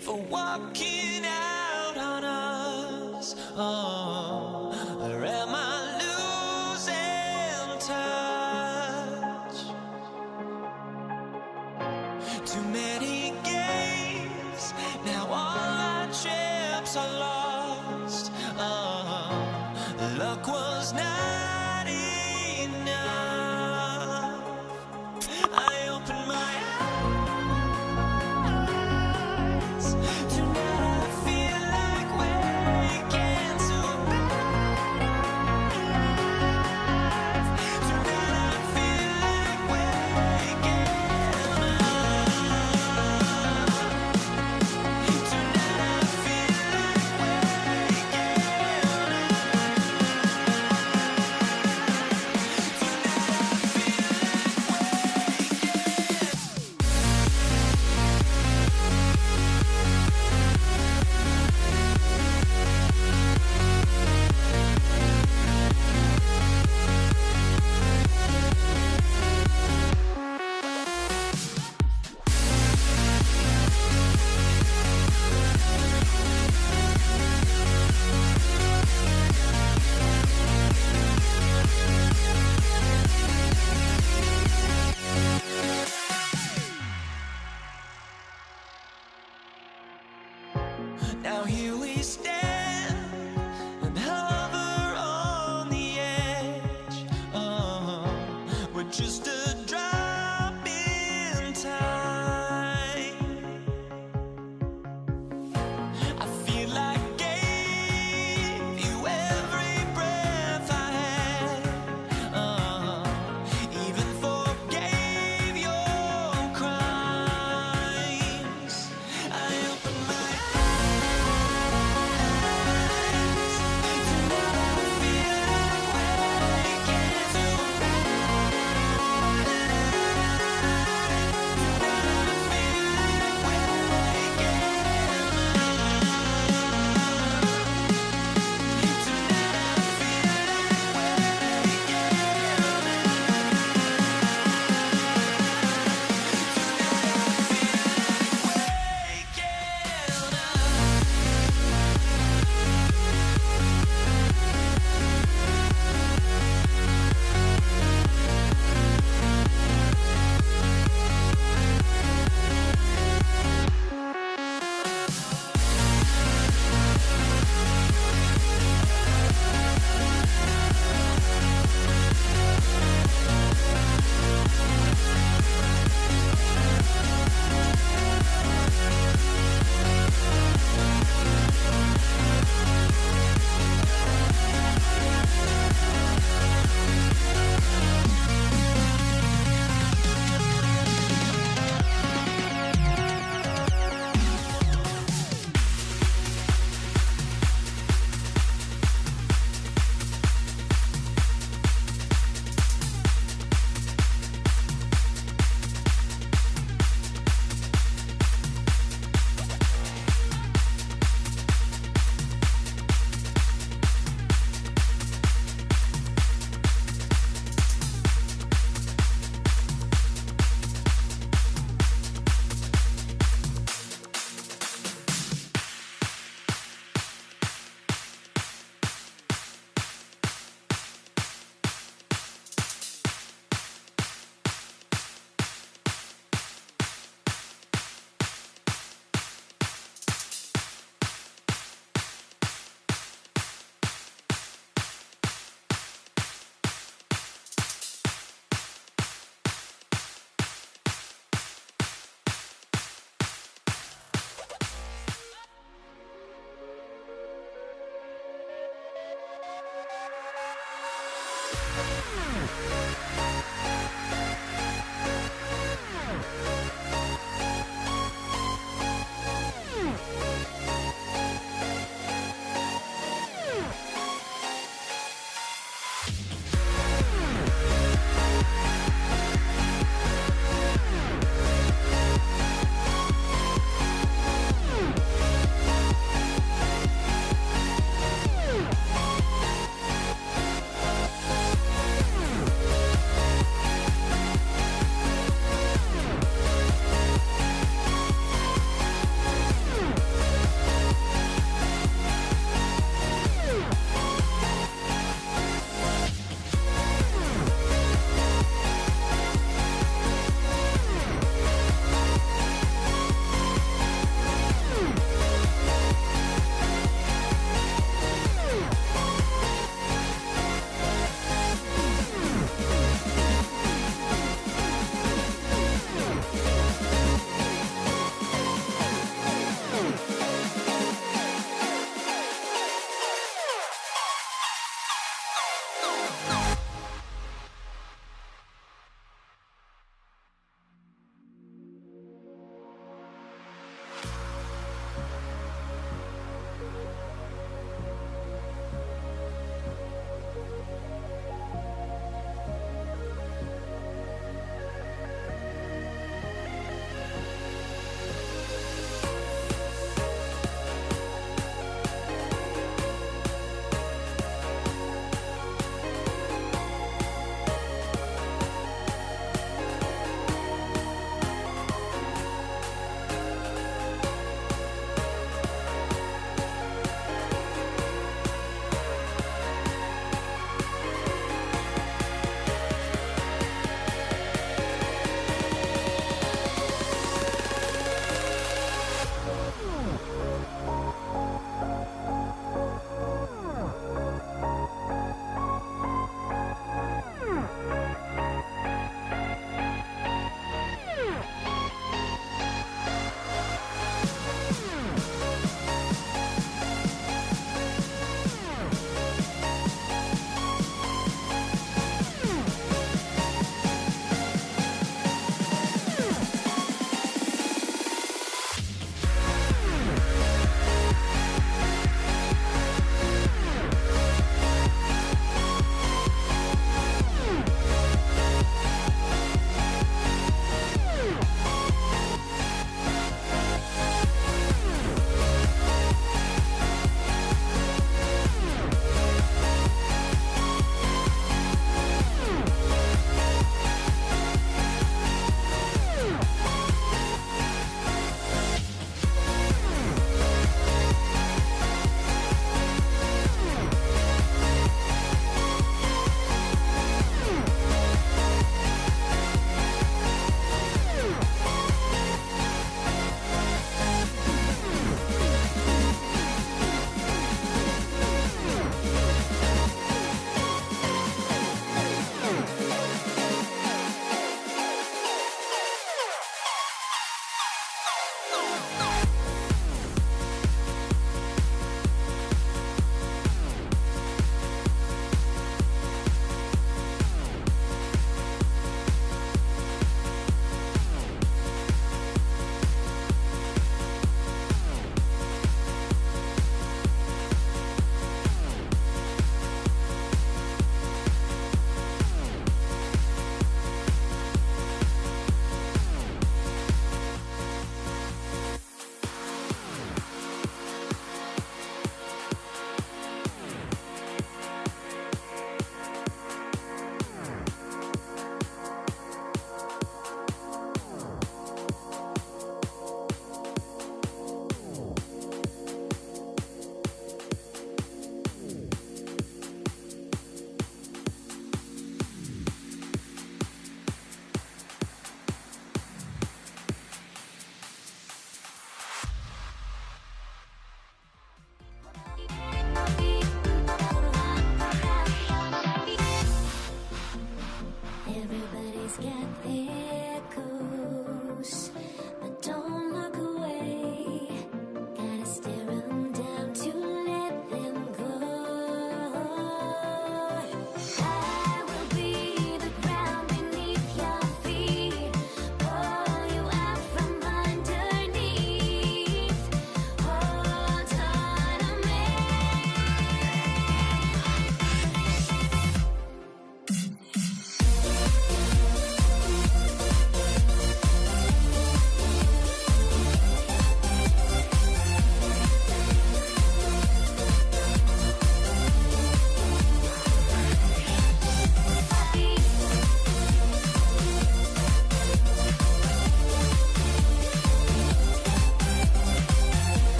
for walking out on us? Oh, or am I losing touch? Too many games, now all our chips are lost. Oh, luck was not enough. I opened my Now here we stand and hover on the edge. We're just a drop in time. I feel like I gave you every breath I had. Even forgave your crimes. I opened my eyes.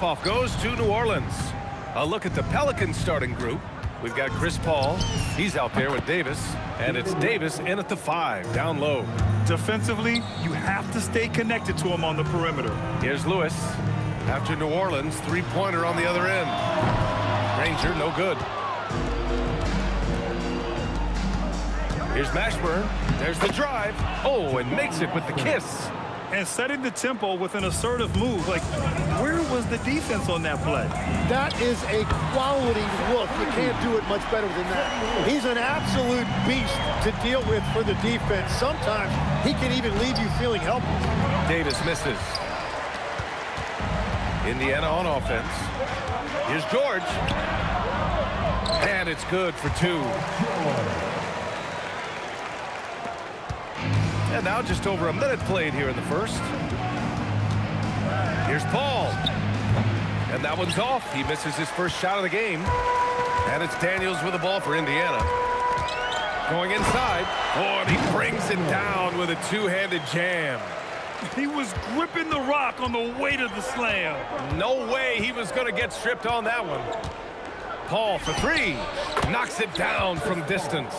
tip-off goes to New Orleans. A look at the Pelicans starting group. We've got Chris Paul. He's out there with Davis. And it's Davis in at the 5, down low. Defensively, you have to stay connected to him on the perimeter. Here's Lewis. After New Orleans, three-pointer on the other end. Granger, no good. Here's Mashburn. There's the drive. Oh, and makes it with the kiss. And setting the tempo with an assertive move. Like, where was the defense on that play? That is a quality look. You can't do it much better than that. He's an absolute beast to deal with for the defense. Sometimes he can even leave you feeling helpless. Davis misses. Indiana on offense. Here's George. And it's good for 2. And now just over a minute played here in the first. Here's Paul. And that one's off. He misses his first shot of the game. And it's Daniels with the ball for Indiana. Going inside. Oh, and he brings it down with a two-handed jam. He was gripping the rock on the weight of the slam. No way he was going to get stripped on that one. Paul for 3. Knocks it down from distance.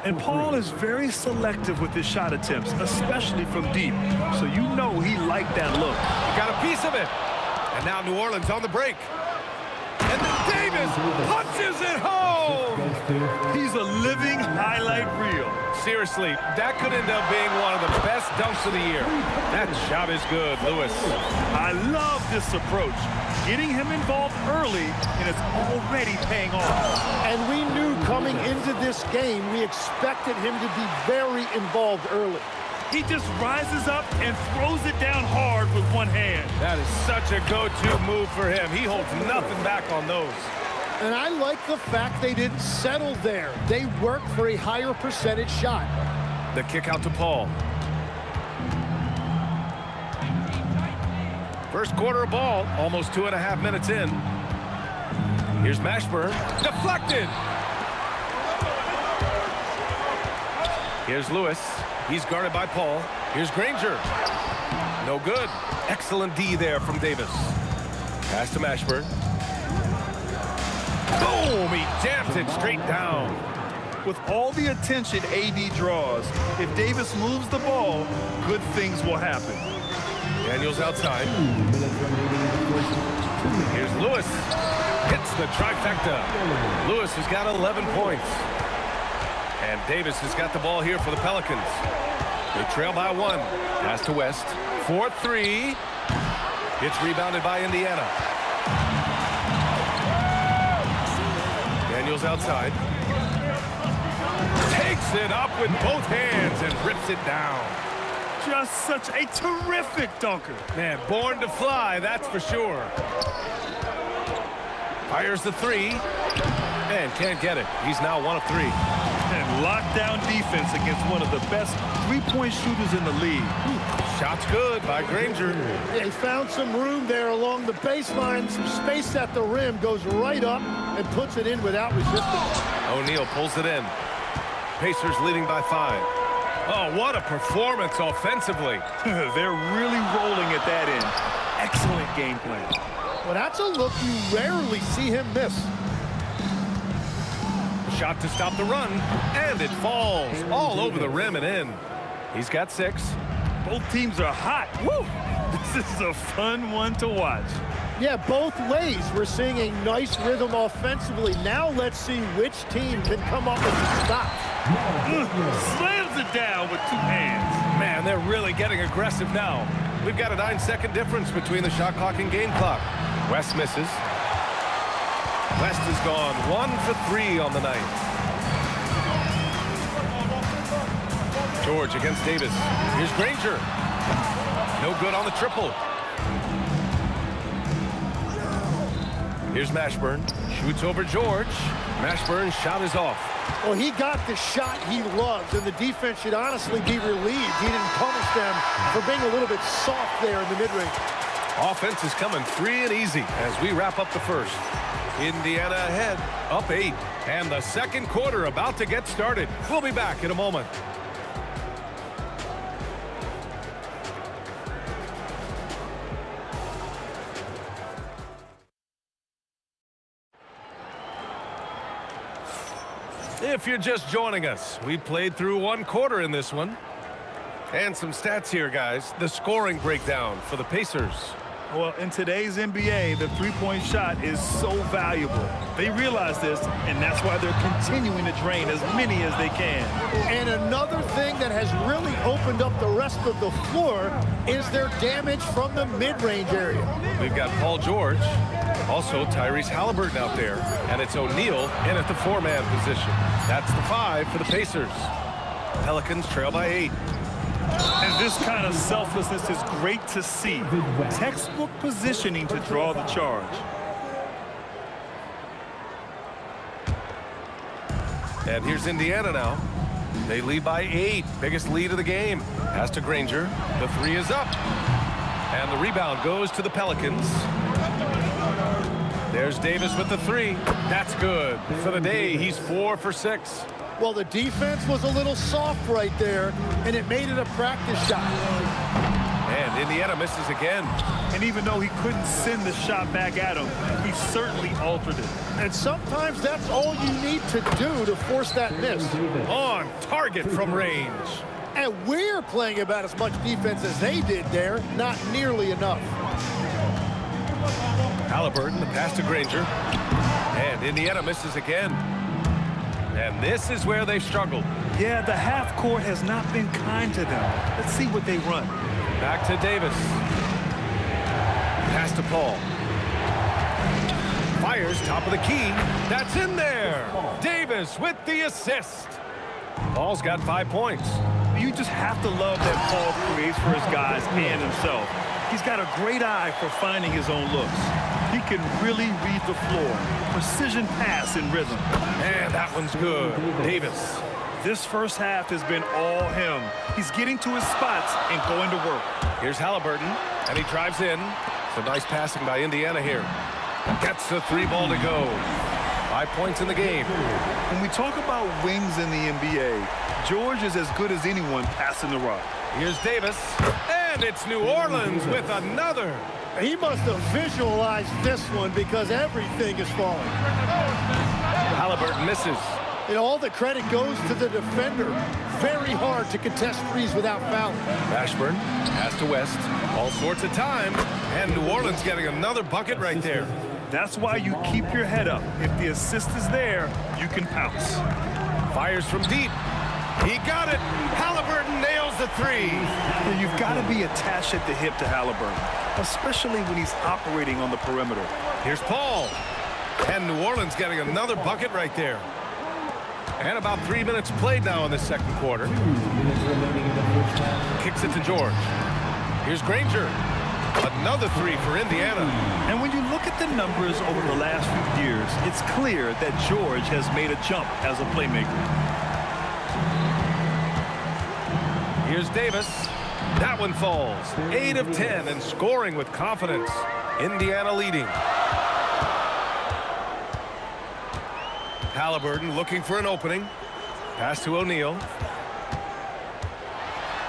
And Paul is very selective with his shot attempts, especially from deep. So you know he liked that look. Got a piece of it. And now New Orleans on the break. And then Davis punches it home. He's a living highlight reel. Seriously, that could end up being one of the best dunks of the year. That shot is good, Lewis. I love this approach. Getting him involved early, and it's already paying off. And we knew coming into this game, we expected him to be very involved early. He just rises up and throws it down hard with one hand. That is such a go-to move for him. He holds nothing back on those. And I like the fact they didn't settle there. They worked for a higher percentage shot. The kick out to Paul. First quarter of ball, almost 2.5 minutes in. Here's Mashburn. Deflected. Here's Lewis. He's guarded by Paul. Here's Granger. No good. Excellent D there from Davis. Pass to Mashburn. Boom! He jams it straight down. With all the attention AD draws, if Davis moves the ball, good things will happen. Daniels outside. Here's Lewis. Hits the trifecta. Lewis has got 11 points. And Davis has got the ball here for the Pelicans. They trail by 1. Pass to West. 4-3. It's rebounded by Indiana. Daniels outside. Takes it up with both hands and rips it down. Just such a terrific dunker. Man, born to fly, that's for sure. Fires the 3. And can't get it. He's now 1 of 3. And lockdown defense against one of the best three-point shooters in the league. Shot's good by Granger. They found some room there along the baseline. Some space at the rim. Goes right up and puts it in without resistance. O'Neal pulls it in. Pacers leading by 5. Oh, what a performance offensively. They're really rolling at that end. Excellent game plan. Well, that's a look you rarely see him miss. Shot to stop the run, and it falls all over the rim and in. He's got 6. Both teams are hot. Woo! This is a fun one to watch. Yeah, both ways. We're seeing a nice rhythm offensively. Now let's see which team can come up with the stop. Slams it down with 2 hands. Man, they're really getting aggressive now. We've got a 9-second difference between the shot clock and game clock. West misses. West has gone 1 for 3 on the night. George against Davis. Here's Granger. No good on the triple. Here's Mashburn. Shoots over George. Mashburn's shot is off. Well, he got the shot he loves, and the defense should honestly be relieved. He didn't punish them for being a little bit soft there in the mid-range. Offense is coming free and easy as we wrap up the first. Indiana ahead, up 8. And the second quarter about to get started. We'll be back in a moment. If you're just joining us, we played through one quarter in this one. And some stats here, guys. The scoring breakdown for the Pacers. Well, in today's NBA, the three-point shot is so valuable. They realize this, and that's why they're continuing to drain as many as they can. And another thing that has really opened up the rest of the floor is their damage from the mid-range area. We've got Paul George, also Tyrese Halliburton out there, and it's O'Neal in at the four-man position. That's the 5 for the Pacers. Pelicans trail by 8. And this kind of selflessness is great to see. Textbook positioning to draw the charge. And here's Indiana now. They lead by 8. Biggest lead of the game. Pass to Granger. The 3 is up. And the rebound goes to the Pelicans. There's Davis with the 3. That's good. For the day, he's 4 for 6. Well, the defense was a little soft right there, and it made it a practice shot. And Indiana misses again. And even though he couldn't send the shot back at him, he certainly altered it. And sometimes that's all you need to do to force that miss. On target from range. And we're playing about as much defense as they did there, not nearly enough. Halliburton, the pass to Granger. And Indiana misses again. And this is where they've struggled. Yeah, the half court has not been kind to them. Let's see what they run. Back to Davis. Pass to Paul. Fires top of the key. That's in there. Davis with the assist. Paul's got 5 points. You just have to love that Paul creates for his guys and himself. He's got a great eye for finding his own looks. He can really read the floor. Precision pass in rhythm. And that one's good. Davis. This first half has been all him. He's getting to his spots and going to work. Here's Halliburton, and he drives in. Some nice passing by Indiana here. Gets the 3 ball to go. 5 points in the game. When we talk about wings in the NBA, George is as good as anyone passing the rock. Here's Davis, and it's New Orleans with another. He must have visualized this one because everything is falling. Halliburton misses. And all the credit goes to the defender. Very hard to contest threes without fouling. Ashburn, pass to West. All sorts of time. And New Orleans getting another bucket right there. That's why you keep your head up. If the assist is there, you can pounce. Fires from deep. He got it. Halliburton nails the 3. And you've got to be attached at the hip to Halliburton, especially when he's operating on the perimeter. Here's Paul. And New Orleans getting another bucket right there. And about 3 minutes played now in the second quarter. Kicks it to George. Here's Granger. Another 3 for Indiana. And when you look at the numbers over the last few years, it's clear that George has made a jump as a playmaker. Here's Davis. That one falls. 8 of 10 and scoring with confidence. Indiana leading. Halliburton looking for an opening. Pass to O'Neal.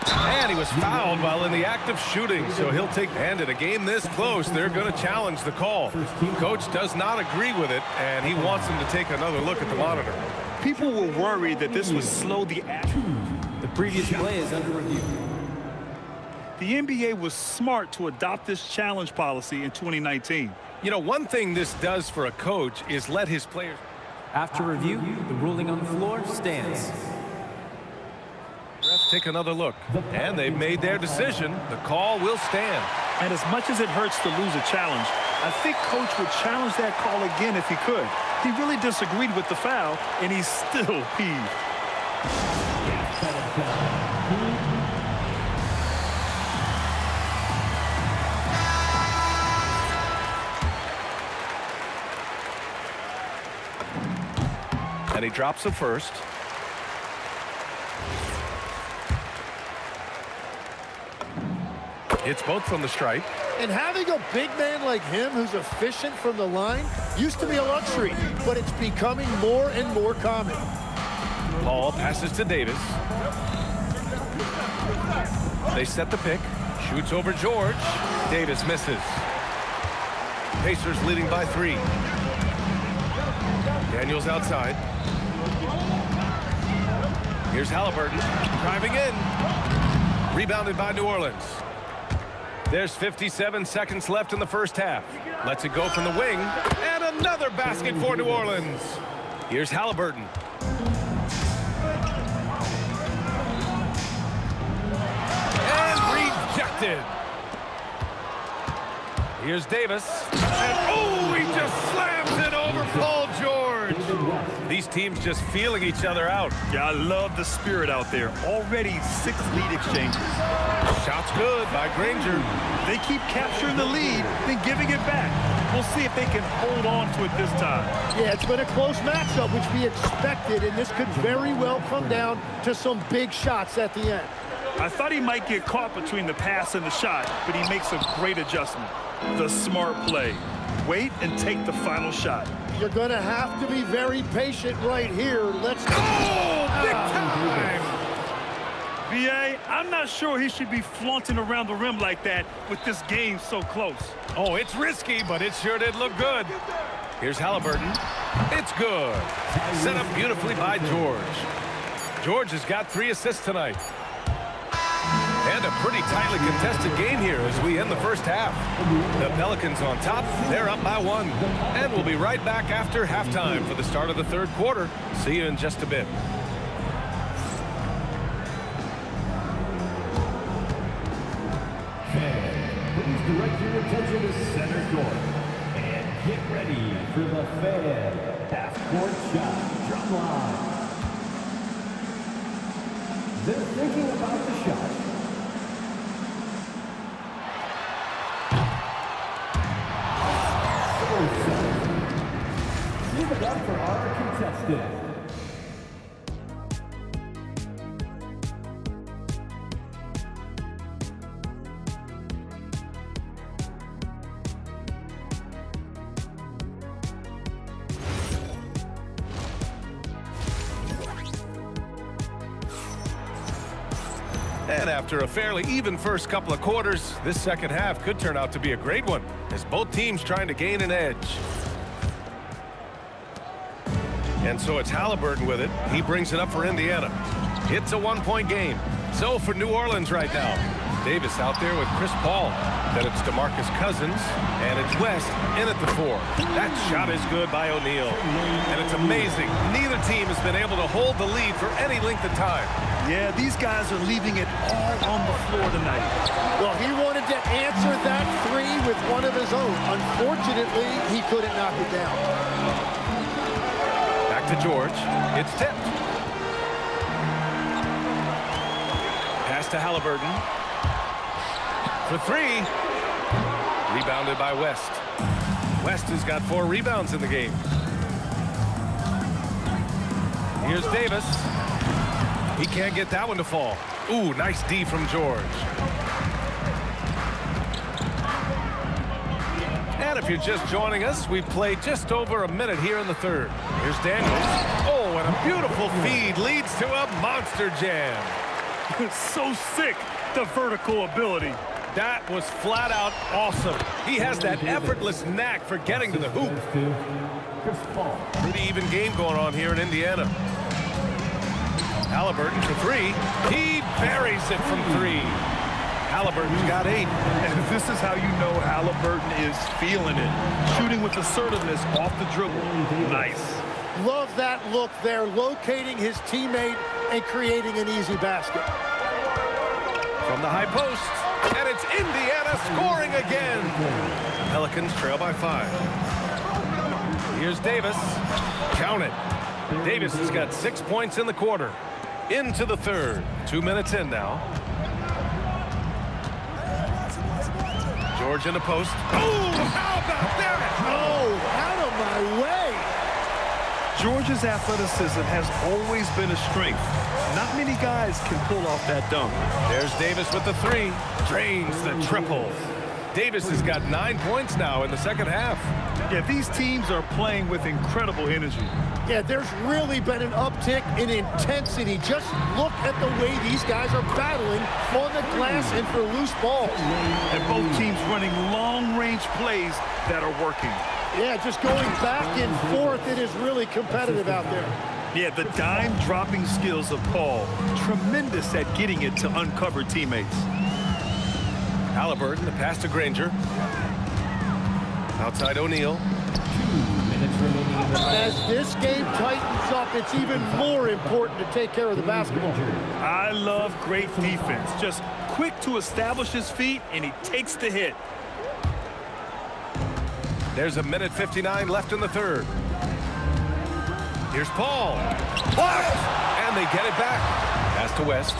And he was fouled while in the act of shooting, so he'll take. And in a game this close, they're going to challenge the call. Coach does not agree with it, and he wants him to take another look at the monitor. People were worried that this would slow the action. The previous play is under review. The NBA was smart to adopt this challenge policy in 2019. You know, one thing this does for a coach is let his players. After review, the ruling on the floor stands. Refs take another look, and they've made their decision. The call will stand. And as much as it hurts to lose a challenge, I think Coach would challenge that call again if he could. He really disagreed with the foul, and he's still peeved. And he drops the first. It's both from the stripe. And having a big man like him who's efficient from the line used to be a luxury, but it's becoming more and more common. Paul passes to Davis. They set the pick. Shoots over George. Davis misses. Pacers leading by 3. Daniels outside. Here's Halliburton driving in. Rebounded by New Orleans. There's 57 seconds left in the first half. Lets it go from the wing. And another basket for New Orleans. Here's Halliburton. And rejected. Here's Davis. And oh, he just slams it over Paul George. These teams just feeling each other out. Yeah, I love the spirit out there. Already 6 lead exchanges. Shot's good by Granger. They keep capturing the lead, then giving it back. We'll see if they can hold on to it this time. Yeah, it's been a close matchup, which we expected, and this could very well come down to some big shots at the end. I thought he might get caught between the pass and the shot, but he makes a great adjustment. The smart play. Wait and take the final shot. You're going to have to be very patient right here. Let's go. Oh, big time! B.A., I'm not sure he should be flaunting around the rim like that with this game so close. Oh, it's risky, but it sure did look good. Here's Halliburton. It's good. Set up beautifully by George. George has got 3 assists tonight. And a pretty tightly contested game here as we end the first half. The Pelicans on top. They're up by 1. And we'll be right back after halftime for the start of the third quarter. See you in just a bit. Please direct your attention to center court. And get ready for the Fan half-court shot drum line. They're thinking about the shot. Give it up for our contestant. And after a fairly even first couple of quarters, this second half could turn out to be a great one as both teams trying to gain an edge. And so it's Halliburton with it. He brings it up for Indiana. It's a 1-point game. So for New Orleans right now, Davis out there with Chris Paul. Then it's DeMarcus Cousins, and it's West in at the 4. That shot is good by O'Neal. And it's amazing. Neither team has been able to hold the lead for any length of time. Yeah, these guys are leaving it all on the floor tonight. Well, he wanted to answer that 3 with one of his own. Unfortunately, he couldn't knock it down. Back to George. It's tipped. Pass to Halliburton. For 3. Rebounded by West. West has got 4 rebounds in the game. Here's Davis. He can't get that one to fall. Ooh, nice D from George. And if you're just joining us, we've played just over a minute here in the third. Here's Daniels. Oh, and a beautiful feed leads to a monster jam. So sick, the vertical ability. That was flat out awesome. He has that effortless knack for getting to the hoop. Pretty even game going on here in Indiana. Halliburton for 3. He buries it from 3. Halliburton's got 8. And this is how you know Halliburton is feeling it. Shooting with assertiveness off the dribble. Nice. Love that look there, locating his teammate and creating an easy basket. From the high post, and it's Indiana scoring again. Pelicans trail by 5. Here's Davis. Count it. Davis has got 6 points in the quarter. Into the third. 2 minutes in now. George in the post. Oh, how about that? Oh, out of my way. George's athleticism has always been a strength. Not many guys can pull off that dunk. There's Davis with the 3. Drains the triple. Davis has got 9 points now in the second half. Yeah, these teams are playing with incredible energy. Yeah, there's really been an uptick in intensity. Just look at the way these guys are battling on the glass and for loose balls. And both teams running long-range plays that are working. Yeah, just going back and forth. It is really competitive out there. Yeah, the dime-dropping skills of Paul. Tremendous at getting it to uncover teammates. Halliburton, the pass to Granger. Outside O'Neal. 2 minutes remaining in the As this game tightens up, it's even more important to take care of the basketball. I love great defense. Just quick to establish his feet, and he takes the hit. There's a minute 59 left in the third. Here's Paul. Blocked! And they get it back. Pass to West.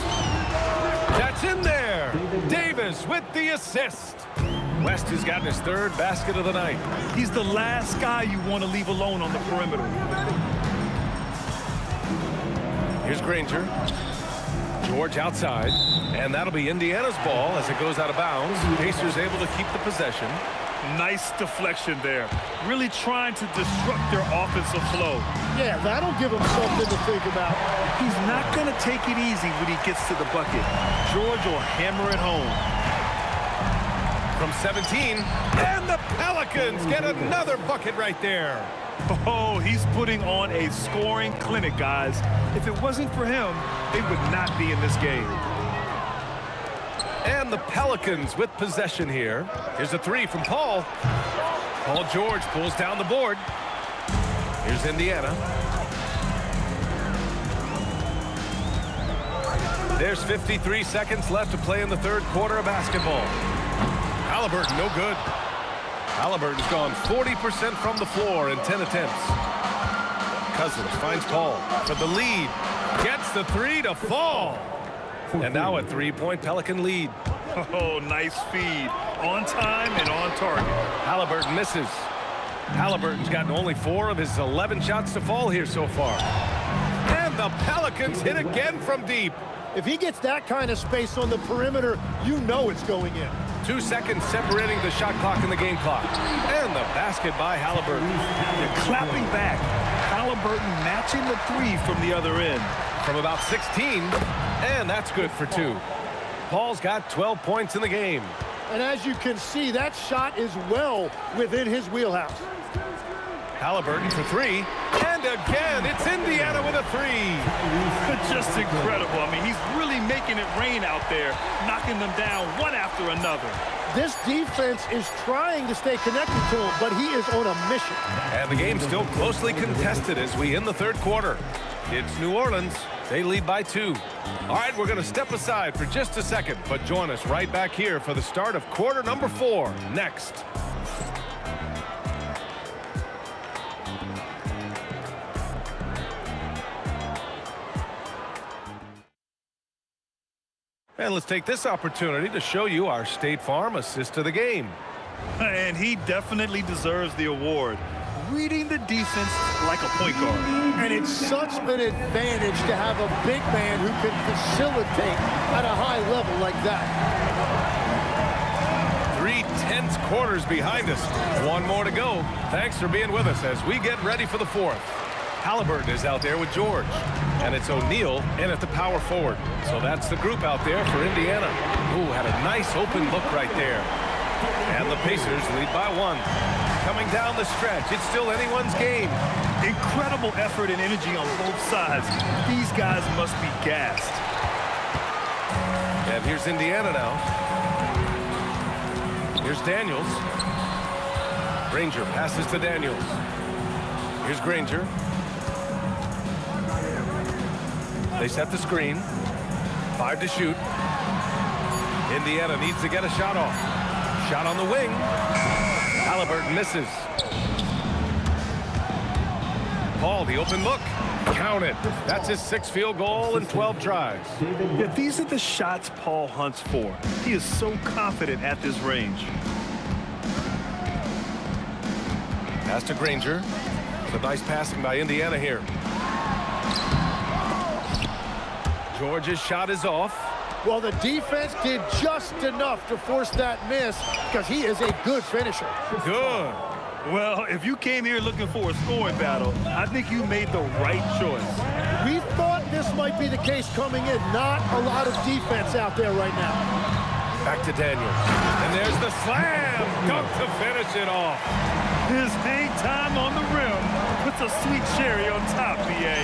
That's in there. Davis with the assist. West has gotten his third basket of the night. He's the last guy you want to leave alone on the perimeter. Here's Granger. George outside. And that'll be Indiana's ball as it goes out of bounds. Pacers able to keep the possession. Nice deflection there. Really trying to disrupt their offensive flow. Yeah, that'll give him something to think about. He's not going to take it easy when he gets to the bucket. George will hammer it home. From 17. And the Pelicans get another bucket right there. Oh, he's putting on a scoring clinic, guys. If it wasn't for him, they would not be in this game. And the Pelicans with possession here. Here's a three from Paul. Paul George pulls down the board. Here's Indiana. There's 53 seconds left to play in the third quarter of basketball. Halliburton, no good. Halliburton's gone 40% from the floor in 10 attempts. Cousins finds Paul for the lead. Gets the three to fall. And now a three-point Pelican lead. Oh, nice feed. On time and on target. Halliburton misses. Halliburton's gotten only 4 of his 11 shots to fall here so far. And the Pelicans hit again from deep. If he gets that kind of space on the perimeter, you know it's going in. 2 seconds separating the shot clock and the game clock. And the basket by Halliburton. They're clapping back. Halliburton matching the three from the other end. From about 16, and that's good for 2. Paul's got 12 points in the game. And as you can see, that shot is well within his wheelhouse. Halliburton for 3, and again, it's Indiana with a 3. Just incredible. I mean, he's really making it rain out there, knocking them down one after another. This defense is trying to stay connected to him, but he is on a mission. And the game's still closely contested as we end the third quarter. It's New Orleans. They lead by 2. All right, we're going to step aside for just a second, but join us right back here for the start of quarter number 4 next. And let's take this opportunity to show you our State Farm assist of the game. And he definitely deserves the award. Reading the defense like a point guard. And it's such an advantage to have a big man who can facilitate at a high level like that. 3 tense quarters behind us. 1 more to go. Thanks for being with us as we get ready for the 4th. Halliburton is out there with George. And it's O'Neal in at the power forward. So that's the group out there for Indiana. Ooh, had a nice open look right there. And the Pacers lead by 1. Coming down the stretch, it's still anyone's game. Incredible effort and energy on both sides. These guys must be gassed. And here's Indiana now. Here's Daniels. Granger passes to Daniels. Here's Granger. They set the screen. 5 to shoot. Indiana needs to get a shot off. Shot on the wing. Halliburton misses. Paul, the open look. Count it. That's his 6th field goal in 12 tries. Yeah, these are the shots Paul hunts for. He is so confident at this range. Pass to Granger. Some nice passing by Indiana here. George's shot is off. Well, the defense did just enough to force that miss because he is a good finisher. Good. Well, if you came here looking for a scoring battle, I think you made the right choice. We thought this might be the case coming in. Not a lot of defense out there right now. Back to Daniels. And there's the slam. Dunk to finish it off. His hang time on the rim puts a sweet cherry on top, B.A.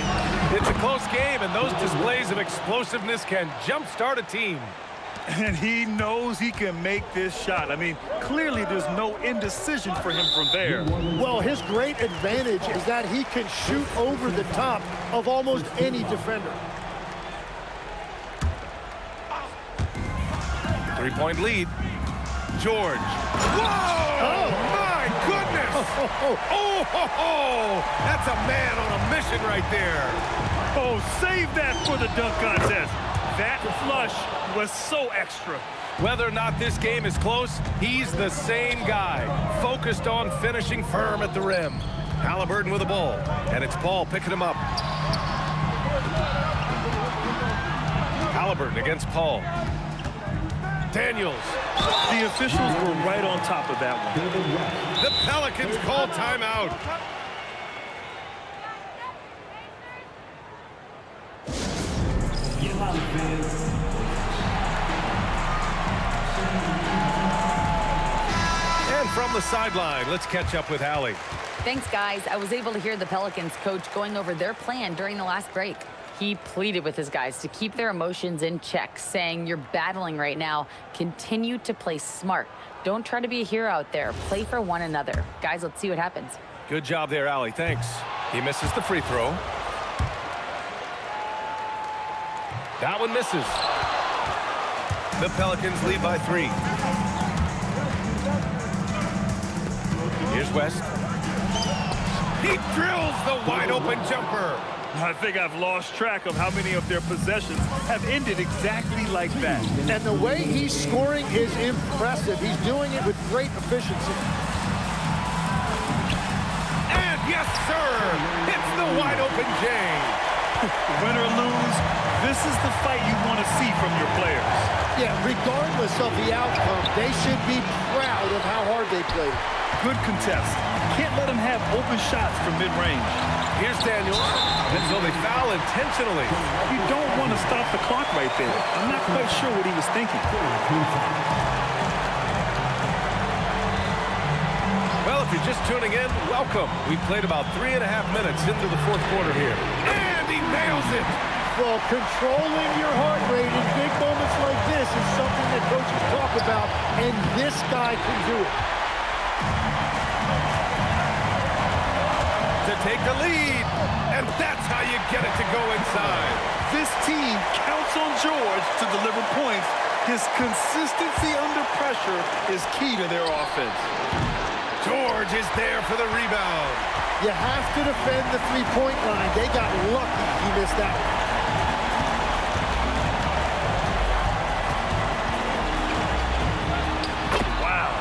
It's a close game, and those displays of explosiveness can jumpstart a team. And he knows he can make this shot. I mean, clearly there's no indecision for him from there. Well, his great advantage is that he can shoot over the top of almost any defender. 3-point lead. George. Whoa! Oh. My goodness! Oh, that's a man on a mission right there. Oh, save that for the dunk contest. That flush was so extra. Whether or not this game is close, he's the same guy, focused on finishing firm at the rim. Halliburton with the ball, and it's Paul picking him up. Halliburton against Paul. Daniels. The officials were right on top of that one. The Pelicans call timeout. And from the sideline, let's catch up with Allie. Thanks, guys. I was able to hear the Pelicans coach going over their plan during the last break. He pleaded with his guys to keep their emotions in check, saying, "You're battling right now. Continue to play smart. Don't try to be a hero out there. Play for one another." Guys, let's see what happens. Good job there, Allie. Thanks. He misses the free throw. That one misses. The Pelicans lead by 3. Here's West. He drills the wide-open jumper. I think I've lost track of how many of their possessions have ended exactly like that. And the way he's scoring is impressive. He's doing it with great efficiency. And yes, sir, hits the wide-open J. Win or lose, this is the fight you want to see from your players. Yeah, regardless of the outcome, they should be proud of how hard they played. Good contest. Can't let them have open shots from mid-range. Here's Daniels. And so they foul intentionally. You don't want to stop the clock right there. I'm not quite sure what he was thinking. Well, if you're just tuning in, welcome. We've played about 3.5 minutes into the fourth quarter here. And he nails it. Well, controlling your heart rate in big moments like this is something that coaches talk about, and this guy can do it. To take the lead, and that's how you get it to go inside. This team counts on George to deliver points. His consistency under pressure is key to their offense. George is there for the rebound. You have to defend the three-point line. They got lucky he missed that one. Wow,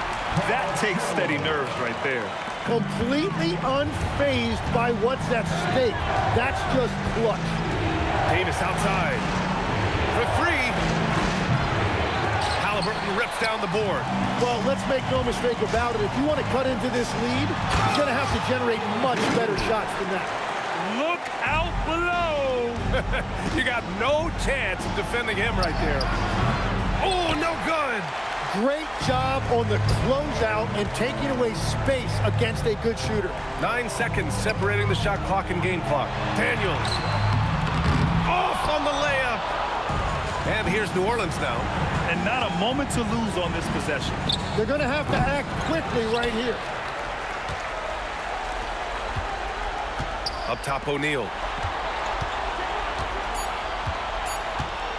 that takes steady nerves right there. Completely unfazed by what's at stake. That's just clutch. Davis outside. For 3. Halliburton rips down the board. Well, let's make no mistake about it. If you want to cut into this lead, you're going to have to generate much better shots than that. Look out below. You got no chance of defending him right there. Oh, no good. Great job on the closeout and taking away space against a good shooter. 9 seconds separating the shot clock and game clock. Daniels. Off on the layup. And here's New Orleans now. And not a moment to lose on this possession. They're going to have to act quickly right here. Up top, O'Neal.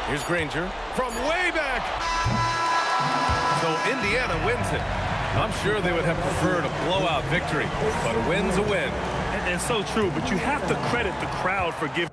Here's Granger from way back. So Indiana wins it. I'm sure they would have preferred a blowout victory, but a win's a win. And so true, but you have to credit the crowd for giving.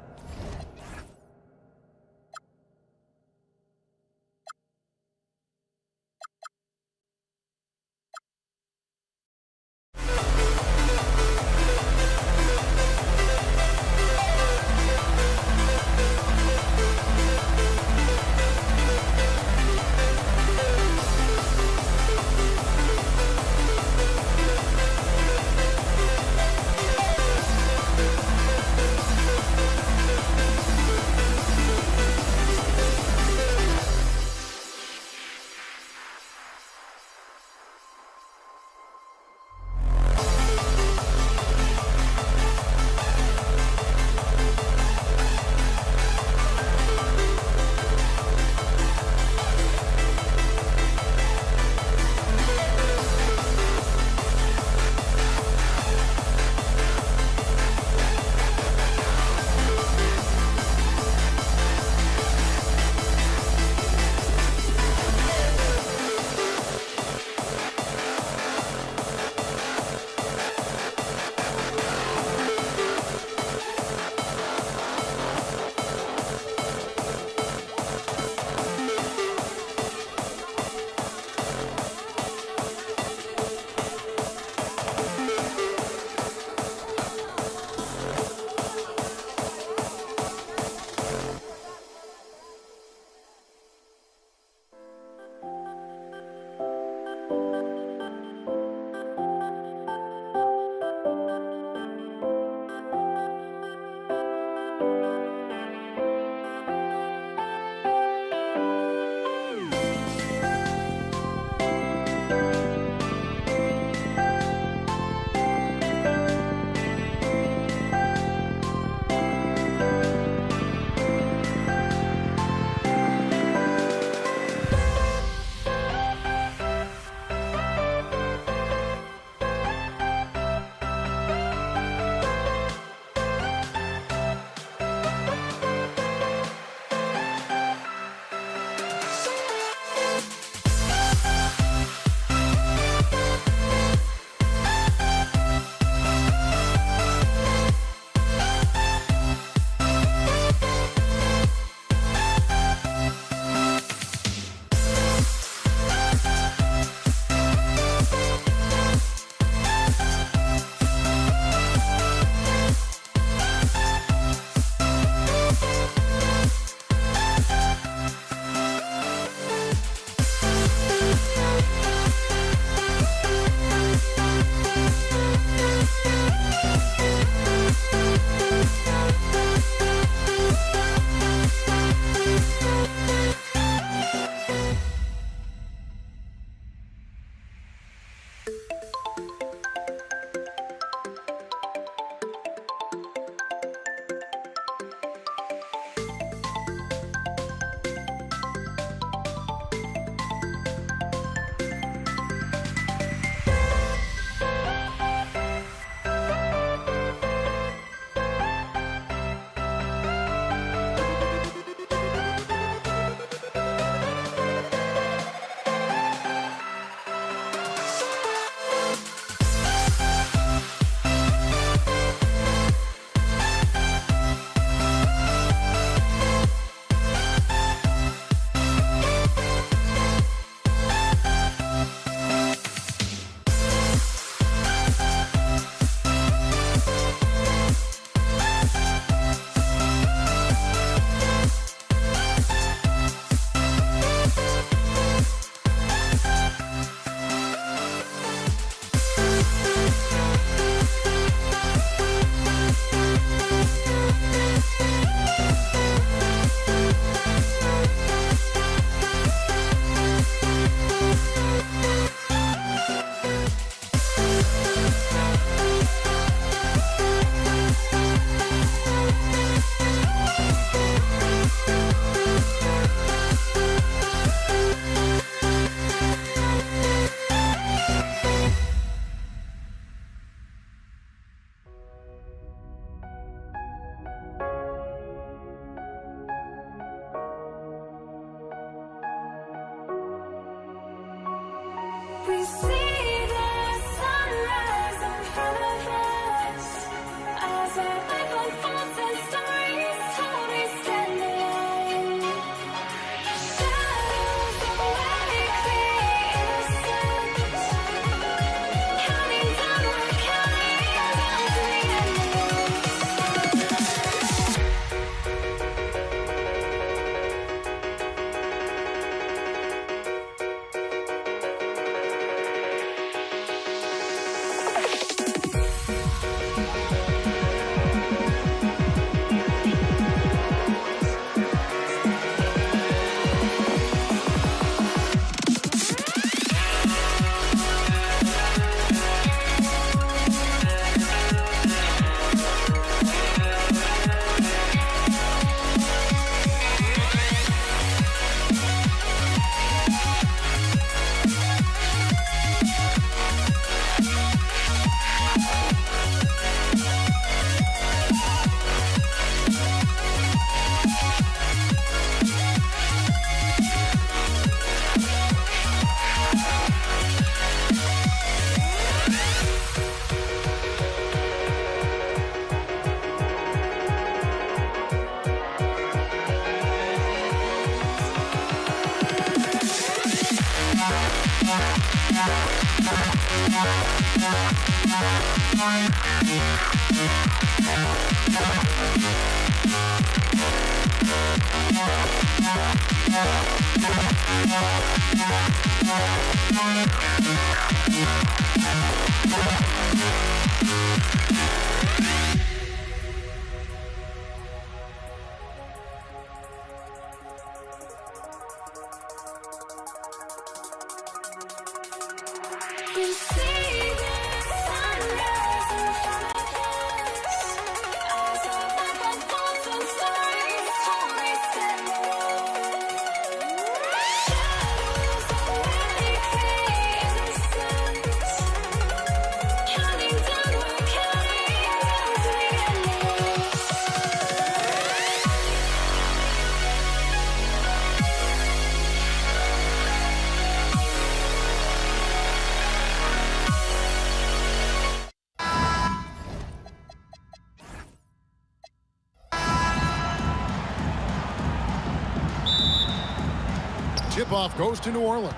Tip-off goes to New Orleans.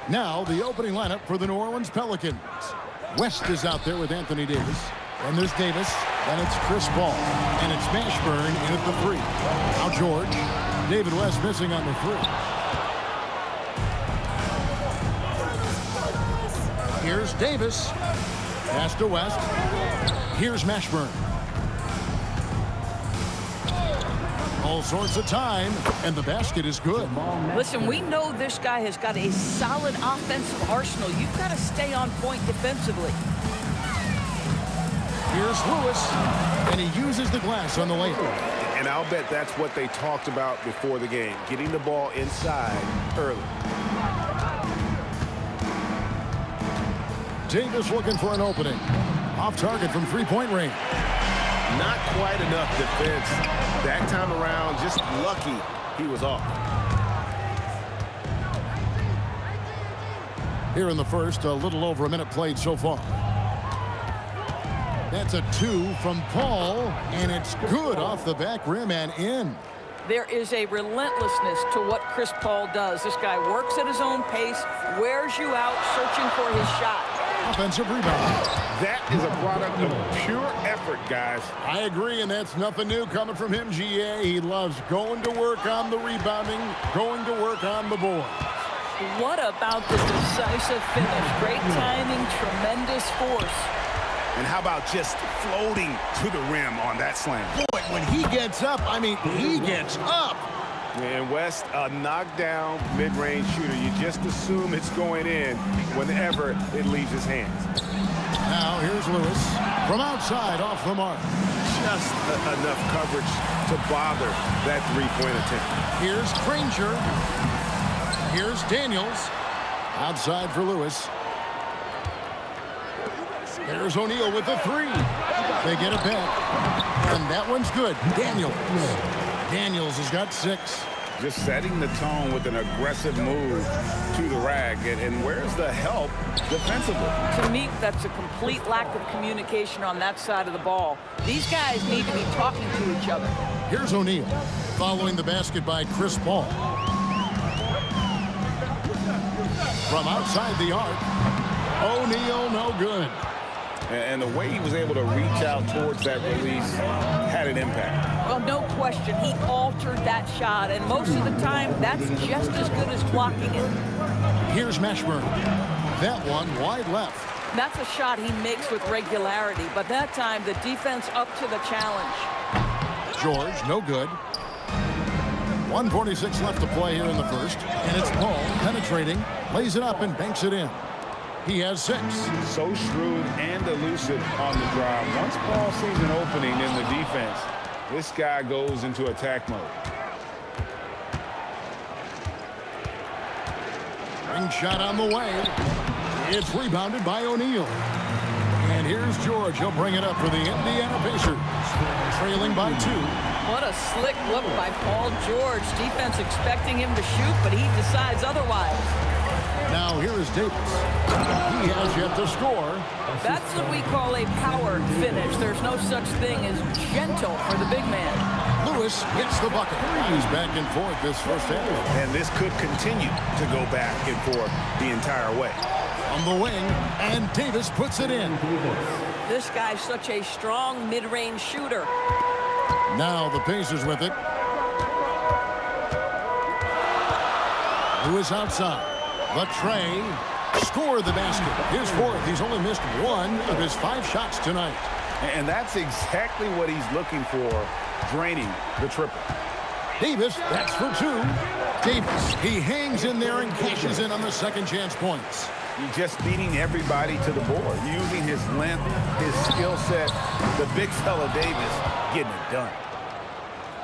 Now the opening lineup for the New Orleans Pelicans. West is out there with Anthony Davis. And there's Davis. Then it's Chris Paul. And it's Mashburn in at the 3. Now George. David West missing on the 3. Here's Davis. Pass to West. Here's Mashburn. All sorts of time, and the basket is good. Listen, we know this guy has got a solid offensive arsenal. You've got to stay on point defensively. Here's Lewis, and he uses the glass on the layup. And I'll bet that's what they talked about before the game, getting the ball inside early. Davis looking for an opening. Off target from three-point range. Not quite enough defense. That time around, just lucky he was off. Here in the first, a little over a minute played so far. That's a 2 from Paul, and it's good off the back rim and in. There is a relentlessness to what Chris Paul does. This guy works at his own pace, wears you out, searching for his shot. Offensive rebound. That is a product of pure effort, guys. I agree, and that's nothing new coming from him, GA. He loves going to work on the rebounding, going to work on the board. What about the decisive finish? Great timing, tremendous force. And how about just floating to the rim on that slam? Boy, when he gets up, I mean, he gets up. And West, a knockdown mid-range shooter. You just assume it's going in whenever it leaves his hands. Now here's Lewis from outside off the mark. Just enough coverage to bother that three-point attempt. Here's Granger. Here's Daniels. Outside for Lewis. There's O'Neal with the 3. They get it back. And that one's good. Daniels has got 6. Just setting the tone with an aggressive move to the rack. And where's the help defensively? To me, that's a complete lack of communication on that side of the ball. These guys need to be talking to each other. Here's O'Neal following the basket by Chris Paul. From outside the arc, O'Neal no good. And the way he was able to reach out towards that release had an impact. Well, no question. He altered that shot, and most of the time, that's just as good as blocking it. Here's Mashburn. That one wide left. That's a shot he makes with regularity, but that time, the defense up to the challenge. George, no good. 1:46 left to play here in the first, and it's Paul penetrating, lays it up, and banks it in. He has 6. So shrewd and elusive on the drive. Once Paul sees an opening in the defense, this guy goes into attack mode. Ring shot on the way. It's rebounded by O'Neal. And here's George. He'll bring it up for the Indiana Pacers. Trailing by 2. What a slick look by Paul George. Defense expecting him to shoot, but he decides otherwise. Now here is Davis. He has yet to score. That's what we call a power finish. There's no such thing as gentle for the big man. Lewis gets the bucket. He's back and forth this first half. And this could continue to go back and forth the entire way. On the wing, and Davis puts it in. This guy's such a strong mid-range shooter. Now the Pacers with it. Lewis outside. The tray. Score the basket. His fourth. He's only missed one of his 5 shots tonight. And that's exactly what he's looking for, draining the triple. Davis, that's for 2. Davis, he hangs in there and cashes in on the second chance points. He's just beating everybody to the board, using his length, his skill set. The big fella Davis getting it done.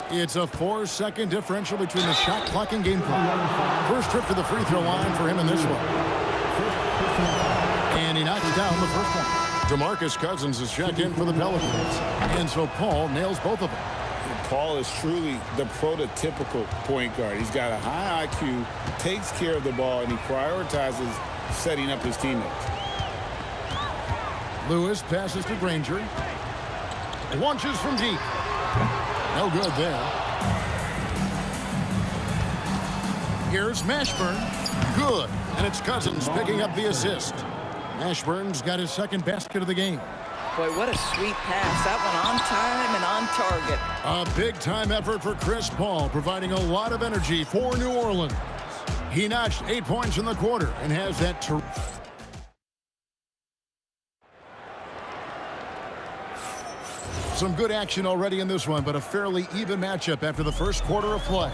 It's a 4-second differential between the shot clock and game clock. First trip to the free throw line for him in this one. And he knocks down the first one. DeMarcus Cousins is checked in for the Pelicans. And so Paul nails both of them. Paul is truly the prototypical point guard. He's got a high IQ, takes care of the ball, and he prioritizes setting up his teammates. Lewis passes to Granger. Launches from deep. No good there. Here's Mashburn. Good. And it's Cousins picking up the assist. Mashburn's got his second basket of the game. Boy, what a sweet pass. That one on time and on target. A big-time effort for Chris Paul, providing a lot of energy for New Orleans. He notched 8 points in the quarter and has that some good action already in this one, but a fairly even matchup after the first quarter of play.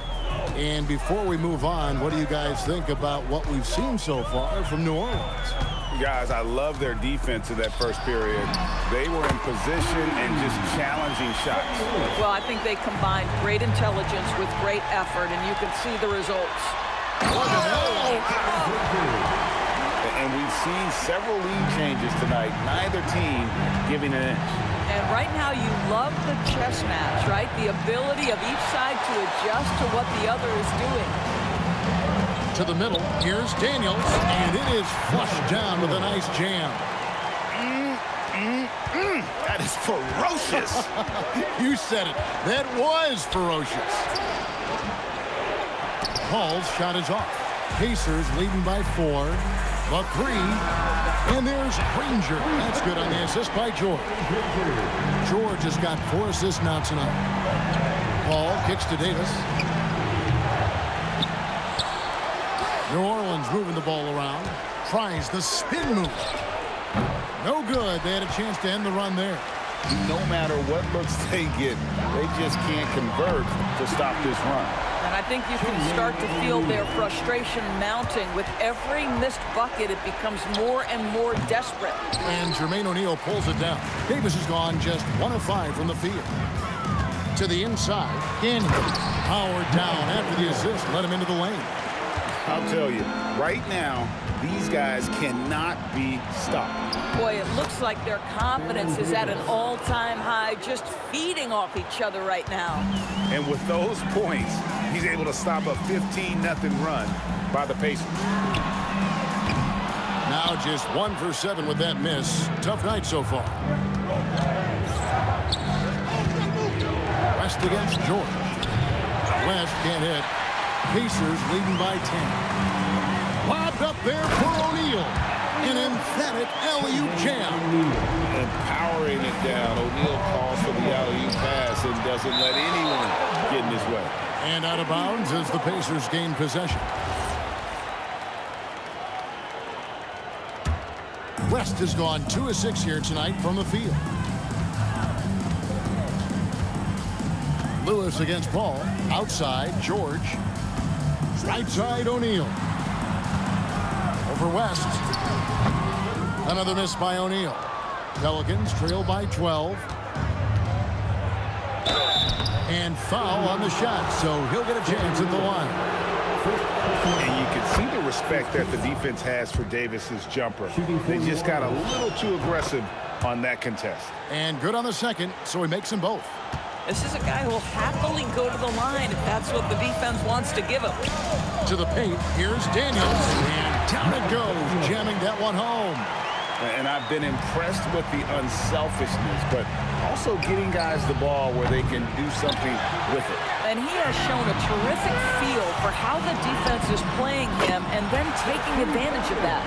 And before we move on, what do you guys think about what we've seen so far from New Orleans? Guys, I love their defense in that first period. They were in position and just challenging shots. Well, I think they combined great intelligence with great effort, and you can see the results. And we've seen several lead changes tonight, neither team giving an inch. And right now you love the chess match, right? The ability of each side to adjust to what the other is doing. To the middle, here's Daniels, and it is flushed down with a nice jam. That is ferocious. You said it. That was ferocious. Paul's shot is off. Pacers leading by 4. The 3. And there's Granger. That's good on the assist by George. George has got 4 assists now tonight. Paul kicks to Davis. New Orleans moving the ball around. Tries the spin move. No good. They had a chance to end the run there. No matter what looks they get, they just can't convert to stop this run. And I think you can start to feel their frustration mounting. With every missed bucket, it becomes more and more desperate. And Jermaine O'Neal pulls it down. Davis has gone just 1 of 5 from the field. To the inside. Daniels. Powered down after the assist. Let him into the lane. I'll tell you, right now, these guys cannot be stopped. Boy, it looks like their confidence is at an all-time high, just feeding off each other right now. And with those points, he's able to stop a 15-0 run by the Pacers. Now just 1 for 7 with that miss. Tough night so far. West against George. West can't hit. Pacers leading by 10. Lobbed up there for O'Neal. An emphatic alley-oop jam. And powering it down. O'Neal calls for the alley-oop pass and doesn't let anyone get in his way. And out of bounds as the Pacers gain possession. West has gone 2 of 6 here tonight from the field. Lewis against Paul. Outside, George. Right side, O'Neal. Over West. Another miss by O'Neal. Pelicans trail by 12. And foul on the shot, so he'll get a chance at the line. And you can see the respect that the defense has for Davis's jumper. They just got a little too aggressive on that contest. And good on the second, so he makes them both. This is a guy who will happily go to the line if that's what the defense wants to give him. To the paint, here's Daniels. And down it goes, jamming that one home. And I've been impressed with the unselfishness, but also getting guys the ball where they can do something with it. And he has shown a terrific feel for how the defense is playing him and then taking advantage of that.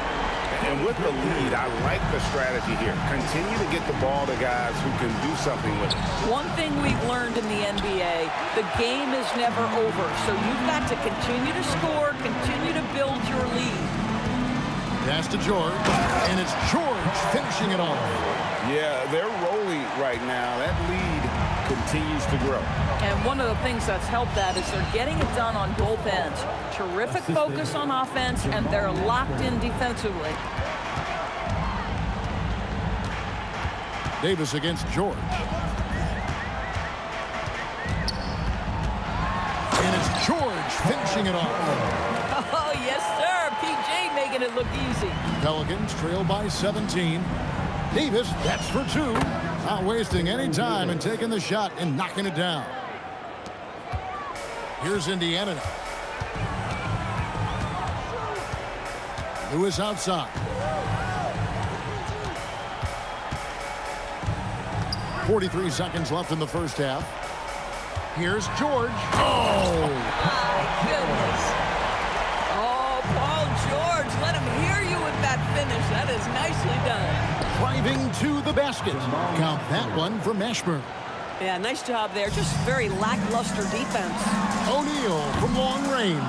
And with the lead, I like the strategy here. Continue to get the ball to guys who can do something with it. One thing we've learned in the NBA, the game is never over. So you've got to continue to score, continue to build your lead. Pass to George, and it's George finishing it off. Yeah, they're rolling right now. That lead continues to grow. And one of the things that's helped that is they're getting it done on both ends. Terrific focus on offense, and they're locked in defensively. Davis against George. And it's George finishing it off. Oh, yes, sir. PJ making it look easy. Pelicans trail by 17. Davis, that's for two. Not wasting any time and taking the shot and knocking it down. Here's Indiana. Lewis outside. 43 seconds left in the first half. Here's George. Oh! My goodness. Oh, Paul George, let him hear you with that finish. That is nicely done. Driving to the basket. Count that one for Mashburn. Yeah, nice job there. Just very lackluster defense. O'Neal from long range.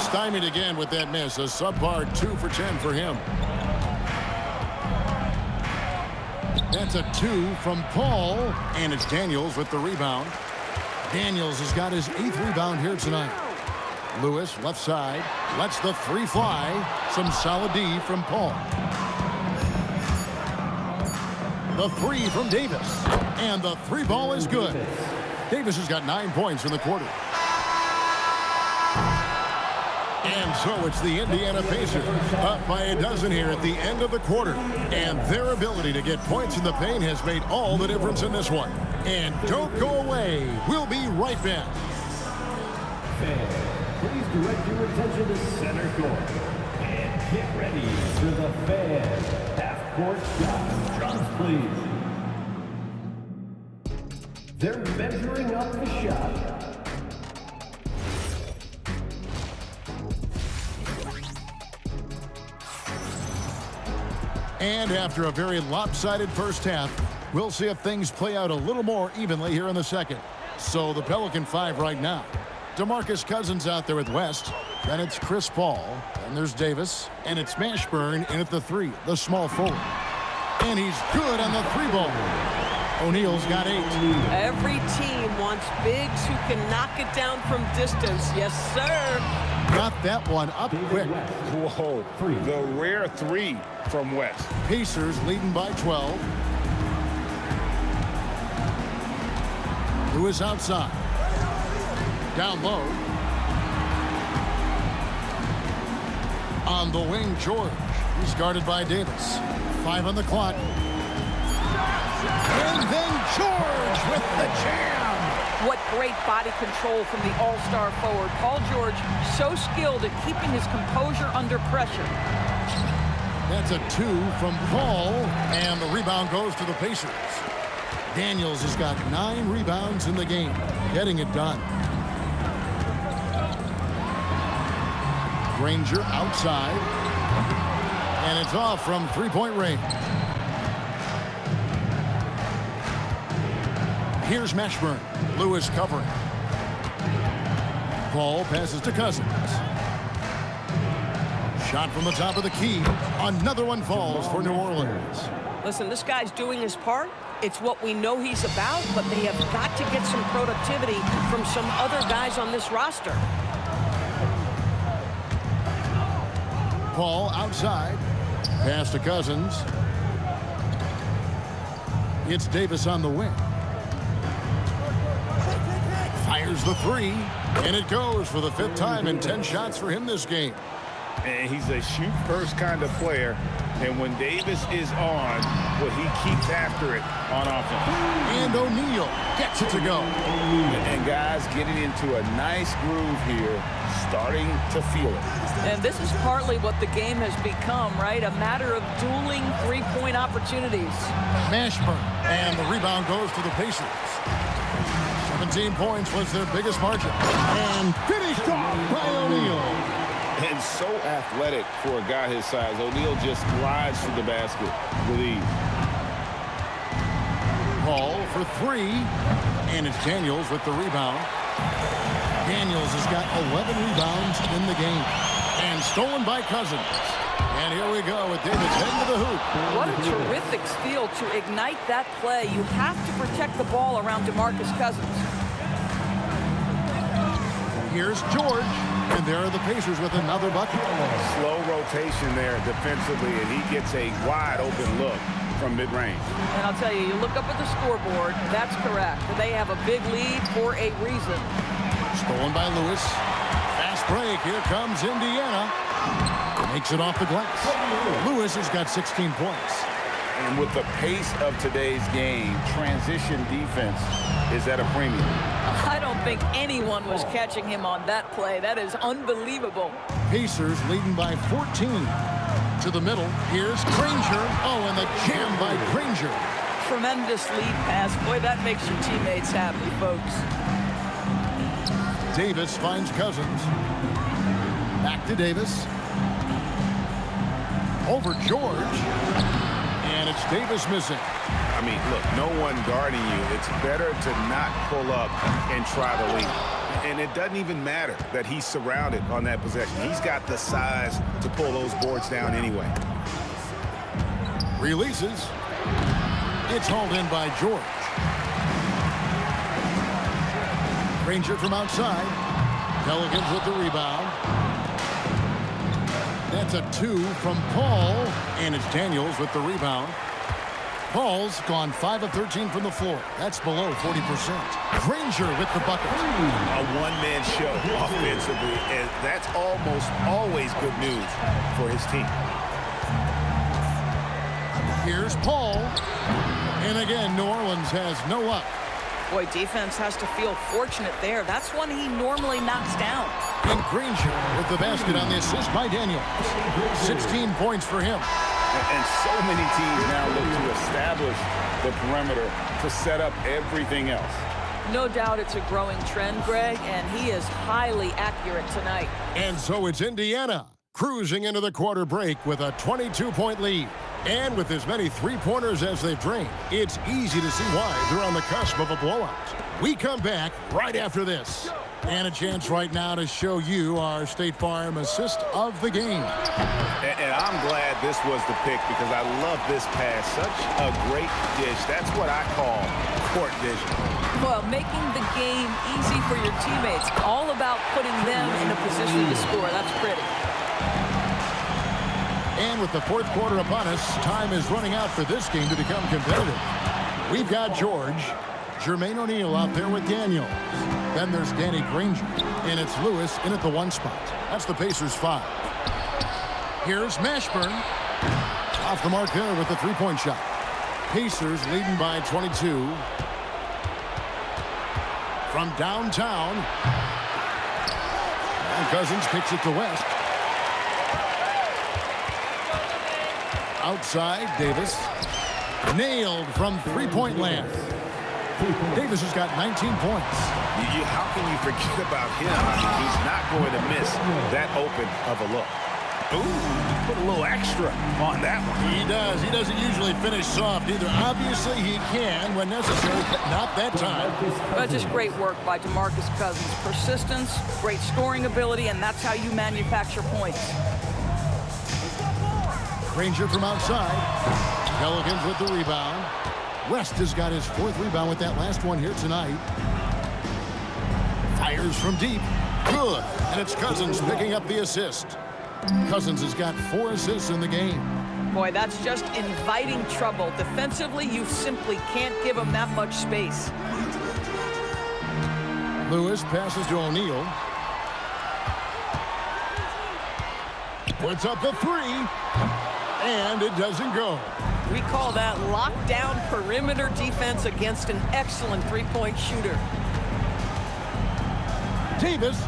Stymied again with that miss. A subpar 2 for 10 for him. That's a 2 from Paul. And it's Daniels with the rebound. Daniels has got his 8th rebound here tonight. Lewis, left side, lets the 3 fly. Some solid D from Paul. The 3 from Davis. And the 3 ball is good. Davis has got 9 points in the quarter. And so it's the Indiana Pacers up by a dozen here at the end of the quarter. And their ability to get points in the paint has made all the difference in this one. And don't go away. We'll be right back. Fans, please direct your attention to center court. And get ready for the fan half-court shot. Drums, please. They're measuring up the shot. And after a very lopsided first half, we'll see if things play out a little more evenly here in the second. So the Pelican 5 right now. DeMarcus Cousins out there with West. Then it's Chris Paul. And there's Davis. And it's Mashburn in at the 3, the small forward. And he's good on the 3 ball. O'Neal's got 8. Every team wants bigs who can knock it down from distance. Yes, sir. Got that one up quick. Whoa, the rare 3 from West. Pacers leading by 12. Lewis outside. Down low. On the wing, George. He's guarded by Davis. 5 on the clock. And then George with the jam. What great body control from the all-star forward. Paul George, so skilled at keeping his composure under pressure. That's a 2 from Paul, and the rebound goes to the Pacers. Daniels has got 9 rebounds in the game, getting it done. Granger outside, and it's off from 3-point range. Here's Mashburn. Lewis covering. Paul passes to Cousins. Shot from the top of the key. Another one falls for New Orleans. Listen, this guy's doing his part. It's what we know he's about, but they have got to get some productivity from some other guys on this roster. Paul outside. Pass to Cousins. It's Davis on the wing. Fires the 3, and it goes for the 5th time in 10 shots for him this game. And he's a shoot-first kind of player. And when Davis is on, well, he keeps after it on offense. And O'Neal gets it to go. And guys getting into a nice groove here, starting to feel it. And this is partly what the game has become, right? A matter of dueling 3-point opportunities. Mashburn, and the rebound goes to the Pacers. 17 points was their biggest margin. And finished off by O'Neal. And so athletic for a guy his size. O'Neal just glides to the basket with ease. Paul for three. And it's Daniels with the rebound. Daniels has got 11 rebounds in the game. And stolen by Cousins. And here we go with Davis heading to the hoop. What a terrific steal to ignite that play. You have to protect the ball around DeMarcus Cousins. Here's George. And there are the Pacers with another bucket. Slow rotation there defensively, and he gets a wide open look from mid-range. And I'll tell you, you look up at the scoreboard, that's correct. They have a big lead for a reason. Stolen by Lewis. Fast break. Here comes Indiana. Makes it off the glass. Lewis has got 16 points. And with the pace of today's game, transition defense is at a premium. I don't think anyone was catching him on that play. That is unbelievable. Pacers leading by 14. To the middle. Here's Granger. Oh, and the jam by Granger. Tremendous lead pass. Boy, that makes your teammates happy, folks. Davis finds Cousins. Back to Davis. Over George. And it's Davis missing. I mean, look, no one guarding you. It's better to not pull up and try the lead. And it doesn't even matter that he's surrounded on that possession. He's got the size to pull those boards down anyway. Releases. It's hauled in by George. Granger from outside. Pelicans with the rebound. That's a 2 from Paul. And it's Daniels with the rebound. Paul's gone 5 of 13 from the floor. That's below 40%. Granger with the bucket. A one-man show offensively, and that's almost always good news for his team. Here's Paul. And again, New Orleans has no up. Boy, defense has to feel fortunate there. That's one he normally knocks down. And Granger with the basket on the assist by Daniels. 16 points for him. And so many teams now look to establish the perimeter to set up everything else. No doubt it's a growing trend, Greg, and he is highly accurate tonight. And so it's Indiana cruising into the quarter break with a 22-point lead. And with as many three-pointers as they've drained, it's easy to see why they're on the cusp of a blowout. We come back right after this. And a chance right now to show you our State Farm assist of the game. And I'm glad this was the pick because I love this pass. Such a great dish. That's what I call court vision. Well, making the game easy for your teammates. All about putting them in a position to score. That's pretty. And with the fourth quarter upon us, time is running out for this game to become competitive. We've got George, Jermaine O'Neal out there with Daniels. Then there's Danny Granger, and it's Lewis in at the 1 spot. That's the Pacers 5. Here's Mashburn. Off the mark there with the three-point shot. Pacers leading by 22. From downtown. And Cousins kicks it to West. Outside, Davis. Nailed from three-point land. Davis has got 19 points. How can you forget about him? I mean, he's not going to miss that open of a look. Ooh, put a little extra on that one. He does. He doesn't usually finish soft either. Obviously, he can when necessary, but not that time. But just great work by DeMarcus Cousins. Persistence, great scoring ability, and that's how you manufacture points. Granger from outside. Pelicans with the rebound. West has got his 4th rebound with that last one here tonight. Fires from deep. Good. And it's Cousins picking up the assist. Cousins has got 4 assists in the game. Boy, that's just inviting trouble. Defensively, you simply can't give him that much space. Lewis passes to O'Neal. Puts up a 3. And it doesn't go. We call that lockdown perimeter defense against an excellent three-point shooter. Davis.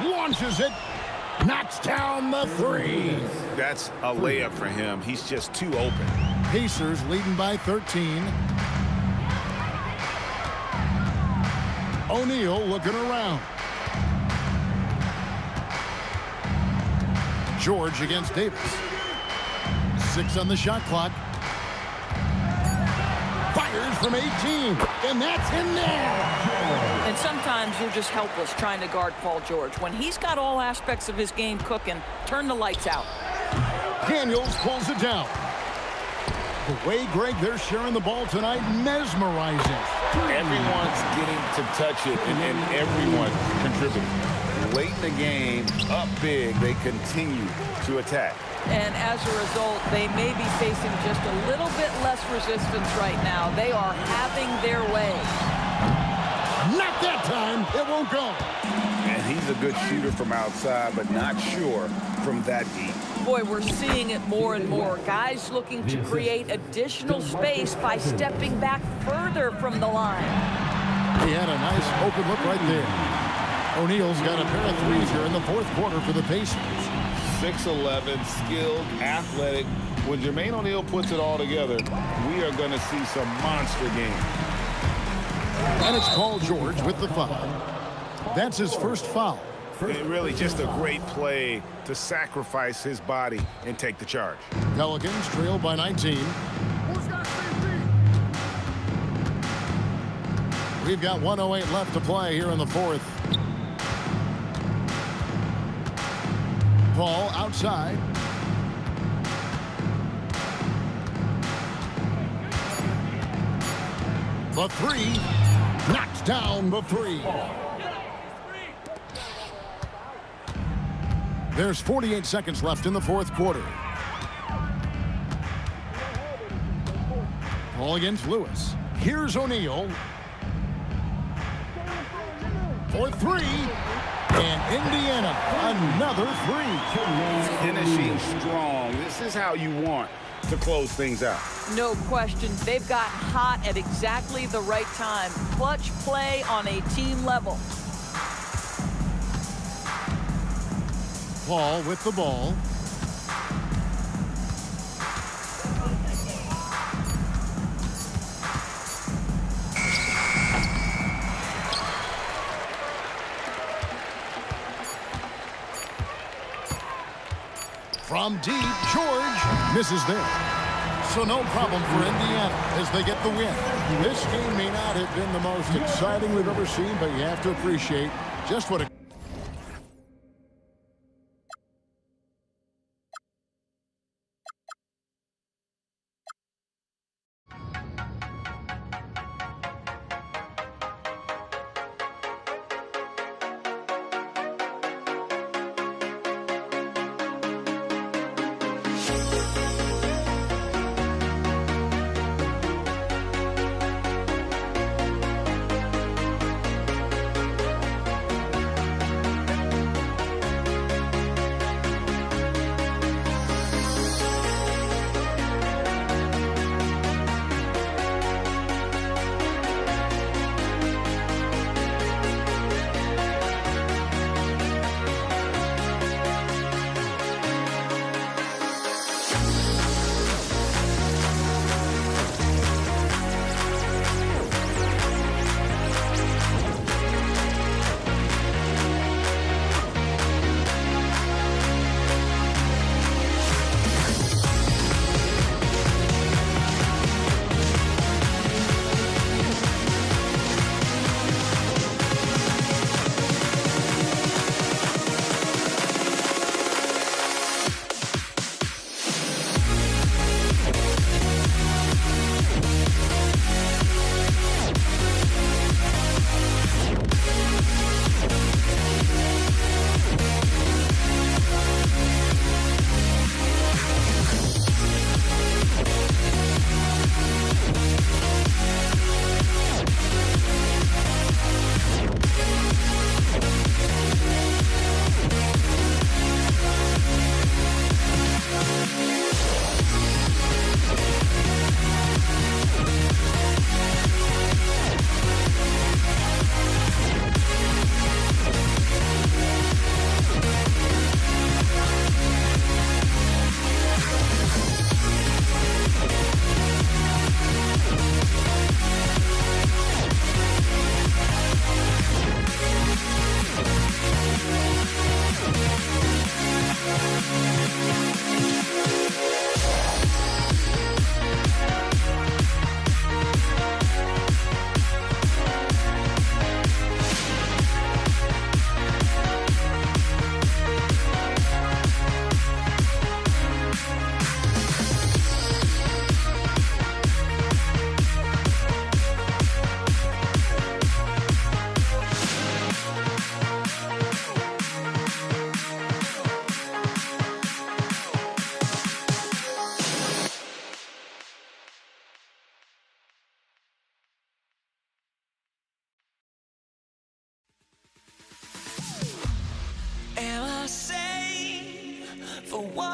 Launches it. Knocks down the 3. That's a layup for him. He's just too open. Pacers leading by 13. O'Neal looking around. George against Davis. 6 on the shot clock. Fires from 18, and that's in there. And sometimes you're just helpless trying to guard Paul George. When he's got all aspects of his game cooking, turn the lights out. Daniels pulls it down. The way, Greg, they're sharing the ball tonight, mesmerizing. Everyone's getting to touch it, and everyone contributing. Late in the game, up big, they continue to attack. And as a result, they may be facing just a little bit less resistance right now. They are having their way. Not that time. It won't go. And he's a good shooter from outside, but not sure from that deep. Boy, we're seeing it more and more. Guys looking to create additional space by stepping back further from the line. He had a nice open look right there. O'Neal's got a pair of threes here in the fourth quarter for the Pacers. 6'11", skilled, athletic. When Jermaine O'Neal puts it all together, we are going to see some monster games. And it's Paul George with the foul. That's his first foul. Really just a great play to sacrifice his body and take the charge. Pelicans trail by 19. We've got 1:08 left to play here in the fourth. Paul outside. The three. Knocks down the three. There's 48 seconds left in the fourth quarter. Paul against Lewis. Here's O'Neal. For three. And Indiana, another three. Finishing strong. This is how you want to close things out. No question. They've got hot at exactly the right time. Clutch play on a team level. Paul with the ball. From deep, George misses there. So no problem for Indiana as they get the win. This game may not have been the most exciting we've ever seen, but you have to appreciate just what a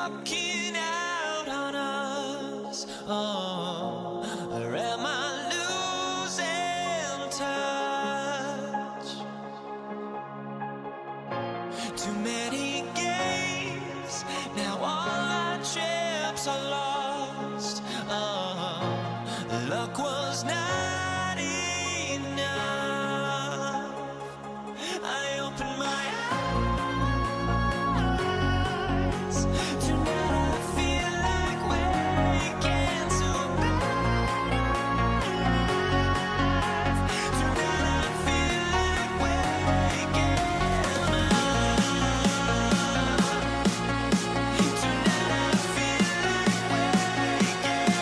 walking out on us. Oh, or am I losing touch? Too many games, now all our chips are lost. Oh, luck was not enough. I opened my eyes. Tonight I feel like waking to life. Tonight I feel like waking up. Tonight I feel like waking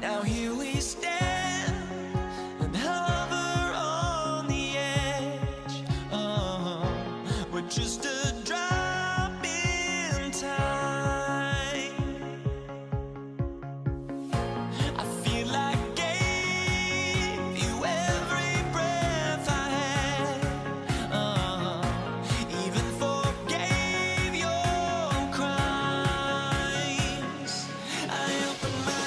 Now here we stand and hover on the edge. We're just a drop in time. I feel like gave you every breath I had. Even forgave your crimes. I opened my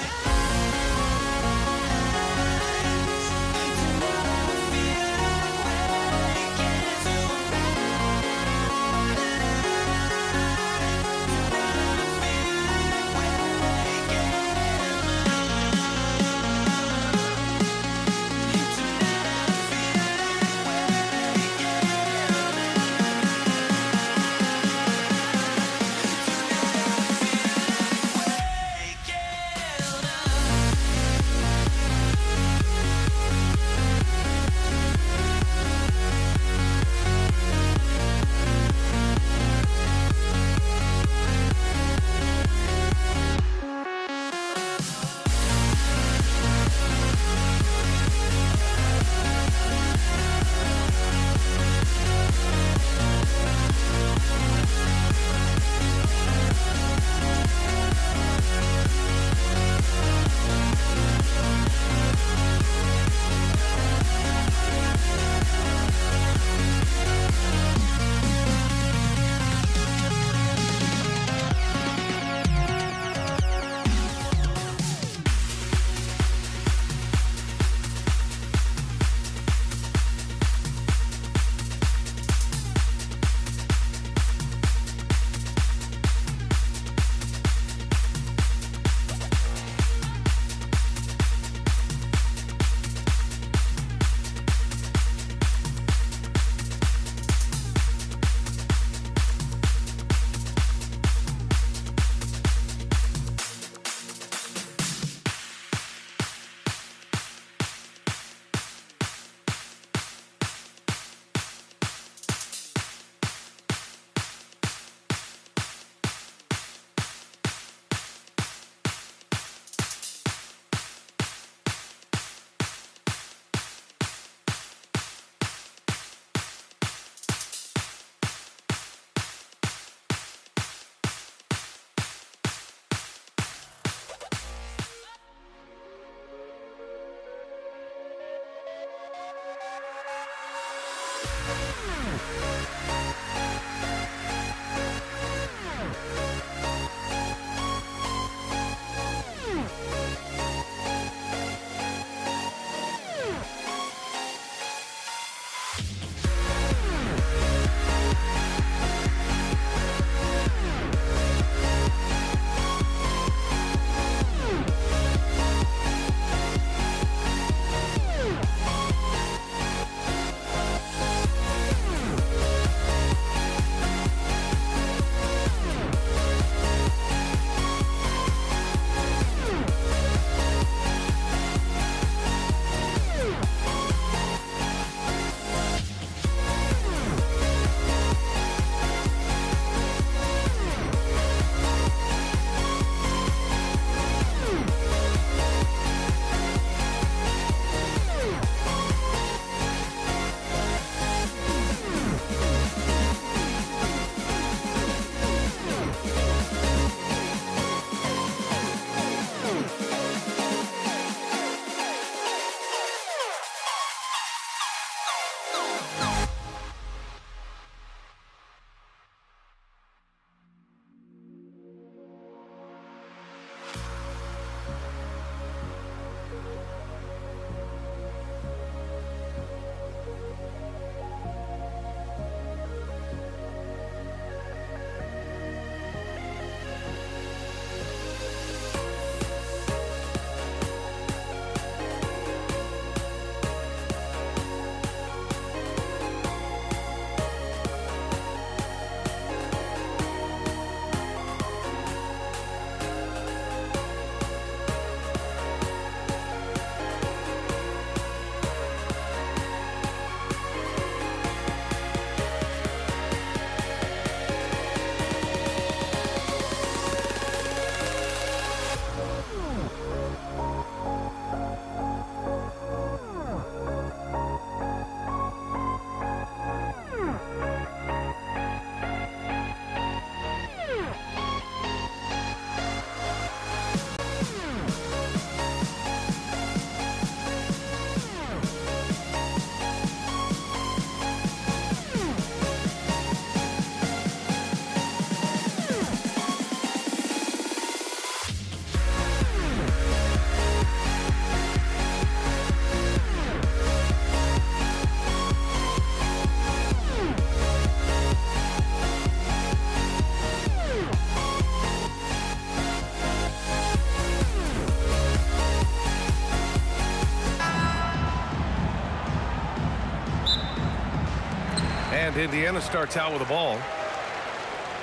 And Indiana starts out with the ball.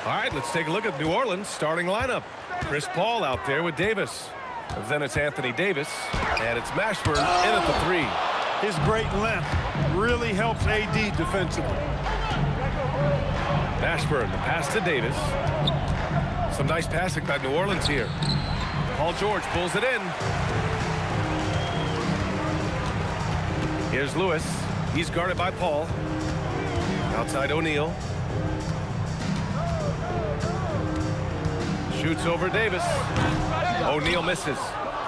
All right, let's take a look at New Orleans' starting lineup. Chris Paul out there with Davis. Then it's Anthony Davis, and it's Mashburn in at the 3. His great length really helps AD defensively. Mashburn, the pass to Davis. Some nice passing by New Orleans here. Paul George pulls it in. Here's Lewis. He's guarded by Paul. Outside O'Neal. Shoots over Davis. O'Neal misses.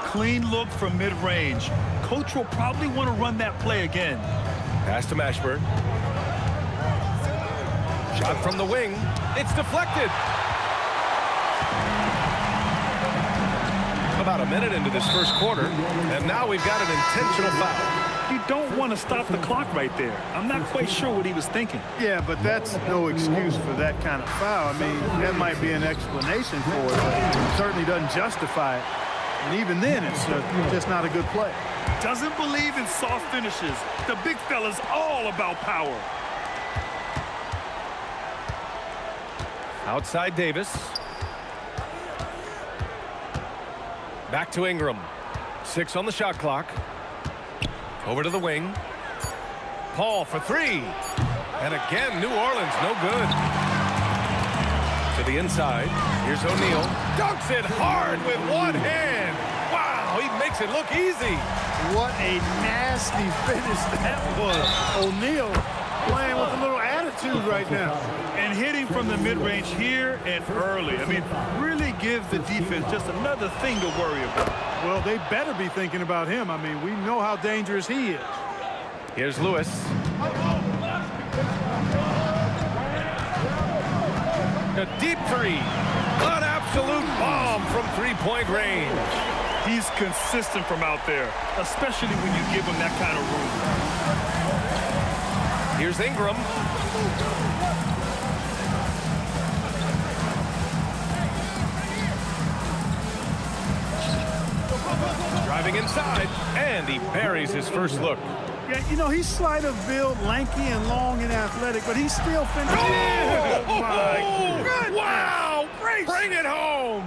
Clean look from mid-range. Coach will probably want to run that play again. Pass to Mashburn. Shot from the wing. It's deflected. About a minute into this first quarter, and now we've got an intentional foul. You don't want to stop the clock right there. I'm not quite sure what he was thinking. Yeah, but that's no excuse for that kind of foul. I mean, that might be an explanation for it, but it certainly doesn't justify it. And even then, it's just not a good play. Doesn't believe in soft finishes. The big fella's all about power. Outside Davis. Back to Ingram. 6 on the shot clock. Over to the wing. Paul for 3. And again, New Orleans, no good. To the inside. Here's O'Neal. Dunks it hard with one hand. Wow, he makes it look easy. What a nasty finish that was. O'Neal playing with a little attitude right now. And hitting from the mid-range here and early. I mean, really gives the defense just another thing to worry about. Well, they better be thinking about him. I mean, we know how dangerous he is. Here's Lewis. A deep 3. An absolute bomb from three-point range. He's consistent from out there, especially when you give him that kind of room. Here's Ingram. Driving inside, and he buries his first look. Yeah, you know, he's slight of build, lanky and long and athletic, but he's still finishing. Oh, my goodness. Wow! Bring it home!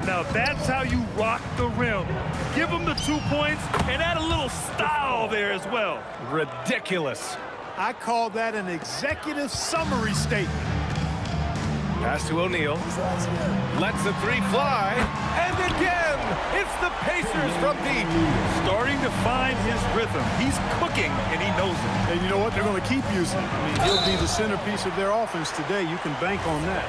Now that's how you rock the rim. Give him the 2 points and add a little style there as well. Ridiculous. I call that an executive summary statement. Pass to O'Neal. Lets the 3 fly. And again, it's the Pacers from deep. Starting to find his rhythm. He's cooking, and he knows it. And you know what? They're going to keep using him. I mean, he'll be the centerpiece of their offense today. You can bank on that.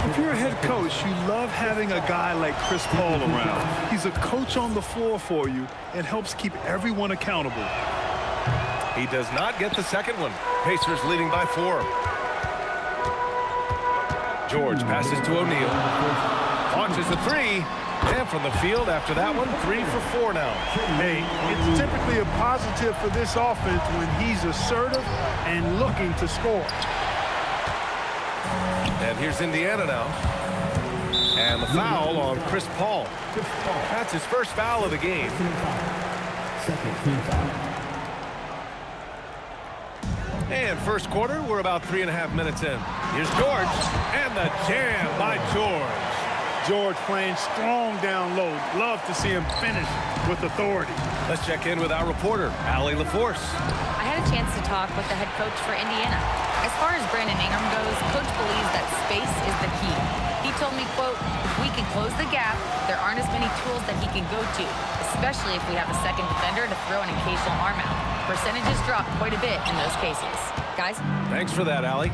If you're a head coach, you love having a guy like Chris Paul around. He's a coach on the floor for you and helps keep everyone accountable. He does not get the second one. Pacers leading by 4. George passes to O'Neal. Launches a 3. And from the field after that one, 3 for 4 now. Hey, it's typically a positive for this offense when he's assertive and looking to score. And here's Indiana now. And the foul on Chris Paul. That's his first foul of the game. And first quarter, we're about 3.5 minutes in. Here's George, and the jam by George. George playing strong down low. Love to see him finish with authority. Let's check in with our reporter, Allie LaForce. I had a chance to talk with the head coach for Indiana. As far as Brandon Ingram goes, Coach believes that space is the key. He told me, quote, if we can close the gap, there aren't as many tools that he can go to, especially if we have a second defender to throw an occasional arm out. Percentages drop quite a bit in those cases. Guys? Thanks for that, Allie.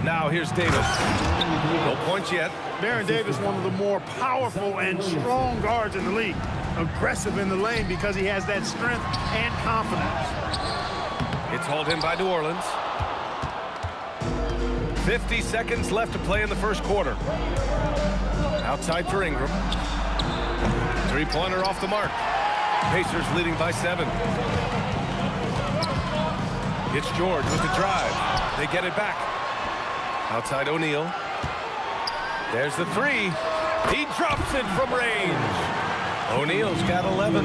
Now here's Davis. No points yet. Baron Davis, one of the more powerful and strong guards in the league. Aggressive in the lane because he has that strength and confidence. It's hauled in by New Orleans. 50 seconds left to play in the first quarter. Outside for Ingram. 3-pointer off the mark. Pacers leading by 7. It's George with the drive. They get it back. Outside O'Neal. There's the 3. He drops it from range. O'Neal's got 11.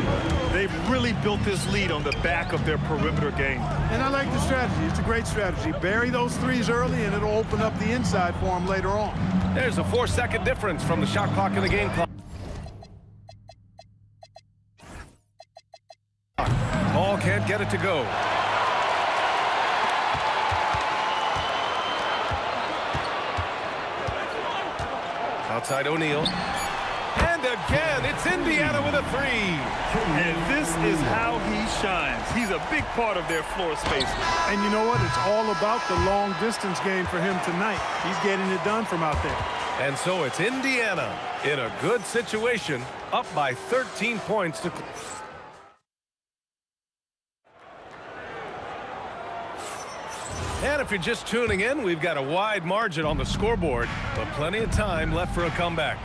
They've really built this lead on the back of their perimeter game. And I like the strategy. It's a great strategy. Bury those threes early, and it'll open up the inside for them later on. There's a 4-second difference from the shot clock and the game clock. Ball can't get it to go. Outside O'Neal. And again, it's Indiana with a three. And this is how he shines. He's a big part of their floor space. And you know what? It's all about the long distance game for him tonight. He's getting it done from out there. And so it's Indiana in a good situation, up by 13 points to... And if you're just tuning in, we've got a wide margin on the scoreboard, but plenty of time left for a comeback.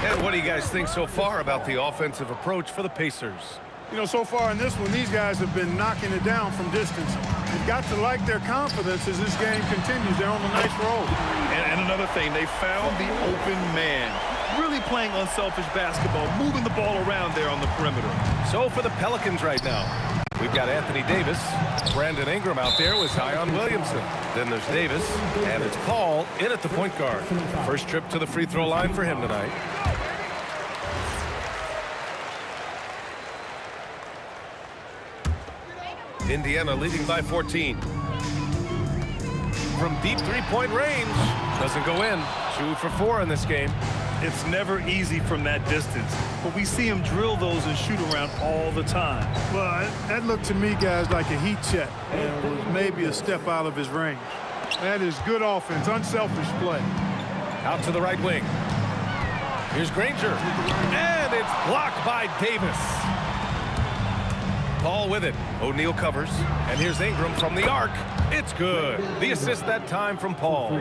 And what do you guys think so far about the offensive approach for the Pacers? You know, so far in this one, these guys have been knocking it down from distance. You've got to like their confidence as this game continues. They're on a nice roll. And another thing, they found the open man. Really playing unselfish basketball, moving the ball around there on the perimeter. So for the Pelicans right now, we've got Anthony Davis, Brandon Ingram out there with Zion Williamson. Then there's Davis, and it's Paul in at the point guard. First trip to the free throw line for him tonight. Indiana leading by 14. From deep three-point range, doesn't go in. 2 for 4 in this game. It's never easy from that distance, but we see him drill those and shoot around all the time. Well, that looked to me, guys, like a heat check. And it was maybe a step out of his range. That is good offense, unselfish play. Out to the right wing. Here's Granger. And it's blocked by Davis. Paul with it. O'Neal covers. And here's Ingram from the arc. It's good. The assist that time from Paul.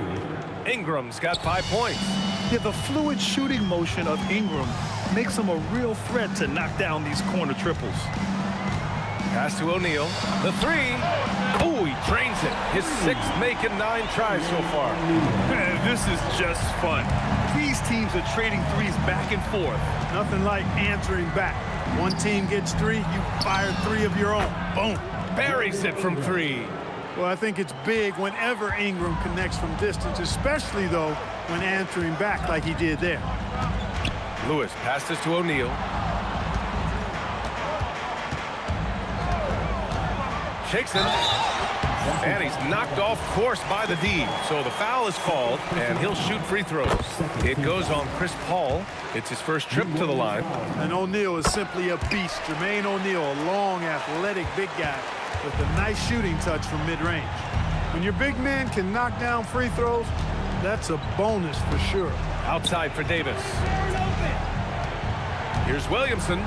Ingram's got 5 points. Yeah, the fluid shooting motion of Ingram makes him a real threat to knock down these corner triples. Pass to O'Neal. The three. Oh, he drains it. His 6th making 9 tries so far. Man, this is just fun. These teams are trading threes back and forth. Nothing like answering back. One team gets 3, you fire 3 of your own. Boom. Buries it from 3. Well, I think it's big whenever Ingram connects from distance, especially, though, when answering back like he did there. Lewis passes to O'Neal. Shakes him. And he's knocked off course by the D. So the foul is called, and he'll shoot free throws. It goes on Chris Paul. It's his first trip to the line. And O'Neal is simply a beast. Jermaine O'Neal, a long, athletic, big guy with a nice shooting touch from mid-range. When your big man can knock down free throws, that's a bonus for sure. Outside for Davis. Here's Williamson.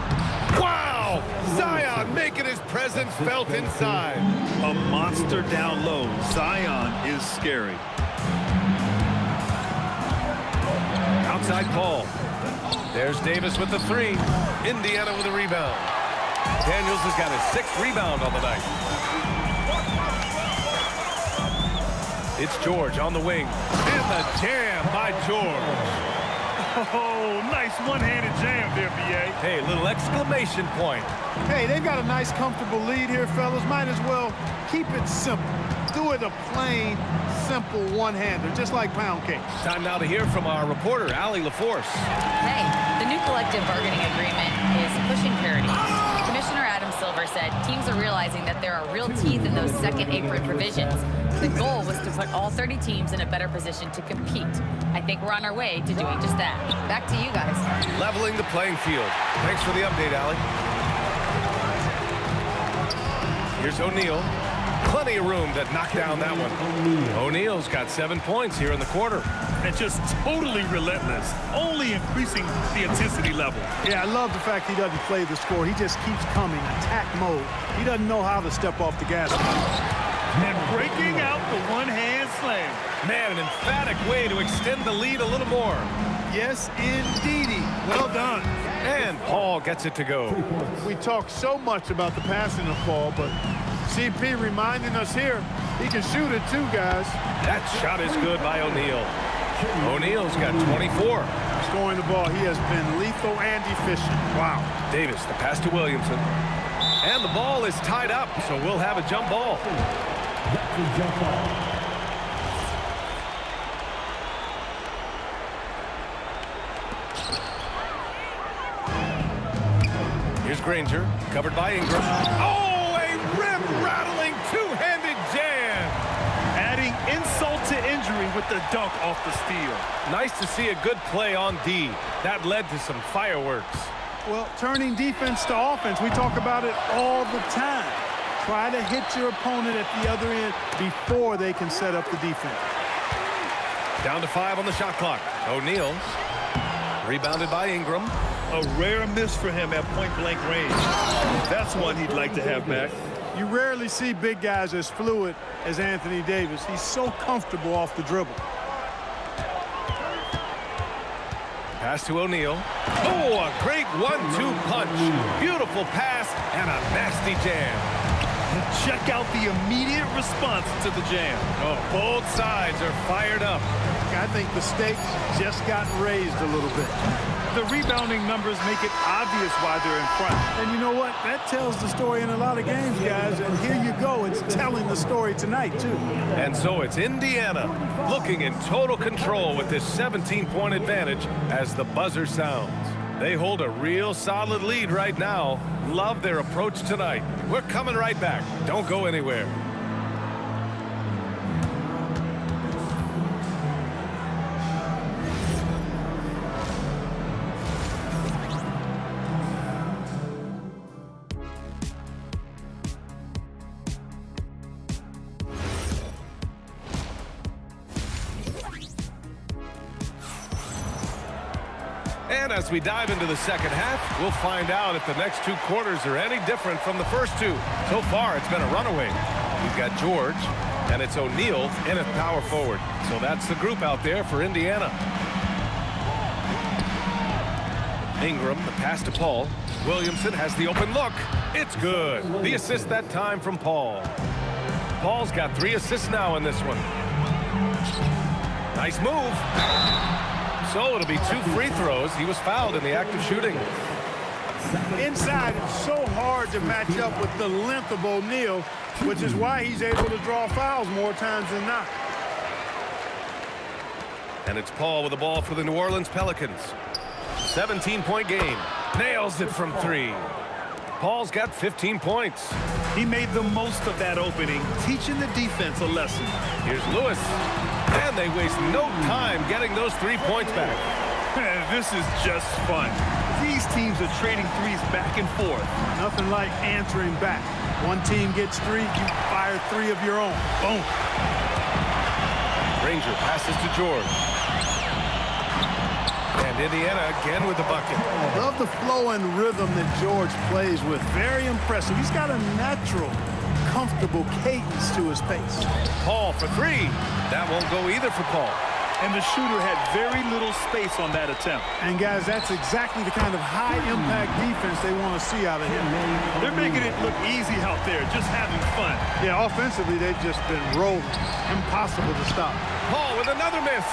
Wow! Zion making his presence felt inside. A monster down low. Zion is scary. Outside Paul. There's Davis with the 3. Indiana with a rebound. Daniels has got his 6th rebound on the night. It's George on the wing. And the jam by George. Oh, nice one-handed jam there, B.A. Hey, little exclamation point. Hey, they've got a nice, comfortable lead here, fellas. Might as well keep it simple. Do it a plain, simple one-hander, just like pound cake. Time now to hear from our reporter, Allie LaForce. Hey, the new collective bargaining agreement is pushing parity. Commissioner Adam Silver said teams are realizing that there are real teeth in those second apron provisions. The goal was to put all 30 teams in a better position to compete. I think we're on our way to doing just that. Back to you guys. Leveling the playing field. Thanks for the update, Allie. Here's O'Neal. Plenty of room to knock down that one. O'Neal's got 7 points here in the quarter. And just totally relentless, only increasing the intensity level. Yeah, I love the fact he doesn't play the score. He just keeps coming, attack mode. He doesn't know how to step off the gas. And breaking out the one-hand slam. Man, an emphatic way to extend the lead a little more. Yes, indeedy. Well done. And Paul gets it to go. We talk so much about the passing of Paul, but CP reminding us here, he can shoot it too, guys. That shot is good by O'Neal. O'Neal's got 24. Scoring the ball, he has been lethal and efficient. Wow. Davis, the pass to Williamson. And the ball is tied up, so we'll have a jump ball. That's a jump ball. Here's Granger, covered by Ingram. Oh, a rim-rattling two-handed jam. Adding insult to injury with the dunk off the steal. Nice to see a good play on D. That led to some fireworks. Well, turning defense to offense, we talk about it all the time. Try to hit your opponent at the other end before they can set up the defense. Down to 5 on the shot clock. O'Neal, rebounded by Ingram. A rare miss for him at point-blank range. That's one he'd like to have back. You rarely see big guys as fluid as Anthony Davis. He's so comfortable off the dribble. Pass to O'Neal. Oh, a great 1-2 punch. Beautiful pass and a nasty jam. Check out the immediate response to the jam. Oh, both sides are fired up. I think the stakes just got raised a little bit. The rebounding numbers make it obvious why they're in front. And you know what? That tells the story in a lot of games, guys. And here you go. It's telling the story tonight, too. And so it's Indiana looking in total control with this 17-point advantage as the buzzer sounds. They hold a real solid lead right now. Love their approach tonight. We're coming right back. Don't go anywhere. And as we dive into the second half, we'll find out if the next 2 quarters are any different from the first 2. So far, it's been a runaway. We've got George, and it's O'Neal in at power forward. So that's the group out there for Indiana. Ingram, the pass to Paul. Williamson has the open look. It's good. The assist that time from Paul. Paul's got 3 assists now in this one. Nice move. So it'll be 2 free throws. He was fouled in the act of shooting. Inside, it's so hard to match up with the length of O'Neal, which is why he's able to draw fouls more times than not. And it's Paul with the ball for the New Orleans Pelicans. 17-point game. Nails it from 3. Paul's got 15 points. He made the most of that opening, teaching the defense a lesson. Here's Lewis. And they waste no time getting those 3 points back. This is just fun. These teams are trading threes back and forth. Nothing like answering back. One team gets 3, you fire 3 of your own. Boom. Granger passes to George. And Indiana again with the bucket. Love the flow and rhythm that George plays with. Very impressive. He's got a natural, comfortable cadence to his pace. Paul for 3. That won't go either for Paul. And the shooter had very little space on that attempt. And guys, that's exactly the kind of high-impact defense they want to see out of him. They're making it look easy out there, just having fun. Yeah, offensively, they've just been rolling. Impossible to stop. Paul with another miss.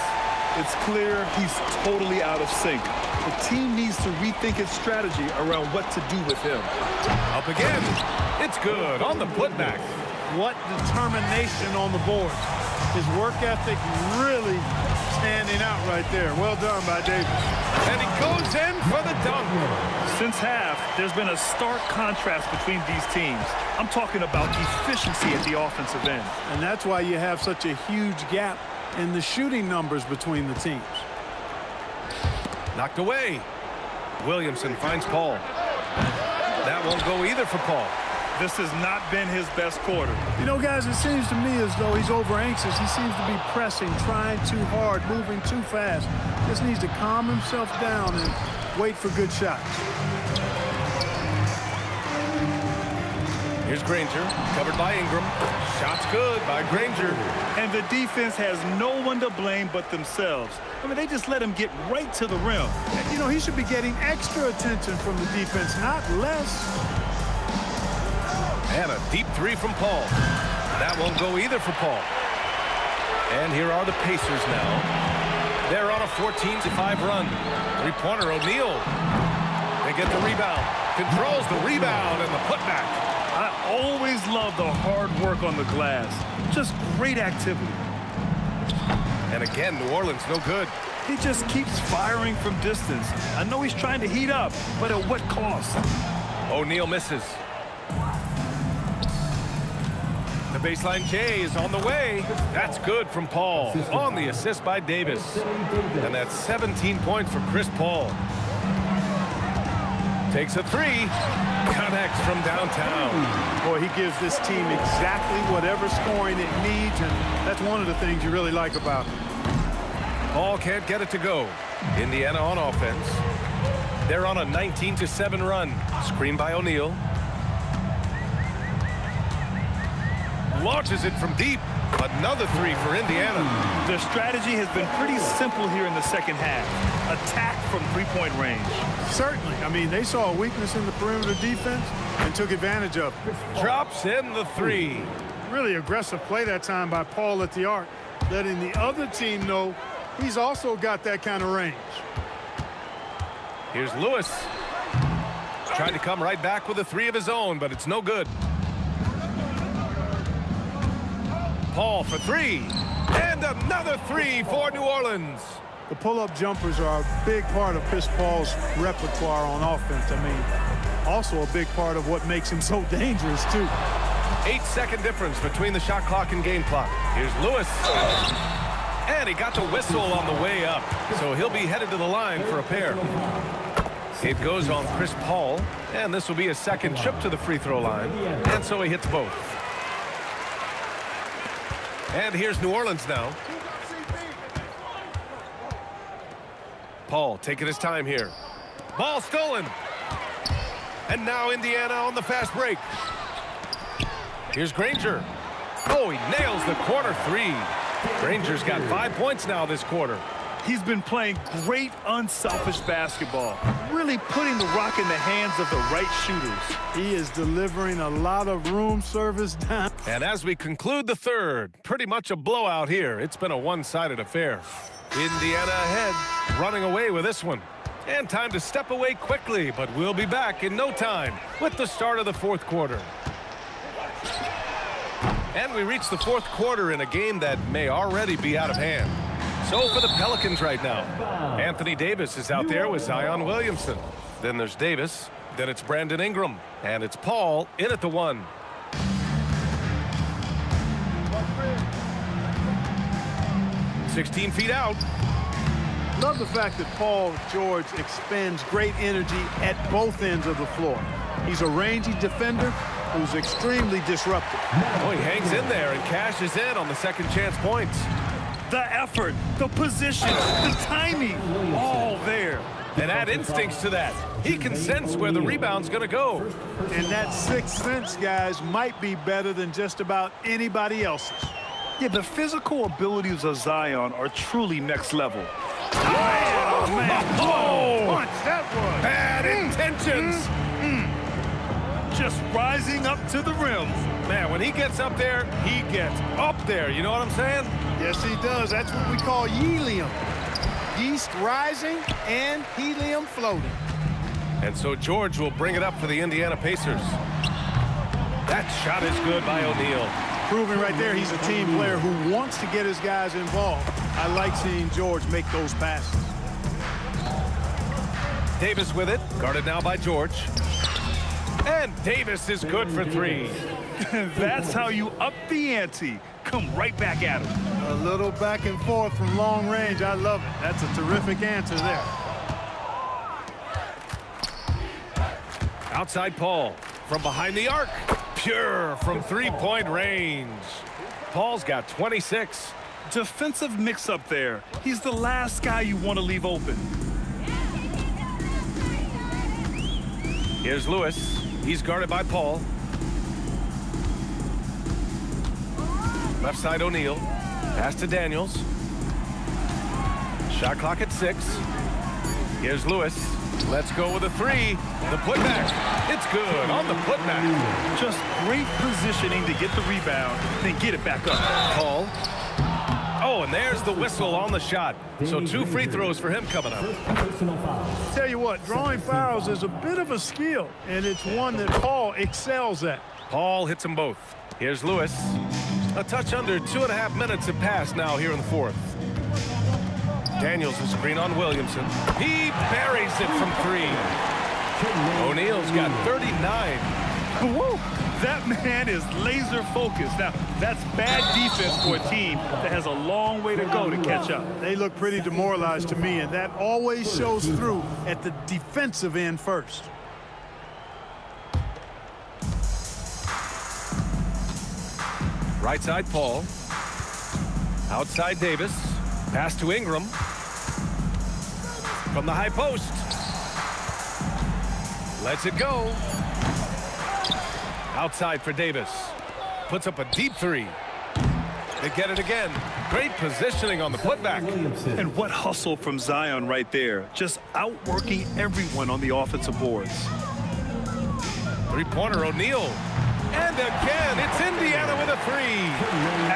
It's clear he's totally out of sync. The team needs to rethink its strategy around what to do with him. Up again. It's good on the putback. What determination on the board. His work ethic really standing out right there. Well done by Davis. And he goes in for the dunk. Since half, there's been a stark contrast between these teams. I'm talking about efficiency at the offensive end. And that's why you have such a huge gap in the shooting numbers between the teams. Knocked away. Williamson finds Paul. That won't go either for Paul. This has not been his best quarter. You know, guys, it seems to me as though he's over-anxious. He seems to be pressing, trying too hard, moving too fast. Just needs to calm himself down and wait for good shots. Here's Granger, covered by Ingram. Shot's good by Granger. And the defense has no one to blame but themselves. I mean, they just let him get right to the rim. You know, he should be getting extra attention from the defense, not less. And a deep 3 from Paul. That won't go either for Paul. And here are the Pacers now. They're on a 14-5 run. Three-pointer, O'Neal. They get the rebound. Controls the rebound and the putback. I always love the hard work on the glass. Just great activity. And again, New Orleans no good. He just keeps firing from distance. I know he's trying to heat up, but at what cost? O'Neal misses. The baseline J is on the way. That's good from Paul. On the assist by Davis. And that's 17 points for Chris Paul. Takes a three. Connects from downtown. Boy, he gives this team exactly whatever scoring it needs, and that's one of the things you really like about him. Paul can't get it to go. Indiana on offense. They're on a 19-7 run. Screen by O'Neal. Launches it from deep. Another three for Indiana. Their strategy has been pretty simple here in the second half. Attack from three-point range. Certainly. I mean, they saw a weakness in the perimeter defense and took advantage of it. Drops in the three. Really aggressive play that time by Paul at the arc, letting the other team know he's also got that kind of range. Here's Lewis. Trying to come right back with a three of his own, but it's no good. Paul for three. And another three for New Orleans. The pull-up jumpers are a big part of Chris Paul's repertoire on offense. I mean, also a big part of what makes him so dangerous, too. 8-second difference between the shot clock and game clock. Here's Lewis. And he got the whistle on the way up. So he'll be headed to the line for a pair. It goes on Chris Paul. And this will be his second trip to the free throw line. And so he hits both. And here's New Orleans now. Paul taking his time here. Ball stolen. And now Indiana on the fast break. Here's Granger. Oh, he nails the corner three. Granger's got 5 points now this quarter. He's been playing great unselfish basketball, really putting the rock in the hands of the right shooters. He is delivering a lot of room service down. And as we conclude the third, pretty much a blowout here. It's been a one-sided affair. Indiana ahead, running away with this one. And time to step away quickly, but we'll be back in no time with the start of the fourth quarter. And we reach the fourth quarter in a game that may already be out of hand. So for the Pelicans right now, Anthony Davis is out there with Zion Williamson. Then there's Davis. Then it's Brandon Ingram. And it's Paul in at the one. "16 feet out." Love the fact that Paul George expends great energy at both ends of the floor. He's a rangy defender who's extremely disruptive. Oh, he hangs in there and cashes in on the second chance points. The effort, the position, the timing, all there. And add instincts to that. He can sense where the rebound's going to go. And that sixth sense, guys, might be better than just about anybody else's. Yeah, the physical abilities of Zion are truly next level. Oh, man. Oh, punch, that was. Bad intentions. Just rising up to the rim. Man, when he gets up there, he gets up there. You know what I'm saying? Yes, he does. That's what we call helium. Yeast rising and helium floating. And so George will bring it up for the Indiana Pacers. That shot is good by O'Neal. Proving right there he's a team player who wants to get his guys involved. I like seeing George make those passes. Davis with it, guarded now by George. And Davis is good for three. That's how you up the ante. Come right back at him. A little back and forth from long range. I love it. That's a terrific answer there. Outside Paul from behind the arc. Pure from three-point range. Paul's got 26. Defensive mix-up there. He's the last guy you want to leave open. Here's Lewis. He's guarded by Paul. Left side O'Neal. Pass to Daniels. Shot clock at 6. Here's Lewis. Let's go with a three. The putback. It's good on the putback. Just great positioning to get the rebound, then get it back up. Paul. Oh, and there's the whistle on the shot. So 2 free throws for him coming up. Personal foul. Tell you what, drawing fouls is a bit of a skill, and it's one that Paul excels at. Paul hits them both. Here's Lewis. A touch under 2.5 minutes have passed now here in the fourth. Daniels will screen on Williamson. He buries it from 3. O'Neal's got 39. Woo! That man is laser focused. Now, that's bad defense for a team that has a long way to go to catch up. They look pretty demoralized to me, and that always shows through at the defensive end first. Right side, Paul. Outside, Davis. Pass to Ingram. From the high post. Lets it go. Outside for Davis. Puts up a deep 3. They get it again. Great positioning on the putback. And what hustle from Zion right there. Just outworking everyone on the offensive boards. 3-pointer, O'Neal. And again, it's Indiana with a 3.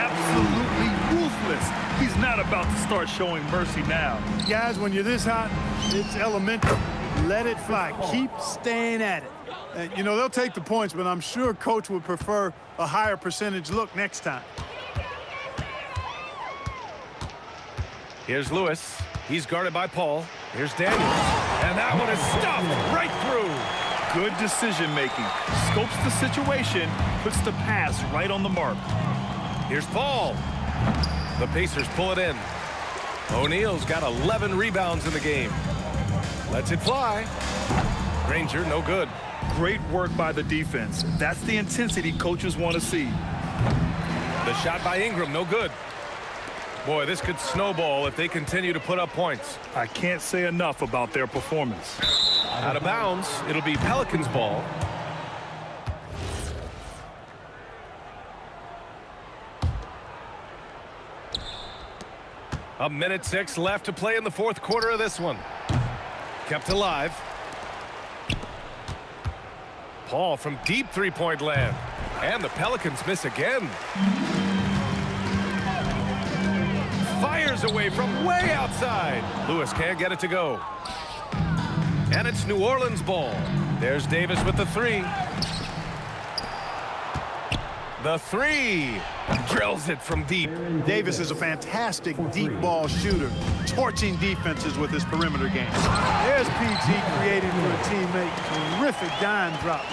Absolutely ruthless. He's not about to start showing mercy now. Guys, when you're this hot, it's elemental. Let it fly. Keep staying at it. You know, they'll take the points, but I'm sure Coach would prefer a higher percentage look next time. Here's Lewis. He's guarded by Paul. Here's Daniels. And that one is stuffed right through. Good decision-making. Scopes the situation, puts the pass right on the mark. Here's Paul. The Pacers pull it in. O'Neal's got 11 rebounds in the game. Lets it fly. Granger, no good. Great work by the defense. That's the intensity coaches want to see. The shot by Ingram, no good. Boy, this could snowball if they continue to put up points. I can't say enough about their performance. Out of bounds, it'll be Pelicans ball. A minute 6 left to play in the fourth quarter of this one. Kept alive. Paul from deep 3-point land. And the Pelicans miss again. Fires away from way outside. Lewis can't get it to go. And it's New Orleans ball. There's Davis with the 3. The 3. Drills it from deep. Davis is a fantastic deep ball shooter, torching defenses with his perimeter game. There's PG creating for a teammate. Terrific dime drop.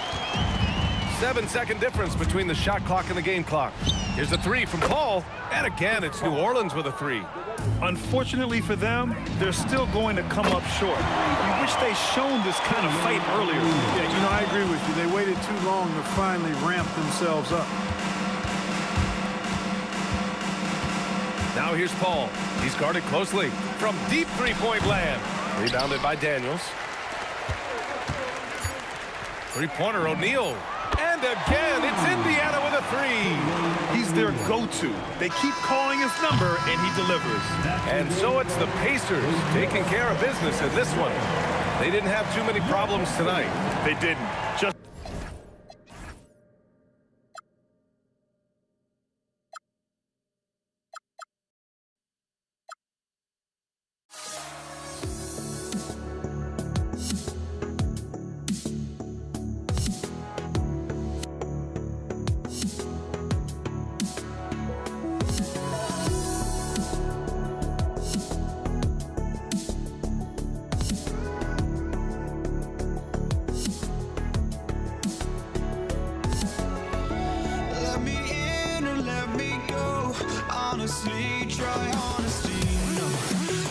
7-second difference between the shot clock and the game clock. Here's a 3 from Paul. And again, it's New Orleans with a 3. Unfortunately for them, they're still going to come up short. We wish they'd shown this kind of fight earlier. Yeah, you know, I agree with you. They waited too long to finally ramp themselves up. Now here's Paul. He's guarded closely from deep 3-point land. Rebounded by Daniels. 3-pointer, O'Neal. And again, it's Indiana with a 3. He's their go-to. They keep calling his number, and he delivers. And so it's the Pacers taking care of business in this one. They didn't have too many problems tonight. They didn't. Just Let me in or let me go. Honestly, try honesty. No,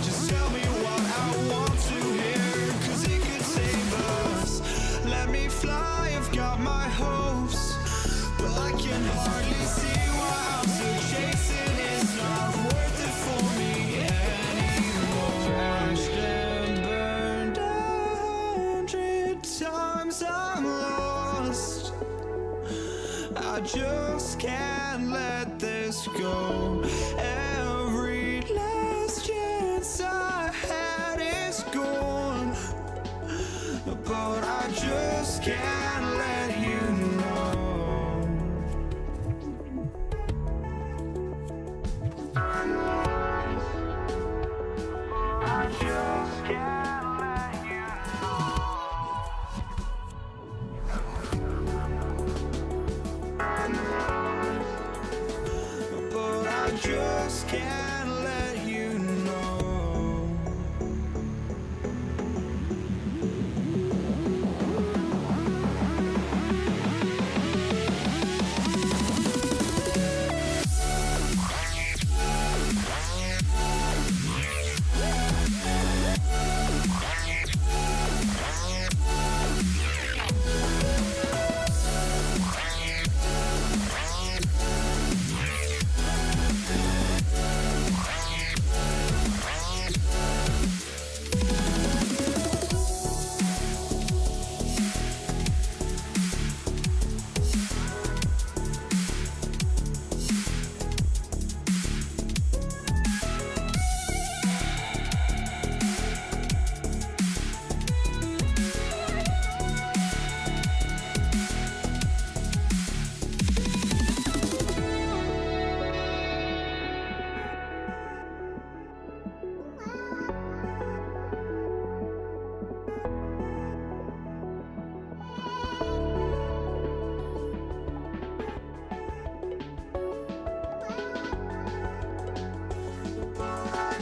just tell me what I want to hear, 'cause it could save us. Let me fly, I've got my hopes, but I can hardly see why I'm still chasing. It's not worth it for me anymore. Crashed and burned 100 times, I'm lost. I just can't let this go. Every last chance I had is gone, but I just can't let you know. can't let you know.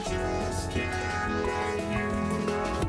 Just can't let you know.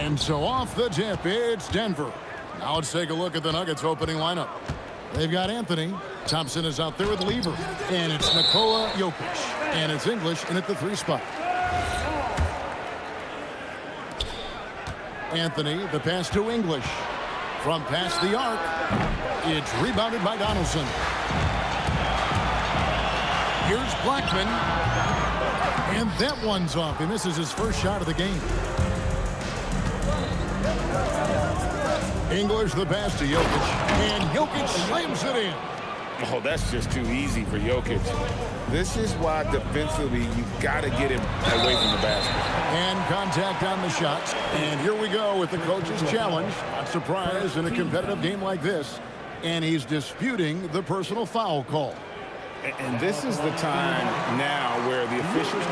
And so off the tip, it's Denver. Now let's take a look at the Nuggets opening lineup. They've got Anthony. Thompson is out there with Lever. And it's Nikola Jokic. And it's English in at the 3 spot. Anthony, the pass to English. From past the arc, it's rebounded by Donaldson. Here's Blackman. And that one's off. He misses his first shot of the game. English the pass to Jokic. And Jokic slams it in. Oh, that's just too easy for Jokic. This is why defensively you got to get him away from the basket. And contact on the shots. And here we go with the coach's challenge. Not surprised in a competitive game like this. And he's disputing the personal foul call. And this is the time now where the officials...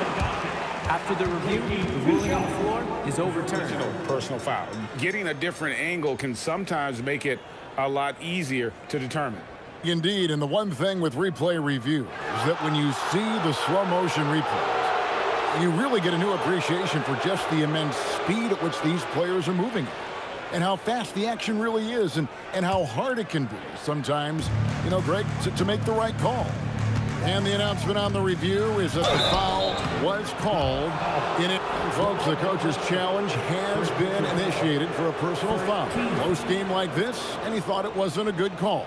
After the review, the ruling on the floor is overturned. Personal foul. Getting a different angle can sometimes make it a lot easier to determine. Indeed, and the one thing with replay review is that when you see the slow motion replays, you really get a new appreciation for just the immense speed at which these players are moving and how fast the action really is and how hard it can be sometimes, you know, Greg, to make the right call. And the announcement on the review is that the foul was called in it. Folks, the coach's challenge has been initiated for a personal foul. Close game like this, and he thought it wasn't a good call.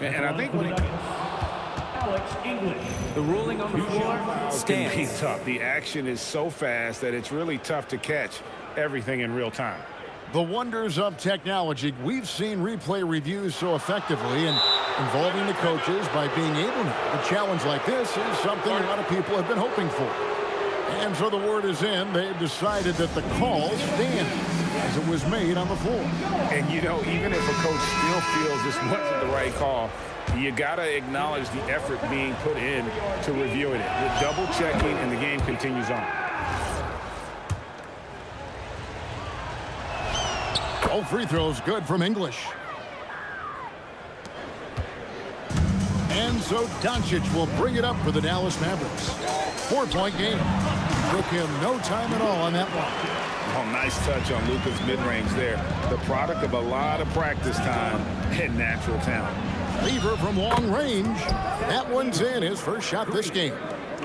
And I think when it... Alex English. The ruling on the floor stands. Can be tough. The action is so fast that it's really tough to catch everything in real time. The wonders of technology. We've seen replay reviews so effectively and involving the coaches by being able to. A challenge like this is something a lot of people have been hoping for. And so the word is in. They've decided that the call stands as it was made on the floor. And, you know, even if a coach still feels this wasn't the right call, you got to acknowledge the effort being put in to reviewing it. The double checking and the game continues on. All free throws good from English. And so Doncic will bring it up for the Dallas Mavericks. 4-point game. Took him no time at all on that one. Oh, nice touch on Luka's mid-range there. The product of a lot of practice time and natural talent. Lever from long range. That one's in, his first shot this game.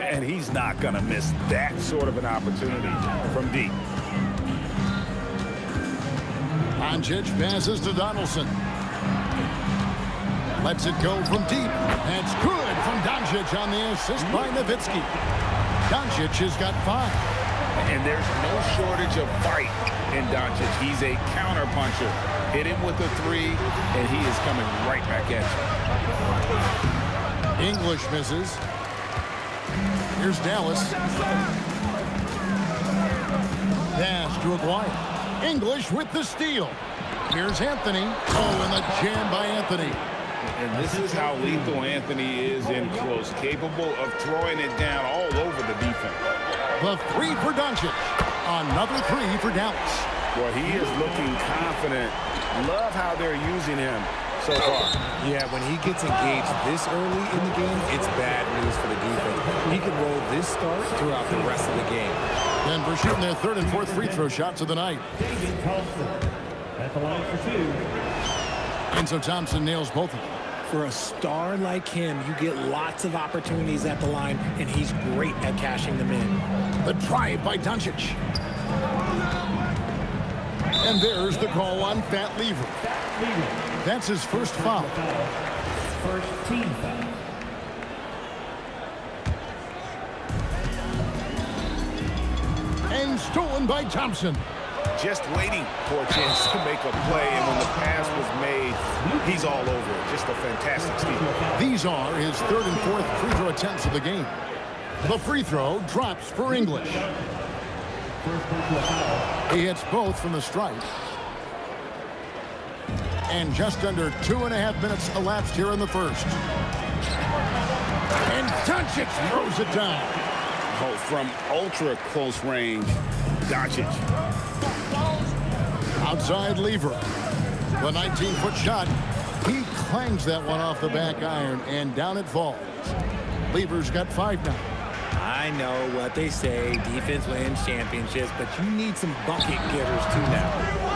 And he's not going to miss that sort of an opportunity from deep. Doncic passes to Donaldson. Lets it go from deep. That's good from Doncic on the assist by Nowitzki. Doncic has got 5. And there's no shortage of fight in Doncic. He's a counter-puncher. Hit him with a 3, and he is coming right back at you. English misses. Here's Dallas. Pass to Aguirre. English with the steal. Here's Anthony. Oh, and the jam by Anthony. And this is how lethal Anthony is in close, capable of throwing it down all over the defense. The 3 for Doncic. Another 3 for Dallas. Well, he is looking confident. Love how they're using him so far. Yeah, when he gets engaged this early in the game, it's bad news for the defense. He can roll this start throughout the rest of the game. Denver shooting their 3rd and 4th free throw shots of the night. David Thompson at the line for 2. And so Thompson nails both of them. For a star like him, you get lots of opportunities at the line, and he's great at cashing them in. The drive by Doncic. And there's the call on Fat Lever. That's his first foul. First team foul. And stolen by Thompson. Just waiting for a chance to make a play, and when the pass was made, he's all over it. Just a fantastic steal. These are his 3rd and 4th free throw attempts of the game. The free throw drops for English. He hits both from the stripe. And just under 2.5 minutes elapsed here in the first. And Doncic throws it down. Oh, from ultra close range, Doncic. Outside Lever. The 19-foot shot. He clangs that one off the back iron, and down it falls. Lever's got 5 now. I know what they say, defense wins championships, but you need some bucket getters too now.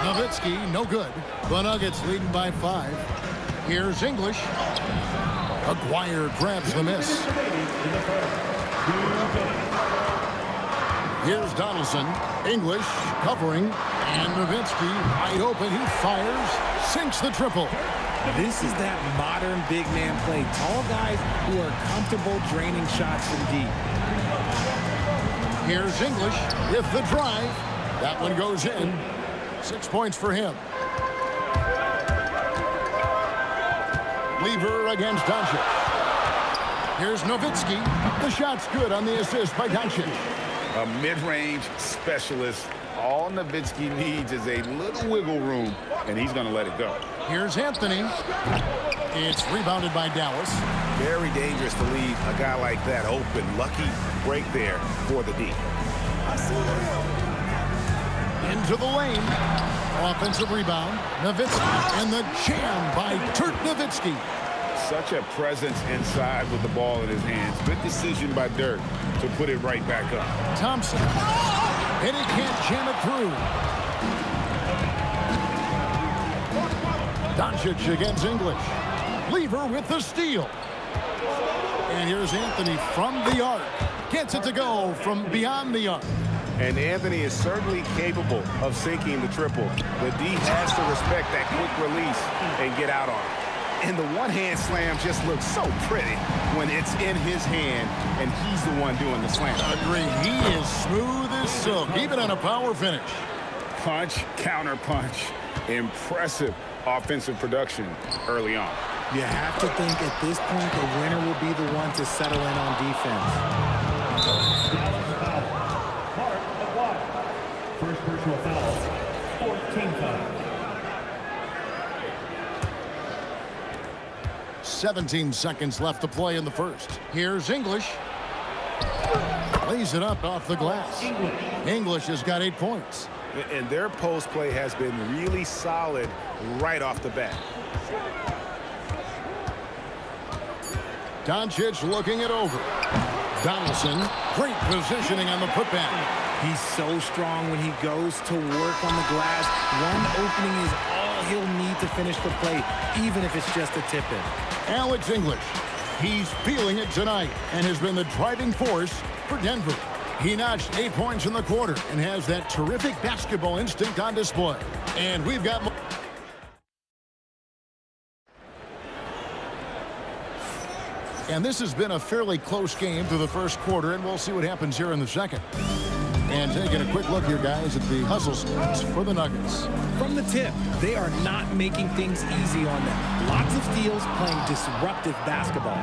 Nowitzki, no good. The Nuggets leading by 5. Here's English. Aguirre grabs the miss. Here's Donaldson. English covering. And Nowitzki wide open. He fires. Sinks the triple. This is that modern big man play. Tall guys who are comfortable draining shots from deep. Here's English with the drive. That one goes in. 6 points for him. Lever against Doncic. Here's Nowitzki. The shot's good on the assist by Doncic. A mid-range specialist. All Nowitzki needs is a little wiggle room, and he's going to let it go. Here's Anthony. It's rebounded by Dallas. Very dangerous to leave a guy like that open. Lucky break there for the D. Into the lane. Offensive rebound. Nowitzki. And the jam by Dirk Nowitzki. Such a presence inside with the ball in his hands. Good decision by Dirk to put it right back up. Thompson. And he can't jam it through. Doncic against English. Lever with the steal. And here's Anthony from the arc. Gets it to go from beyond the arc. And Anthony is certainly capable of sinking the triple. The D has to respect that quick release and get out on it. And the one-hand slam just looks so pretty when it's in his hand and he's the one doing the slam. Agreed. He is smooth as silk, even on a power finish. Punch, counter punch. Impressive offensive production early on. You have to think at this point the winner will be the one to settle in on defense. First personal foul, 14th foul. 17 seconds left to play in the first. Here's English. Lays it up off the glass. English has got 8 points. And their post play has been really solid right off the bat. Doncic looking it over. Donaldson, great positioning on the putback. He's so strong when he goes to work on the glass. One opening is all he'll need to finish the play, even if it's just a tip-in. Alex English, he's feeling it tonight and has been the driving force for Denver. He notched 8 points in the quarter and has that terrific basketball instinct on display. And we've got... And this has been a fairly close game through the first quarter, and we'll see what happens here in the second. And taking a quick look here, guys, at the hustle stats for the Nuggets. From the tip, they are not making things easy on them. Lots of steals, playing disruptive basketball.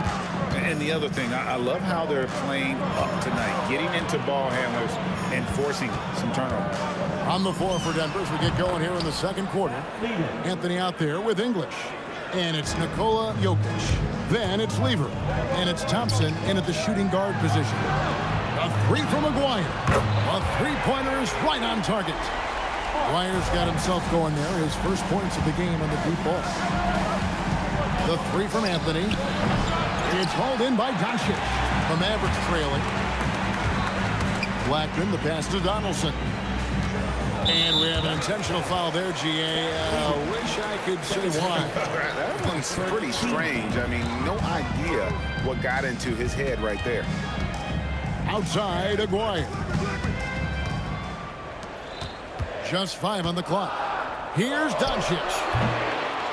And the other thing, I love how they're playing up tonight, getting into ball handlers and forcing some turnovers. On the floor for Denver as we get going here in the second quarter. Anthony out there with English. And it's Nikola Jokic. Then it's Lever. And it's Thompson in at the shooting guard position. A three from Aguirre. A three-pointer is right on target. Aguirre's got himself going there. His first points of the game on the deep ball. The three from Anthony. It's hauled in by Doncic. The Mavericks trailing. Blackman, the pass to Donaldson. And we have an intentional foul there, GA. Wish I could say why. That one's pretty strange. I mean, no idea what got into his head right there. Outside, Aguirre. Just 5 on the clock. Here's Doncic.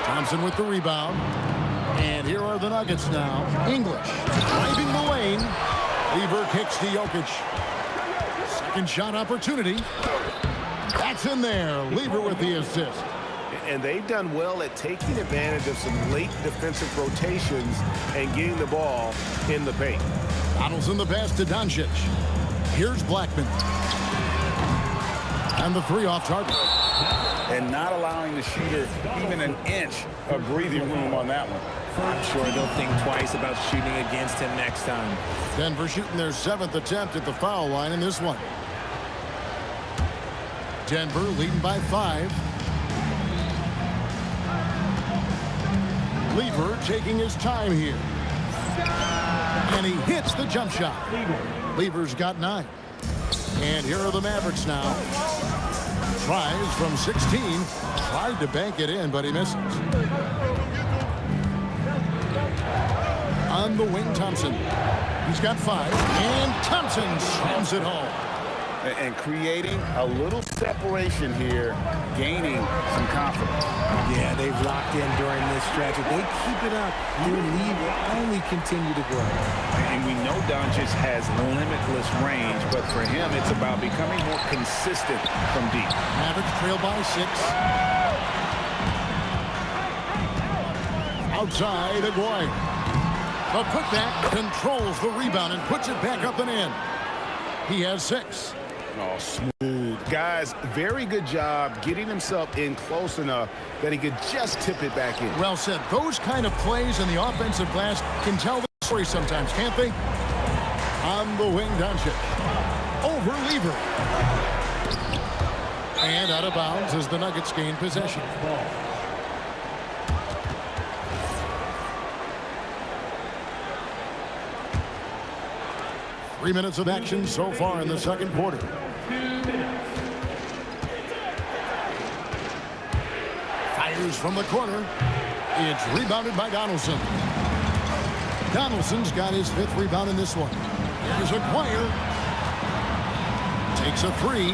Thompson with the rebound. And here are the Nuggets now. English driving the lane. Lever kicks to Jokic. Second shot opportunity. That's in there. Lever with the assist. And they've done well at taking advantage of some late defensive rotations and getting the ball in the paint. Donaldson the pass to Doncic. Here's Blackman. And the three off target. And not allowing the shooter even an inch of breathing room on that one. I'm sure they'll think twice about shooting against him next time. Denver shooting their 7th attempt at the foul line in this one. Denver leading by 5. Lever taking his time here. And he hits the jump shot. Lever's got 9. And here are the Mavericks now. Tries from 16. Tried to bank it in, but he misses. On the wing, Thompson. He's got 5. And Thompson slams it home. And creating a little separation here, gaining some confidence. Yeah, they've locked in during this stretch. If they keep it up, their lead will only continue to grow. And we know Doncic has limitless range, but for him, it's about becoming more consistent from deep. Mavericks trail by 6. Outside, Aguirre. The putback controls the rebound and puts it back up and in. He has 6. Oh, smooth. Guys, very good job getting himself in close enough that he could just tip it back in. Well said. Those kind of plays in the offensive glass can tell the story sometimes, can't they? On the wing, Doncic. Over Lever. And out of bounds as the Nuggets gain possession. 3 minutes of action so far in the second quarter. Fires from the corner. It's rebounded by Donaldson. Donaldson's got his 5th rebound in this one. Here's Aguirre. Takes a 3.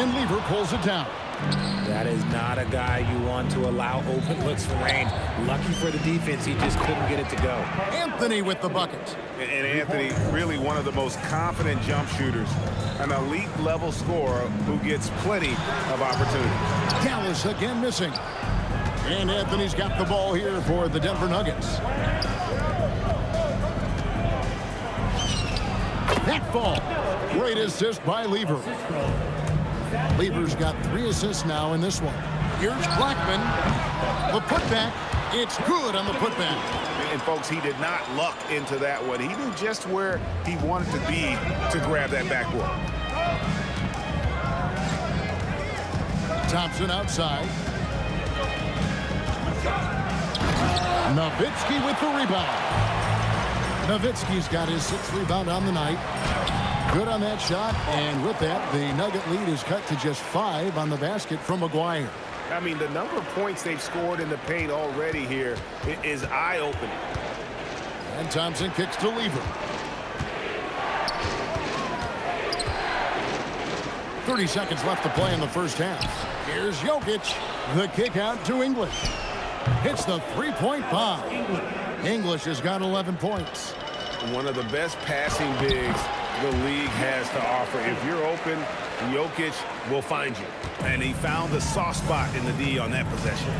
And Lever pulls it down. That is not a guy you want to allow open looks for range. Lucky for the defense, he just couldn't get it to go. Anthony with the bucket. And Anthony, really one of the most confident jump shooters. An elite level scorer who gets plenty of opportunity. Dallas again missing. And Anthony's got the ball here for the Denver Nuggets. That ball. Great assist by Lever. Lever's got 3 assists now in this one. Here's Blackman. The putback. It's good on the putback. And folks, he did not luck into that one. He knew just where he wanted to be to grab that backboard. Thompson outside. Nowitzki with the rebound. Nowitzki's got his 6th rebound on the night. Good on that shot, and with that, the Nugget lead is cut to just 5 on the basket from Aguirre. I mean, the number of points they've scored in the paint already here is eye-opening. And Thompson kicks to Lever. 30 seconds left to play in the first half. Here's Jokic. The kick out to English. Hits the 3-point bomb. English has got 11 points. One of the best passing bigs the league has to offer. If you're open, Jokic will find you. And he found the soft spot in the D on that possession.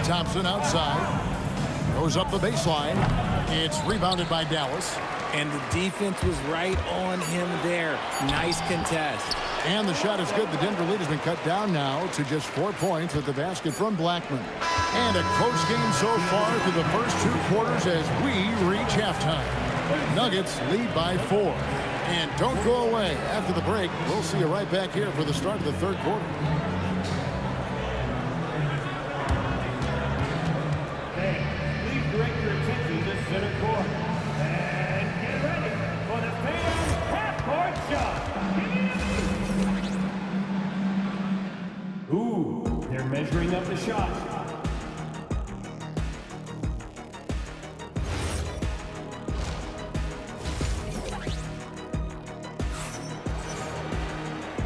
Thompson outside. Goes up the baseline. It's rebounded by Dallas. And the defense was right on him there. Nice contest. And the shot is good. The Denver lead has been cut down now to just 4 points with the basket from Blackman. And a close game so far through the first 2 quarters as we reach halftime. Nuggets lead by 4. And don't go away. After the break, we'll see you right back here for the start of the third quarter. Hey, please direct your attention to center court. And get ready for the fans' half-court shot. Ooh, they're measuring up the shot.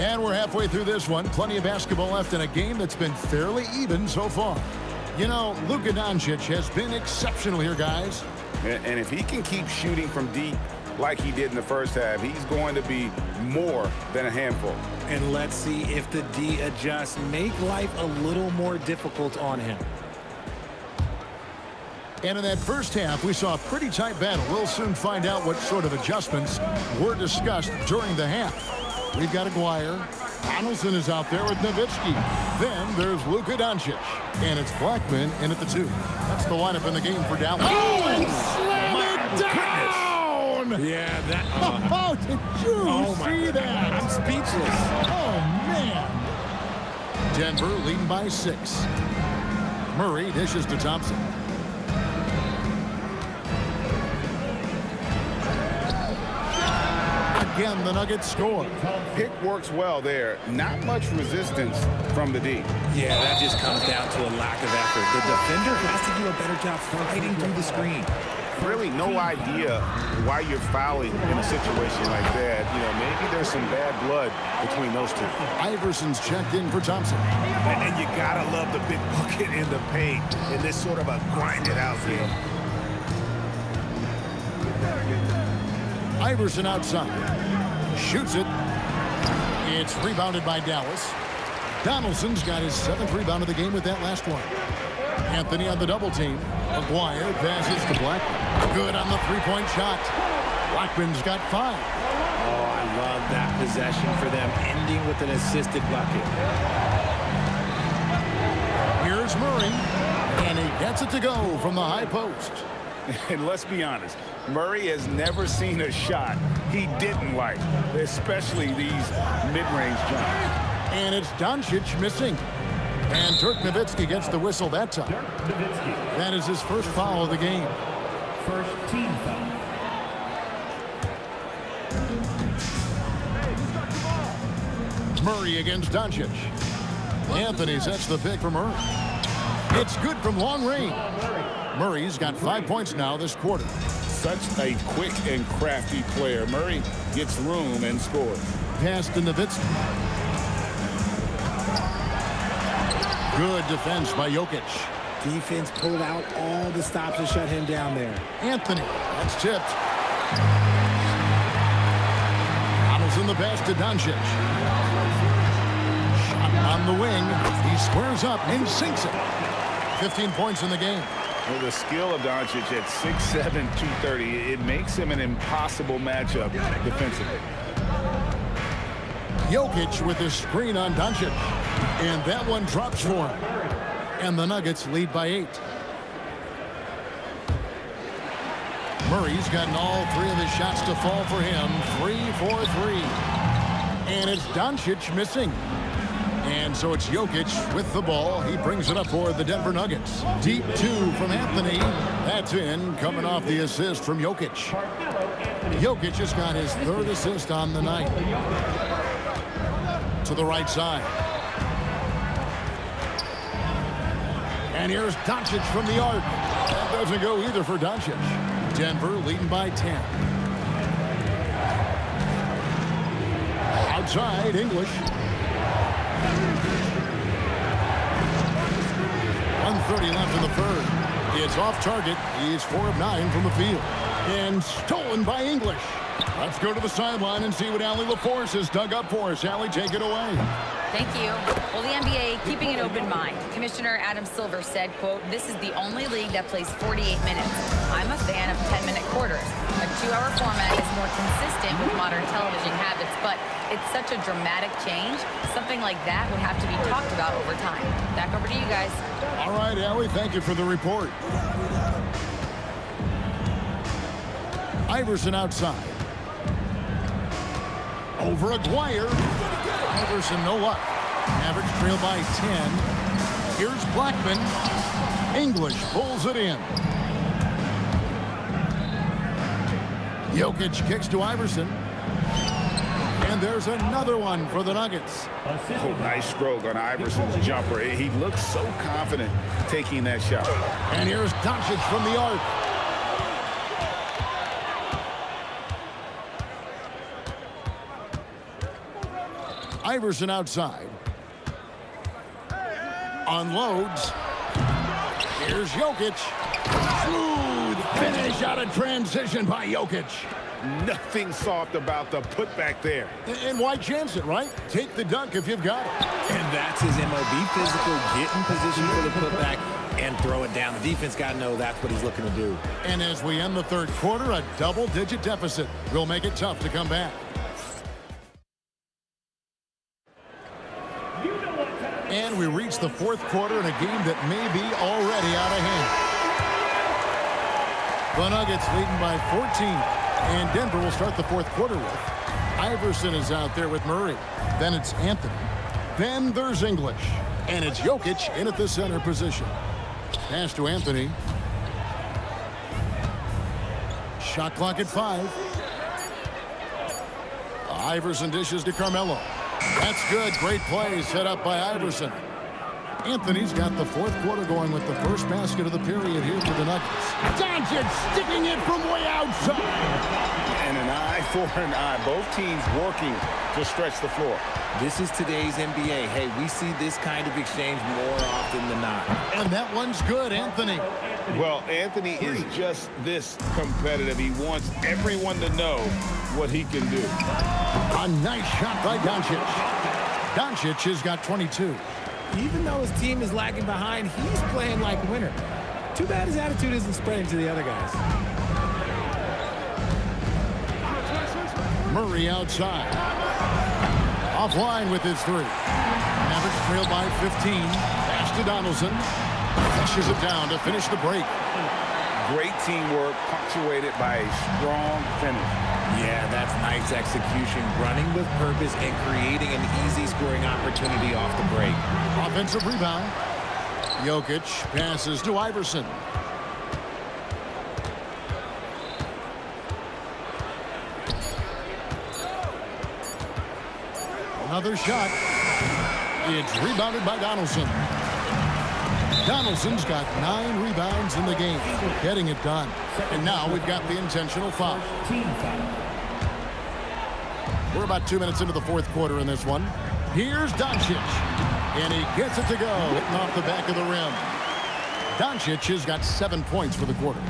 And we're halfway through this one. Plenty of basketball left in a game that's been fairly even so far. You know, Luka Doncic has been exceptional here, guys. And if he can keep shooting from deep like he did in the first half, he's going to be more than a handful. And let's see if the D adjusts. Make life a little more difficult on him. And in that first half, we saw a pretty tight battle. We'll soon find out what sort of adjustments were discussed during the half. We've got Aguirre. Donaldson is out there with Nowitzki. Then there's Luka Doncic. And it's Blackman in at the 2. That's the lineup in the game for Dallas. Oh, and slam it down! Yeah, that... Oh, did you see that? I'm speechless. Oh, man. Denver leading by 6. Murray dishes to Thompson. Again, the Nuggets score. Pick works well there. Not much resistance from the D. Yeah, that just comes down to a lack of effort. The defender has to do a better job fighting through the screen. Really no idea why you're fouling in a situation like that. You know, maybe there's some bad blood between those two. Iverson's checked in for Thompson. And you gotta love the big bucket in the paint in this sort of a grinded out game. Iverson outside. Shoots it. It's rebounded by Dallas. Donaldson's got his 7th rebound of the game with that last one. Anthony on the double team. McGuire passes to Blackman. Good on the three-point shot. Blackman's got 5. Oh, I love that possession for them, ending with an assisted bucket. Here's Murray, and he gets it to go from the high post. And let's be honest, Murray has never seen a shot he didn't like, especially these mid-range jumps. And it's Doncic missing. And Dirk Nowitzki gets the whistle that time. That is his first foul of the game. First team foul. Murray against Doncic. Anthony sets the pick for Murray. It's good from long range. Murray's got 5 points now this quarter. Such a quick and crafty player. Murray gets room and scores. Pass to Nowitzki. Good defense by Jokic. Defense pulled out all the stops to shut him down there. Anthony, that's tipped. Donaldson the pass to Doncic. Shot on the wing. He squares up and sinks it. 15 points in the game. Well, the skill of Doncic at 6'7", 230, it makes him an impossible matchup defensively. Jokic with his screen on Doncic. And that one drops for him. And the Nuggets lead by 8. Murray's gotten all 3 of his shots to fall for him. 3 for 3. And it's Doncic missing. And so it's Jokic with the ball. He brings it up for the Denver Nuggets. Deep 2 from Anthony. That's in, coming off the assist from Jokic. Jokic has got his 3rd assist on the night. To the right side. And here's Doncic from the arc. That doesn't go either for Doncic. Denver leading by 10. Outside, English. 1:30 left in the 3rd. It's off target. He's 4 of 9 from the field. And stolen by English. Let's go to the sideline and see what Allie LaForce has dug up for us. Allie, take it away. Thank you. Well, the NBA keeping an open mind. Commissioner Adam Silver said, quote, "This is the only league that plays 48 minutes. I'm a fan of 10-minute quarters. A 2-hour format is more consistent with modern television habits, but it's such a dramatic change. Something like that would have to be talked about over time." Back over to you guys. All right, Allie, thank you for the report. Iverson outside. Over Aguirre. Iverson, no luck. Mavericks trail by 10. Here's Blackman. English pulls it in. Jokic kicks to Iverson. And there's another one for the Nuggets. Oh, nice stroke on Iverson's jumper. He looks so confident taking that shot. And here's Doncic from the arc. Iverson outside. Unloads. Here's Jokic. Smooth finish out of transition by Jokic. Nothing soft about the putback there. And why chance it, right? Take the dunk if you've got it. And that's his MO. Be physical, get in position for the putback, and throw it down. The defense got to know that's what he's looking to do. And as we end the 3rd quarter, a double-digit deficit will make it tough to come back. And we reach the 4th quarter in a game that may be already out of hand. The Nuggets leading by 14. And Denver will start the 4th quarter with. Iverson is out there with Murray. Then it's Anthony. Then there's English. And it's Jokic in at the center position. Pass to Anthony. Shot clock at 5. Iverson dishes to Carmelo. That's good. Great play set up by Iverson. Anthony's got the fourth quarter going with the first basket of the period here for the Nuggets. Doncic sticking it from way outside. And an eye for an eye. Both teams working to stretch the floor. This is today's NBA. Hey, we see this kind of exchange more often than not. And that one's good, Anthony. Well, Anthony is just this competitive. He wants everyone to know what he can do. A nice shot by Doncic. Doncic has got 22. Even though his team is lagging behind, he's playing like a winner. Too bad his attitude isn't spreading to the other guys. Murray outside. Offline with his three. Mavericks trail by 15. Pass to Donaldson. Flushes it down to finish the break. Great teamwork punctuated by a strong finish. Yeah, that's nice execution. Running with purpose and creating an easy scoring opportunity off the break. Offensive rebound. Jokic passes to Iverson. Another shot. It's rebounded by Donaldson. Donaldson's got 9 rebounds in the game, getting it done. And now we've got the intentional foul. We're about 2 minutes into the fourth quarter in this one. Here's Doncic. And he gets it to go, hitting off the back of the rim. Doncic has got 7 points for the quarter.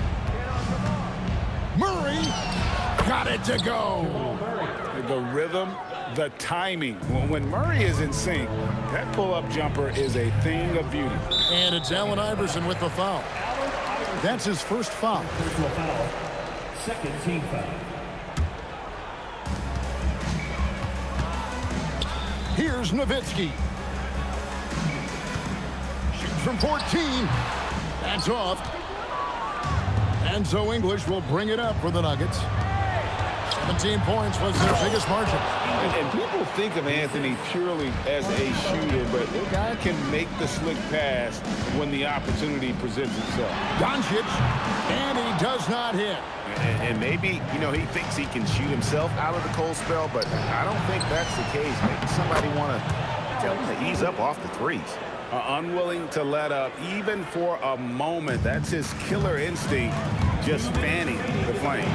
Murray got it to go. The rhythm, the timing. When Murray is in sync, that pull-up jumper is a thing of beauty. And it's Allen Iverson with the foul. That's his first foul. Second team foul. Here's Nowitzki. Shoots from 14. That's off. And so English will bring it up for the Nuggets. 17 points was their biggest margin. And people think of Anthony purely as a shooter, but the guy can make the slick pass when the opportunity presents itself. Doncic, and he does not hit. And maybe, he thinks he can shoot himself out of the cold spell, but I don't think that's the case. Maybe somebody want to tell him to ease up off the threes. Unwilling to let up, even for a moment. That's his killer instinct, just fanning the flame.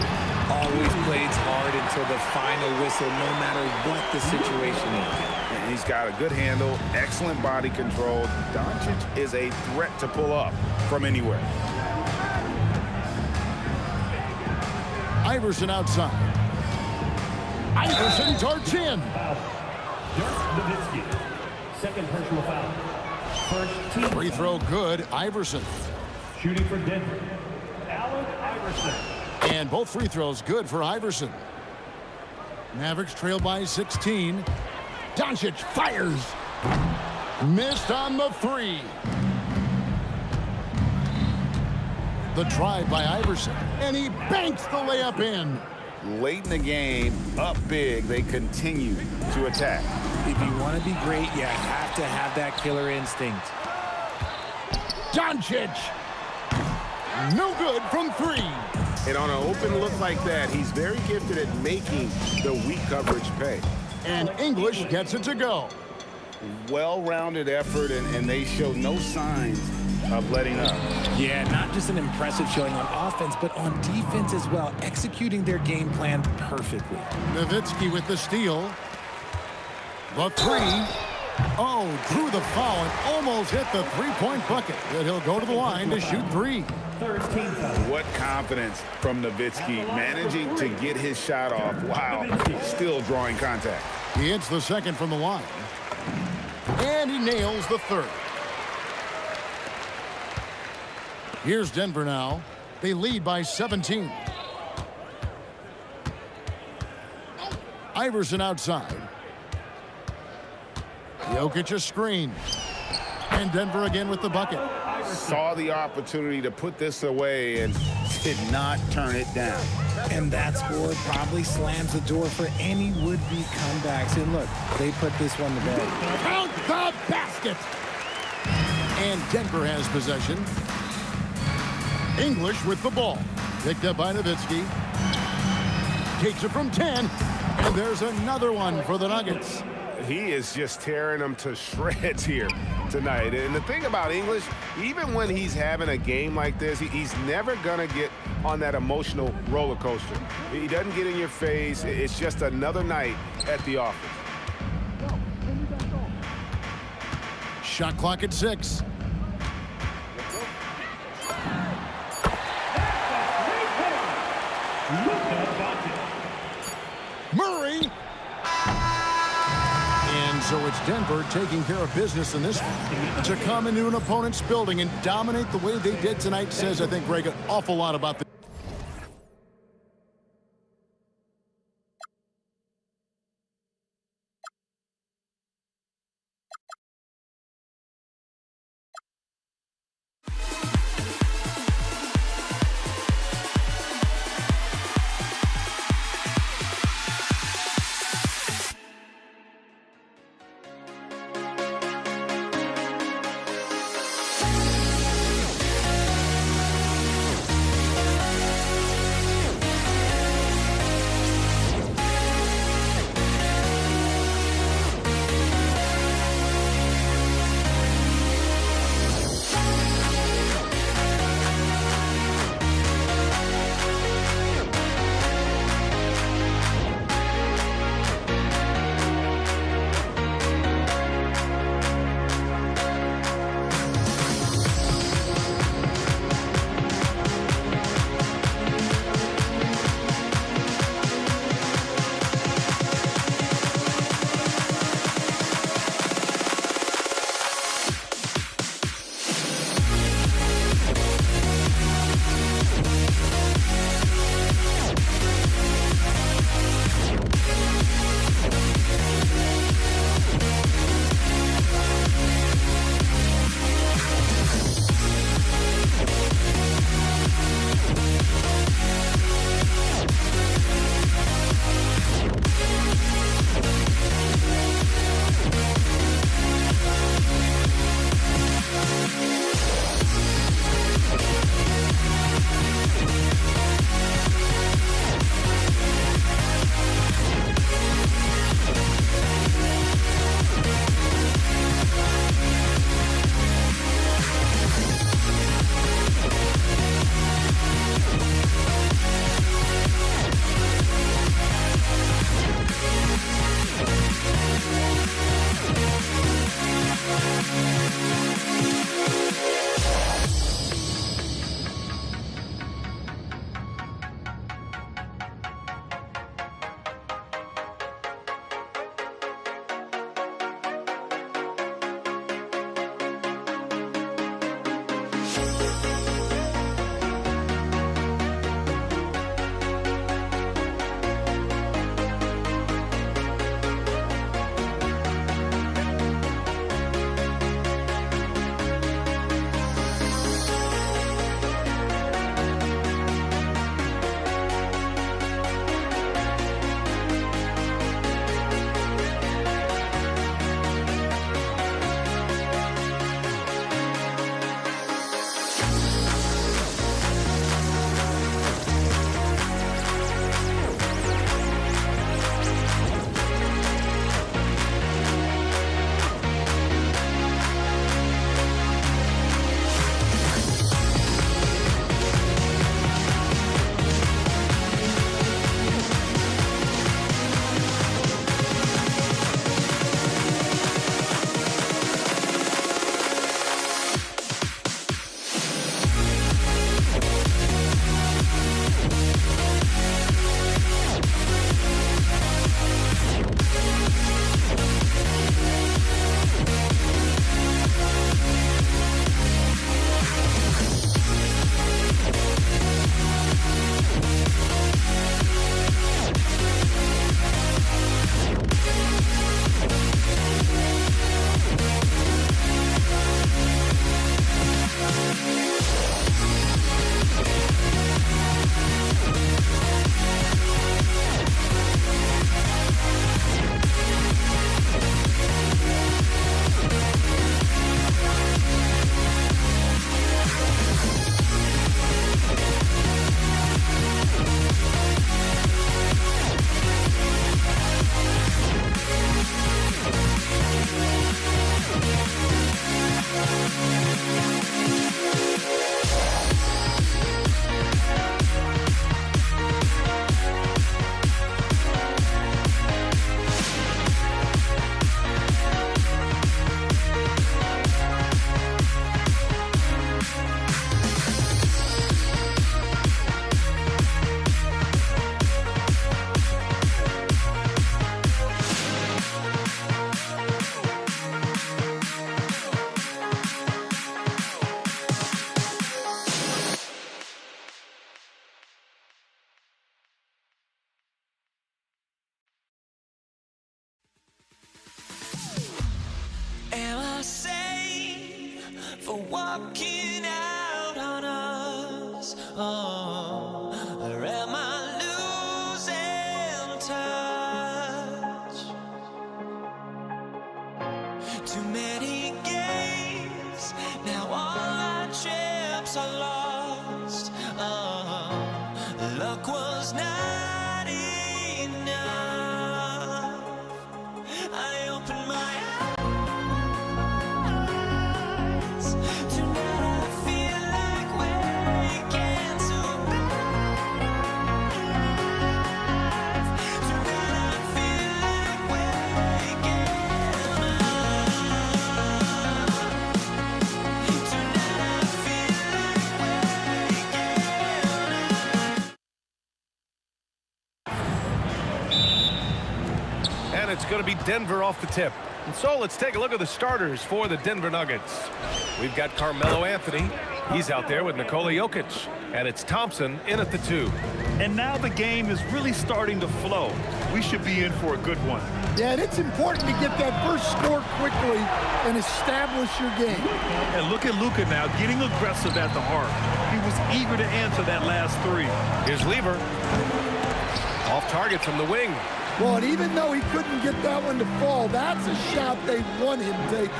Always plays hard until the final whistle, no matter what the situation is. And he's got a good handle, excellent body control. Doncic is a threat to pull up from anywhere. Iverson outside. Iverson darts in. Nowitzki. Second personal foul. First team. Free throw good. Iverson. Shooting for Denver. Allen Iverson. And both free throws good for Iverson. Mavericks trail by 16. Doncic fires. Missed on the three. The try by Iverson. And he banks the layup in. Late in the game, up big, they continue to attack. If you want to be great, you have to have that killer instinct. Doncic. No good from three. And on an open look like that, he's very gifted at making the weak coverage pay. And English gets it to go. Well-rounded effort, and they show no signs of letting up. Yeah, not just an impressive showing on offense, but on defense as well, executing their game plan perfectly. Nowitzki with the steal. The three. Oh, drew the foul and almost hit the three-point bucket. But he'll go to the line to shoot three. What confidence from Nowitzki, managing to get his shot off while still drawing contact. He hits the second from the line. And he nails the third. Here's Denver now. They lead by 17. Iverson outside. Jokic a screen. And Denver again with the bucket. Saw the opportunity to put this away and did not turn it down. And that score probably slams the door for any would-be comebacks. And look, they put this one to bed. Count the basket. And Denver has possession. English with the ball. Picked up by Nowitzki. Takes it from 10. And there's another one for the Nuggets. He is just tearing them to shreds here tonight. And the thing about English, even when he's having a game like this, he's never going to get on that emotional roller coaster. He doesn't get in your face. It's just another night at the office. Shot clock at 6. Murray. And so it's Denver taking care of business in this one. To come into an opponent's building and dominate the way they did tonight says, I think, Greg, an awful lot about the walking out on us. Oh, or am I losing touch? Too many games, now all our chips are lost. Oh, luck was not enough. I opened my eyes. Tonight I feel like waking to life. Tonight I feel like waking up. Tonight I feel like waking up. And it's going to be Denver off the tip. And so let's take a look at the starters for the Denver Nuggets. We've got Carmelo Anthony. He's out there with Nikola Jokic. And it's Thompson in at the 2. And now the game is really starting to flow. We should be in for a good one. Yeah, and it's important to get that first score quickly and establish your game. And look at Luka now getting aggressive at the arc. He was eager to answer that last 3. Here's Lever. Off target from the wing. Well, and even though he couldn't get that one to fall, that's a shot they want him taking.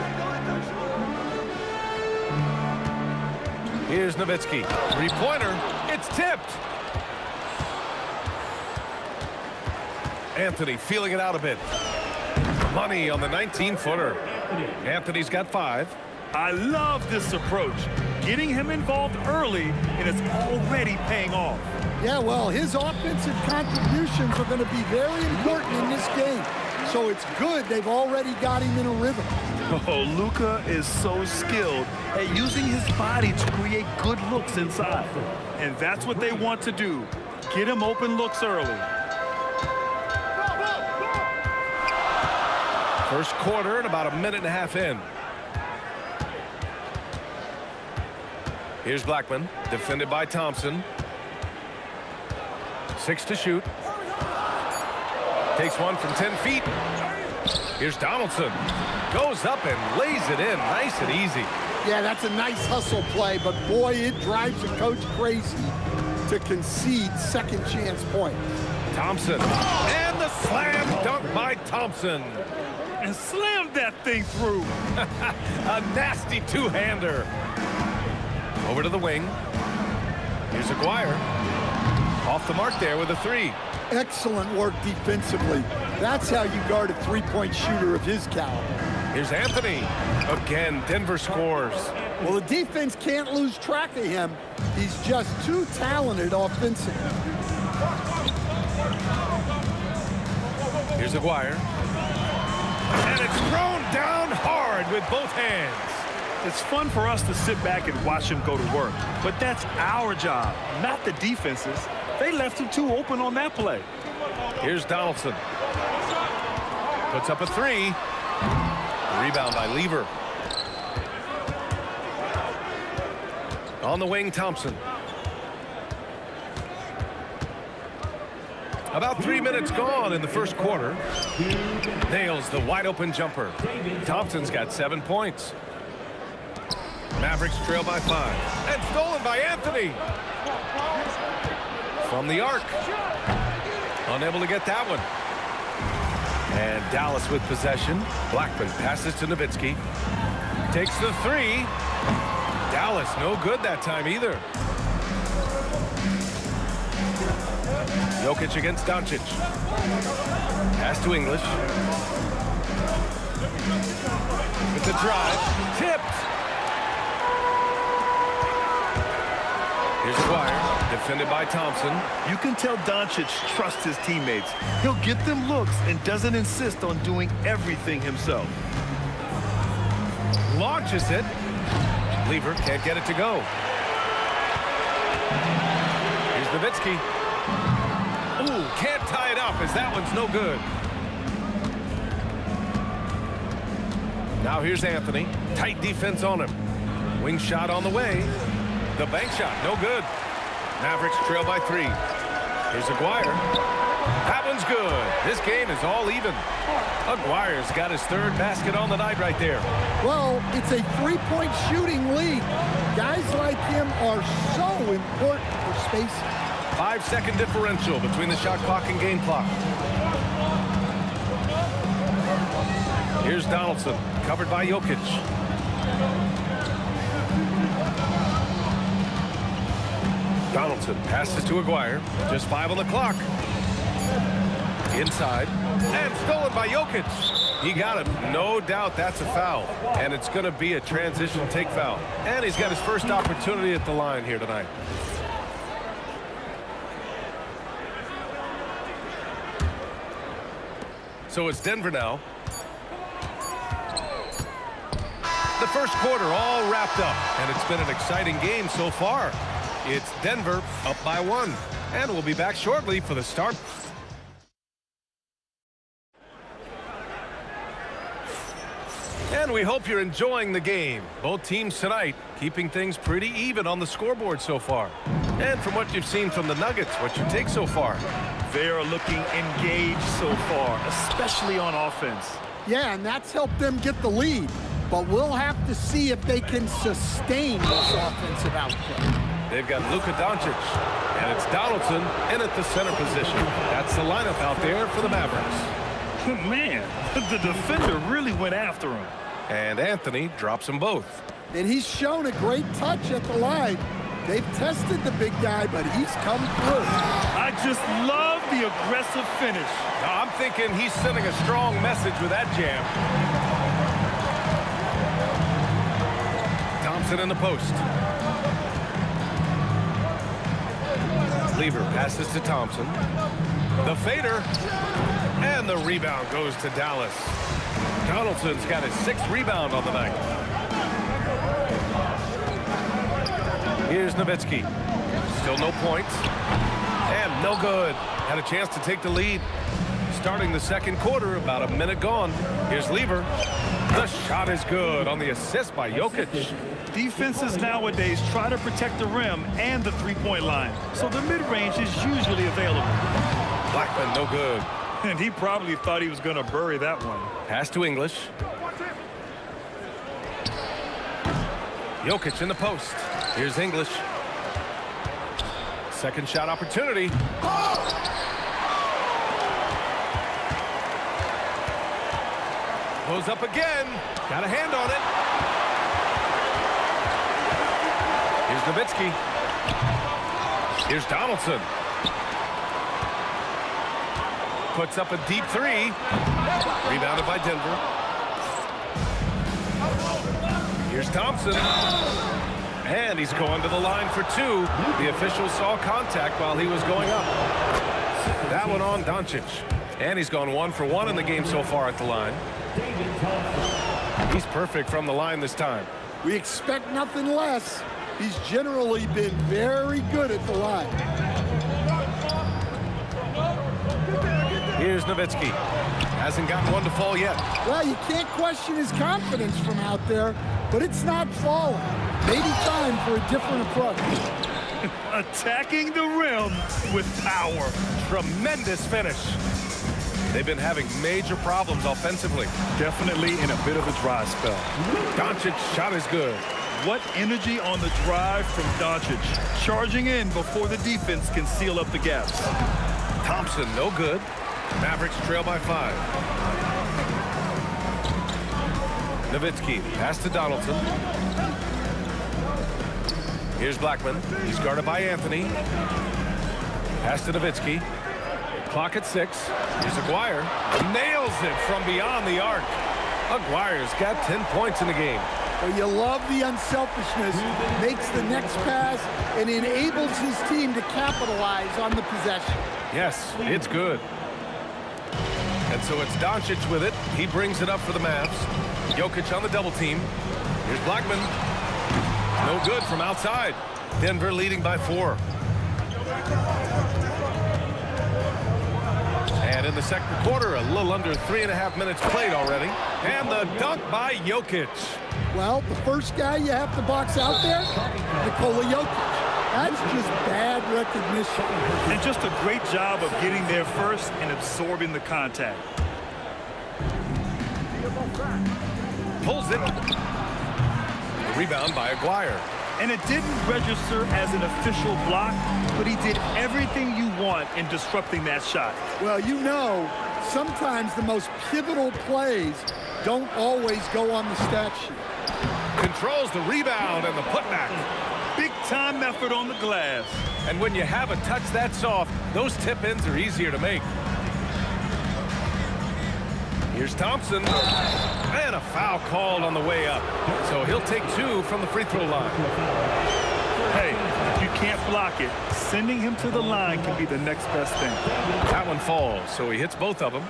Here's Nowitzki. Three-pointer. It's tipped. Anthony feeling it out a bit. Money on the 19-footer. Anthony's got 5. I love this approach. Getting him involved early, and it's already paying off. Yeah, well, his offensive contributions are going to be very important in this game. So it's good they've already got him in a rhythm. Oh, Luka is so skilled at using his body to create good looks inside. And that's what they want to do. Get him open looks early. First quarter and about a minute and a half in. Here's Blackman, defended by Thompson. 6 to shoot. Takes one from 10 feet. Here's Donaldson. Goes up and lays it in nice and easy. Yeah, that's a nice hustle play, but boy, it drives a coach crazy to concede second chance points. Thompson. And the slam dunk by Thompson. And slammed that thing through. A nasty two-hander. Over to the wing. Here's Aguirre. Off the mark there with a 3. Excellent work defensively. That's how you guard a three-point shooter of his caliber. Here's Anthony. Again, Denver scores. Well, the defense can't lose track of him. He's just too talented offensively. Here's Aguirre. And it's thrown down hard with both hands. It's fun for us to sit back and watch him go to work. But that's our job, not the defense's. They left him too open on that play. Here's Donaldson. Puts up a 3. Rebound by Lever. On the wing, Thompson. About 3 minutes gone in the first quarter. Nails the wide open jumper. Thompson's got 7 points. Mavericks trail by 5. And stolen by Anthony. From the arc. Unable to get that one. And Dallas with possession. Blackman passes to Nowitzki. Takes the 3. Dallas no good that time either. Jokic against Doncic. Pass to English. With the drive. Tipped. Here's Aguirre, defended by Thompson. You can tell Doncic trusts his teammates. He'll get them looks and doesn't insist on doing everything himself. Launches it. Lever can't get it to go. Here's Nowitzki. Ooh, can't tie it up as that one's no good. Now here's Anthony. Tight defense on him. Wing shot on the way. The bank shot, no good. Mavericks trail by 3. Here's Aguirre. That one's good. This game is all even. Aguirre's got his third basket on the night right there. Well, it's a three-point shooting league. Guys like him are so important for spacing. 5-second differential between the shot clock and game clock. Here's Donaldson, covered by Jokic. Donaldson passes to Aguirre. Just 5 on the clock. Inside. And stolen by Jokic. He got it. No doubt that's a foul. And it's going to be a transition take foul. And he's got his first opportunity at the line here tonight. So it's Denver now. The first quarter all wrapped up. And it's been an exciting game so far. It's Denver up by 1. And we'll be back shortly for the start. And we hope you're enjoying the game. Both teams tonight keeping things pretty even on the scoreboard so far. And from what you've seen from the Nuggets, what's your take so far? They're looking engaged so far, especially on offense. Yeah, and that's helped them get the lead. But we'll have to see if they can sustain this offensive output. They've got Luka Doncic, and it's Donaldson in at the center position. That's the lineup out there for the Mavericks. Man, the defender really went after him. And Anthony drops them both. And he's shown a great touch at the line. They've tested the big guy, but he's come through. I just love the aggressive finish. Now, I'm thinking he's sending a strong message with that jam. Thompson in the post. Lever passes to Thompson. The fader. And the rebound goes to Dallas. Donaldson's got his 6th rebound on the night. Here's Nowitzki. Still no points. And no good. Had a chance to take the lead. Starting the second quarter, about a minute gone. Here's Lever. The shot is good on the assist by Jokic. Defenses nowadays try to protect the rim and the three-point line, so the mid-range is usually available. Blackman, no good. And he probably thought he was going to bury that one. Pass to English. Jokic in the post. Here's English. Second shot opportunity. Goes up again. Got a hand on it. Here's Nowitzki. Here's Donaldson. Puts up a deep 3. Rebounded by Denver. Here's Thompson. And he's going to the line for 2. The official saw contact while he was going up. That one on Doncic. And he's gone 1 for 1 in the game so far at the line. He's perfect from the line this time. We expect nothing less. He's generally been very good at the line. Here's Nowitzki. Hasn't gotten one to fall yet. Well, you can't question his confidence from out there, but it's not falling. Maybe time for a different approach. Attacking the rim with power. Tremendous finish. They've been having major problems offensively. Definitely in a bit of a dry spell. Doncic's shot is good. What energy on the drive from Doncic. Charging in before the defense can seal up the gaps. Thompson, no good. Mavericks trail by 5. Nowitzki, pass to Donaldson. Here's Blackman. He's guarded by Anthony. Pass to Nowitzki. Clock at 6. Here's Aguirre. Nails it from beyond the arc. Aguirre's got 10 points in the game. Well, you love the unselfishness. Makes the next pass and enables his team to capitalize on the possession. Yes, it's good. And so it's Doncic with it. He brings it up for the Mavs. Jokic on the double team. Here's Blackman. No good from outside. Denver leading by 4. And in the second quarter, a little under 3.5 minutes played already. And the dunk by Jokic. Well, the first guy you have to box out there, Nikola Jokic. That's just bad recognition. And just a great job of getting there first and absorbing the contact. Pulls it. Rebound by Aguirre. And it didn't register as an official block, but he did everything you want in disrupting that shot. Well, you know, sometimes the most pivotal plays don't always go on the stat sheet. Controls the rebound and the putback. Big time effort on the glass. And when you have a touch that soft, those tip-ins are easier to make. Here's Thompson. And a foul called on the way up. So he'll take 2 from the free throw line. Hey, if you can't block it, sending him to the line can be the next best thing. That one falls, so he hits both of them.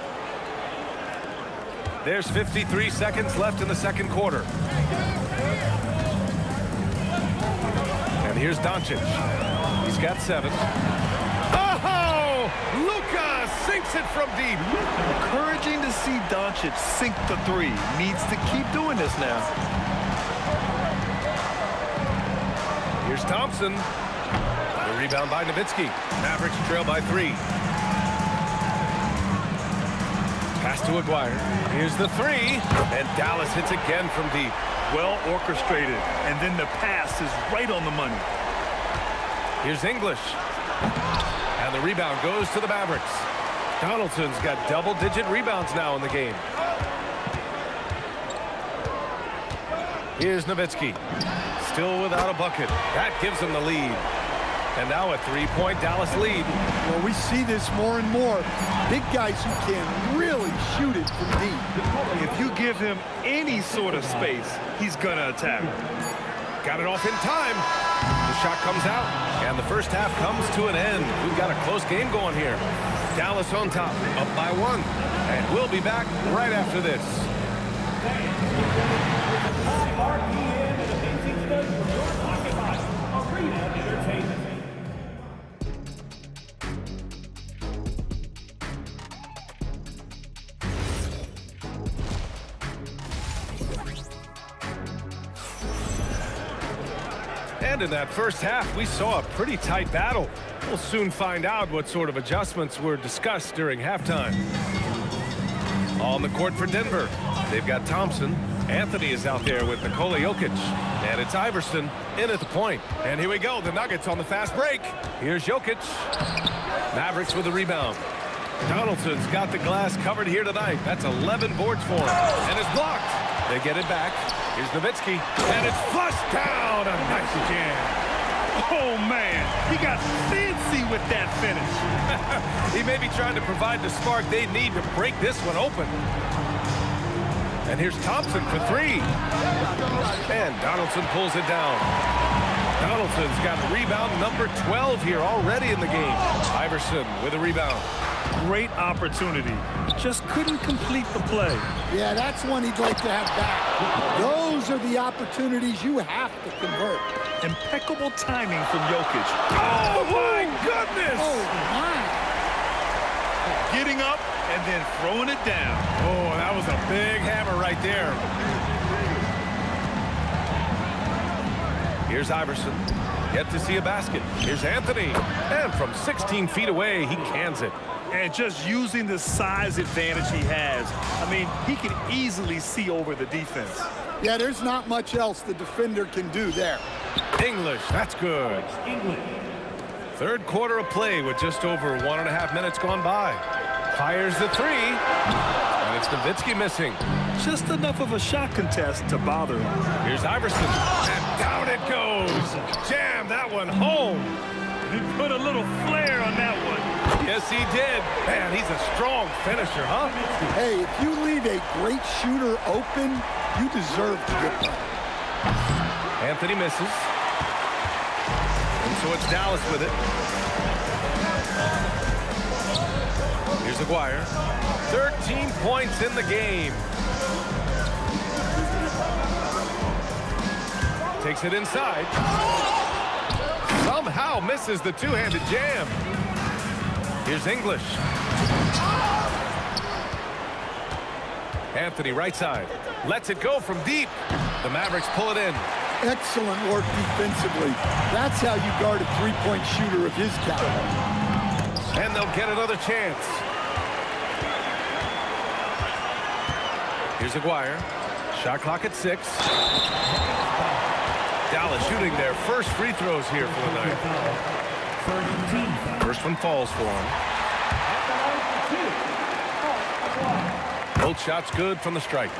There's 53 seconds left in the second quarter. And here's Doncic. He's got 7. Oh! Luka sinks it from deep. Encouraging to see Doncic sink the 3. Needs to keep doing this now. Here's Thompson. The rebound by Nowitzki. Mavericks trail by 3. Pass to Aguirre. Here's the 3. And Dallas hits again from deep. Well orchestrated. And then the pass is right on the money. Here's English. And the rebound goes to the Mavericks. Donaldson's got double-digit rebounds now in the game. Here's Nowitzki. Still without a bucket. That gives him the lead. And now a 3-point Dallas lead. Well, we see this more and more. Big guys who can really shoot it from deep. If you give him any sort of space, he's going to attack. Got it off in time. The shot comes out, and the first half comes to an end. We've got a close game going here. Dallas on top, up by 1. And we'll be back right after this. High RPM and amazing study from your occupied Arena Entertainment. And in that first half, we saw a pretty tight battle. We'll soon find out what sort of adjustments were discussed during halftime. On the court for Denver, they've got Thompson. Anthony is out there with Nikola Jokic. And it's Iverson in at the point. And here we go, the Nuggets on the fast break. Here's Jokic. Mavericks with the rebound. Donaldson's got the glass covered here tonight. That's 11 boards for him. And it's blocked. They get it back. Here's Nowitzki. And it's flushed down. A nice jam. Oh, man. He got fancy with that finish. He may be trying to provide the spark they need to break this one open. And here's Thompson for 3. And Donaldson pulls it down. Donaldson's got rebound number 12 here already in the game. Iverson with a rebound. Great opportunity. Just couldn't complete the play. Yeah, that's one he'd like to have back. Those are the opportunities you have to convert. Impeccable timing from Jokic. Oh, my goodness! Oh, my. Getting up and then throwing it down. Oh, that was a big hammer right there. Here's Iverson. Yet to see a basket. Here's Anthony. And from 16 feet away, he cans it. And just using the size advantage he has, I mean, he can easily see over the defense. Yeah, there's not much else the defender can do there. English, that's good. Third quarter of play with just over 1.5 minutes gone by. Fires the 3. And it's Nowitzki missing. Just enough of a shot contest to bother him. Here's Iverson. And down it goes. Jam that one home. He put a little flair on that one. Yes, he did. Man, he's a strong finisher, huh? Hey, if you leave a great shooter open, you deserve to get one. Anthony misses. And so it's Dallas with it. Here's Aguirre. 13 points in the game. Takes it inside. Somehow misses the two-handed jam. Here's English. Anthony right side. Lets it go from deep. The Mavericks pull it in. Excellent work defensively. That's how you guard a three-point shooter of his caliber. And they'll get another chance. Here's Aguirre. Shot clock at 6. Dallas shooting their first free throws here for the night. First one falls for him. Both shots good from the stripe.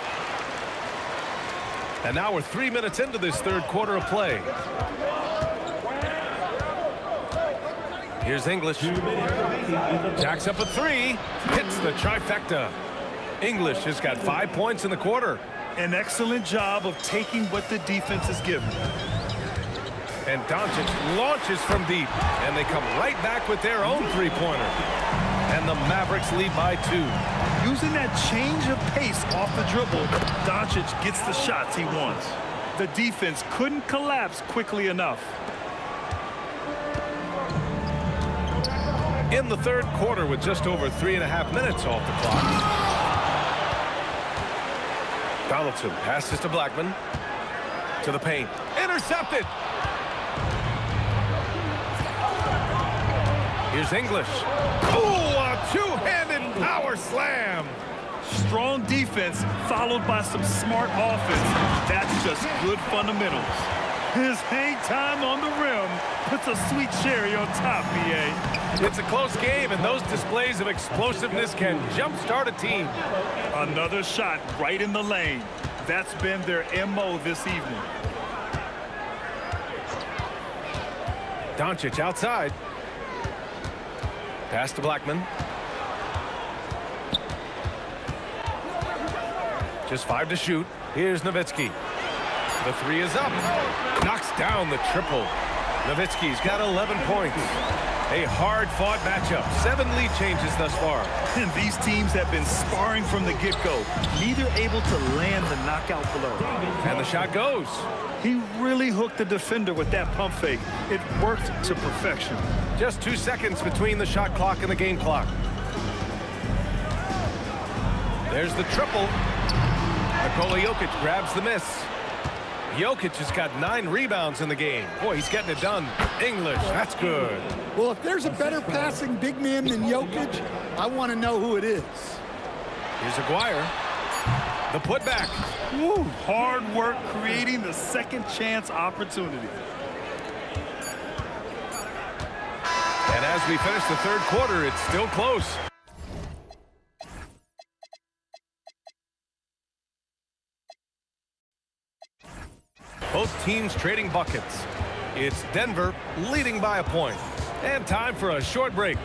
And now we're 3 minutes into this third quarter of play. Here's English. Jacks up a 3. Hits the trifecta. English has got 5 points in the quarter. An excellent job of taking what the defense is given. And Doncic launches from deep. And they come right back with their own three-pointer. And the Mavericks lead by 2. Using that change of pace off the dribble, Doncic gets the shots he wants. The defense couldn't collapse quickly enough. In the third quarter with just over 3.5 minutes off the clock. Donaldson passes to Blackman. To the paint. Intercepted. Here's English. Oh, a two-handed power slam. Strong defense followed by some smart offense. That's just good fundamentals. His hang time on the rim puts a sweet cherry on top, BA. It's a close game, and those displays of explosiveness can jumpstart a team. Another shot right in the lane. That's been their MO this evening. Doncic outside. Pass to Blackman. Just 5 to shoot. Here's Nowitzki. The 3 is up. Knocks down the triple. Nowitzki's got 11 points. A hard-fought matchup. 7 lead changes thus far. And these teams have been sparring from the get-go. Neither able to land the knockout blow. And the shot goes. He really hooked the defender with that pump fake. It worked to perfection. Just 2 seconds between the shot clock and the game clock. There's the triple. Nikola Jokic grabs the miss. Jokic has got 9 rebounds in the game. Boy, he's getting it done. English, that's good. Well, if there's a better passing big man than Jokic, I want to know who it is. Here's Aguirre. The putback. Woo, hard work creating the second chance opportunity. And as we finish the third quarter, it's still close. Both teams trading buckets. It's Denver leading by a point. And time for a short break.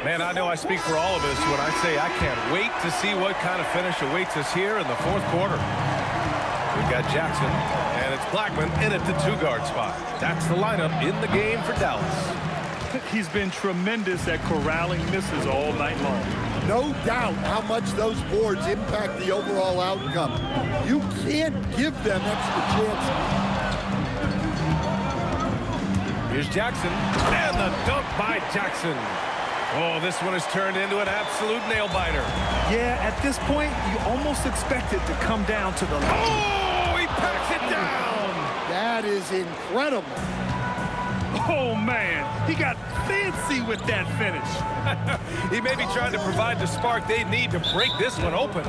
Man, I know I speak for all of us when I say I can't wait to see what kind of finish awaits us here in the fourth quarter. We've got Jackson, and it's Blackman in at the 2-guard spot. That's the lineup in the game for Dallas. He's been tremendous at corralling misses all night long. No doubt how much those boards impact the overall outcome. You can't give them extra chances. Here's Jackson, and the dunk by Jackson. Oh, this one has turned into an absolute nail-biter. Yeah, at this point, you almost expect it to come down to the line. Oh, he packs it down. That is incredible. Oh, man, he got fancy with that finish. He may be trying to provide the spark they need to break this one open.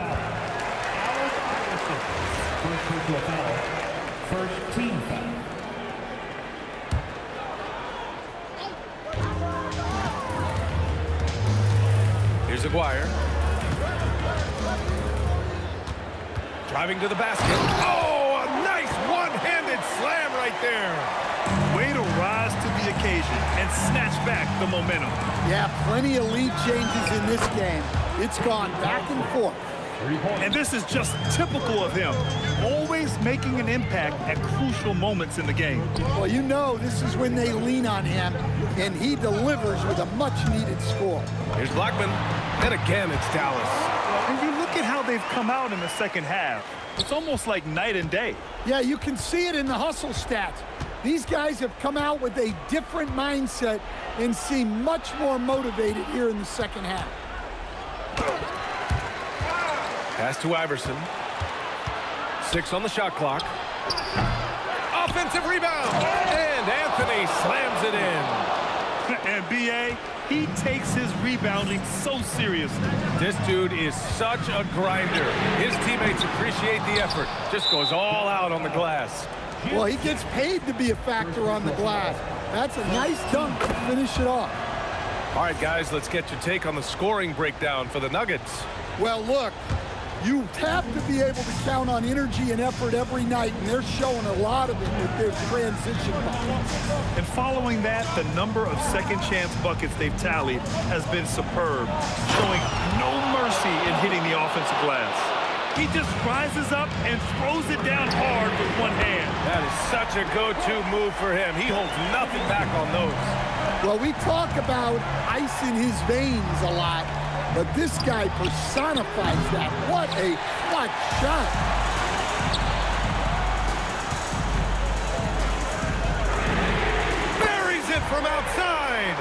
First team foul. Here's Aguirre. Driving to the basket. Oh, a nice one-handed slam right there. Way to rise to the occasion and snatch back the momentum. Yeah, plenty of lead changes in this game. It's gone back and forth. And this is just typical of him, always making an impact at crucial moments in the game. Well, you know this is when they lean on him, and he delivers with a much-needed score. Here's Blackman, and again it's Dallas. And you look at how they've come out in the second half. It's almost like night and day. Yeah, you can see it in the hustle stats. These guys have come out with a different mindset and seem much more motivated here in the second half. Pass to Iverson. 6 on the shot clock. Offensive rebound. And Anthony slams it in. And B.A., he takes his rebounding so seriously. This dude is such a grinder. His teammates appreciate the effort. Just goes all out on the glass. Well, he gets paid to be a factor on the glass. That's a nice dunk to finish it off. All right, guys, let's get your take on the scoring breakdown for the Nuggets. Well, look, you have to be able to count on energy and effort every night, and they're showing a lot of it with their transition buckets. And following that, the number of second-chance buckets they've tallied has been superb, showing no mercy in hitting the offensive glass. He just rises up and throws it down hard with one hand. That is such a go-to move for him. He holds nothing back on those. Well, we talk about ice in his veins a lot, but this guy personifies that. What a clutch shot. Buries it from outside.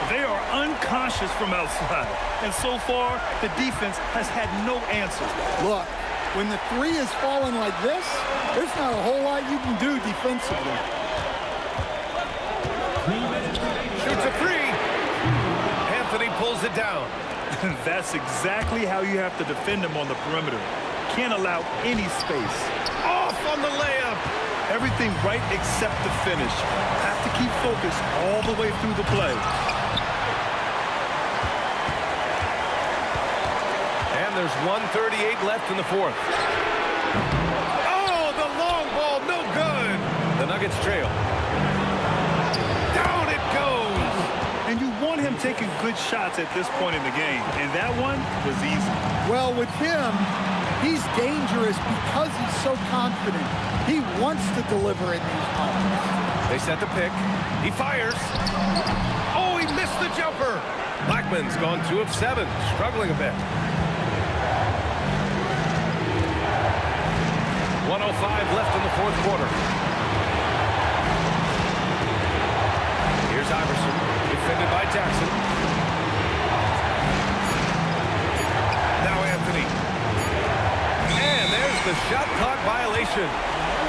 They are unconscious from outside. And so far, the defense has had no answer. Look, when the three is falling like this, there's not a whole lot you can do defensively. Shoots a three. Anthony pulls it down. That's exactly how you have to defend him on the perimeter. Can't allow any space. Off on the layup. Everything right except the finish. Have to keep focused all the way through the play. And there's 1:38 left in the fourth. Oh, the long ball, no good. The Nuggets trail. Down it goes. And you want him taking good shots at this point in the game. And that one was easy. Well, with him, he's dangerous because he's so confident. He wants to deliver in these moments. They set the pick. He fires. Oh, he missed the jumper. Blackman's gone 2 of 7, struggling a bit. 1:05 left in the fourth quarter. Here's Iverson, defended by Jackson. Now Anthony. And there's the shot clock violation.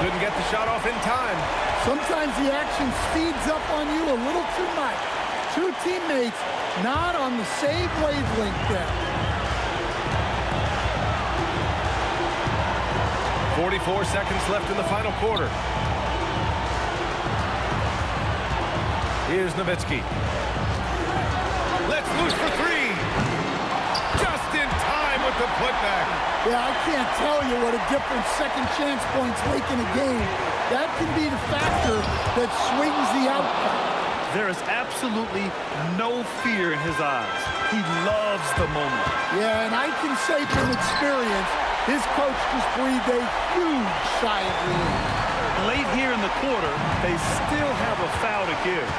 Couldn't get the shot off in time. Sometimes the action speeds up on you a little too much. Two teammates not on the same wavelength there. 44 seconds left in the final quarter. Here's Nowitzki. Let's loose for three. Just in time with the putback. Yeah, I can't tell you what a difference second chance points make in a game. That can be the factor that swings the outcome. There is absolutely no fear in his eyes. He loves the moment. Yeah, and I can say from experience, his coach just breathed a huge sigh of relief. Late here in the quarter, they still have a foul to give.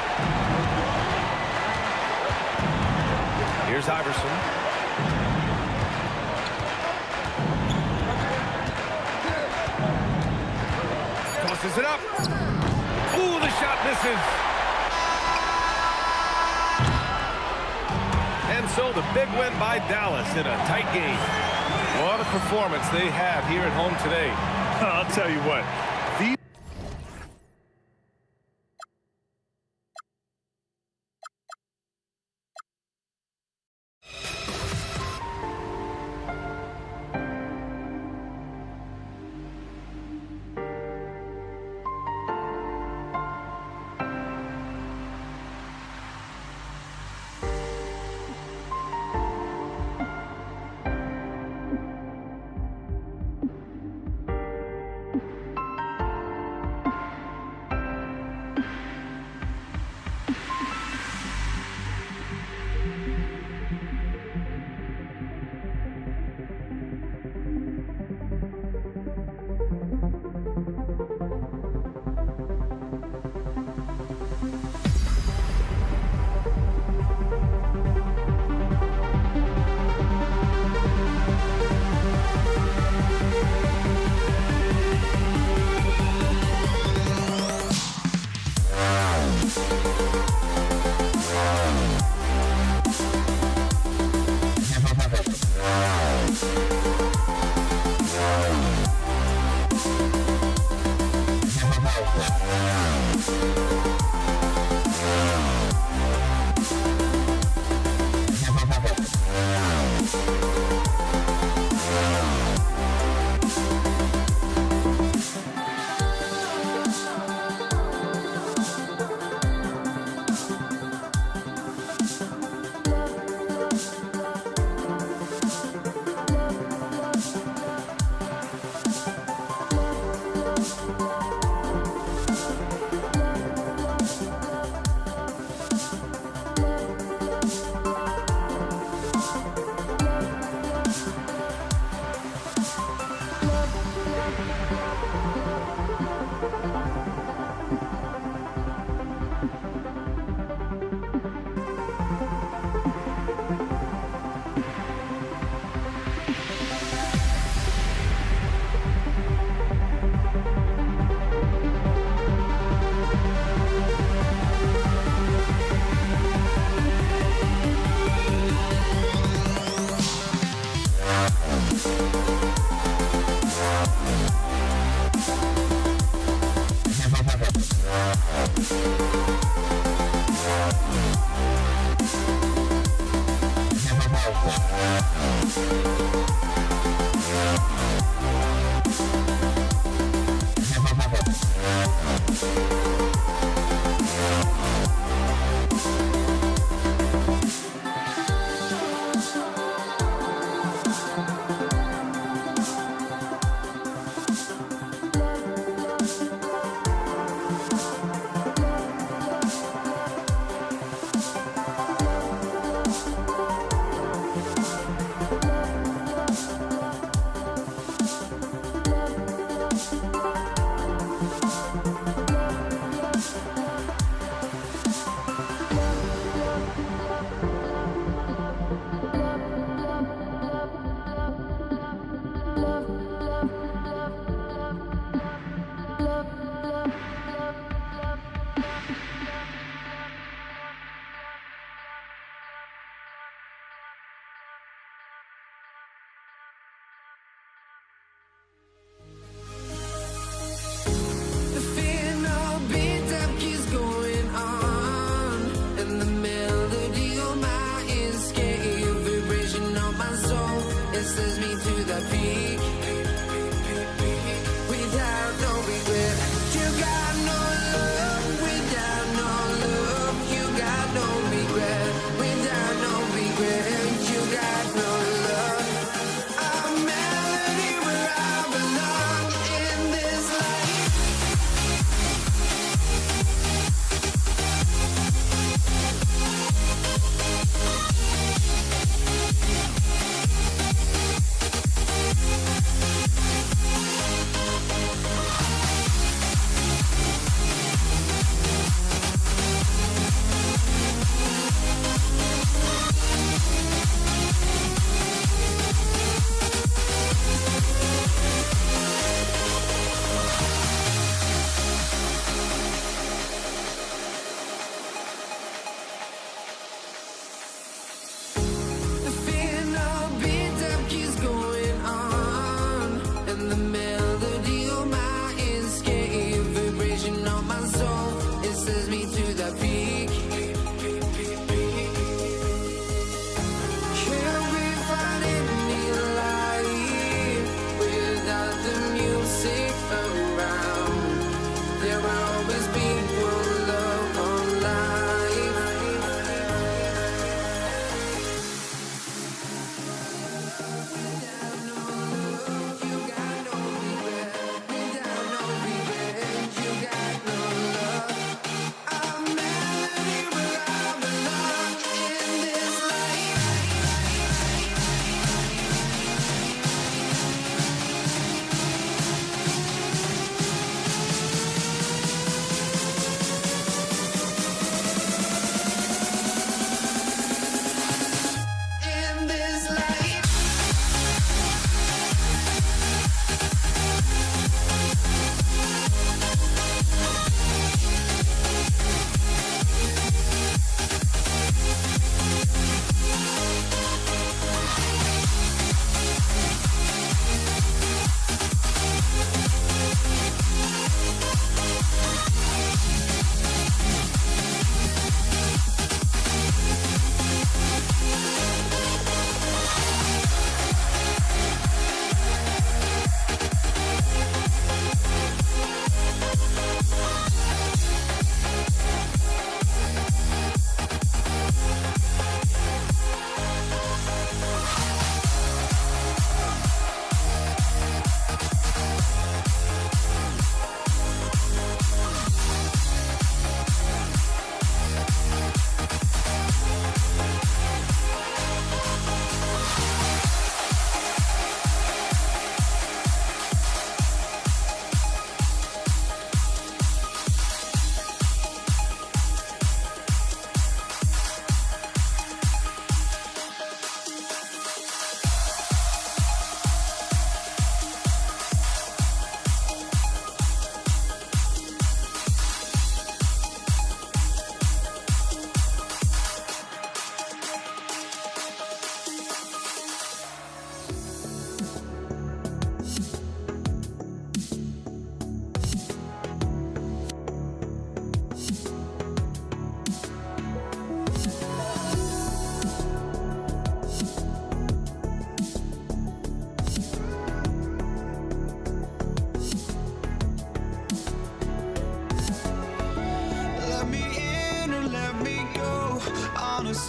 Here's Iverson. Tosses it up. Ooh, the shot misses. And so the big win by Dallas in a tight game. What a performance they have here at home today. I'll tell you what.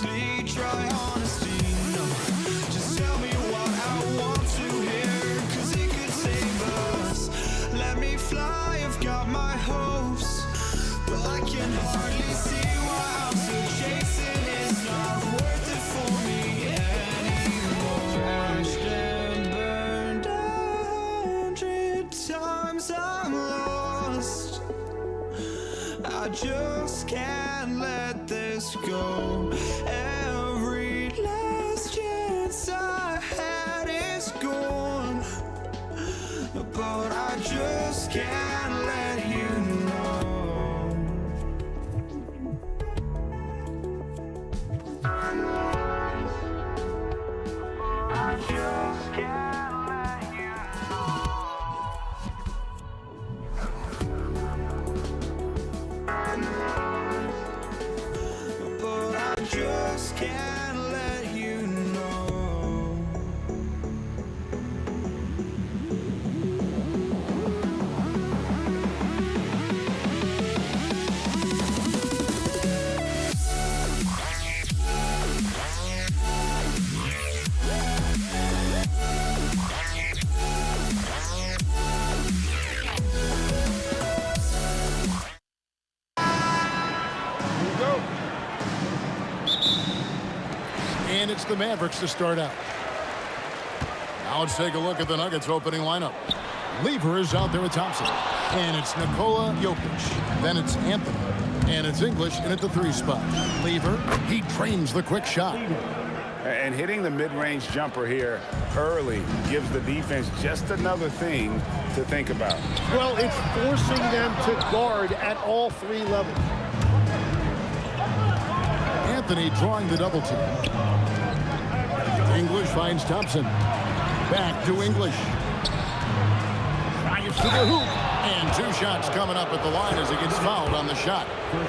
honestly, try honesty. No, just tell me what I want to hear, 'cause it could save us. Let me fly, I've got my hopes, but I can hardly see why I'm still chasing. It's not worth it for me anymore. Crashed and burned 100 times, I'm lost. I just can't let this go. Every last chance I had is gone, but I just can't let you know. I just can't let you know. But I just can't let you know. And it's the Mavericks to start out. Now let's take a look at the Nuggets opening lineup. Lever is out there with Thompson. And it's Nikola Jokic. Then it's Anthony. And it's English in at the 3 spot. Lever, he trains the quick shot. And hitting the mid-range jumper here early gives the defense just another thing to think about. Well, it's forcing them to guard at all 3 levels. Anthony drawing the double team. English finds Thompson. Back to English. Drives to the hoop. And 2 shots coming up at the line as he gets fouled on the shot.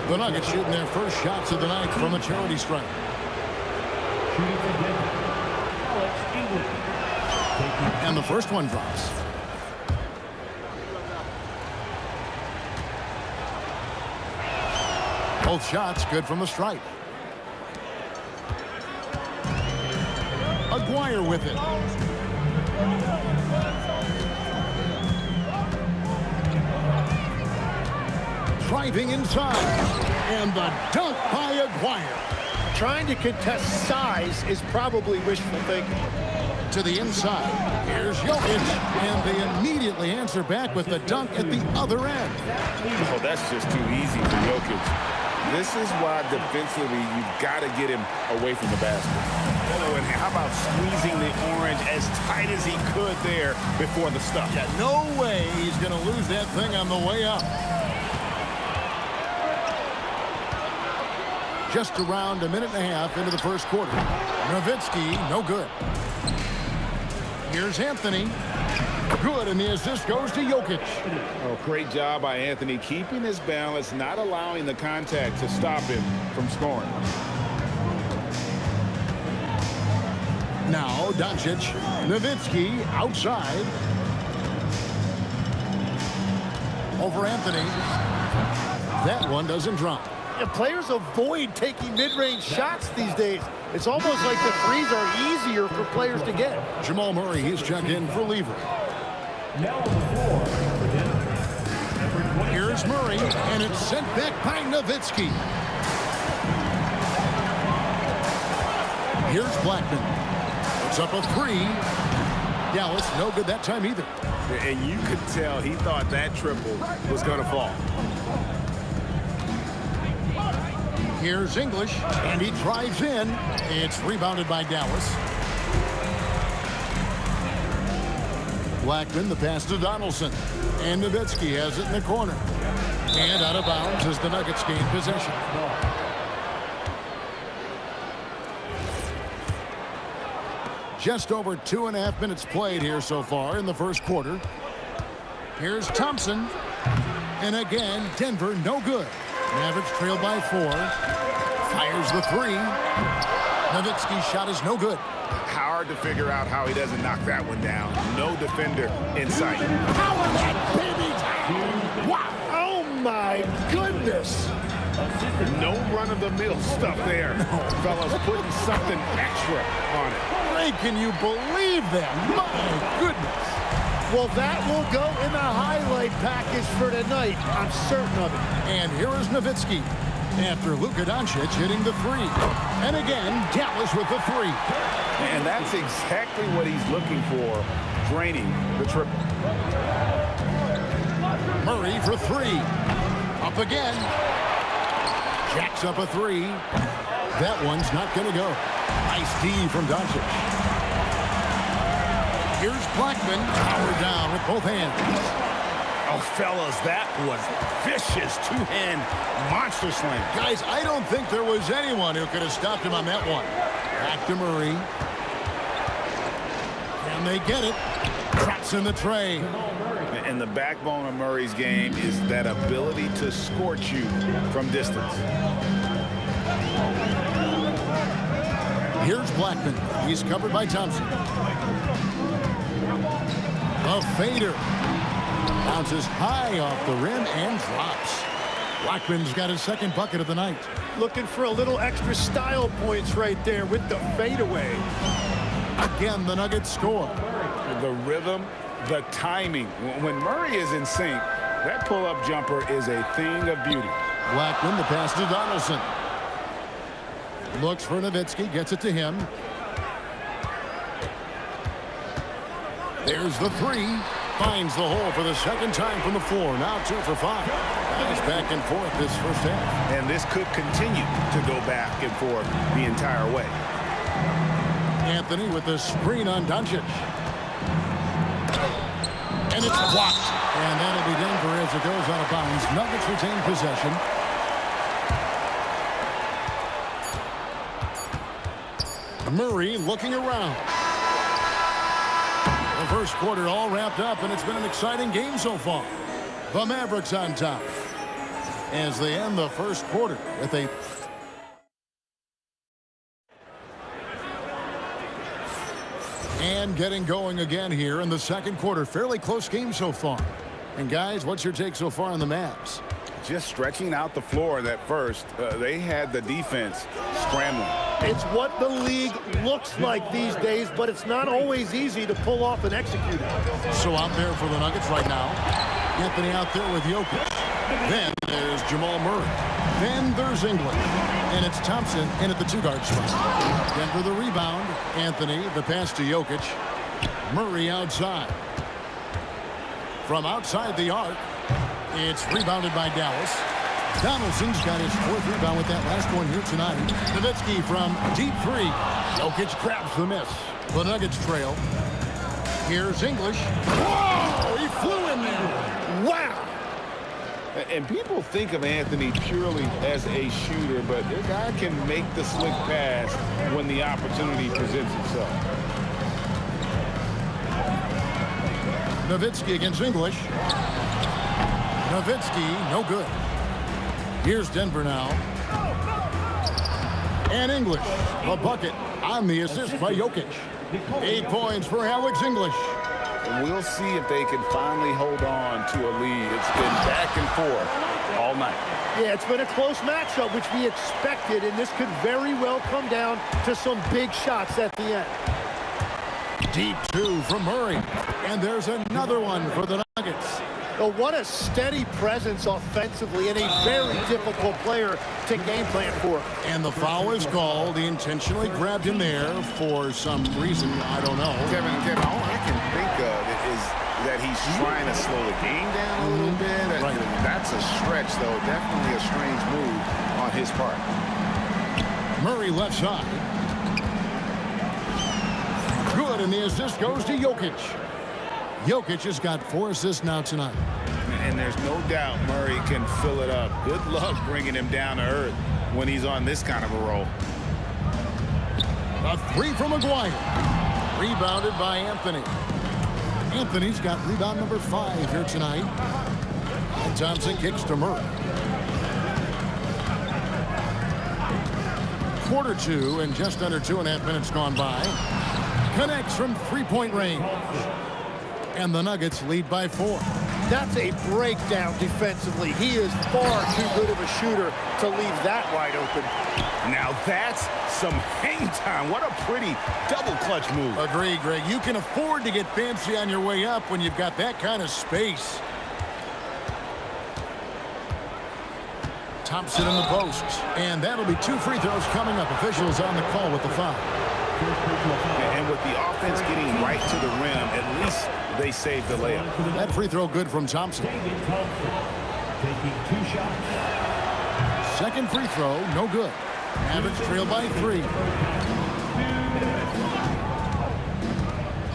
The Nuggets shooting their first shots of the night from a charity stripe. And the first one drops. Both shots good from the stripe. Aguirre with it. Driving inside. And the dunk by Aguirre. Trying to contest size is probably wishful thinking. To the inside. Here's Jokic. And they immediately answer back with the dunk at the other end. Oh, that's just too easy for Jokic. This is why defensively you've got to get him away from the basket. Oh, and how about squeezing the orange as tight as he could there before the stuff? Yeah, no way he's going to lose that thing on the way up. Just around a minute and a half into the first quarter. Nowitzki, no good. Here's Anthony. Good, and the assist goes to Jokic. Oh, great job by Anthony, keeping his balance, not allowing the contact to stop him from scoring. Now, Doncic. Nowitzki outside. Over Anthony. That one doesn't drop. And players avoid taking mid-range shots these days. It's almost like the threes are easier for players to get. Jamal Murray, he's checked in for Lever. Now on the floor for Denver. Here's Murray, and it's sent back by Nowitzki. Here's Blackman. It's up a 3. Dallas, no good that time either. And you could tell he thought that triple was going to fall. Here's English, and he drives in. It's rebounded by Dallas. Blackman, the pass to Donaldson. And Nowitzki has it in the corner. And out of bounds as the Nuggets gain possession. Just over 2.5 minutes played here so far in the first quarter. Here's Thompson. And again, Denver no good. Mavericks trailed by 4. Fires the 3. Nowitzki's shot is no good. Hard to figure out how he doesn't knock that one down. No defender in sight. How is that baby? Wow. Oh, my goodness. No run-of-the-mill stuff there. Fellas putting something extra on it. Ray, can you believe that? My goodness. Well, that will go in the highlight package for tonight. I'm certain of it. And here is Nowitzki after Luka Doncic hitting the three. And again, Dallas with the three. And that's exactly what he's looking for, draining the triple. Murray for three. Up again. Jacks up a three. That one's not going to go. Nice D from Doncic. Here's Blackman, powered down with both hands. Oh, fellas, that was vicious two-hand monster slam. Guys, I don't think there was anyone who could have stopped him on that one. Back to Murray. And they get it. Drops in the tray. And the backbone of Murray's game is that ability to scorch you from distance. Here's Blackman. He's covered by Thompson. A fader. Bounces high off the rim and drops. Blackman's got his second bucket of the night. Looking for a little extra style points right there with the fadeaway. Again, the Nuggets score. The rhythm, the timing. When Murray is in sync, that pull-up jumper is a thing of beauty. Blackman, the pass to Donaldson. Looks for Nowitzki, gets it to him. There's the three. Finds the hole for the second time from the floor. Now 2 for 5. Guys back and forth this first half. And this could continue to go back and forth the entire way. Anthony with the screen on Doncic. And it's blocked. And that'll be Denver as it goes out of bounds. Nuggets retain possession. Murray looking around. The first quarter all wrapped up, and it's been an exciting game so far. The Mavericks on top as they end the first quarter with a and getting going again here in the second quarter. Fairly close game so far. And guys, what's your take so far on the Mavs? Just stretching out the floor that first. They had the defense scrambling. It's what the league looks like these days, but it's not always easy to pull off and execute it. So out there for the Nuggets right now. Anthony out there with Jokic. Then there's Jamal Murray. Then there's English. And it's Thompson in at the two-guard spot. Denver the rebound. Anthony, the pass to Jokic. Murray outside. From outside the arc, it's rebounded by Dallas. Donaldson's got his fourth rebound with that last one here tonight. Nowitzki from deep three. Jokic grabs the miss. The Nuggets trail. Here's English. Whoa! He flew in there. Wow! And people think of Anthony purely as a shooter, but this guy can make the slick pass when the opportunity presents itself. Nowitzki against English. Nowitzki, no good. Here's Denver now. And English, a bucket on the assist by Jokic. 8 points for Alex English. We'll see if they can finally hold on to a lead. It's been back and forth all night. Yeah, it's been a close matchup, which we expected, and this could very well come down to some big shots at the end. Deep two from Murray. And there's another one for the Nuggets. Oh, what a steady presence offensively and a very difficult player to game plan for. And the foul is called. He intentionally grabbed him there for some reason. I don't know. Kevin, all I can think of is that he's trying to slow the game down a little bit. Right. That's a stretch, though. Definitely a strange move on his part. Murray left side. Good, and the assist goes to Jokic. Jokic has got 4 assists now tonight. And there's no doubt Murray can fill it up. Good luck bringing him down to earth when he's on this kind of a roll. A three from Maguire. Rebounded by Anthony. Anthony's got rebound number 5 here tonight. And Thompson kicks to Murray. Quarter 2 and just under 2.5 minutes gone by. Connects from three-point range. And the Nuggets lead by 4. That's a breakdown defensively. He is far too good of a shooter to leave that wide open. Now that's some hang time. What a pretty double clutch move. Agree, Greg. You can afford to get fancy on your way up when you've got that kind of space. Thompson in the post. And that'll be 2 free throws coming up. Officials on the call with the foul. And with the offense getting right to the rim, at least they saved the layup. That free throw good from Thompson. Taking 2 shots. Second free throw, no good. Mavericks trail by 3.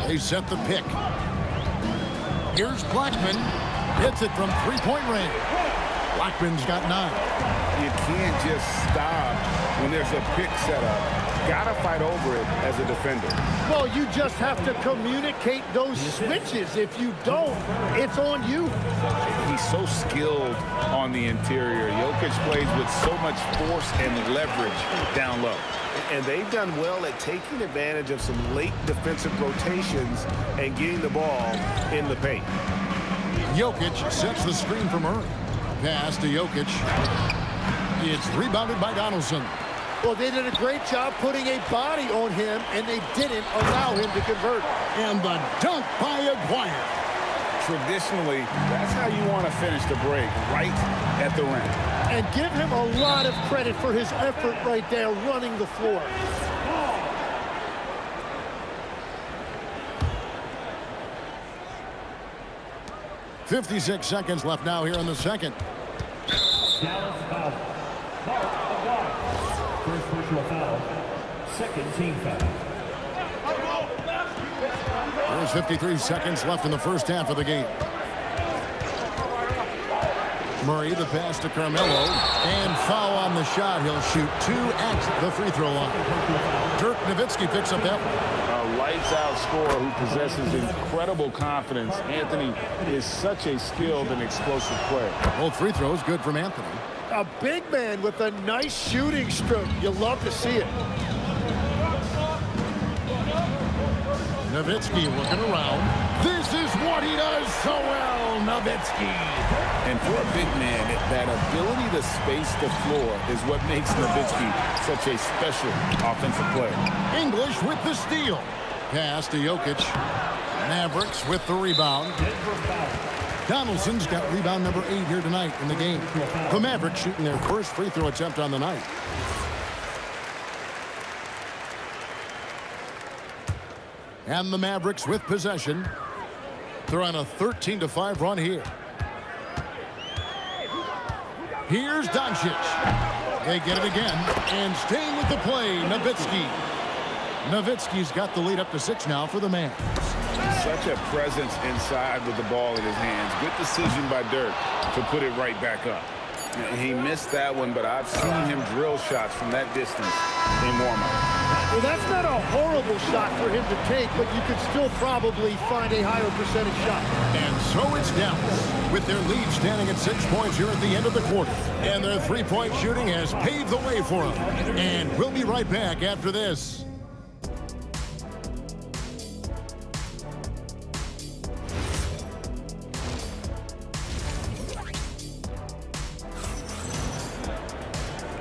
They set the pick. Here's Blackman. Hits it from 3-point range. Blackman's got 9. You can't just stop when there's a pick set up. Gotta fight over it as a defender. Well, you just have to communicate those switches. If you don't, it's on you. He's so skilled on the interior. Jokic plays with so much force and leverage down low. And they've done well at taking advantage of some late defensive rotations and getting the ball in the paint. Jokic sets the screen from Murray. Pass to Jokic. It's rebounded by Donaldson. Well, they did a great job putting a body on him, and they didn't allow him to convert. And the dunk by Aguirre. Traditionally, that's how you want to finish the break, right at the rim. And give him a lot of credit for his effort right there running the floor. .56 seconds left now here in the second. Dallas foul. First personal foul. Second team foul. There's 53 seconds left in the first half of the game. Murray, the pass to Carmelo. And foul on the shot. He'll shoot 2 at the free throw line. Dirk Nowitzki picks up that one. A lights-out scorer who possesses incredible confidence. Anthony is such a skilled and explosive player. Both free throws good from Anthony. A big man with a nice shooting stroke. You love to see it. Nowitzki looking around. This is what he does so well, Nowitzki. And for a big man, that ability to space the floor is what makes Nowitzki such a special offensive player. English with the steal. Pass to Jokic. Mavericks with the rebound. Donaldson's got rebound number 8 here tonight in the game. The Mavericks shooting their first free throw attempt on the night. And the Mavericks with possession. They're on a 13-5 run here. Here's Doncic. They get it again. And staying with the play, Nowitzki. Nowitzki's got the lead up to 6 now for the Mavs. Such a presence inside with the ball in his hands. Good decision by Dirk to put it right back up. He missed that one, but I've seen him drill shots from that distance in warm-up. Well, that's not a horrible shot for him to take, but you could still probably find a higher percentage shot. And so it's Dallas with their lead standing at 6 points here at the end of the quarter. And their three-point shooting has paved the way for them. And we'll be right back after this.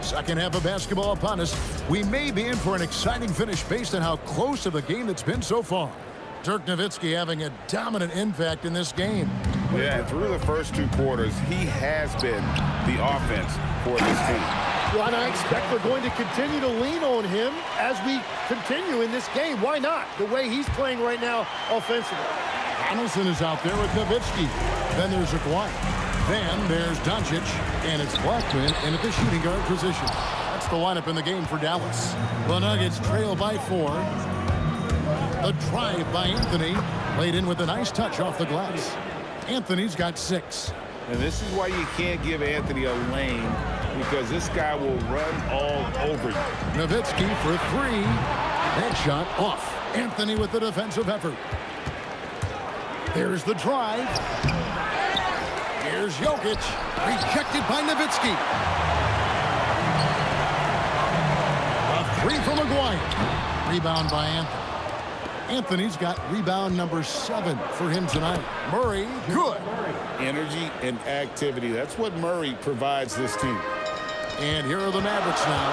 Second half of basketball upon us. We may be in for an exciting finish based on how close of a game it's been so far. Dirk Nowitzki having a dominant impact in this game. Yeah, and through the first 2 quarters, he has been the offense for this team. Well, and I expect we're going to continue to lean on him as we continue in this game. Why not? The way he's playing right now offensively. Donaldson is out there with Nowitzki. Then there's Aguirre. Then there's Doncic, and it's Blackman in at the shooting guard position. That's the lineup in the game for Dallas. The Nuggets trail by 4. The drive by Anthony, laid in with a nice touch off the glass. Anthony's got 6. And this is why you can't give Anthony a lane, because this guy will run all over you. Nowitzki for 3. That shot off. Anthony with the defensive effort. There's the drive. Here's Jokic, rejected by Nowitzki. A 3 from Aguirre. Rebound by Anthony. Anthony's got rebound number 7 for him tonight. Murray, good. Energy and activity. That's what Murray provides this team. And here are the Mavericks now.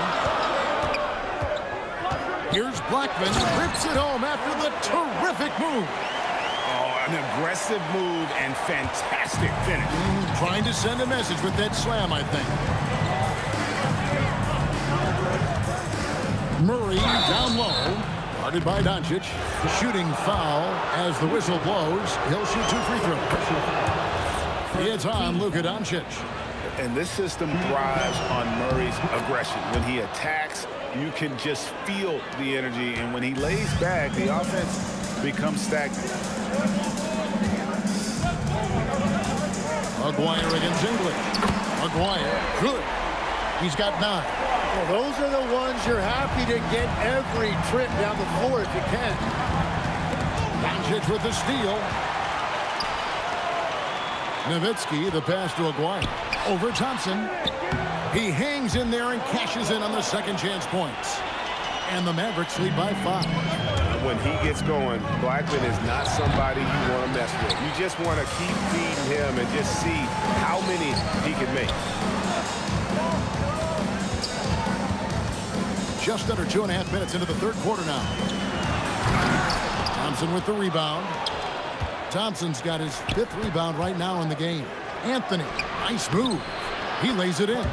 Here's Blackman, rips it home after the terrific move. Oh, an aggressive move and fantastic finish. Trying to send a message with that slam, I think. Murray down low. Guarded by Doncic. Shooting foul as the whistle blows. He'll shoot 2 free throws. It's on Luka Doncic. And this system thrives on Murray's aggression. When he attacks, you can just feel the energy. And when he lays back, the offense becomes stagnant. Maguire against English. Maguire, good. He's got 9. Well, those are the ones you're happy to get every trip down the floor if you can. Doncic with the steal. Nowitzki, the pass to Aguirre. Over Thompson. He hangs in there and cashes in on the second chance points. And the Mavericks lead by 5. When he gets going, Blackman is not somebody you want to mess with. You just want to keep feeding him and just see how many he can make. Just under 2.5 minutes into the third quarter now. Thompson with the rebound. Thompson's got his 5th rebound right now in the game. Anthony, nice move. He lays it in.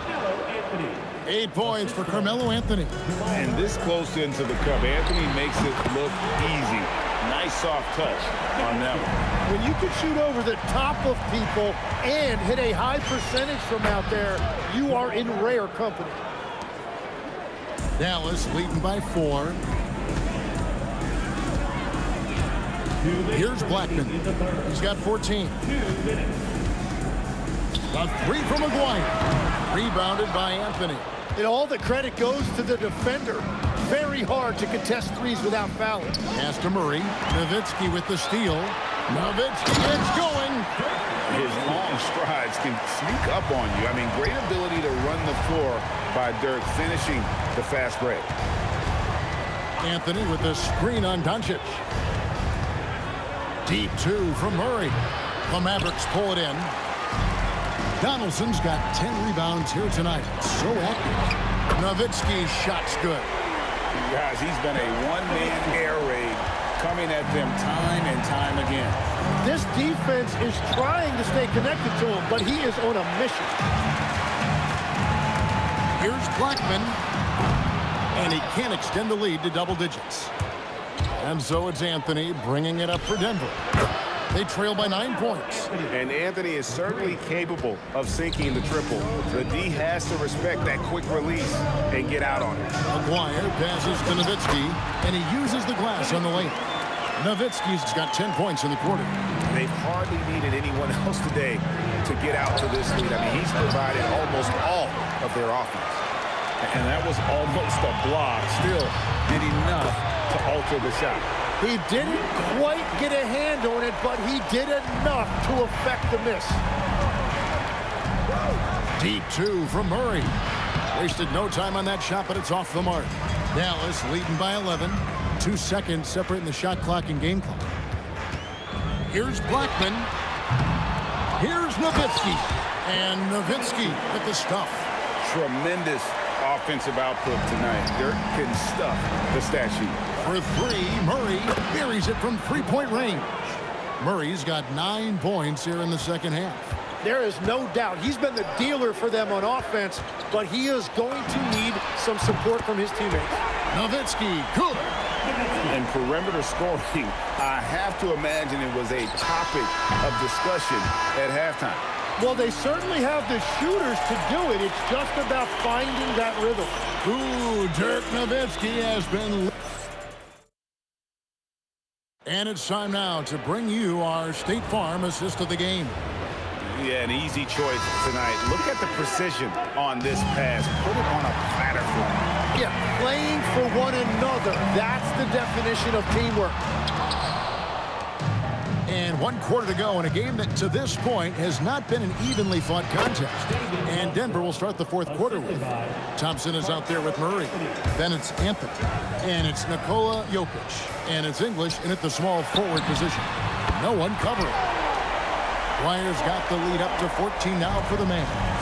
8 points for Carmelo Anthony. And this close into the cup, Anthony makes it look easy. Nice soft touch on that one. When you can shoot over the top of people and hit a high percentage from out there, you are in rare company. Dallas leading by 4. Here's Blackman. He's got 14. A 3 from Aguirre. Rebounded by Anthony. And all the credit goes to the defender. Very hard to contest threes without fouling. Pass to Murray. Nowitzki with the steal. Nowitzki gets going. His long strides can sneak up on you. I mean, great ability to run the floor by Dirk, finishing the fast break. Anthony with the screen on Doncic. Deep 2 from Murray. The Mavericks pull it in. Donaldson's got 10 rebounds here tonight. So active. Nowitzki's shot's good. Guys, he's been a one-man air raid coming at them time and time again. This defense is trying to stay connected to him, but he is on a mission. Here's Blackman. And he can't extend the lead to double digits. And so it's Anthony bringing it up for Denver. They trail by 9 points. And Anthony is certainly capable of sinking the triple. The D has to respect that quick release and get out on it. Aguirre passes to Nowitzki, and he uses the glass on the lane. Nowitzki's got 10 points in the quarter. They've hardly needed anyone else today to get out to this lead. I mean, he's provided almost all of their offense. And that was almost a block. Still did enough to alter the shot. He didn't quite get a hand on it, but he did enough to affect the miss. Deep 2 from Murray. Wasted no time on that shot, but it's off the mark. Dallas leading by 11. 2 seconds separating the shot clock and game clock. Here's Blackman. Here's Nowitzki. And Nowitzki with the stuff. Tremendous offensive output tonight. Dirk can stuff the stat sheet. For 3, Murray buries it from 3-point range. Murray's got 9 points here in the second half. There is no doubt he's been the dealer for them on offense, but he is going to need some support from his teammates. Nowitzki, good. And perimeter scoring, I have to imagine it was a topic of discussion at halftime. Well, they certainly have the shooters to do it. It's just about finding that rhythm. Ooh, Dirk Nowitzki has been... And it's time now to bring you our State Farm assist of the game. Yeah, an easy choice tonight. Look at the precision on this pass. Put it on a platter for him. Yeah, playing for one another. That's the definition of teamwork. And And 1 quarter to go in a game that to this point has not been an evenly fought contest. And Denver will start the 4th quarter with. Thompson is out there with Murray. Then it's Anthony. And it's Nikola Jokic. And it's English in at the small forward position. No one covering. Flyers got the lead up to 14 now for the Mavs.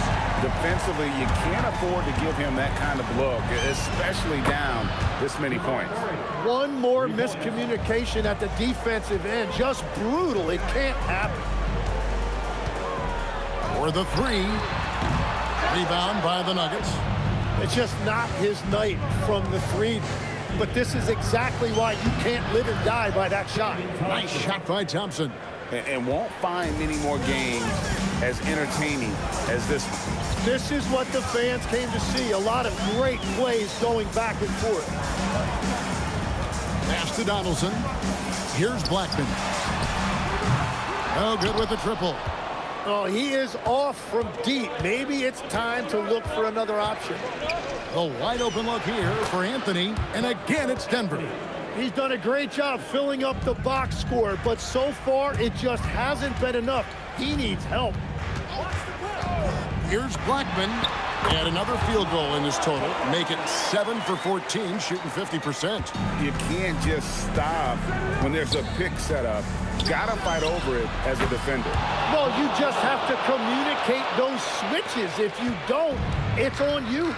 Defensively, you can't afford to give him that kind of look, especially down this many points. One more miscommunication at the defensive end. Just brutal. It can't happen. For the 3. Rebound by the Nuggets. It's just not his night from the 3. But this is exactly why you can't live and die by that shot. Nice shot by Thompson. And won't find many more games as entertaining as this one. This is what the fans came to see. A lot of great plays going back and forth. Pass to Donaldson. Here's Blackman. No good with the triple. Oh, he is off from deep. Maybe it's time to look for another option. A wide open look here for Anthony. And again, it's Denver. He's done a great job filling up the box score, but so far it just hasn't been enough. He needs help. Here's Blackman. And another field goal in this total. Make it 7 for 14, shooting 50%. You can't just stop when there's a pick set up. Gotta fight over it as a defender. Well, you just have to communicate those switches. If you don't, it's on you.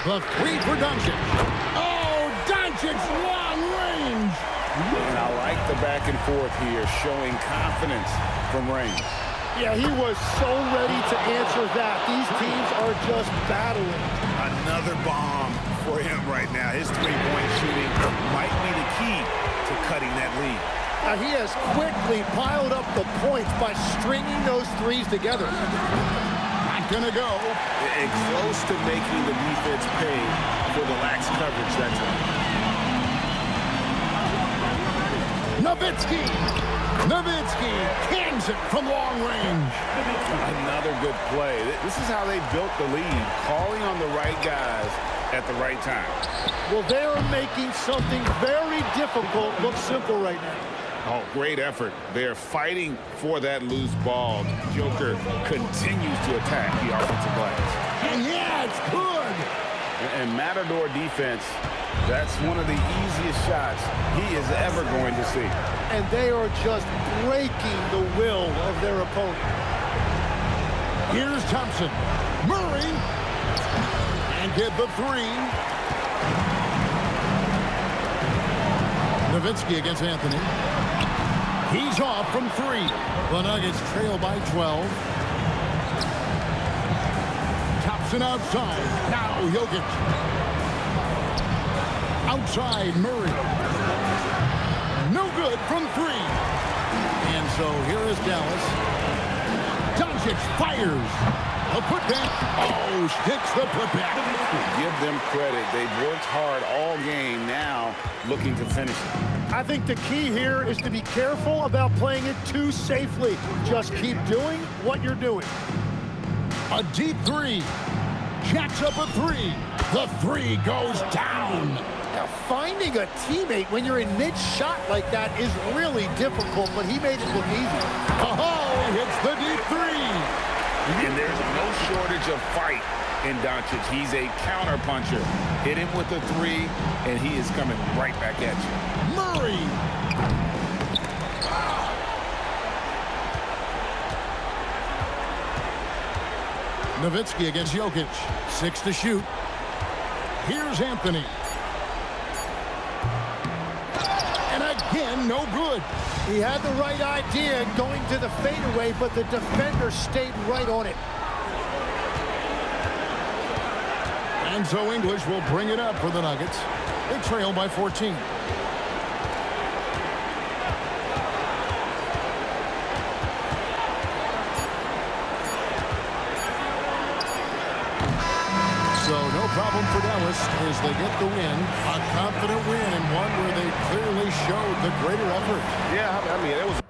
The 3 for Doncic. Oh, Doncic, long range. And I like the back and forth here, showing confidence from range. Yeah, he was so ready to answer that. These teams are just battling. Another bomb for him right now. His three-point shooting might be the key to cutting that lead. Now, he has quickly piled up the points by stringing those threes together. Not gonna go. It's close to making the defense pay for the lax coverage that time. Nowitzki cans it from long range. Another good play. This is how they built the lead, calling on the right guys at the right time. Well, they are making something very difficult look simple right now. Oh, great effort. They're fighting for that loose ball. Joker continues to attack the offensive glass. And yeah, it's good. And Matador defense, that's one of the easiest shots he is ever going to see. And they are just breaking the will of their opponent. Here's Thompson. Murray. And get the 3. Nowitzki against Anthony. He's off from 3. The Nuggets trail by 12. Thompson outside. Now Jokic. Outside Murray. No good from 3. And so here is Dallas. Doncic fires. A putback. Oh, sticks the putback. Give them credit. They've worked hard all game, now looking to finish it. I think the key here is to be careful about playing it too safely. Just keep doing what you're doing. A deep 3. Jacks up a 3. The 3 goes down. Now, finding a teammate when you're in mid-shot like that is really difficult, but he made it look easy. Oh, hits the deep 3. And there's no shortage of fight in Doncic. He's a counter-puncher. Hit him with a 3, and he is coming right back at you. Murray. Nowitzki against Jokic. 6 to shoot. Here's Anthony. And again, no good. He had the right idea going to the fadeaway, but the defender stayed right on it. And so English will bring it up for the Nuggets. They trail by 14. So no problem for Dallas as they get the win. A confident win and one where they clearly showed the greater effort. Yeah, I mean, it was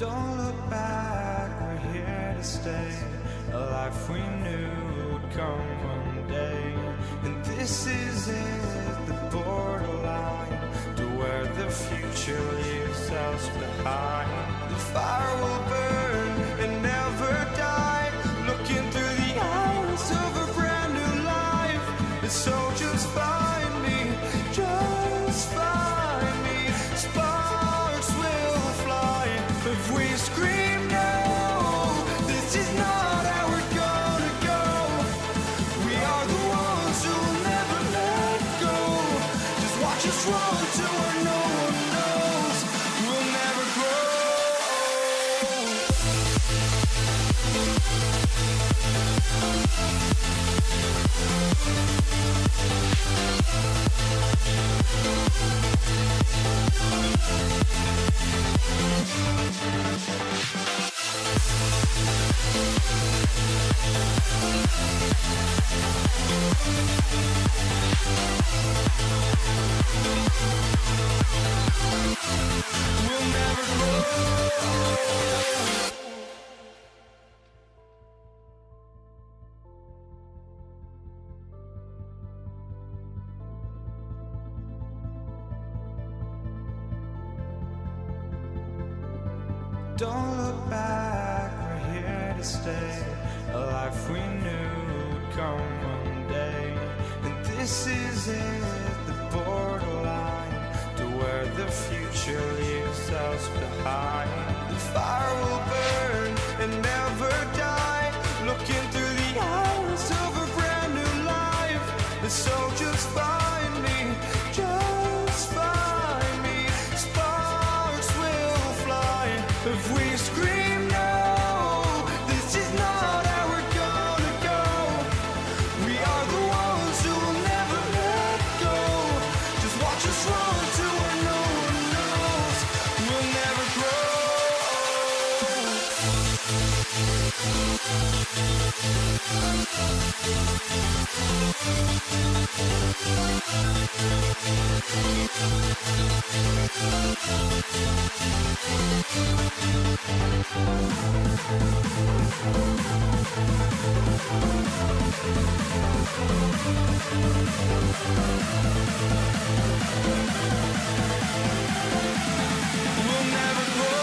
Don't look back, we're here to stay. A life we knew would come one day. And this is it, the borderline to where the future leaves us behind. The fire will burn and never die, looking through the eyes of a brand new life. And so just find me, just find me. Sparks will fly if we scream no. This is not how we're gonna go. We are the ones who will never let go. Just watch us run to where no one knows. We'll never grow. We'll never grow. Don't look back, we're here to stay. A life we knew would come one day. And this is it, the borderline to where the future leaves us behind. The fire will burn and never die, looking through the eyes of a brand new life. And so just find me, just find me. Sparks will fly if we scream no. This is not how we're gonna go. We are the ones who will never let go. Just watch us run to where no one knows. We'll never grow. We'll never grow. We'll never grow.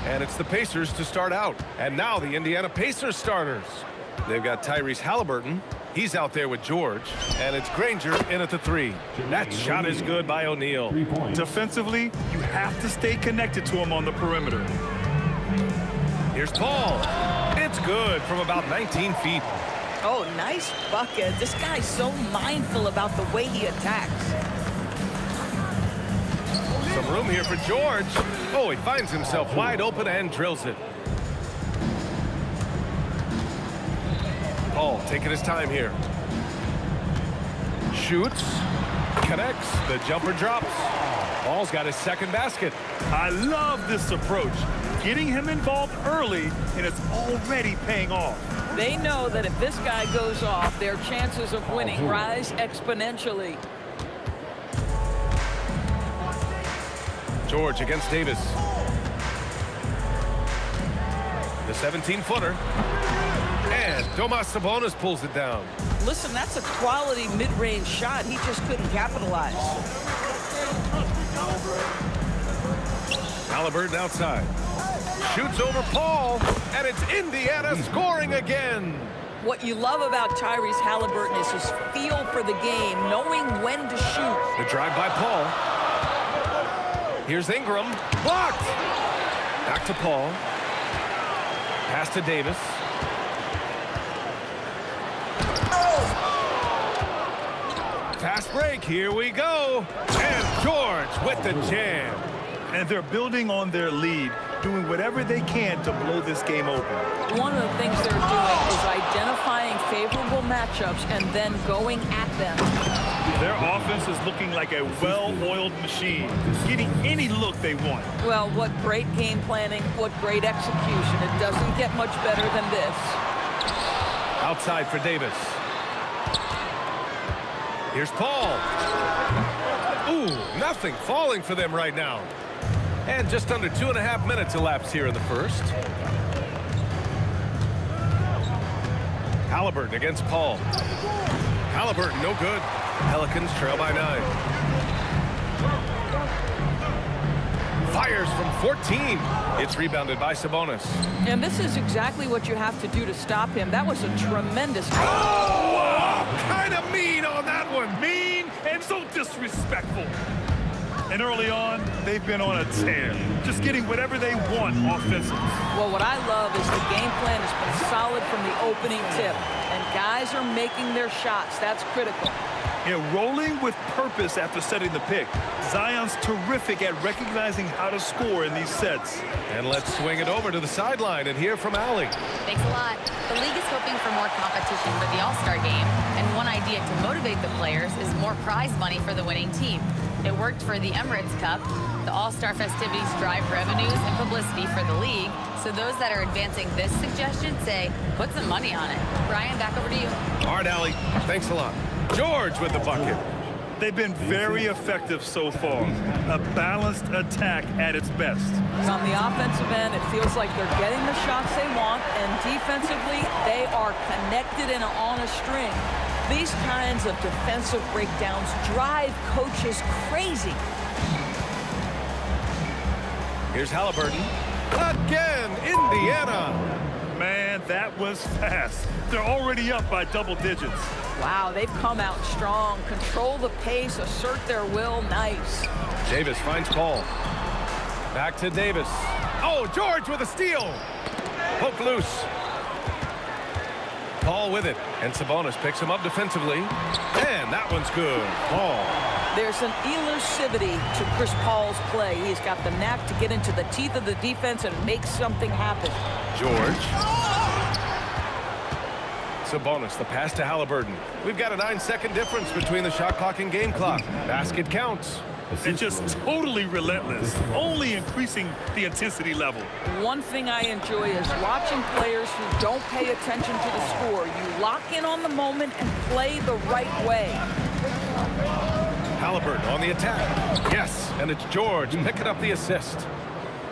And it's the Pacers to start out. And now the Indiana Pacers starters. They've got Tyrese Halliburton. He's out there with George. And it's Granger in at the three. That shot is good by O'Neal. Defensively, you have to stay connected to him on the perimeter. Here's Paul. It's good from about 19 feet. Oh, nice bucket. This guy's so mindful about the way he attacks. Some room here for George. Oh, he finds himself wide open and drills it. Paul taking his time here. Shoots. Connects. The jumper drops. Paul's got his second basket. I love this approach. Getting him involved early, and it's already paying off. They know that if this guy goes off, their chances of winning rise exponentially. George against Davis. The 17-footer. And Domas Sabonis pulls it down. Listen, that's a quality mid-range shot. He just couldn't capitalize. Halliburton outside. Shoots over Paul. And it's Indiana scoring again. What you love about Tyrese Halliburton is his feel for the game, knowing when to shoot. The drive by Paul. Here's Ingram. Blocked. Back to Paul. Pass to Davis. Fast break. Here we go. And George with the jam. And they're building on their lead, doing whatever they can to blow this game open. One of the things they're doing is identifying favorable matchups and then going at them. Their offense is looking like a well-oiled machine, getting any look they want. Well, what great game planning, what great execution. It doesn't get much better than this. Outside for Davis. Here's Paul. Ooh, nothing falling for them right now. And just under 2.5 minutes elapsed here in the first. Halliburton against Paul. Halliburton, no good. Pelicans trail by 9. Fires from 14. It's rebounded by Sabonis. And this is exactly what you have to do to stop him. That was a tremendous... Oh, kind of mean on that one. Mean and so disrespectful. And early on, they've been on a tear, just getting whatever they want offensively. Well, what I love is the game plan has been solid from the opening tip, and guys are making their shots. That's critical. Yeah, rolling with purpose after setting the pick. Zion's terrific at recognizing how to score in these sets. And let's swing it over to the sideline and hear from Allie. Thanks a lot. The league is hoping for more competition for the All-Star game, and one idea to motivate the players is more prize money for the winning team. It worked for the Emirates Cup. The All-Star festivities drive revenues and publicity for the league, so those that are advancing this suggestion say, put some money on it. Brian, back over to you. All right, Allie. Thanks a lot. George with the bucket. They've been very effective so far. A balanced attack at its best. On the offensive end, it feels like they're getting the shots they want, and defensively, they are connected and on a string. These kinds of defensive breakdowns drive coaches crazy. Here's Halliburton. Again, Indiana. Man, that was fast. They're already up by double digits. Wow, they've come out strong. Control the pace, assert their will. Nice. Davis finds Paul. Back to Davis. Oh, George with a steal. Poke loose. Paul with it. And Sabonis picks him up defensively. And that one's good. Paul. There's an elusivity to Chris Paul's play. He's got the knack to get into the teeth of the defense and make something happen. George. Sabonis, the pass to Halliburton. We've got a 9-second difference between the shot clock and game clock. Basket counts. And just totally relentless, only increasing the intensity level. One thing I enjoy is watching players who don't pay attention to the score. You lock in on the moment and play the right way. Halliburton on the attack. Yes, and it's George picking up the assist.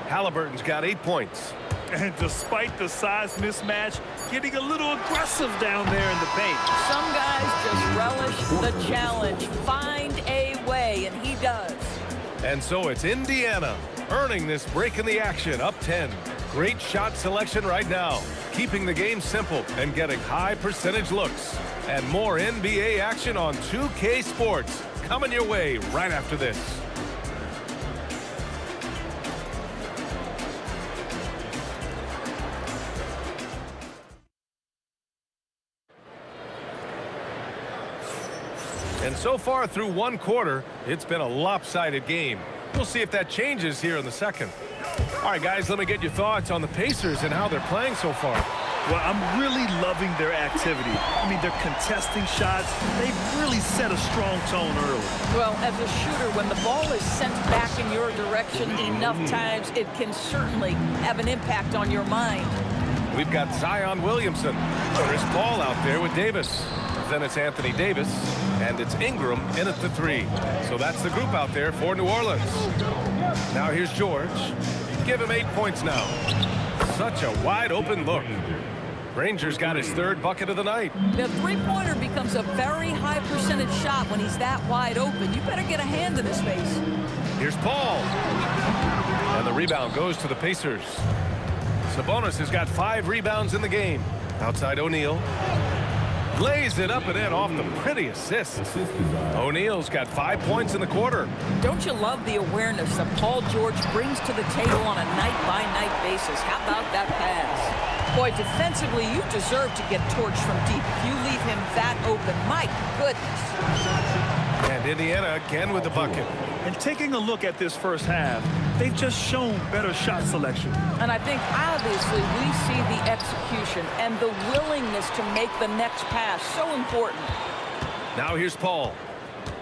Halliburton's got 8 points. And despite the size mismatch, getting a little aggressive down there in the paint. Some guys just relish the challenge. Find a way, and he does. And so it's Indiana earning this break in the action, up 10. Great shot selection right now, keeping the game simple and getting high percentage looks. And more NBA action on 2K Sports coming your way right after this. And so far through one quarter, it's been a lopsided game. We'll see if that changes here in the second. All right, guys, let me get your thoughts on the Pacers and how they're playing so far. Well, I'm really loving their activity. I mean, they're contesting shots. They've really set a strong tone early. Well, as a shooter, when the ball is sent back in your direction enough times, it can certainly have an impact on your mind. We've got Zion Williamson. Chris Paul out there with Davis. Then it's Anthony Davis, and it's Ingram in at the 3. So that's the group out there for New Orleans. Now here's George. Give him 8 points now. Such a wide open look. Rangers got his 3rd bucket of the night. The three-pointer becomes a very high percentage shot when he's that wide open. You better get a hand in his face. Here's Paul. And the rebound goes to the Pacers. Sabonis has got 5 rebounds in the game. Outside O'Neal. Lays it up and in off the pretty assist. O'Neal's got 5 points in the quarter. Don't you love the awareness that Paul George brings to the table on a night-by-night basis? How about that pass? Boy, defensively, you deserve to get torched from deep. If you leave him that open, my goodness. And Indiana again with the bucket. And taking a look at this first half, they've just shown better shot selection. And I think, obviously, we see the execution and the willingness to make the next pass so important. Now here's Paul.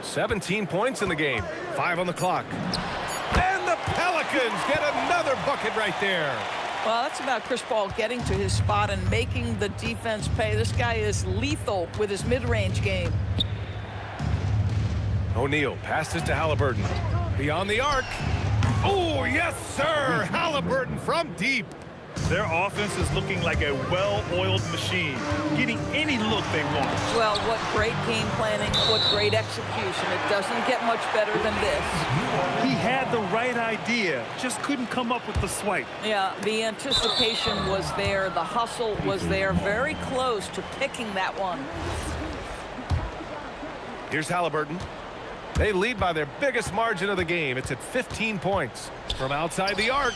17 points in the game. 5 on the clock. And the Pelicans get another bucket right there. Well, that's about Chris Paul getting to his spot and making the defense pay. This guy is lethal with his mid-range game. O'Neal passes to Halliburton. Beyond the arc. Oh, yes, sir. Halliburton from deep. Their offense is looking like a well-oiled machine, getting any look they want. Well, what great game planning, what great execution. It doesn't get much better than this. He had the right idea, just couldn't come up with the swipe. Yeah, the anticipation was there. The hustle was there. Very close to picking that one. Here's Halliburton. They lead by their biggest margin of the game. It's at 15 points. From outside the arc,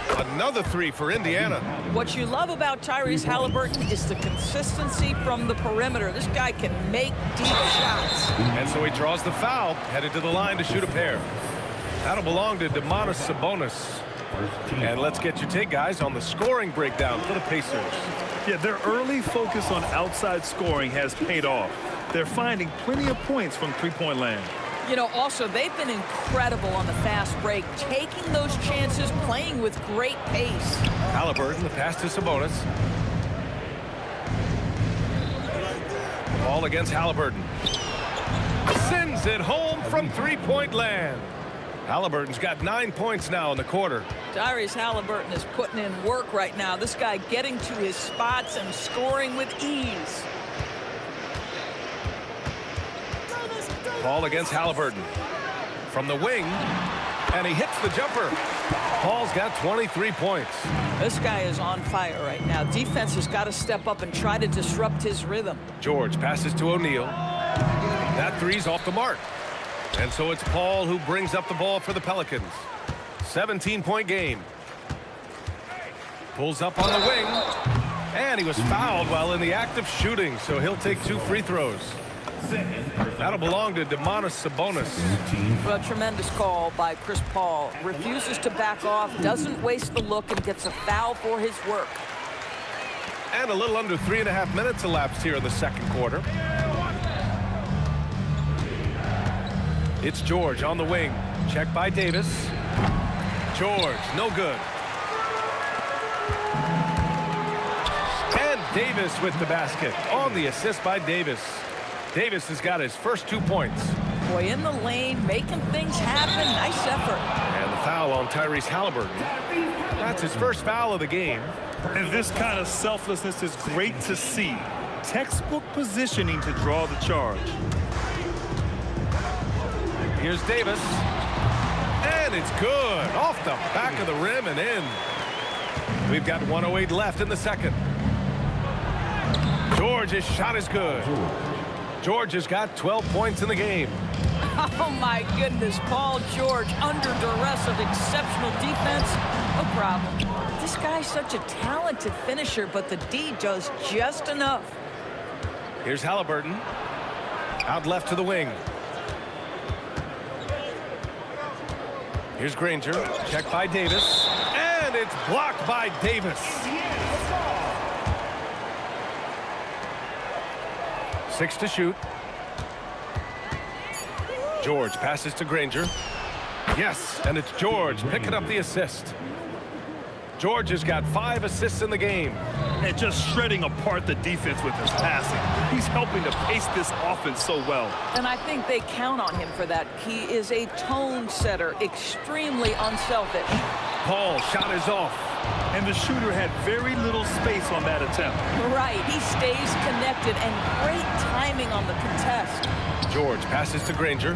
another 3 for Indiana. What you love about Tyrese Halliburton is the consistency from the perimeter. This guy can make deep shots. And so he draws the foul, headed to the line to shoot a pair. That'll belong to Domantas Sabonis. And let's get your take, guys, on the scoring breakdown for the Pacers. Yeah, their early focus on outside scoring has paid off. They're finding plenty of points from three-point land. You know, also, they've been incredible on the fast break, taking those chances, playing with great pace. Halliburton, the pass to Sabonis. Ball against Halliburton. Sends it home from three-point land. Halliburton's got 9 points now in the quarter. Tyrese Halliburton is putting in work right now. This guy getting to his spots and scoring with ease. Ball against Halliburton. From the wing, and he hits the jumper. Paul's got 23 points. This guy is on fire right now. Defense has got to step up and try to disrupt his rhythm. George passes to O'Neal. That three's off the mark. And so it's Paul who brings up the ball for the Pelicans. 17-point game. Pulls up on the wing. And he was fouled while in the act of shooting, so he'll take 2 free throws. That'll belong to Domantas Sabonis. Well, tremendous call by Chris Paul. Refuses to back off, doesn't waste the look, and gets a foul for his work. And a little under 3.5 minutes elapsed here in the second quarter. It's George on the wing. Check by Davis. George, no good. And Davis with the basket on the assist by Davis. Davis has got his first 2 points. Boy, in the lane, making things happen. Nice effort. And the foul on Tyrese Halliburton. That's his first foul of the game. And this kind of selflessness is great to see. Textbook positioning to draw the charge. Here's Davis. And it's good. Off the back of the rim and in. We've got 1:08 left in the second. George's shot is good. George has got 12 points in the game. Oh, my goodness. Paul George under duress of exceptional defense. No problem. This guy's such a talented finisher, but the D does just enough. Here's Halliburton. Out left to the wing. Here's Granger. Checked by Davis. And it's blocked by Davis. 6 to shoot. George passes to Granger. Yes, and it's George picking up the assist. George has got 5 assists in the game. And just shredding apart the defense with his passing. He's helping to pace this offense so well. And I think they count on him for that. He is a tone setter, extremely unselfish. Paul shot is off. And the shooter had very little space on that attempt. Right, he stays connected and great timing on the contest. George passes to Granger.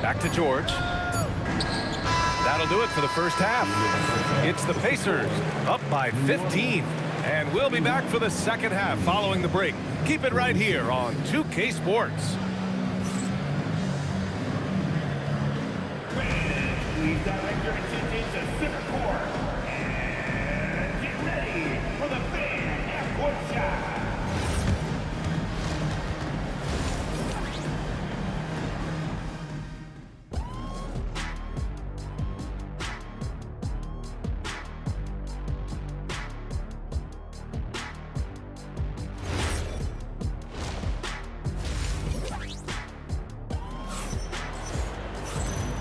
Back to George. That'll do it for the first half. It's the Pacers up by 15. And we'll be back for the second half following the break. Keep it right here on 2K Sports. Please direct your attention to center court. And get ready for the fan half-court shot.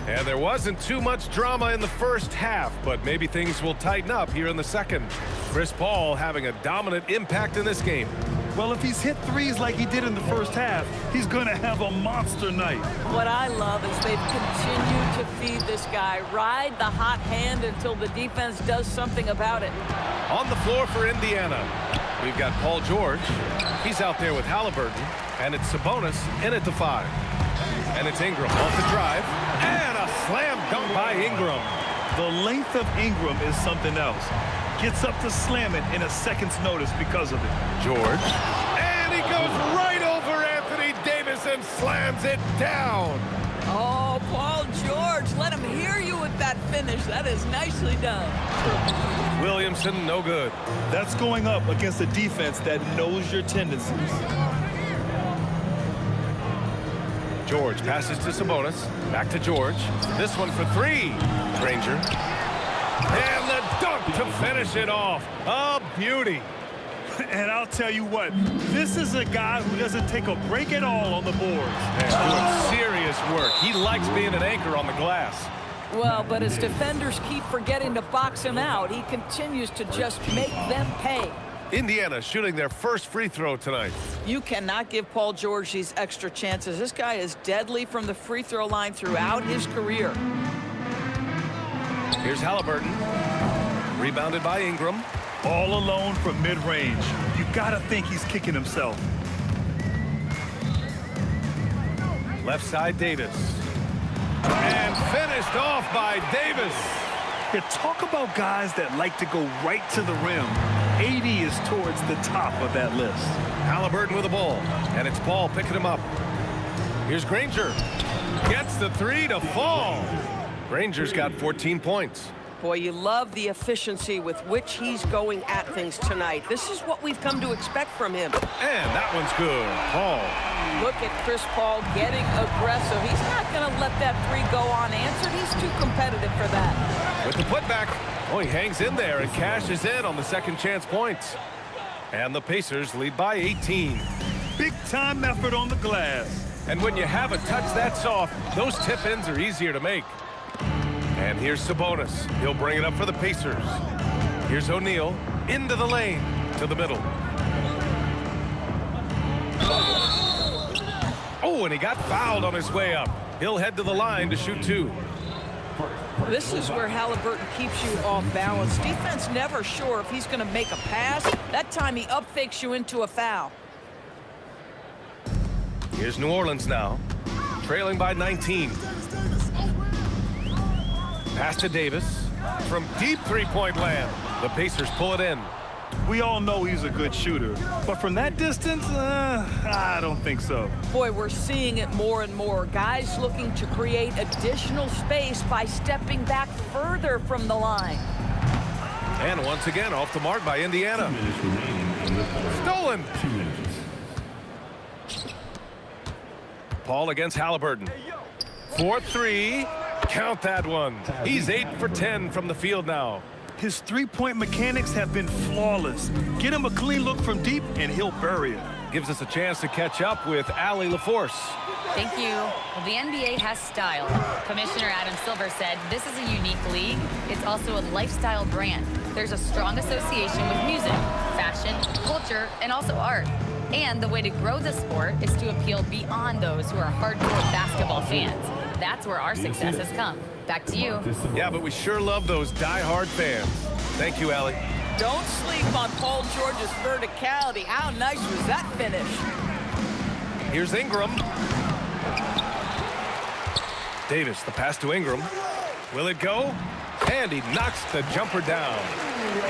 And there wasn't too much drama in the first half, but maybe things will tighten up here in the second. Chris Paul having a dominant impact in this game. Well, if he's hit threes like he did in the first half, he's going to have a monster night. What I love is they've continued to feed this guy. Ride the hot hand until the defense does something about it. On the floor for Indiana, we've got Paul George. He's out there with Halliburton, and it's Sabonis in at the 5. And it's Ingram off the drive, and a slam dunk by Ingram. The length of Ingram is something else. Gets up to slam it in a second's notice because of it. George, and he goes right over Anthony Davis and slams it down. Oh, Paul George, let him hear you with that finish. That is nicely done. Williamson, no good. That's going up against a defense that knows your tendencies. George passes to Sabonis. Back to George. This one for 3. Granger. And the dunk to finish it off. A beauty. And I'll tell you what, this is a guy who doesn't take a break at all on the boards. And doing serious work. He likes being an anchor on the glass. Well, but as defenders keep forgetting to box him out, he continues to just make them pay. Indiana shooting their first free throw tonight. You cannot give Paul George these extra chances. This guy is deadly from the free throw line throughout his career. Here's Halliburton. Rebounded by Ingram. All alone from mid-range. You gotta think he's kicking himself. Left side, Davis. And finished off by Davis. Yeah, talk about guys that like to go right to the rim. 80 is towards the top of that list. Halliburton with the ball, and it's Paul picking him up. Here's Granger. Gets the 3 to fall. Granger's got 14 points. Boy, you love the efficiency with which he's going at things tonight. This is what we've come to expect from him. And that one's good. Paul. Look at Chris Paul getting aggressive. He's not going to let that 3 go unanswered. He's too competitive for that. With the putback. Oh, he hangs in there and cashes in on the second chance points. And the Pacers lead by 18. Big time effort on the glass. And when you have a touch that soft, those tip-ins are easier to make. And here's Sabonis. He'll bring it up for the Pacers. Here's O'Neal into the lane to the middle. Oh, and he got fouled on his way up. He'll head to the line to shoot 2. This is where Halliburton keeps you off balance. Defense never sure if he's going to make a pass. That time he up fakes you into a foul. Here's New Orleans now, trailing by 19. Pass to Davis from deep three-point land. The Pacers pull it in. We all know he's a good shooter, but from that distance, I don't think so. Boy, we're seeing it more and more. Guys looking to create additional space by stepping back further from the line. And once again, off the mark by Indiana. Stolen. Paul against Halliburton. 4-3. Count that one. He's 8 for 10 from the field now. His three-point mechanics have been flawless. Get him a clean look from deep, and he'll bury it. Gives us a chance to catch up with Allie LaForce. Thank you. Well, the NBA has style. Commissioner Adam Silver said this is a unique league. It's also a lifestyle brand. There's a strong association with music, fashion, culture, and also art. And the way to grow the sport is to appeal beyond those who are hardcore basketball fans. That's where our success has come. Back to you. Yeah, but we sure love those die-hard fans. Thank you, Allie. Don't sleep on Paul George's verticality. How nice was that finish? Here's Ingram. Davis, the pass to Ingram. Will it go? And he knocks the jumper down.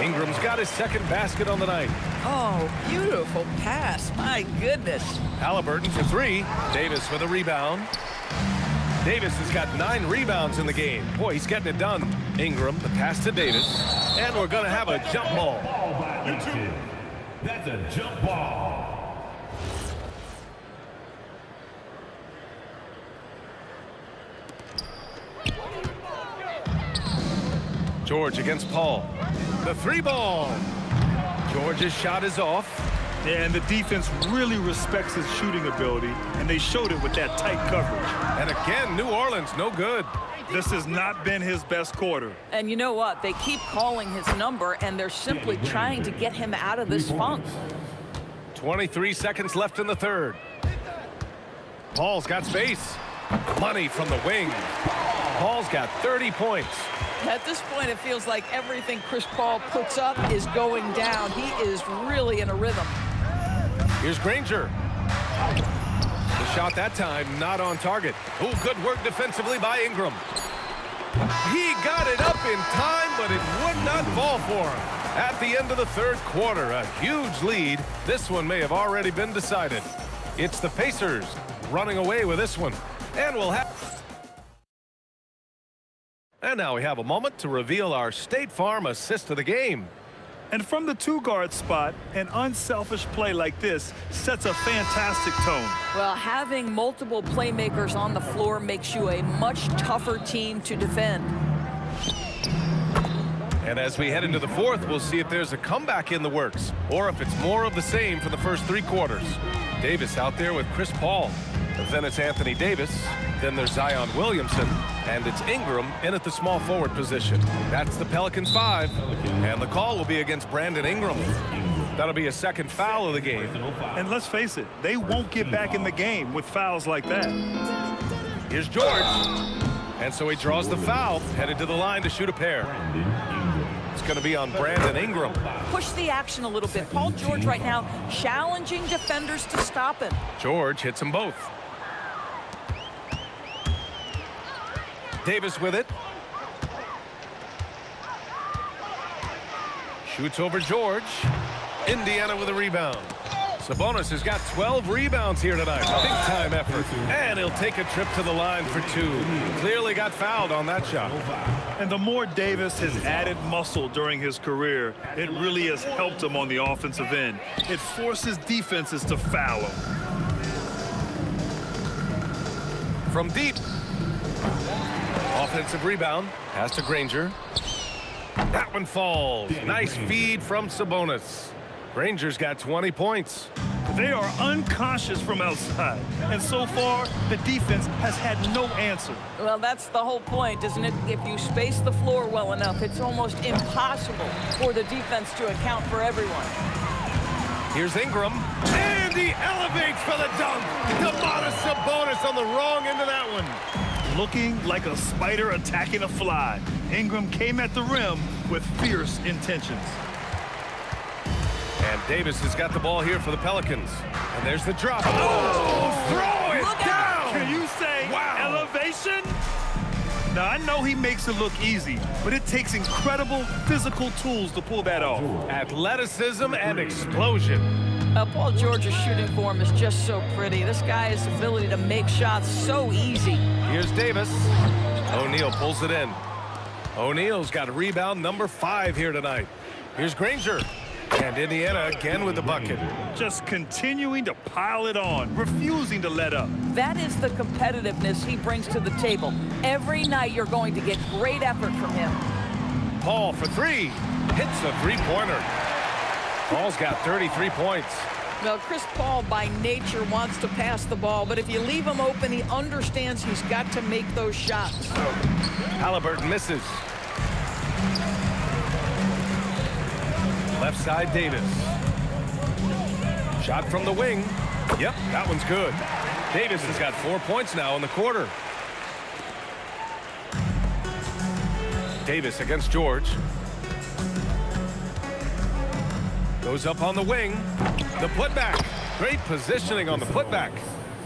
Ingram's got his second basket on the night. Oh, beautiful pass. My goodness. Halliburton for three. Davis with a rebound. Davis has got 9 rebounds in the game. Boy, he's getting it done. Ingram, the pass to Davis. And we're going to have a jump ball. That's a jump ball. George against Paul. The 3-ball. George's shot is off. Yeah, and the defense really respects his shooting ability, and they showed it with that tight coverage. And again, New Orleans, no good. This has not been his best quarter. And you know what? They keep calling his number, and they're simply trying to get him out of this funk. 23 seconds left in the third. Paul's got space. Money from the wing. Paul's got 30 points. At this point, it feels like everything Chris Paul puts up is going down. He is really in a rhythm. Here's Granger. The shot that time not on target. Oh, good work defensively by Ingram. He got it up in time, but it would not fall for him. At the end of the third quarter, a huge lead. This one may have already been decided. It's the Pacers running away with this one. And we'll have... And now we have a moment to reveal our State Farm assist of the game. And from the 2-guard spot, an unselfish play like this sets a fantastic tone. Well, having multiple playmakers on the floor makes you a much tougher team to defend. And as we head into the fourth, we'll see if there's a comeback in the works or if it's more of the same for the first 3 quarters. Davis out there with Chris Paul. Then it's Anthony Davis. Then there's Zion Williamson. And it's Ingram in at the small forward position. That's the Pelicans 5. And the call will be against Brandon Ingram. That'll be a second foul of the game. And let's face it, they won't get back in the game with fouls like that. Here's George. And so he draws the foul, headed to the line to shoot a pair. It's going to be on Brandon Ingram. Push the action a little bit. Paul George right now challenging defenders to stop him. George hits them both. Davis with it. Shoots over George. Indiana with a rebound. Sabonis has got 12 rebounds here tonight. Big time effort. And he'll take a trip to the line for 2. Clearly got fouled on that shot. And the more Davis has added muscle during his career, it really has helped him on the offensive end. It forces defenses to foul him. From deep. Offensive rebound. Pass to Granger. That one falls. Nice feed from Sabonis. Granger's got 20 points. They are unconscious from outside. And so far, the defense has had no answer. Well, that's the whole point, isn't it? If you space the floor well enough, it's almost impossible for the defense to account for everyone. Here's Ingram. And he elevates for the dunk. Domantas Sabonis on the wrong end of that one. Looking like a spider attacking a fly. Ingram came at the rim with fierce intentions. And Davis has got the ball here for the Pelicans. And there's the drop. Oh, throw it down! Can you say elevation? Now, I know he makes it look easy, but it takes incredible physical tools to pull that off. Athleticism and explosion. Paul George's shooting form is just so pretty. This guy's ability to make shots so easy. Here's Davis. O'Neal pulls it in. O'Neal's got rebound number 5 here tonight. Here's Granger. And Indiana again with the bucket. Just continuing to pile it on, refusing to let up. That is the competitiveness he brings to the table. Every night you're going to get great effort from him. Paul for 3. Hits a 3-pointer. Paul's got 33 points. Well, Chris Paul by nature wants to pass the ball, but if you leave him open, he understands he's got to make those shots. Halliburton misses. Left side, Davis. Shot from the wing. Yep, that one's good. Davis has got 4 points now in the quarter. Davis against George. Goes up on the wing. The putback. Great positioning on the putback.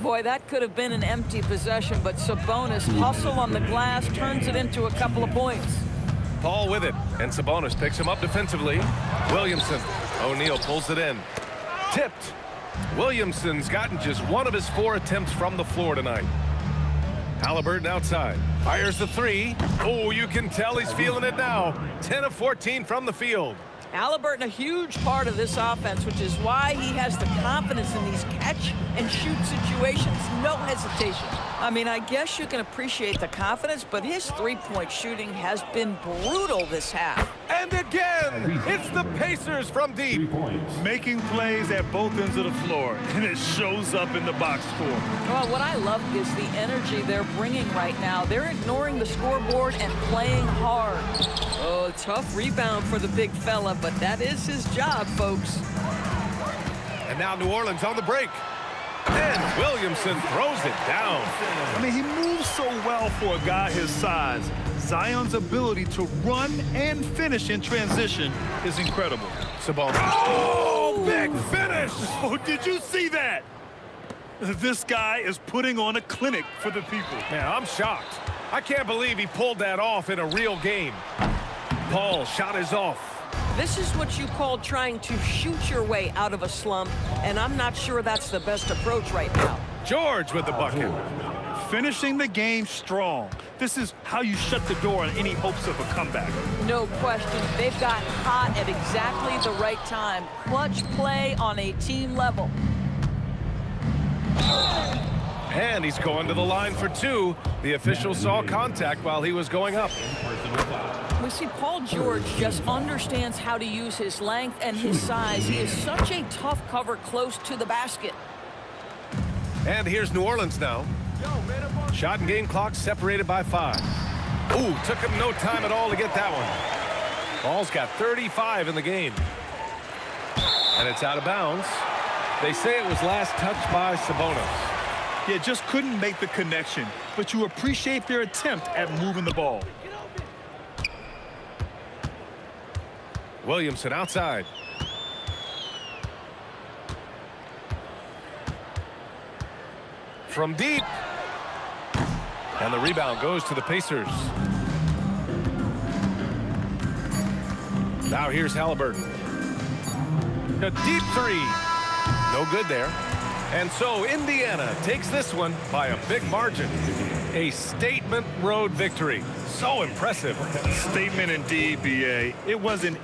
Boy, that could have been an empty possession, but Sabonis hustle on the glass turns it into a couple of points. Paul with it, and Sabonis picks him up defensively. Williamson. O'Neal pulls it in. Tipped. Williamson's gotten just one of his 4 attempts from the floor tonight. Halliburton outside. Fires the 3. Oh, you can tell he's feeling it now. 10 of 14 from the field. Halliburton, a huge part of this offense, which is why he has the confidence in these catch-and-shoot situations. No hesitation. I mean, I guess you can appreciate the confidence, but his three-point shooting has been brutal this half. And again, it's the Pacers from deep. Making plays at both ends of the floor, and it shows up in the box score. Well, what I love is the energy they're bringing right now. They're ignoring the scoreboard and playing hard. Oh, tough rebound for the big fella, but that is his job, folks. And now New Orleans on the break. And Williamson throws it down. I mean, he moves so well for a guy his size. Zion's ability to run and finish in transition is incredible. Sabonis. Oh, big finish! Oh, did you see that? This guy is putting on a clinic for the people. Man, I'm shocked. I can't believe he pulled that off in a real game. Paul shot is off. This is what you call trying to shoot your way out of a slump, and I'm not sure that's the best approach right now. George with the bucket. Finishing the game strong. This is how you shut the door on any hopes of a comeback. No question. They've got hot at exactly the right time. Clutch play on a team level. And he's going to the line for 2. The official saw contact while he was going up. We see Paul George just understands how to use his length and his size. He is such a tough cover close to the basket. And here's New Orleans now. Shot and game clock separated by 5. Ooh, took him no time at all to get that one. Ball's got 35 in the game. And it's out of bounds. They say it was last touched by Sabonis. Yeah, just couldn't make the connection, but you appreciate their attempt at moving the ball. Williamson outside. From deep. And the rebound goes to the Pacers. Now here's Halliburton. A deep 3. No good there. And so Indiana takes this one by a big margin. A statement road victory. So impressive. Statement indeed, BA. It wasn't...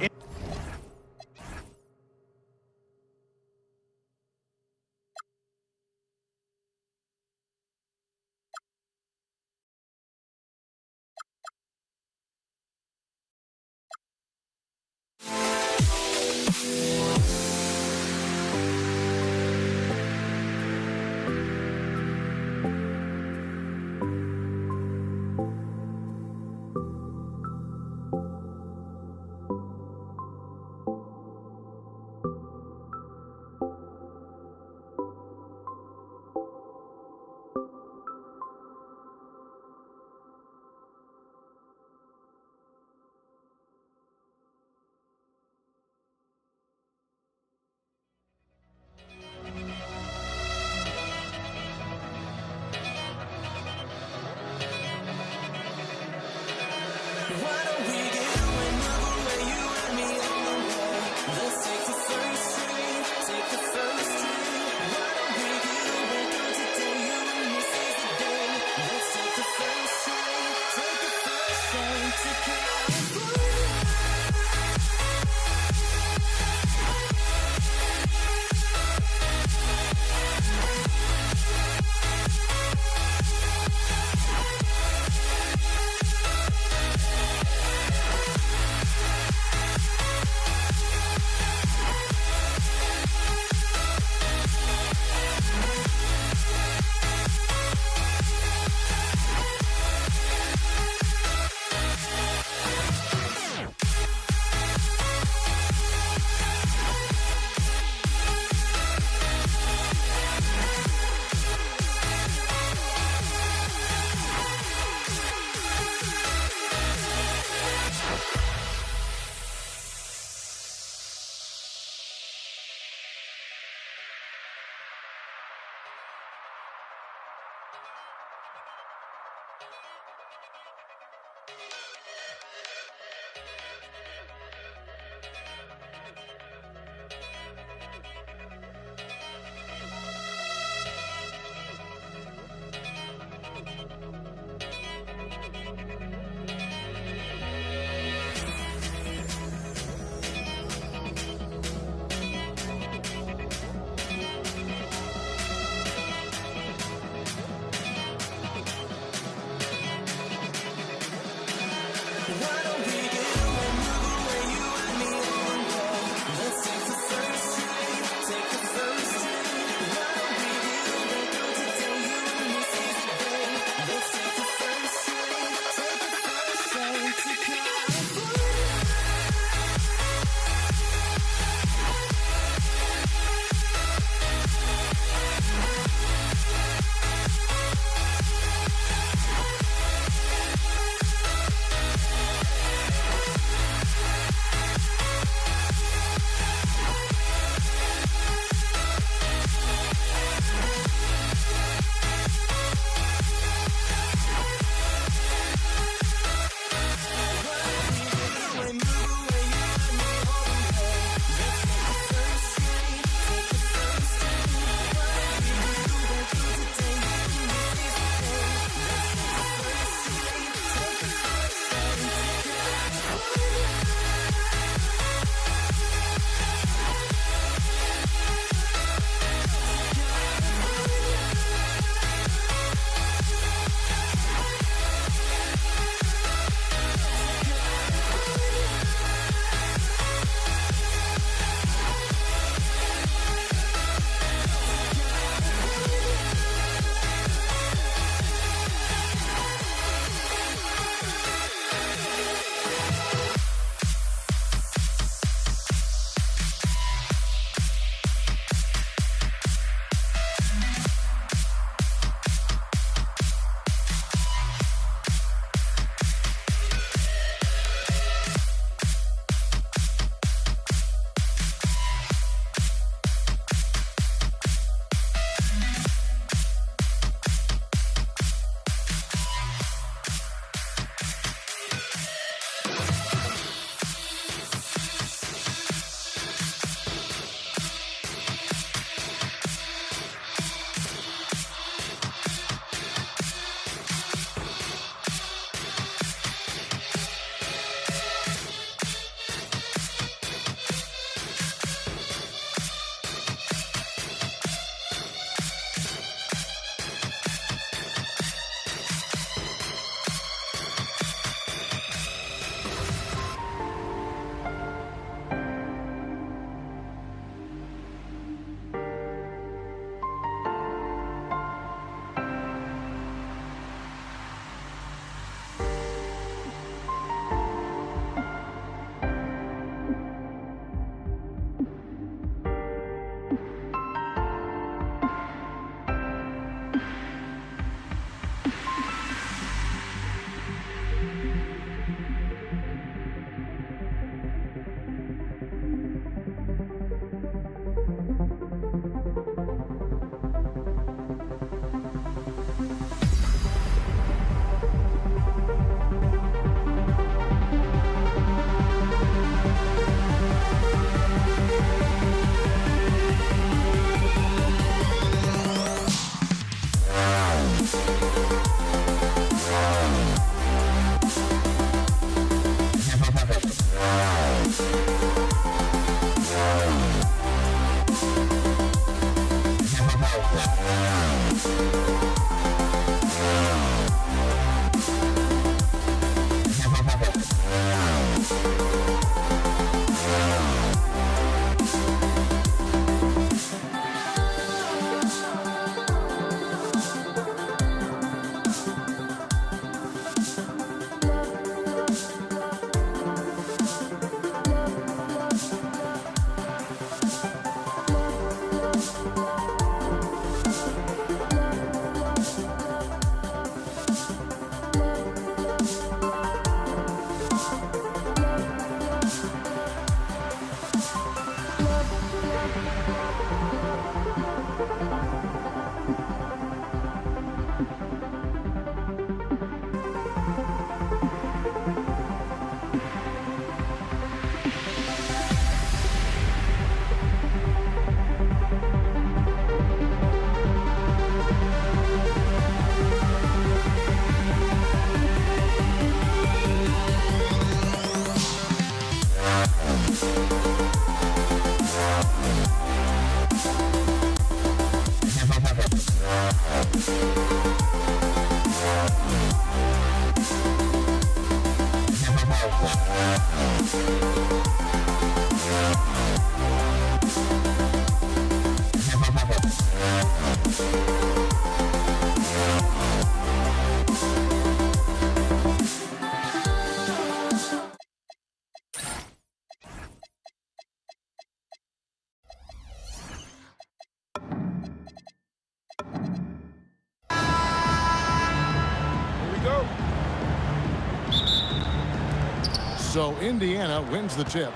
So Indiana wins the tip.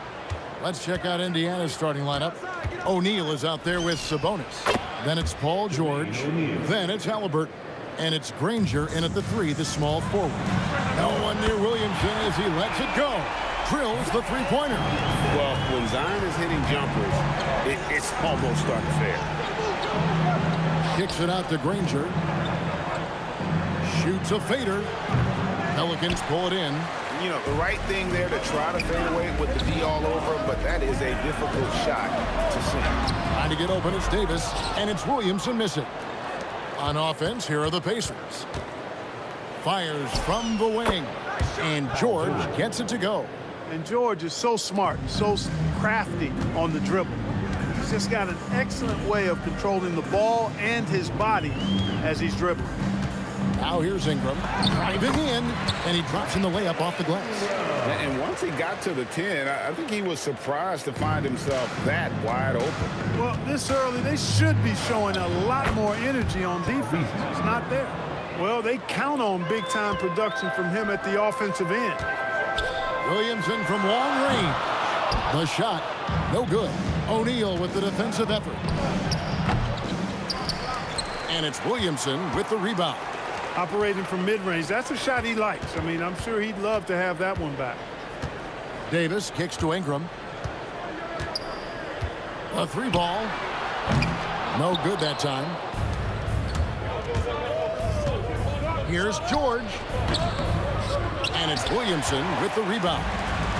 Let's check out Indiana's starting lineup. O'Neal is out there with Sabonis. Then it's Paul George. Then it's Halliburton. And it's Granger in at the 3, the small forward. No one near Williamson as he lets it go. Drills the three-pointer. Well, when Zion is hitting jumpers, it's almost unfair. Kicks it out to Granger. Shoots a fader. Pelicans pull it in. You know, the right thing there to try to fade away with the D all over him, but that is a difficult shot to sink. Trying to get open, it's Davis, and it's Williamson missing. On offense, here are the Pacers. Fires from the wing, and George gets it to go. And George is so smart, so crafty on the dribble. He's just got an excellent way of controlling the ball and his body as he's dribbling. Now here's Ingram, driving in, and he drops in the layup off the glass. And once he got to the 10, I think he was surprised to find himself that wide open. Well, this early, they should be showing a lot more energy on defense. It's not there. Well, they count on big-time production from him at the offensive end. Williamson from long range. The shot, no good. O'Neal with the defensive effort. And it's Williamson with the rebound. Operating from mid-range, that's a shot he likes. I mean, I'm sure he'd love to have that one back. Davis kicks to Ingram. A 3-ball. No good that time. Here's George. And it's Williamson with the rebound.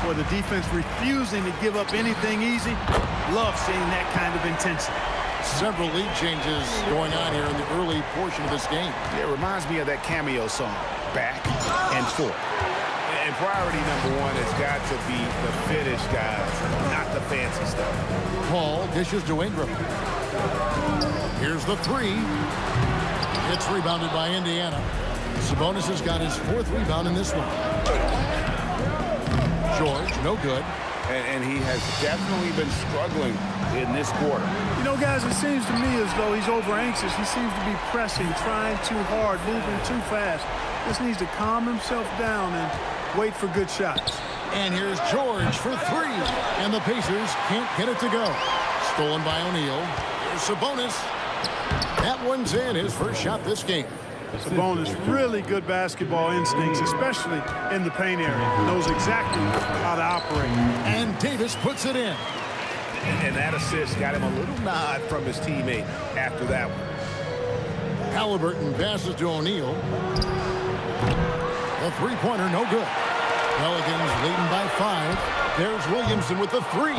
For the defense refusing to give up anything easy, love seeing that kind of intensity. Several lead changes going on here in the early portion of this game. It reminds me of that cameo song, Back and Forth. And priority number one has got to be the finish, guys, not the fancy stuff. Paul dishes to Ingram. Here's the 3. It's rebounded by Indiana. Sabonis has got his 4th rebound in this one. George, no good. And he has definitely been struggling in this quarter. You know, guys, it seems to me as though he's over-anxious. He seems to be pressing, trying too hard, moving too fast. Just needs to calm himself down and wait for good shots. And here's George for 3. And the Pacers can't get it to go. Stolen by O'Neal. Here's Sabonis. That one's in, his first shot this game. Sabonis, really good basketball instincts, especially in the paint area. Knows exactly how to operate. And Davis puts it in. And that assist got him a little nod from his teammate after that one. Halliburton passes to O'Neal. The three-pointer, no good. Pelicans leading by 5. There's Williamson with the 3.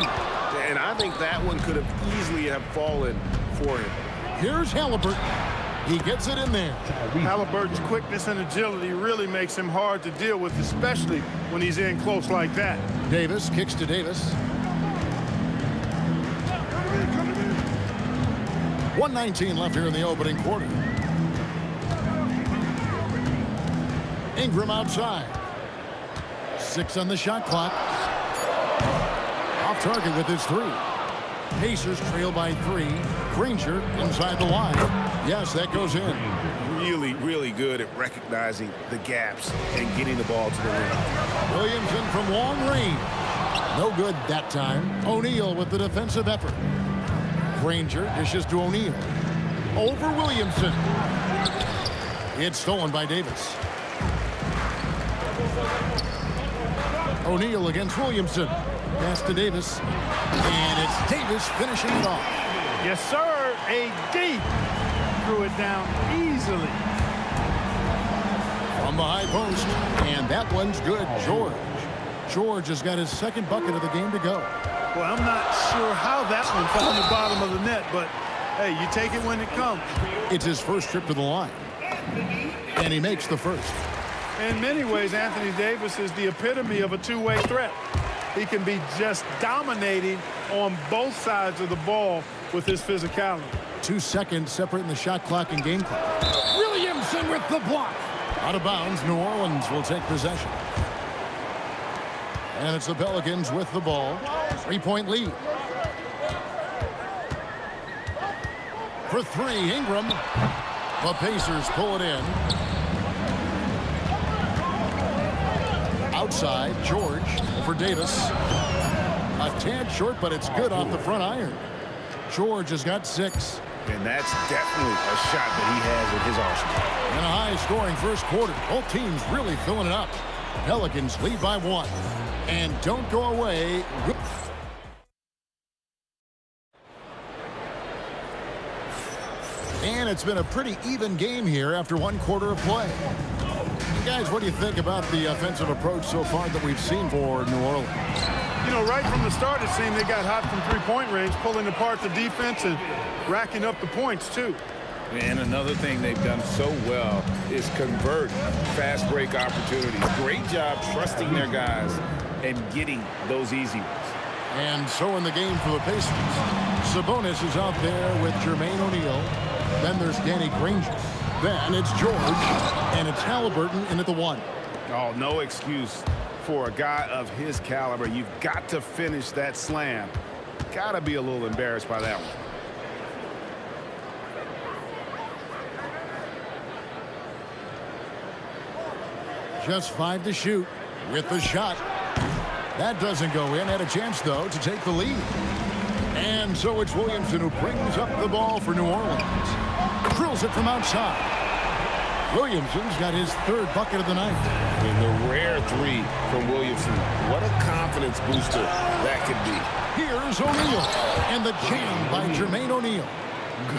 And I think that one could have easily have fallen for him. Here's Halliburton. He gets it in there. Halliburton's quickness and agility really makes him hard to deal with, especially when he's in close like that. Davis kicks to Davis. 1:19 left here in the opening quarter. Ingram outside. 6 on the shot clock. Off target with his 3. Pacers trail by 3. Granger inside the line. Yes, that goes in. Really, really good at recognizing the gaps and getting the ball to the rim. Williamson from long range. No good that time. O'Neal with the defensive effort. Granger dishes to O'Neal. Over Williamson. It's stolen by Davis. O'Neal against Williamson. Pass to Davis. And it's Davis finishing it off. Yes, sir. AD threw it down easily. From the high post. And that one's good. George has got his second bucket of the game to go. Well, I'm not sure how that one found the bottom of the net, but hey, you take it when it comes. It's his first trip to the line. And he makes the first. In many ways, Anthony Davis is the epitome of a two-way threat. He can be just dominating on both sides of the ball with his physicality. 2 seconds separating the shot clock and game clock. Williamson with the block. Out of bounds, New Orleans will take possession. And it's the Pelicans with the ball. 3-point lead. For three, Ingram. The Pacers pull it in. Outside, George for Davis. A tad short, but it's good off the front iron. George has got 6. And that's definitely a shot that he has in his arsenal. In a high-scoring first quarter, both teams really filling it up. Pelicans lead by 1. And don't go away. And it's been a pretty even game here after 1 quarter of play. Guys, what do you think about the offensive approach so far that we've seen for New Orleans? You know, right from the start, it seemed they got hot from three-point range, pulling apart the defense and racking up the points, too. And another thing they've done so well is convert fast break opportunities. Great job trusting their guys and getting those easy ones. And so in the game for the Pacers, Sabonis is out there with Jermaine O'Neal. Then there's Danny Granger. Then it's George, and it's Halliburton in at the 1. Oh, no excuse for a guy of his caliber. You've got to finish that slam. Got to be a little embarrassed by that one. Just 5 to shoot with the shot. That doesn't go in. Had a chance, though, to take the lead. And so it's Williamson who brings up the ball for New Orleans. Drills it from outside. Williamson's got his 3rd bucket of the night. And the rare 3 from Williamson. What a confidence booster that could be. Here's O'Neal. And the jam by Jermaine O'Neal.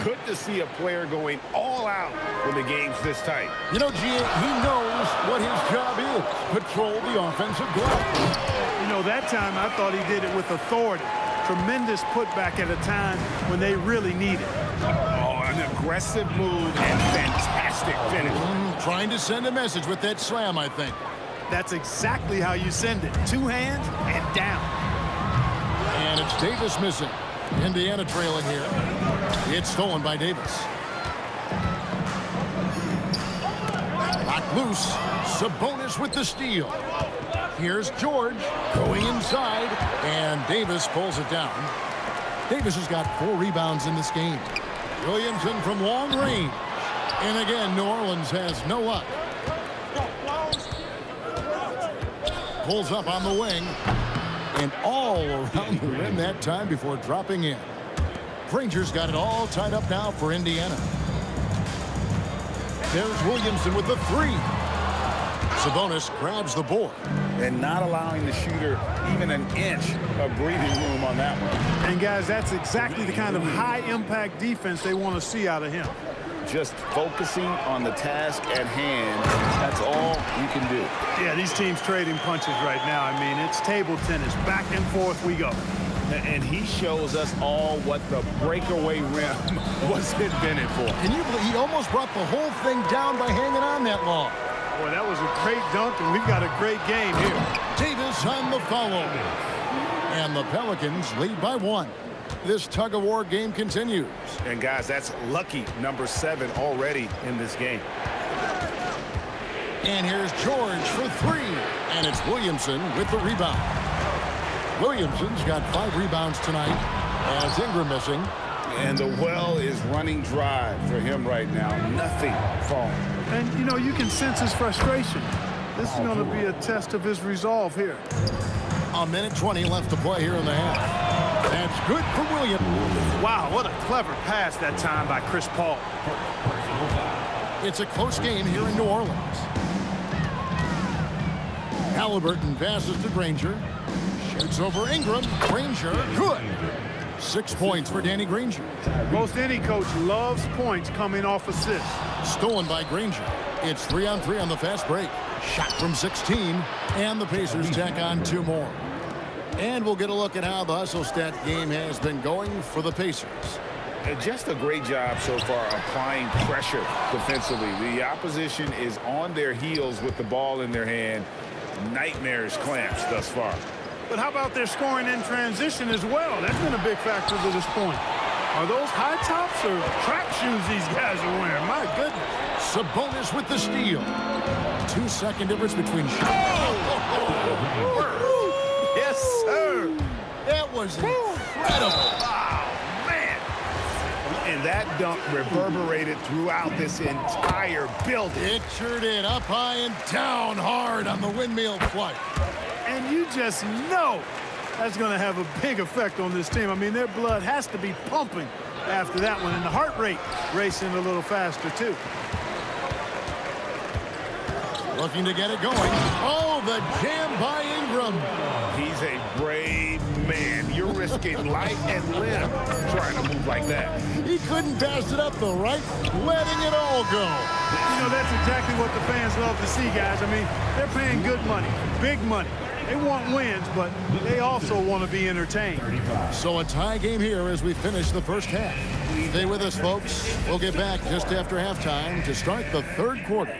Good to see a player going all out when the game's this tight. You know, G.A., he knows what his job is. Patrol the offensive glass. You know, that time I thought he did it with authority. Tremendous putback at a time when they really need it. Oh, an aggressive move and fantastic finish. Trying to send a message with that slam, I think. That's exactly how you send it. 2 hands and down. And it's Davis missing. Indiana trailing here. It's stolen by Davis. Locked loose. Sabonis with the steal. Here's George going inside, and Davis pulls it down. Davis has got 4 rebounds in this game. Williamson from long range. And again, New Orleans has no luck. Pulls up on the wing. And all around the rim that time before dropping in. Granger's got it all tied up now for Indiana. There's Williamson with the 3. Sabonis grabs the board. And not allowing the shooter even an inch of breathing room on that one. And, guys, that's exactly the kind of high-impact defense they want to see out of him. Just focusing on the task at hand, that's all you can do. Yeah, these teams trading punches right now. I mean, it's table tennis. Back and forth we go. And he shows us all what the breakaway rim was invented for. Can you believe he almost brought the whole thing down by hanging on that long? Boy, that was a great dunk, and we've got a great game here. Davis on the follow. And the Pelicans lead by 1. This tug-of-war game continues. And, guys, that's lucky number 7 already in this game. And here's George for 3. And it's Williamson with the rebound. Williamson's got 5 rebounds tonight. And it's Ingram missing. And the well is running dry for him right now. Nothing falling. And, you know, you can sense his frustration. This is going to be a test of his resolve here. 1:20 left to play here in the half. That's good for Williams. Wow, what a clever pass that time by Chris Paul. It's a close game here in New Orleans. Halliburton passes to Granger. Shoots over Ingram. Granger, good. 6 points for Danny Granger. Most any coach loves points coming off assists. Stolen by Granger. It's 3-on-3 on the fast break. Shot from 16, and the Pacers tack on 2 more. And we'll get a look at how the hustle stat game has been going for the Pacers. Just a great job so far applying pressure defensively. The opposition is on their heels with the ball in their hand. Nightmares clamps thus far. But how about their scoring in transition as well? That's been a big factor to this point. Are those high tops or track shoes these guys are wearing? My goodness. Sabonis with the steal. 2-second difference between shots. Yes, sir. That was incredible. Wow, man. And that dunk reverberated throughout this entire building. It sure did. Up high and down hard on the windmill flight. And you just know that's going to have a big effect on this team. I mean, their blood has to be pumping after that one, and the heart rate racing a little faster, too. Looking to get it going. Oh, the jam by Ingram. He's a brave man. You're risking life and limb trying to move like that. He couldn't pass it up the right, letting it all go. You know, that's exactly what the fans love to see, guys. I mean, they're paying good money, big money. They want wins, but they also want to be entertained. So a tie game here as we finish the first half. Stay with us, folks. We'll get back just after halftime to start the third quarter.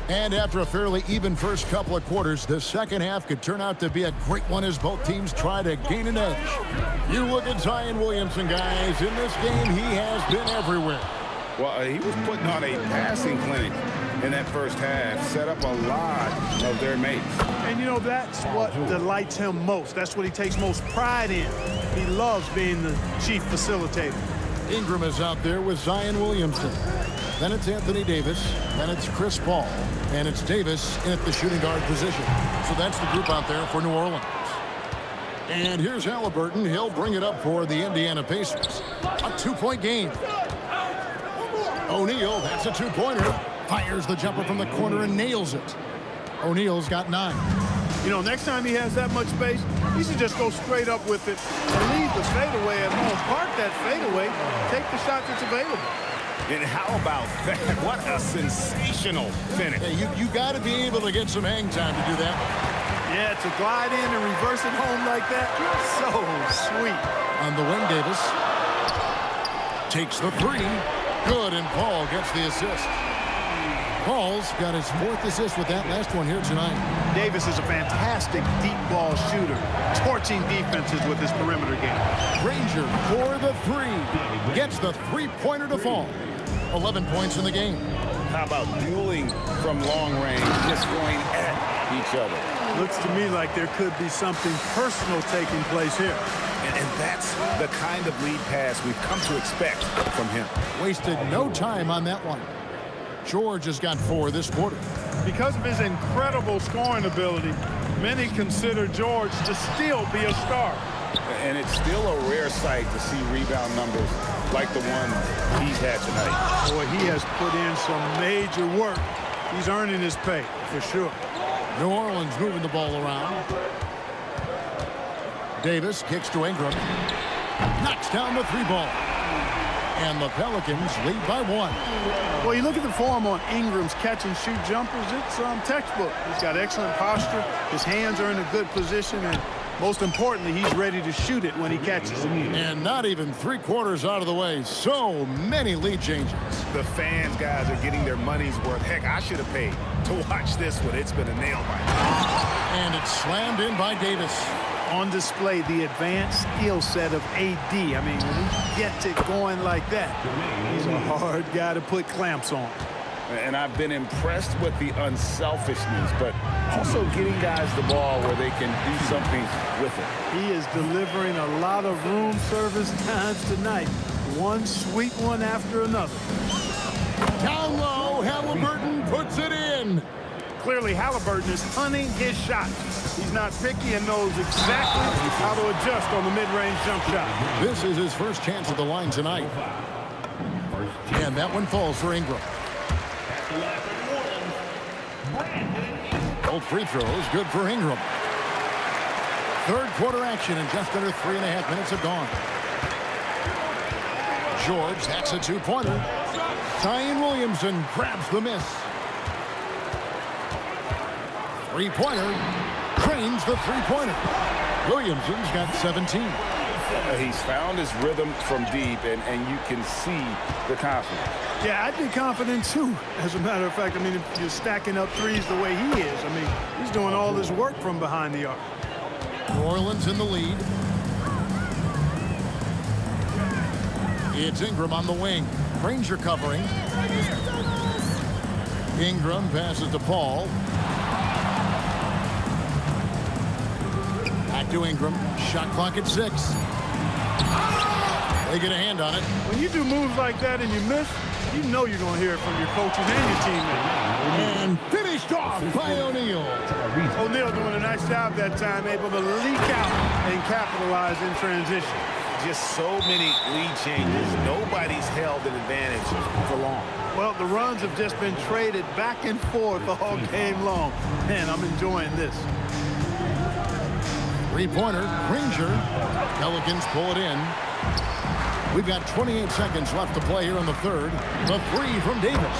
And after a fairly even first couple of quarters, the second half could turn out to be a great one as both teams try to gain an edge. You look at Zion Williamson, guys. In this game, he has been everywhere. Well, he was putting on a passing clinic in that first half, set up a lot of their mates. And, you know, that's what delights him most. That's what he takes most pride in. He loves being the chief facilitator. Ingram is out there with Zion Williamson. Then it's Anthony Davis. Then it's Chris Paul. And it's Davis in at the shooting guard position. So that's the group out there for New Orleans. And here's Halliburton. He'll bring it up for the Indiana Pacers. A 2-point game. O'Neal, that's a 2-pointer. Fires the jumper from the corner and nails it. O'Neal's got 9. You know, next time he has that much space, he should just go straight up with it and leave the fadeaway at home. Park that fadeaway, take the shot that's available. And how about that? What a sensational finish. Hey, you got to be able to get some hang time to do that. Yeah, to glide in and reverse it home like that, so sweet. On the wing, Davis takes the 3. Good, and Paul gets the assist. Paul's got his 4th assist with that last one here tonight. Davis is a fantastic deep ball shooter, torching defenses with his perimeter game. Granger for the 3. Gets the 3-pointer to fall. 11 points in the game. How about dueling from long range, just going at each other? Looks to me like there could be something personal taking place here. And that's the kind of lead pass we've come to expect from him. Wasted no time on that one. George has got 4 this quarter. Because of his incredible scoring ability, many consider George to still be a star. And it's still a rare sight to see rebound numbers like the one he's had tonight. Boy, he has put in some major work. He's earning his pay, for sure. New Orleans moving the ball around. Davis kicks to Ingram. Knocks down the 3-ball. And the Pelicans lead by 1. Well, you look at the form on Ingram's catch-and-shoot jumpers, it's textbook. He's got excellent posture. His hands are in a good position, and most importantly, he's ready to shoot it when he catches it. And not even 3 quarters out of the way. So many lead changes. The fans, guys, are getting their money's worth. Heck, I should have paid to watch this one. It's been a nail-biter. And it's slammed in by Davis. On display, the advanced skill set of AD. I mean, when he gets it going like that, he's a hard guy to put clamps on. And I've been impressed with the unselfishness, but also getting guys the ball where they can do something with it. He is delivering a lot of room service times tonight. one sweet one after another. Down low, Halliburton puts it in. Clearly, Halliburton is hunting his shot. He's not picky and knows exactly how to adjust on the mid-range jump shot. This is his first chance at the line tonight. And that one falls for Ingram. Both free throws good for Ingram. Third quarter action and just under 3.5 minutes have gone. George, that's a two-pointer. Zion Williamson grabs the miss. Three-pointer. Cranes the three-pointer. Williamson's got 17. He's found his rhythm from deep, and you can see the confidence. Yeah, I'd be confident too. As a matter of fact, I mean, if you're stacking up threes the way he is, I mean, he's doing all his work from behind the arc. New Orleans in the lead. It's Ingram on the wing. Granger covering. Ingram passes to Paul. Back to Ingram. Shot clock at 6. They get a hand on it. When you do moves like that and you miss, you know you're going to hear it from your coaches and your teammates. And finished off by O'Neal. O'Neal doing a nice job that time, able to leak out and capitalize in transition. Just so many lead changes. Nobody's held an advantage for long. Well, the runs have just been traded back and forth all game long. Man, I'm enjoying this. Three-pointer, Granger. Pelicans pull it in. We've got 28 seconds left to play here in the third. The three from Davis.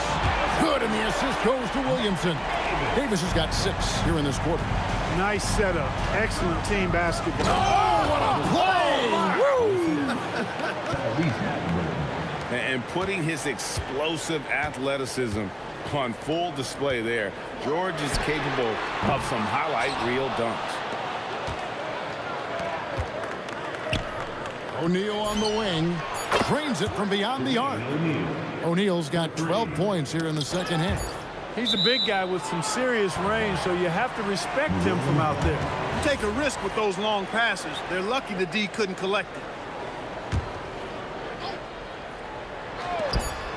Good, and the assist goes to Williamson. Davis has got 6 here in this quarter. Nice setup. Excellent team basketball. Oh, what a play! Woo! And putting his explosive athleticism on full display there. George is capable of some highlight reel dunks. O'Neal on the wing. Drains it from beyond the arc. O'Neal's got 12 points here in the second half. He's a big guy with some serious range, so you have to respect him from out there. You take a risk with those long passes. They're lucky the D couldn't collect it.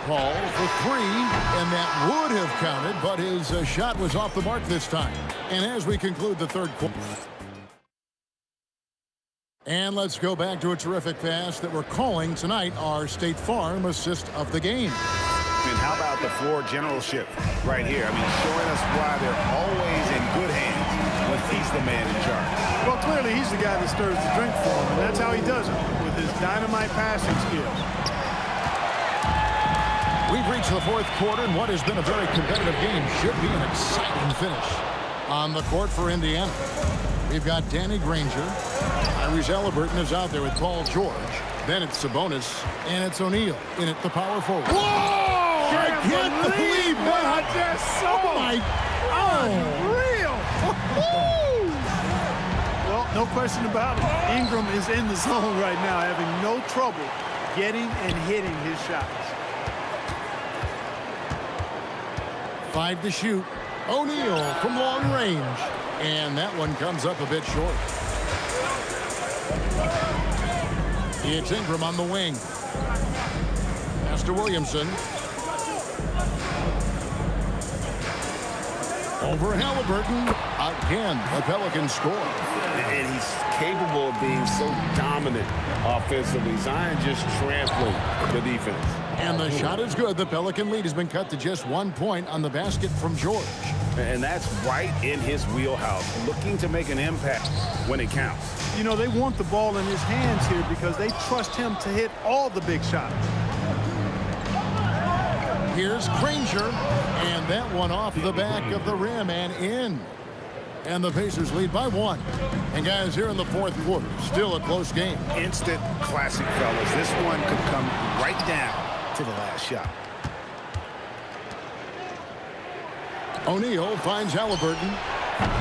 Paul for 3, and that would have counted, but his shot was off the mark this time. And as we conclude the third quarter. And let's go back to a terrific pass that we're calling tonight our State Farm assist of the game. And how about the floor generalship right here? I mean, showing us why they're always in good hands when he's the man in charge. Well, clearly he's the guy that stirs the drink for him, and that's how he does it, with his dynamite passing skills. We've reached the fourth quarter, and what has been a very competitive game should be an exciting finish. On the court for Indiana, we've got Danny Granger. Tyrese Halliburton is out there with Paul George. Then it's Sabonis, and it's O'Neal in at the power forward. Whoa! I can't believe what I just saw! Oh, my... Unreal! Well, no question about it. Ingram is in the zone right now, having no trouble getting and hitting his shots. 5 to shoot. O'Neal from long range. And that one comes up a bit short. It's Ingram on the wing. Pass to Williamson. Over Halliburton. Again, the Pelicans score. And he's capable of being so dominant offensively. Zion just trampling the defense. And the shot is good. The Pelican lead has been cut to just 1 point on the basket from George. And that's right in his wheelhouse, looking to make an impact when it counts. You know, they want the ball in his hands here because they trust him to hit all the big shots. Here's Granger, and that one off the back of the rim and in. And the Pacers lead by 1. And guys, here in the fourth quarter, still a close game. Instant classic, fellas. This one could come right down to the last shot. O'Neal finds Halliburton.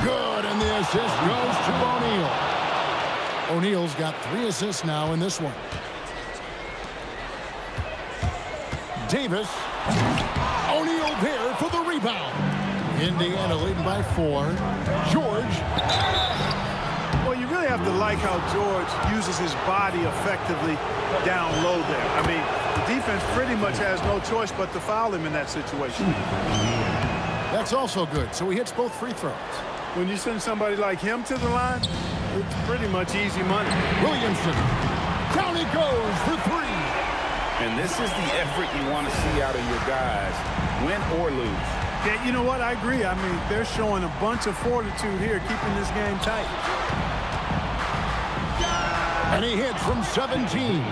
Good, and the assist goes to O'Neal. O'Neal's got 3 assists now in this one. Davis. O'Neal there for the rebound. Indiana leading by 4. George. Well, you really have to like how George uses his body effectively down low there. I mean, the defense pretty much has no choice but to foul him in that situation. That's also good. So he hits both free throws. When you send somebody like him to the line, it's pretty much easy money. Williamson. Down he goes for three. And this is the effort you want to see out of your guys, win or lose. Yeah, you know what? I agree. I mean, they're showing a bunch of fortitude here, keeping this game tight. And he hits from 17.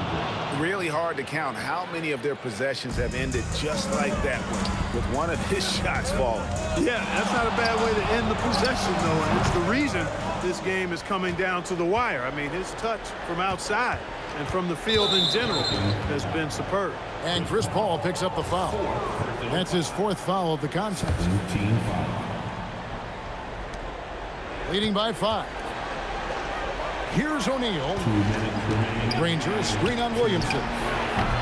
Really hard to count how many of their possessions have ended just like that one, with one of his shots falling. Yeah, that's not a bad way to end the possession, though, and it's the reason this game is coming down to the wire. I mean, his touch from outside and from the field in general has been superb. And Chris Paul picks up the foul. That's his fourth foul of the contest. Leading by 5. Here's O'Neal. Rangers screen on Williamson.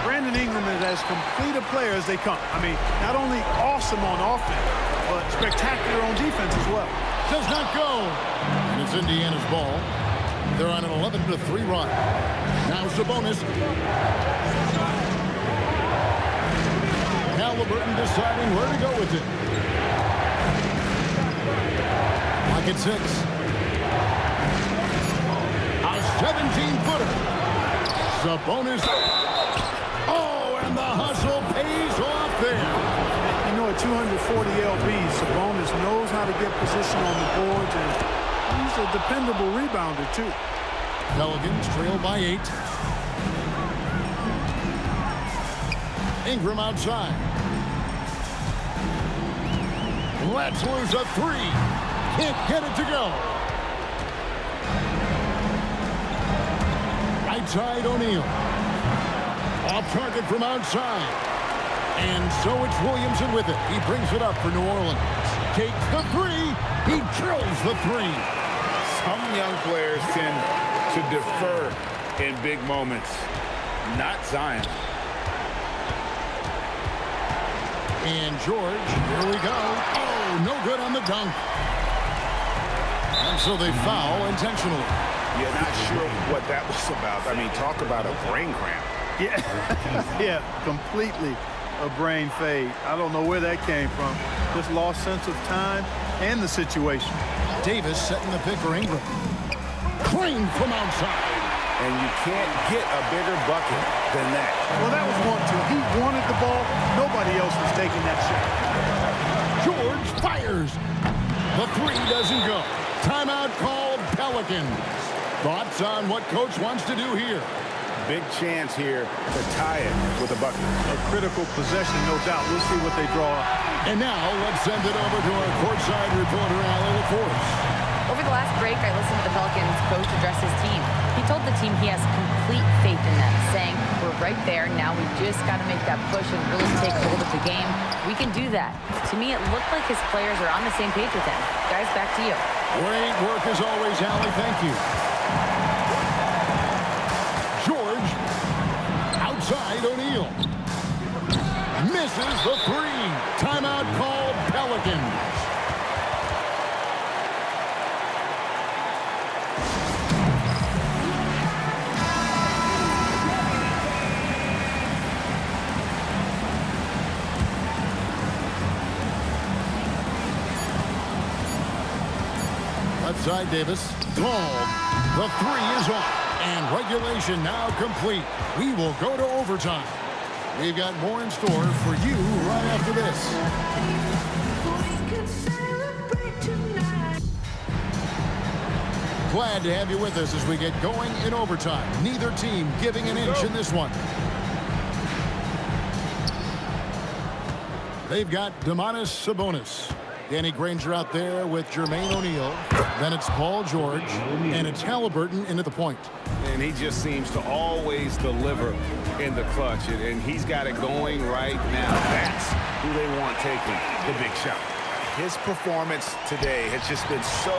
Brandon Ingram is as complete a player as they come. I mean, not only awesome on offense, but spectacular on defense as well. Does not go. And it's Indiana's ball. They're on an 11-3 run. Now Sabonis. Halliburton deciding where to go with it. Pocket 6. A 17-footer. Sabonis. Oh, and the hustle pays off there. You know, at 240 lb, Sabonis knows how to get position on the boards, and he's a dependable rebounder, too. Pelicans trail by 8. Ingram outside. Let's lose a 3. Can't get it to go. Right side, O'Neal. Off target from outside. And so it's Williamson with it. He brings it up for New Orleans. Takes the 3. He drills the 3. Some young players tend to defer in big moments. Not Zion. And George, here we go. Oh, no good on the dunk. And so they foul intentionally. Yeah, not sure what that was about. I mean, talk about a brain cramp. Yeah, yeah, completely a brain fade. I don't know where that came from. Just lost sense of time and the situation. Davis setting the pick for Ingram. Clean from outside. And you can't get a bigger bucket than that. Well, that was 1-2. He wanted the ball. Nobody else was taking that shot. George fires. The 3 doesn't go. Timeout called Pelicans. Thoughts on what coach wants to do here? Big chance here to tie it with a bucket. A critical possession, no doubt. We'll see what they draw up. And now let's send it over to our courtside reporter, Allie LaForce. Over the last break, I listened to the Pelicans coach address his team. He told the team he has complete faith in them, saying, we're right there. Now we just got to make that push and really take hold of the game. We can do that. To me, it looked like his players are on the same page with him. Guys, back to you. Great work as always, Allie. Thank you. George. Outside, O'Neal. Misses the 3. Timeout called Pelicans. Outside Davis. Called. The 3 is off. And regulation now complete. We will go to overtime. We've got more in store for you right after this. Glad to have you with us as we get going in overtime. Neither team giving an inch in this one. They've got Domantas Sabonis. Danny Granger out there with Jermaine O'Neal. Then it's Paul George. And it's Halliburton into the point. And he just seems to always deliver in the clutch. And he's got it going right now. That's who they want taking the big shot. His performance today has just been so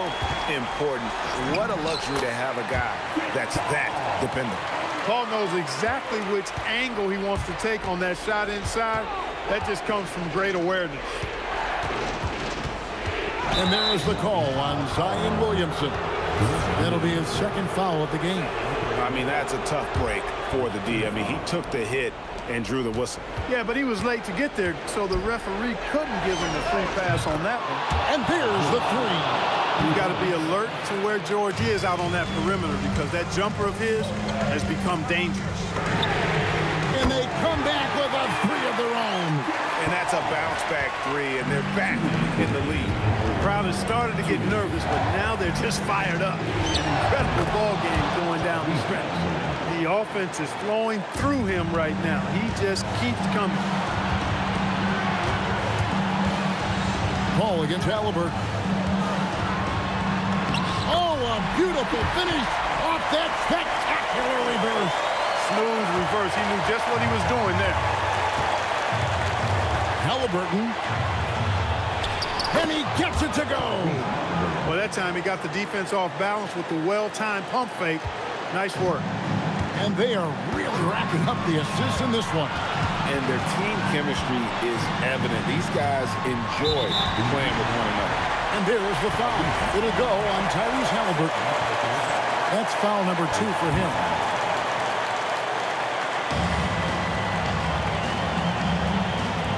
important. What a luxury to have a guy that's that dependable. Paul knows exactly which angle he wants to take on that shot inside. That just comes from great awareness. And there's the call on Zion Williamson. That'll be his second foul of the game. I mean, that's a tough break for the D. I mean, he took the hit and drew the whistle. Yeah, but he was late to get there, so the referee couldn't give him the free pass on that one. And there's the three. You've got to be alert to where George is out on that perimeter because that jumper of his has become dangerous. And they come back with a three of their own. And that's a bounce-back three, and they're back in the lead. The crowd has started to get nervous, but now they're just fired up. An incredible ball game going down the stretch. The offense is flowing through him right now. He just keeps coming. Ball against Halliburton. Oh, a beautiful finish off that spectacular reverse. Smooth reverse. He knew just what he was doing there. Halliburton. And he gets it to go. Well, that time he got the defense off balance with the well-timed pump fake. Nice work. And they are really racking up the assists in this one. And their team chemistry is evident. These guys enjoy playing with one another. And there's the foul. It'll go on Tyrese Halliburton. That's foul number 2 for him.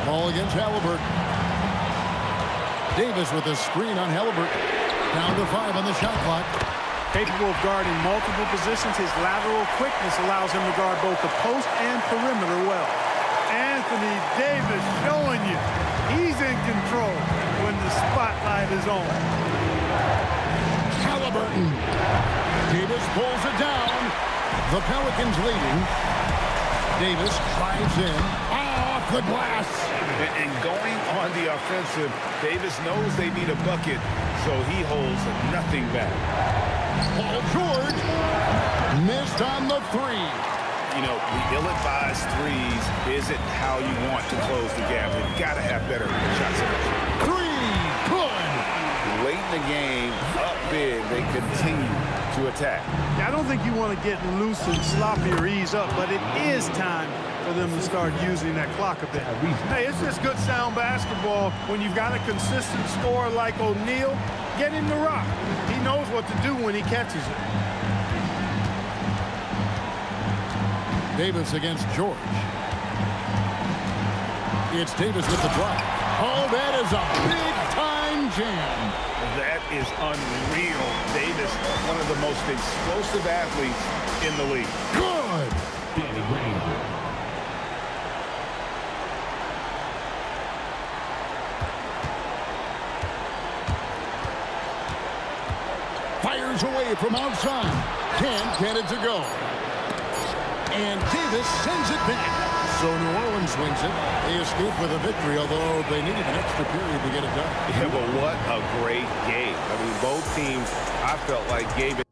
Ball against Halliburton. Davis with a screen on Halliburton. Down to 5 on the shot clock. Capable of guarding multiple positions, his lateral quickness allows him to guard both the post and perimeter well. Anthony Davis showing you he's in control when the spotlight is on. Halliburton. Davis pulls it down. The Pelicans leading. Davis drives in. Off the glass. And going on the offensive, Davis knows they need a bucket, so he holds nothing back. Paul George missed on the 3. You know, the ill-advised threes isn't how you want to close the gap. You've got to have better shot selection. 3, good. Late in the game, up big, they continue to attack. I don't think you want to get loose and sloppy or ease up, but it is time for them to start using that clock a bit. Hey, it's just good sound basketball when you've got a consistent scorer like O'Neal. Get him the rock. He knows what to do when he catches it. Davis against George. It's Davis with the drive. Oh, that is a big-time jam. That is unreal. Davis, one of the most explosive athletes in the league. Good. Danny Green. Fires away from outside. Can't get it to go. And Davis sends it back. So New Orleans wins it. They escape with a victory, although they needed an extra period to get it done. Yeah, but what a great game. I mean, both teams, I felt like gave it.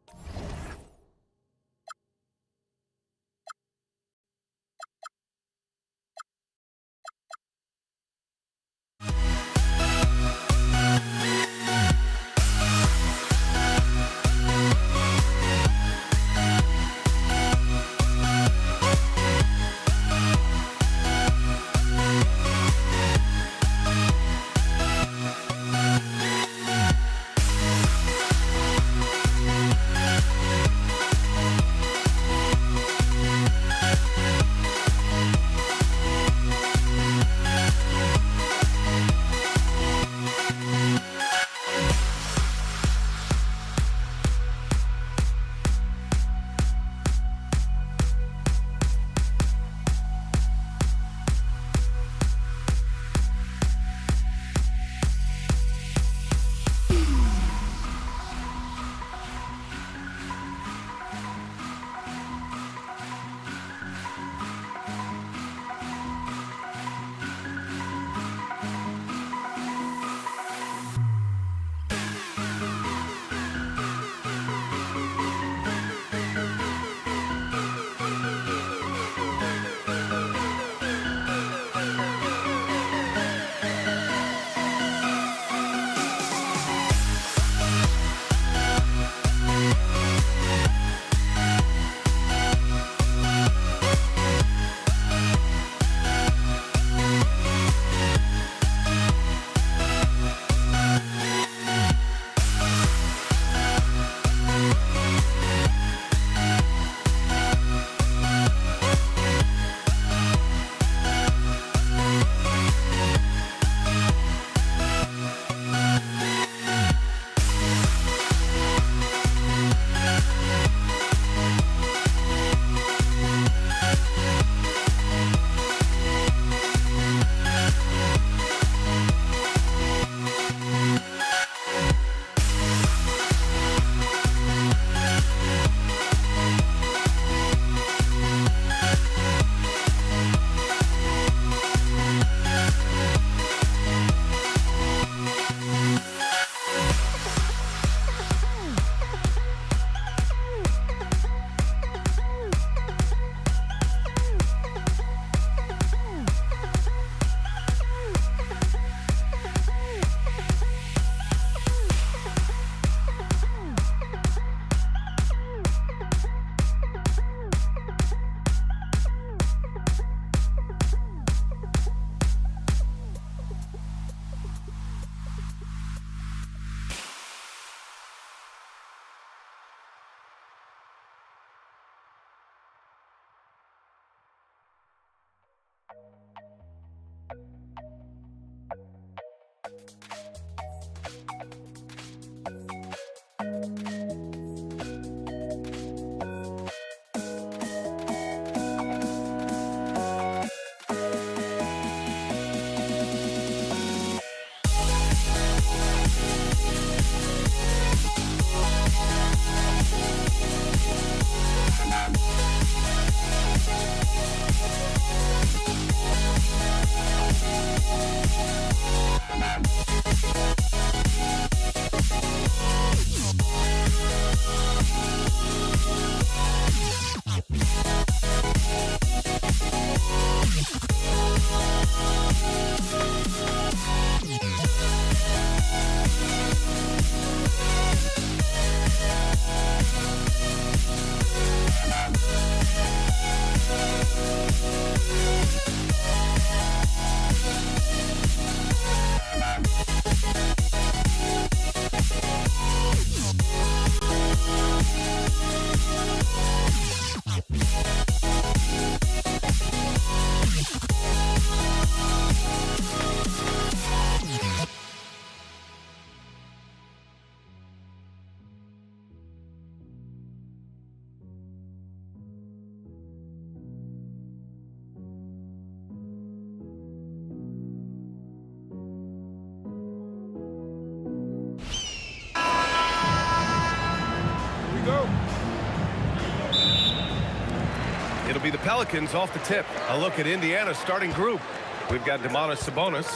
Pelicans off the tip. A look at Indiana's starting group. We've got Domantas Sabonis.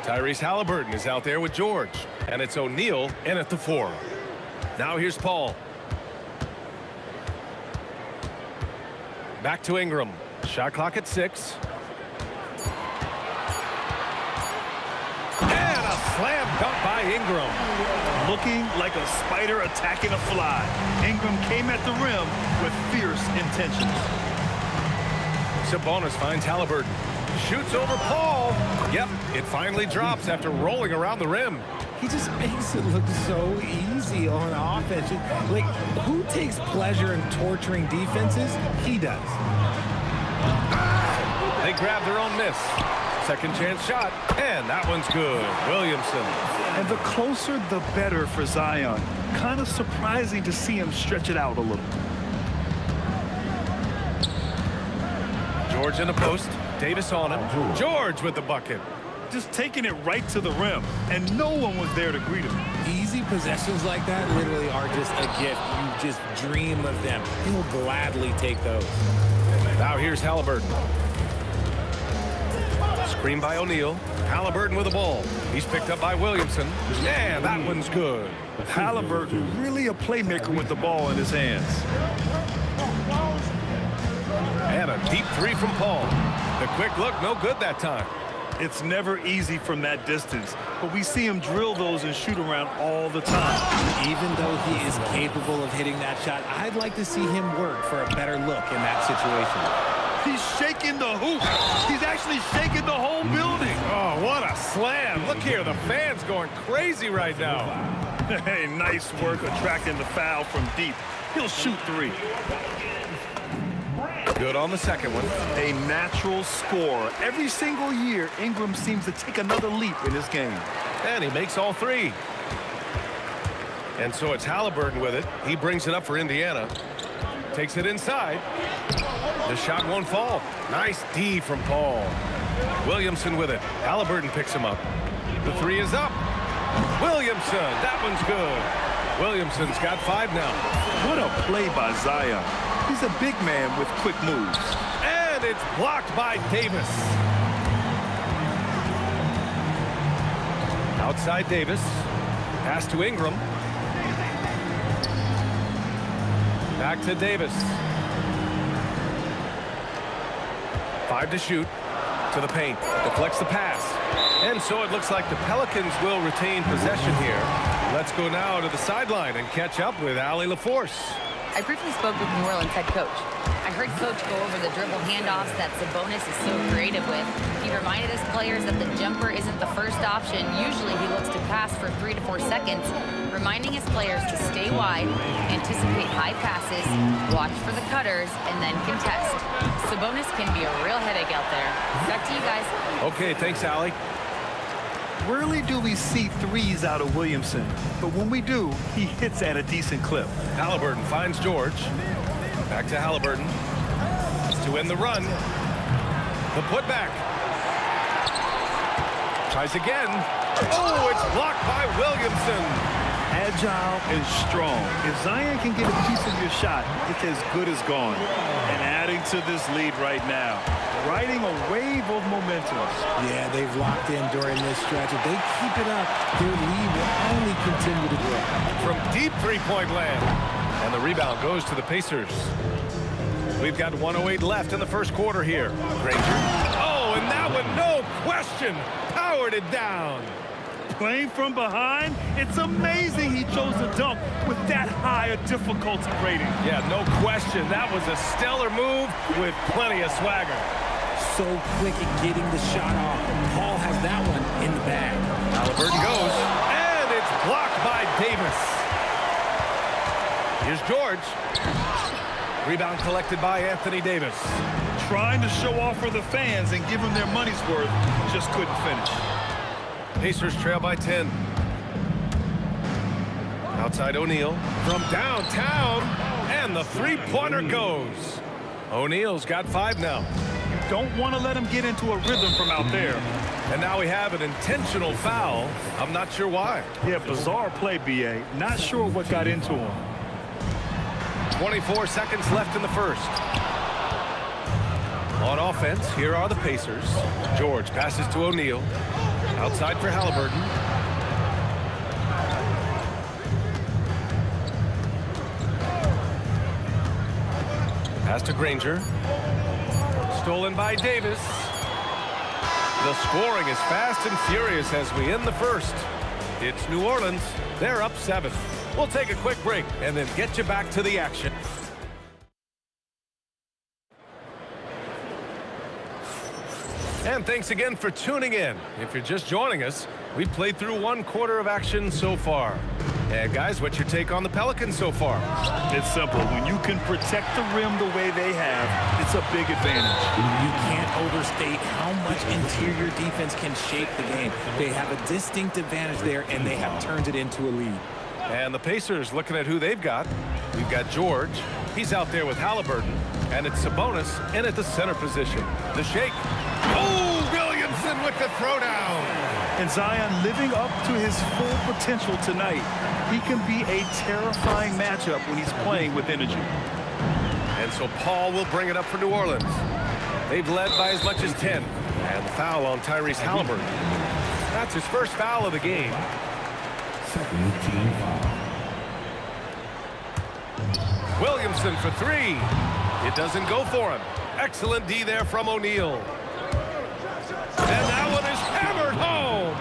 Tyrese Halliburton is out there with George. And it's O'Neal in at the 4. Now here's Paul. Back to Ingram. Shot clock at 6. And a slam dunk by Ingram. Looking like a spider attacking a fly. Ingram came at the rim with fierce intentions. Sabonis finds Halliburton. Shoots over Paul. Yep, it finally drops after rolling around the rim. He just makes it look so easy on offense. Like, who takes pleasure in torturing defenses? He does. They grab their own miss. Second chance shot, and that one's good. Williamson. And the closer, the better for Zion. Kind of surprising to see him stretch it out a little. George in the post. Davis on him. George with the bucket. Just taking it right to the rim, and no one was there to greet him. Easy possessions like that literally are just a gift. You just dream of them. He'll gladly take those. Now here's Halliburton. Screen by O'Neal. Halliburton with the ball. He's picked up by Williamson. Yeah, that one's good. Halliburton really a playmaker with the ball in his hands. And a deep 3 from Paul. The quick look, no good that time. It's never easy from that distance, but we see him drill those and shoot around all the time. Even though he is capable of hitting that shot, I'd like to see him work for a better look in that situation. He's shaking the hoop. He's actually shaking the whole building. Oh, what a slam. Look here, the fans going crazy right now. Hey, nice work attracting the foul from deep. He'll shoot 3. Good on the second one. A natural scorer. Every single year, Ingram seems to take another leap in his game. And he makes all 3. And so it's Halliburton with it. He brings it up for Indiana. Takes it inside. The shot won't fall. Nice D from Paul. Williamson with it. Halliburton picks him up. The 3 is up. Williamson. That one's good. Williamson's got 5 now. What a play by Zion. He's a big man with quick moves. And it's blocked by Davis. Outside Davis. Pass to Ingram. Back to Davis. 5 to shoot. To the paint. Deflects the pass. And so it looks like the Pelicans will retain possession here. Let's go now to the sideline and catch up with Allie LaForce. I briefly spoke with New Orleans head coach. I heard Coach go over the dribble handoffs that Sabonis is so creative with. He reminded his players that the jumper isn't the first option. Usually he looks to pass for 3 to 4 seconds, reminding his players to stay wide, anticipate high passes, watch for the cutters, and then contest. Sabonis can be a real headache out there. Back to you guys. Okay, thanks, Allie. Rarely do we see 3s out of Williamson, but when we do, he hits at a decent clip. Halliburton finds George. Back to Halliburton. To end the run. The putback. Tries again. Oh, it's blocked by Williamson. Agile and strong. If Zion can get a piece of your shot, it's as good as gone. And adding to this lead right now, riding a wave of momentum. Yeah, they've locked in during this stretch. If they keep it up, their lead will only continue to grow. From deep 3-point land. And the rebound goes to the Pacers. We've got 1:08 left in the first quarter here. Granger. Oh, and that one, no question, powered it down. Playing from behind, it's amazing he chose to dunk with that high a difficulty rating. Yeah, no question. That was a stellar move with plenty of swagger. So quick at getting the shot off. Paul has that one in the bag. Halliburton goes, and it's blocked by Davis. Here's George. Rebound collected by Anthony Davis. Trying to show off for the fans and give them their money's worth, just couldn't finish. Pacers trail by 10. Outside O'Neal from downtown, and the 3-pointer goes. O'Neal's got 5 now. You don't want to let him get into a rhythm from out there. And now we have an intentional foul. I'm not sure why. Yeah, bizarre play, B.A. Not sure what got into him. 24 seconds left in the first. On offense, here are the Pacers. George passes to O'Neal. Outside for Halliburton. Pass to Granger. Stolen by Davis. The scoring is fast and furious as we end the first. It's New Orleans. They're up 7. We'll take a quick break and then get you back to the action. And thanks again for tuning in. If you're just joining us, we've played through 1 quarter of action so far. And guys, what's your take on the Pelicans so far? It's simple. When you can protect the rim the way they have, it's a big advantage. You can't overstate how much interior defense can shape the game. They have a distinct advantage there, and they have turned it into a lead. And the Pacers, looking at who they've got. We've got George. He's out there with Halliburton. And it's Sabonis in at the center position. The shake. Oh, Williamson with the throwdown. And Zion living up to his full potential tonight. He can be a terrifying matchup when he's playing with energy. And so Paul will bring it up for New Orleans. They've led by as much as 10. And the foul on Tyrese Halliburton. That's his first foul of the game. Second team foul. Williamson for 3. It doesn't go for him. Excellent D there from O'Neal. And that one is hammered home.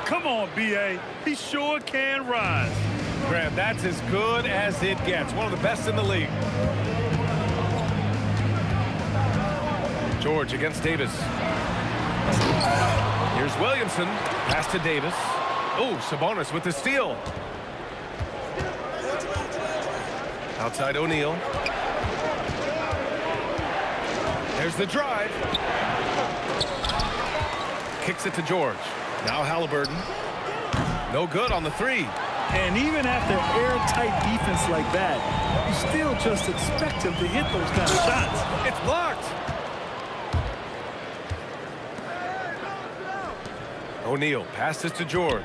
Come on, B.A. He sure can rise. Grant, that's as good as it gets. One of the best in the league. George against Davis. Here's Williamson. Pass to Davis. Oh, Sabonis with the steal. Outside O'Neal. There's the drive. Kicks it to George. Now Halliburton. No good on the 3. And even after airtight defense like that, you still just expect him to hit those kind of shots. It's blocked. O'Neal passes to George.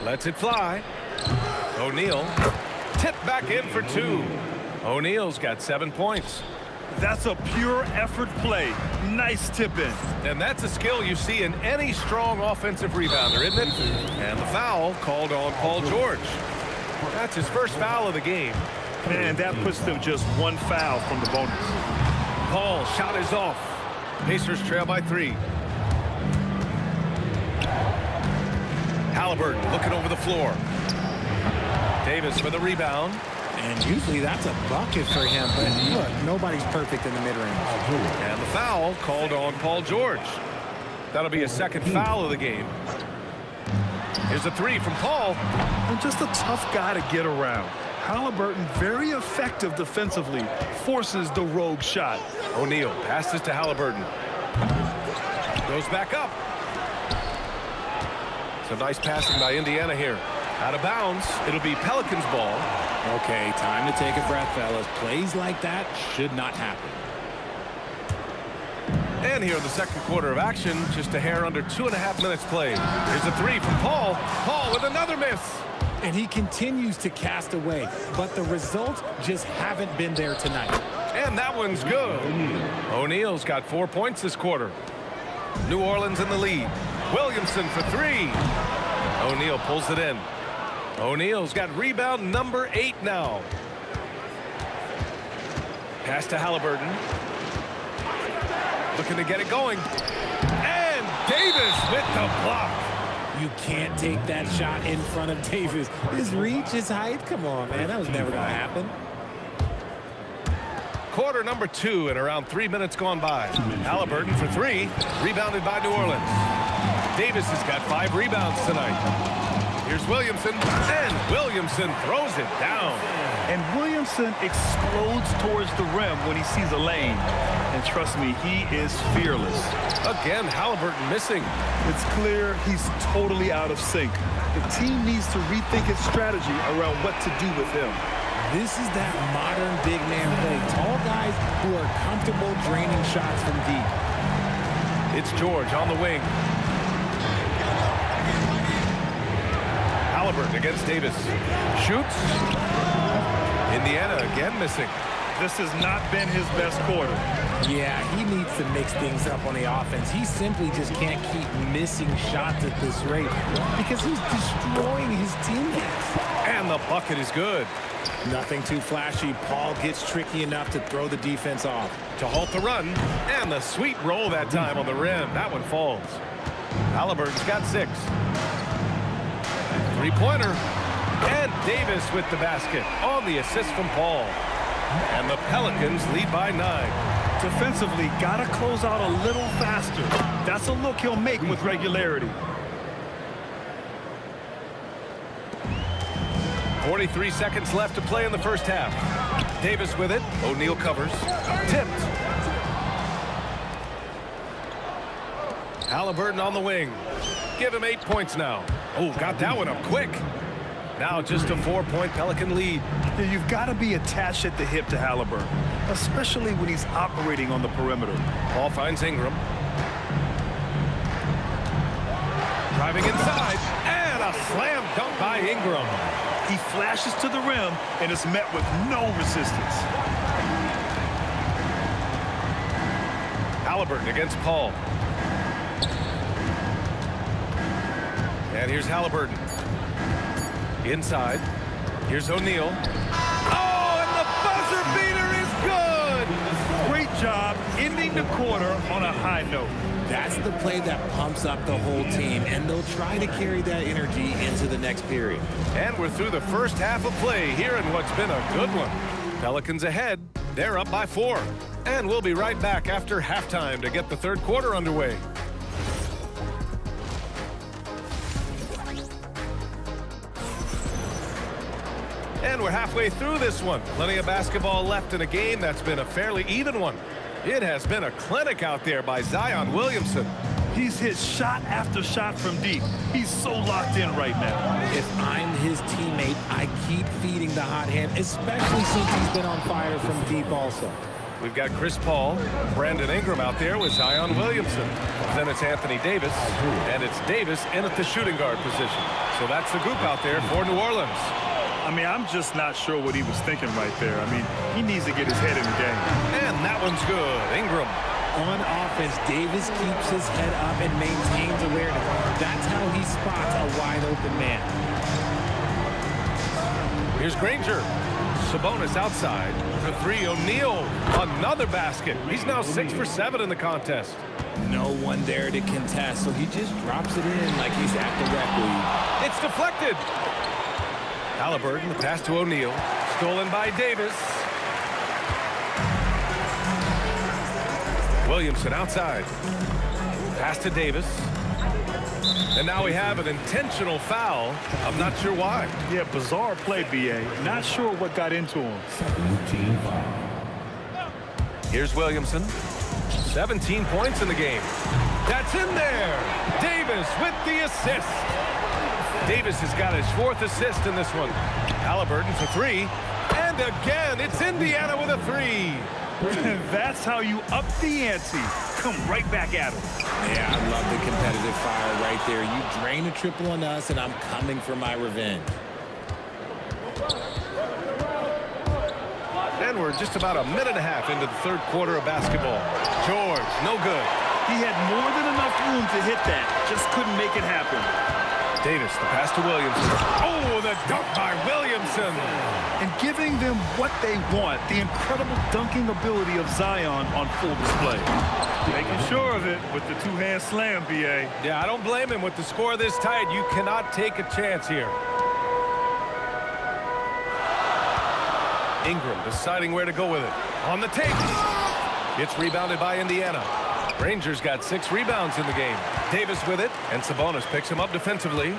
Lets it fly. O'Neal tipped back in for 2. O'Neal's got 7 points. That's a pure effort play. Nice tip in. And that's a skill you see in any strong offensive rebounder, isn't it? And the foul called on Paul George. That's his first foul of the game. Man, that puts them just 1 foul from the bonus. Paul's shot is off. Pacers trail by 3. Halliburton looking over the floor. Davis for the rebound. And usually that's a bucket for him, but look, nobody's perfect in the mid-range. And the foul called on Paul George. That'll be a second foul of the game. Here's a 3 from Paul. And just a tough guy to get around. Halliburton, very effective defensively, forces the rogue shot. O'Neal passes to Halliburton. Goes back up. Some nice passing by Indiana here. Out of bounds. It'll be Pelicans ball. Okay, time to take a breath, fellas. Plays like that should not happen. And here in the second quarter of action, just a hair under 2.5 minutes played. Here's a 3 from Paul. Paul with another miss. And he continues to cast away, but the results just haven't been there tonight. And that one's good. O'Neal's got 4 points this quarter. New Orleans in the lead. Williamson for 3. O'Neal pulls it in. O'Neal's got rebound number 8 now. Pass to Halliburton. Looking to get it going. And Davis with the block. You can't take that shot in front of Davis. His reach, his height, come on, man. That was never going to happen. Quarter number 2 and around 3 minutes gone by. Halliburton for 3. Rebounded by New Orleans. Davis has got 5 rebounds tonight. Here's Williamson, and Williamson throws it down. And Williamson explodes towards the rim when he sees a lane. And trust me, he is fearless. Again, Halliburton missing. It's clear he's totally out of sync. The team needs to rethink its strategy around what to do with him. This is that modern big man play. Tall guys who are comfortable draining shots from deep. It's George on the wing. Halliburton against Davis. Shoots. Indiana again missing. This has not been his best quarter. Yeah, he needs to mix things up on the offense. He simply just can't keep missing shots at this rate because he's destroying his teammates. And the bucket is good. Nothing too flashy. Paul gets tricky enough to throw the defense off. To halt the run, and the sweet roll that time on the rim. That one falls. Halliburton's got 6. Three-pointer. And Davis with the basket on the assist from Paul. And the Pelicans lead by 9. Defensively, got to close out a little faster. That's a look he'll make with regularity. 43 seconds left to play in the first half. Davis with it. O'Neal covers. Tipped. Halliburton on the wing. Give him 8 points now. Oh, got that one up quick. Now just a 4-point Pelican lead. You've got to be attached at the hip to Halliburton, especially when he's operating on the perimeter. Ball finds Ingram. Driving inside, and a slam dunk by Ingram. He flashes to the rim and is met with no resistance. Halliburton against Paul. And here's Halliburton. Inside. Here's O'Neal. Oh, and the buzzer beater is good! Great job ending the quarter on a high note. That's the play that pumps up the whole team, and they'll try to carry that energy into the next period. And we're through the first half of play here in what's been a good one. Pelicans ahead. They're up by 4. And we'll be right back after halftime to get the third quarter underway. And we're halfway through this one. Plenty of basketball left in a game that's been a fairly even one. It has been a clinic out there by Zion Williamson. He's hit shot after shot from deep. He's so locked in right now. If I'm his teammate, I keep feeding the hot hand, especially since he's been on fire from deep also. We've got Chris Paul, Brandon Ingram out there with Zion Williamson. Then it's Anthony Davis, and it's Davis in at the shooting guard position. So that's the group out there for New Orleans. I mean, I'm just not sure what he was thinking right there. I mean, he needs to get his head in the game. And that one's good. Ingram. On offense, Davis keeps his head up and maintains awareness. That's how he spots a wide open man. Here's Granger. Sabonis outside. For 3, O'Neal. Another basket. He's now 6 for 7 in the contest. No one there to contest, so he just drops it in like he's at the rec league. It's deflected. Halliburton, the pass to O'Neal. Stolen by Davis. Williamson outside. Pass to Davis. And now we have an intentional foul. I'm not sure why. Yeah, bizarre play, B.A. Not sure what got into him. Here's Williamson. 17 points in the game. That's in there. Davis with the assist. Davis has got his 4th assist in this one. Halliburton for 3. And again, it's Indiana with a 3. That's how you up the ante. Come right back at him. Yeah, I love the competitive fire right there. You drain a triple on us, and I'm coming for my revenge. And we're just about a minute and a half into the third quarter of basketball. George, no good. He had more than enough room to hit that. Just couldn't make it happen. Davis, the pass to Williamson. Oh, the dunk by Williamson. And giving them what they want, the incredible dunking ability of Zion on full display. Making sure of it with the two-hand slam, B.A. Yeah, I don't blame him with the score this tight. You cannot take a chance here. Ingram deciding where to go with it. On the take. It's rebounded by Indiana. Rangers got 6 rebounds in the game. Davis with it, and Sabonis picks him up defensively.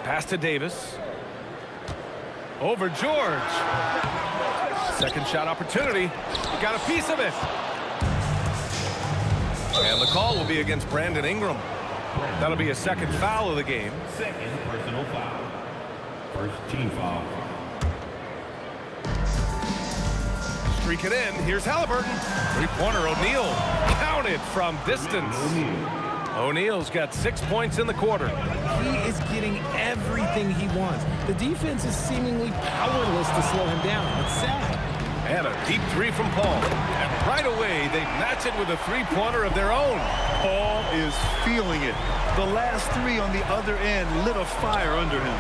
Pass to Davis. Over George. Second shot opportunity. Got a piece of it. And the call will be against Brandon Ingram. That'll be a second foul of the game. Second personal foul. First team foul. Streak it in. Here's Halliburton. Three-pointer O'Neal. Counted from distance. O'Neal's got 6 points in the quarter. He is getting everything he wants. The defense is seemingly powerless to slow him down. It's sad. And a deep three from Paul. And right away, they match it with a three-pointer of their own. Paul is feeling it. The last three on the other end lit a fire under him.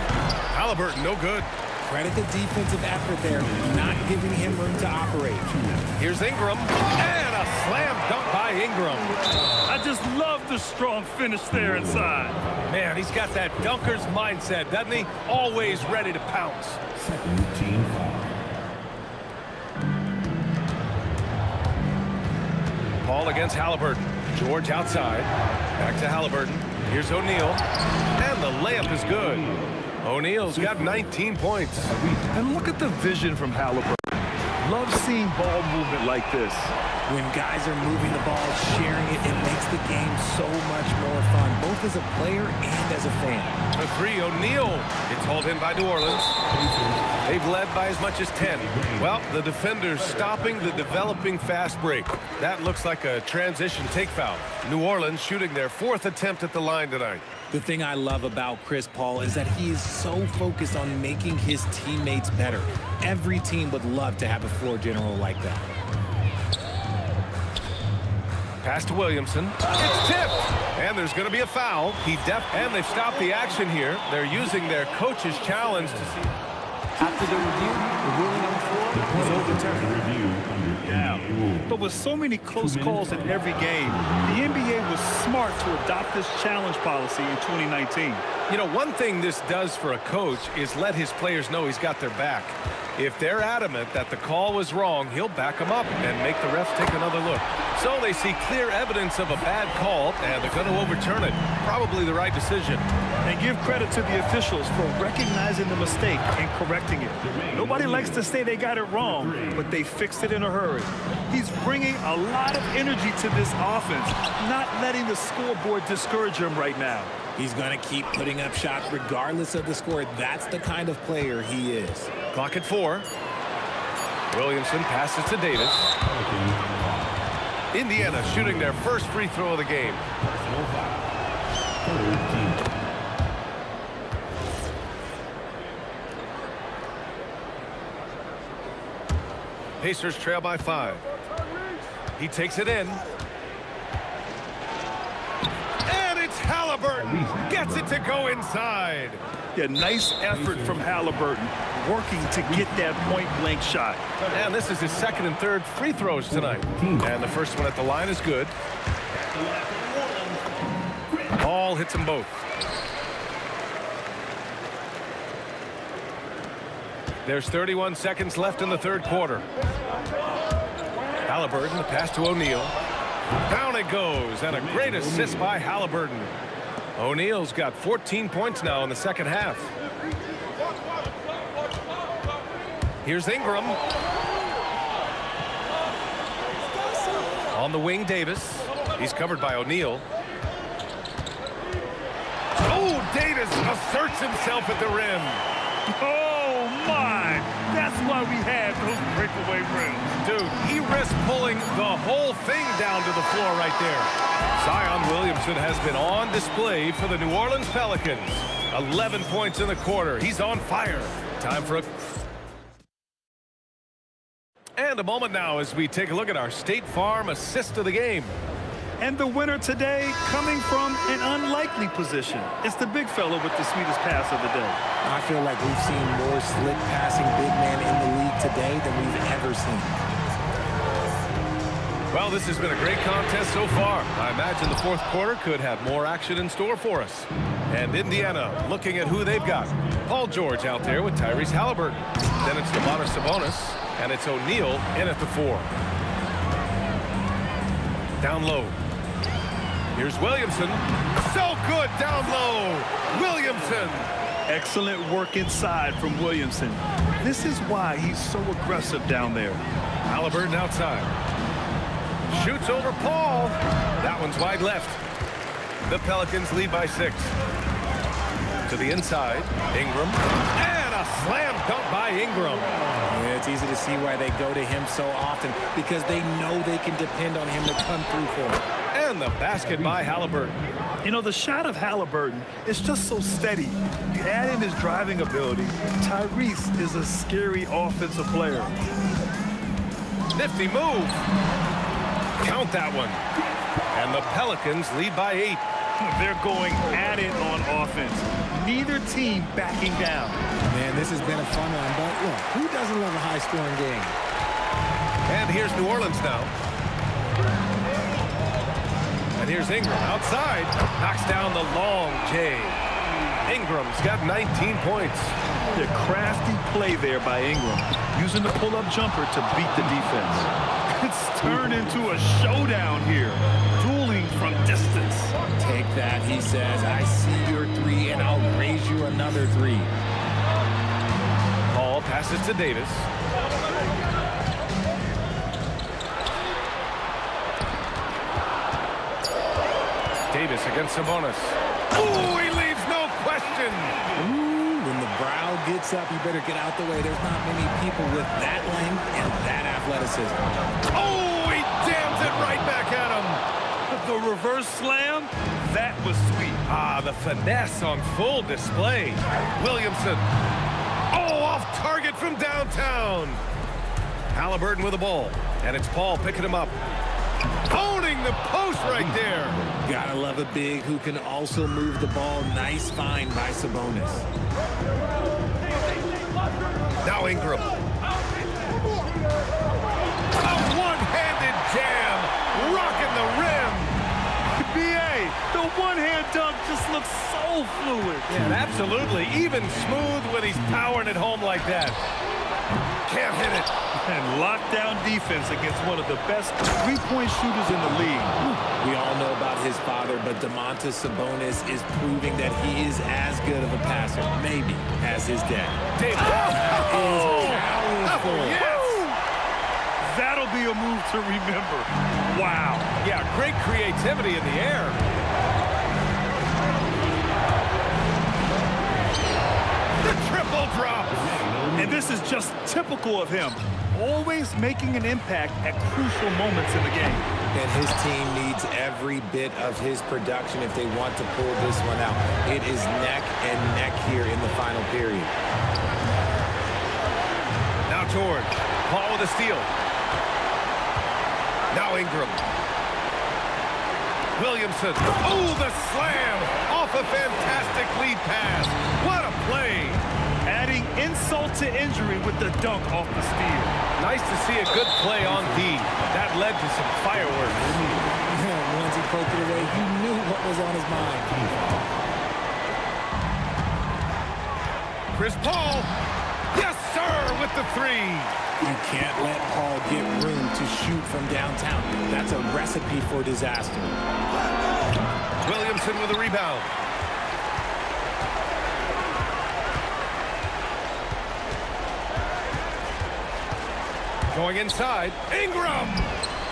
Halliburton, no good. Credit the defensive effort there, not giving him room to operate. Here's Ingram. And a slam dunk by Ingram. I just love the strong finish there inside. Man, he's got that dunker's mindset, doesn't he? Always ready to pounce. Second team foul. Paul against Halliburton. George outside. Back to Halliburton. Here's O'Neal. And the layup is good. O'Neal's got 19 points. And look at the vision from Halliburton. Love seeing ball movement like this. When guys are moving the ball, sharing it, it makes the game so much more fun, both as a player and as a fan. The three, O'Neal. It's hauled in by New Orleans. They've led by as much as 10. Well, the defenders stopping the developing fast break. That looks like a transition take foul. New Orleans shooting their 4th attempt at the line tonight. The thing I love about Chris Paul is that he is so focused on making his teammates better. Every team would love to have a floor general like that. Pass to Williamson. It's tipped. And there's going to be a foul. And they've stopped the action here. They're using their coach's challenge to see. After the review, the ruling on the floor was overturned. Yeah. But with so many close calls in every game, the NBA was smart to adopt this challenge policy in 2019. You know, one thing this does for a coach is let his players know he's got their back. If they're adamant that the call was wrong, he'll back them up and make the refs take another look. So they see clear evidence of a bad call, and they're going to overturn it. Probably the right decision. And give credit to the officials for recognizing the mistake and correcting it. Nobody likes to say they got it wrong, but they fixed it in a hurry. He's bringing a lot of energy to this offense, not letting the scoreboard discourage him right now. He's going to keep putting up shots regardless of the score. That's the kind of player he is. Clock at 4. Williamson passes to Davis. Indiana shooting their first free throw of the game. Pacers trail by 5. He takes it in. And it's Halliburton. Gets it to go inside. Yeah, nice effort from Halliburton, working to get that point-blank shot. And this is his 2nd and 3rd free throws tonight. And the first one at the line is good. Paul hits them both. There's 31 seconds left in the 3rd quarter. Halliburton, the pass to O'Neal. Down it goes, and a great assist by Halliburton. O'Neal's got 14 points now in the 2nd half. Here's Ingram. On the wing, Davis. He's covered by O'Neal. Oh, Davis asserts himself at the rim. Oh, my! That's why we had those breakaway rims. Dude, he risked pulling the whole thing down to the floor right there. Zion Williamson has been on display for the New Orleans Pelicans. 11 points in the quarter. He's on fire. Time for a... And a moment now as we take a look at our State Farm assist of the game. And the winner today coming from an unlikely position. It's the big fella with the sweetest pass of the day. I feel like we've seen more slick passing big man in the league today than we've ever seen. Well, this has been a great contest so far. I imagine the 4th quarter could have more action in store for us. And Indiana looking at who they've got. Paul George out there with Tyrese Halliburton. Then it's Domantas Sabonis, and it's O'Neal in at the 4. Down low. Here's Williamson. So good down low. Williamson. Excellent work inside from Williamson. This is why he's so aggressive down there. Halliburton outside. Shoots over Paul. That one's wide left. The Pelicans lead by 6. To the inside. Ingram. And a slam dunk by Ingram. Yeah, it's easy to see why they go to him so often, because they know they can depend on him to come through for them. And the basket by Halliburton. You know, the shot of Halliburton is just so steady. You add in his driving ability. Tyrese is a scary offensive player. Nifty move. Count that one. And the Pelicans lead by 8. They're going at it on offense. Neither team backing down. Man, this has been a fun one, but look, who doesn't love a high-scoring game? And here's New Orleans now. And here's Ingram outside. Knocks down the long J. Ingram's got 19 points. The crafty play there by Ingram, using the pull-up jumper to beat the defense. It's turned into a showdown here, dueling from distance. Take that, he says. I see your 3, and I'll raise you another 3. Ball passes to Davis. Davis against Sabonis. Ooh, he leaves no question. Ooh, when the brow gets up, you better get out the way. There's not many people with that length and that athleticism. Oh, he jams it right back at him. The reverse slam, that was sweet. Ah, the finesse on full display. Williamson. Oh, off target from downtown. Halliburton with the ball, and it's Paul picking him up. Owning the post right there. Gotta love a big who can also move the ball. Nice find by Sabonis. Now Ingram. A one-handed jam, rocking the rim. B.A., the one-hand dunk just looks so fluid. Yeah, absolutely. Even smooth when he's powering it home like that. Can't hit it. And lockdown defense against one of the best three-point shooters in the league. We all know about his father, but Domantas Sabonis is proving that he is as good of a passer, maybe, as his dad. Powerful. Yes! That'll be a move to remember. Wow. Yeah, great creativity in the air. The triple drop. And this is just typical of him. Always making an impact at crucial moments in the game. And his team needs every bit of his production if they want to pull this one out. It is neck and neck here in the final period. Now George. Paul with a steal. Now Ingram. Williamson. Oh, the slam off a fantastic lead pass. What a play. Adding insult to injury with the dunk off the steal. Nice to see a good play on D. That led to some fireworks. Once he poked it away, he knew what was on his mind. Chris Paul. Yes, sir, with the 3. You can't let Paul get room to shoot from downtown. That's a recipe for disaster. Williamson with a rebound. Going inside. Ingram!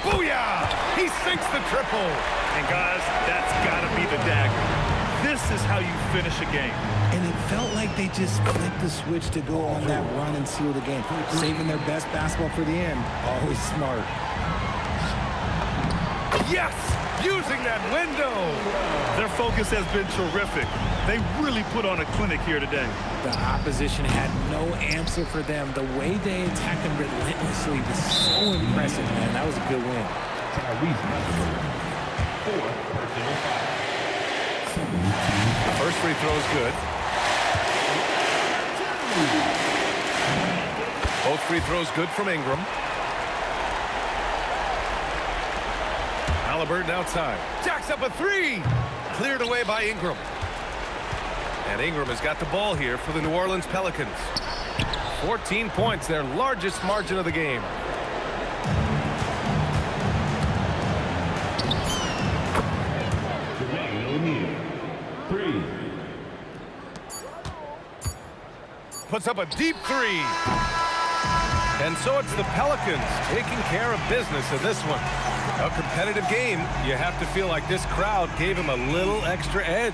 Booyah! He sinks the triple. And guys, that's got to be the dagger. This is how you finish a game. And it felt like they just flipped the switch to go on that run and seal the game. Saving their best basketball for the end. Always smart. Yes! Using that window. Their focus has been terrific. They really put on a clinic here today. The opposition had no answer for them. The way they attacked them relentlessly was so impressive, man. That was a good win. First free throw is good. Both free throws good from Ingram. Halliburton outside. Jacks up a 3. Cleared away by Ingram. And Ingram has got the ball here for the New Orleans Pelicans. 14 points, their largest margin of the game. Puts up a deep 3. And so it's the Pelicans taking care of business in this one. A competitive game. You have to feel like this crowd gave him a little extra edge.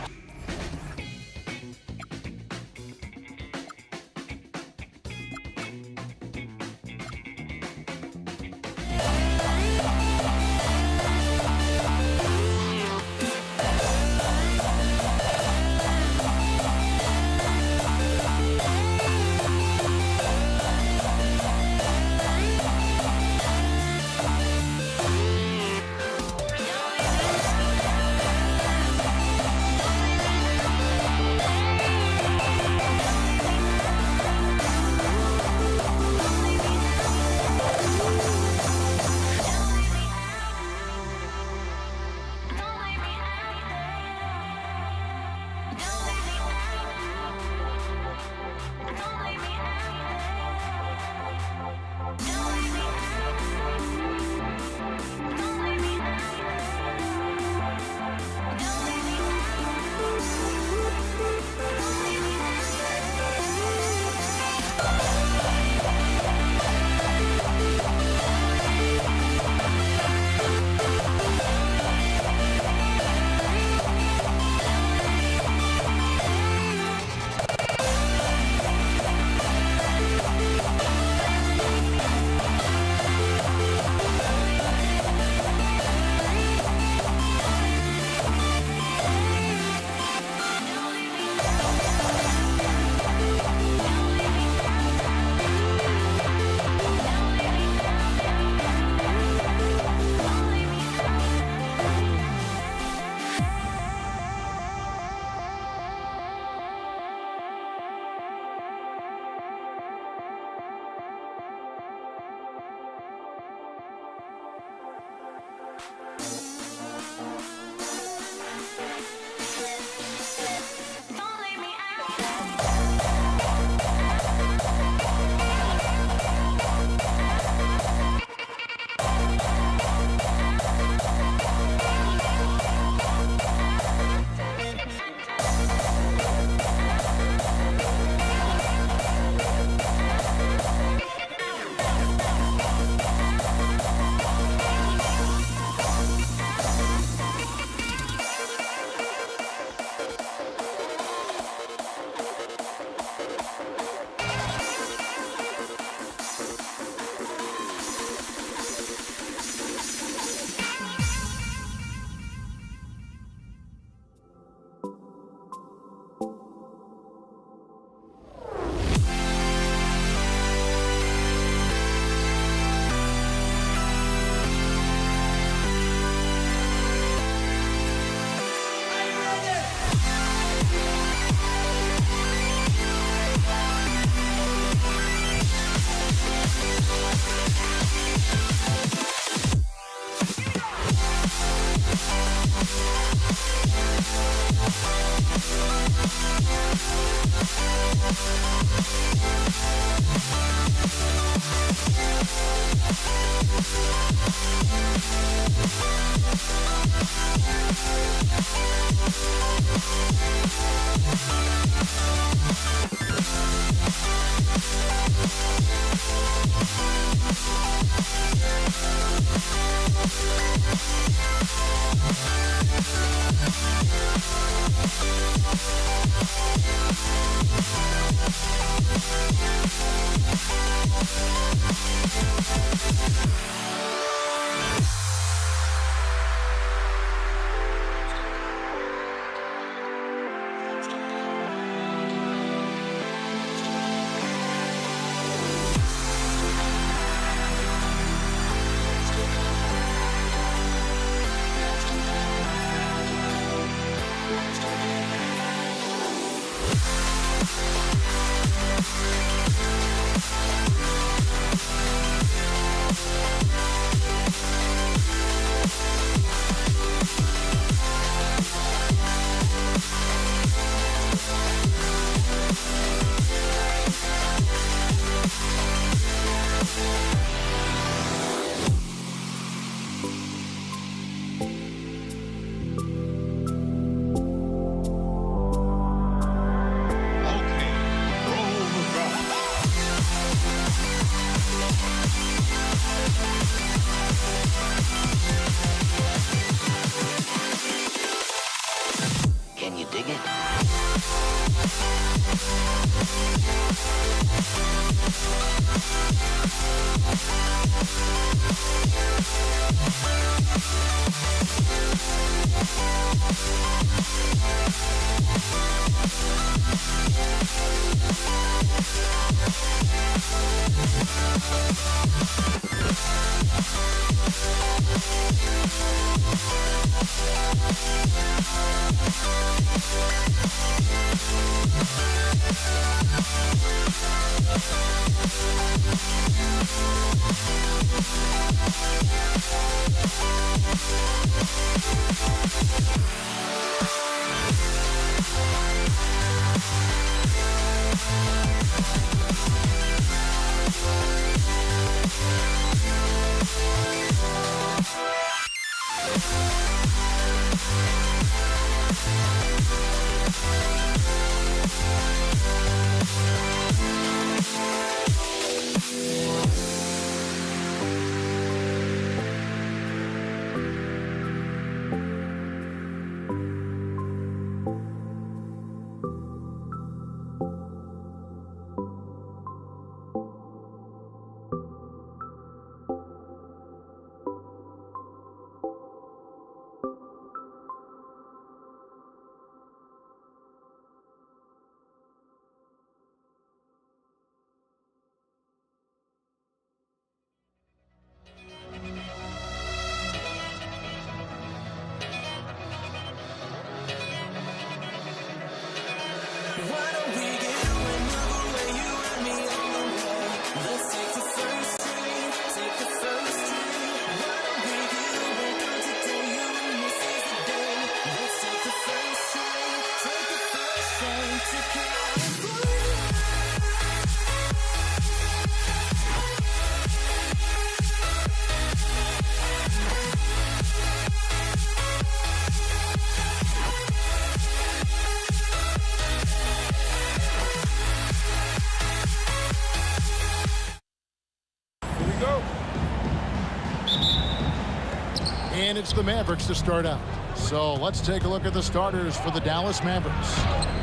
And it's the Mavericks to start out. So let's take a look at the starters for the Dallas Mavericks.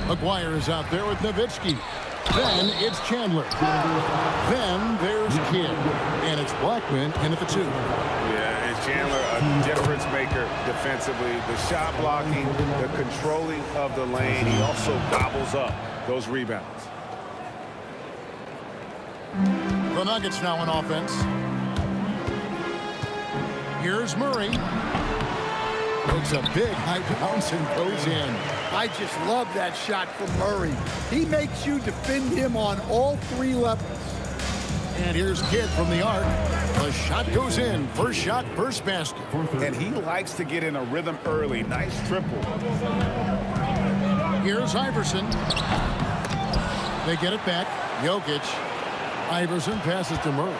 McGuire is out there with Nowitzki. Then it's Chandler. Then there's Kidd. And it's Blackman in at the 2. Yeah, and Chandler, a difference maker defensively. The shot blocking, the controlling of the lane. He also gobbles up those rebounds. The Nuggets now on offense. Here's Murray. It's a big high bounce and goes in. I just love that shot from Murray. He makes you defend him on all 3 levels. And here's Kidd from the arc. The shot goes in. First shot, first basket. And he likes to get in a rhythm early. Nice triple. Here's Iverson. They get it back. Jokic. Iverson passes to Murray.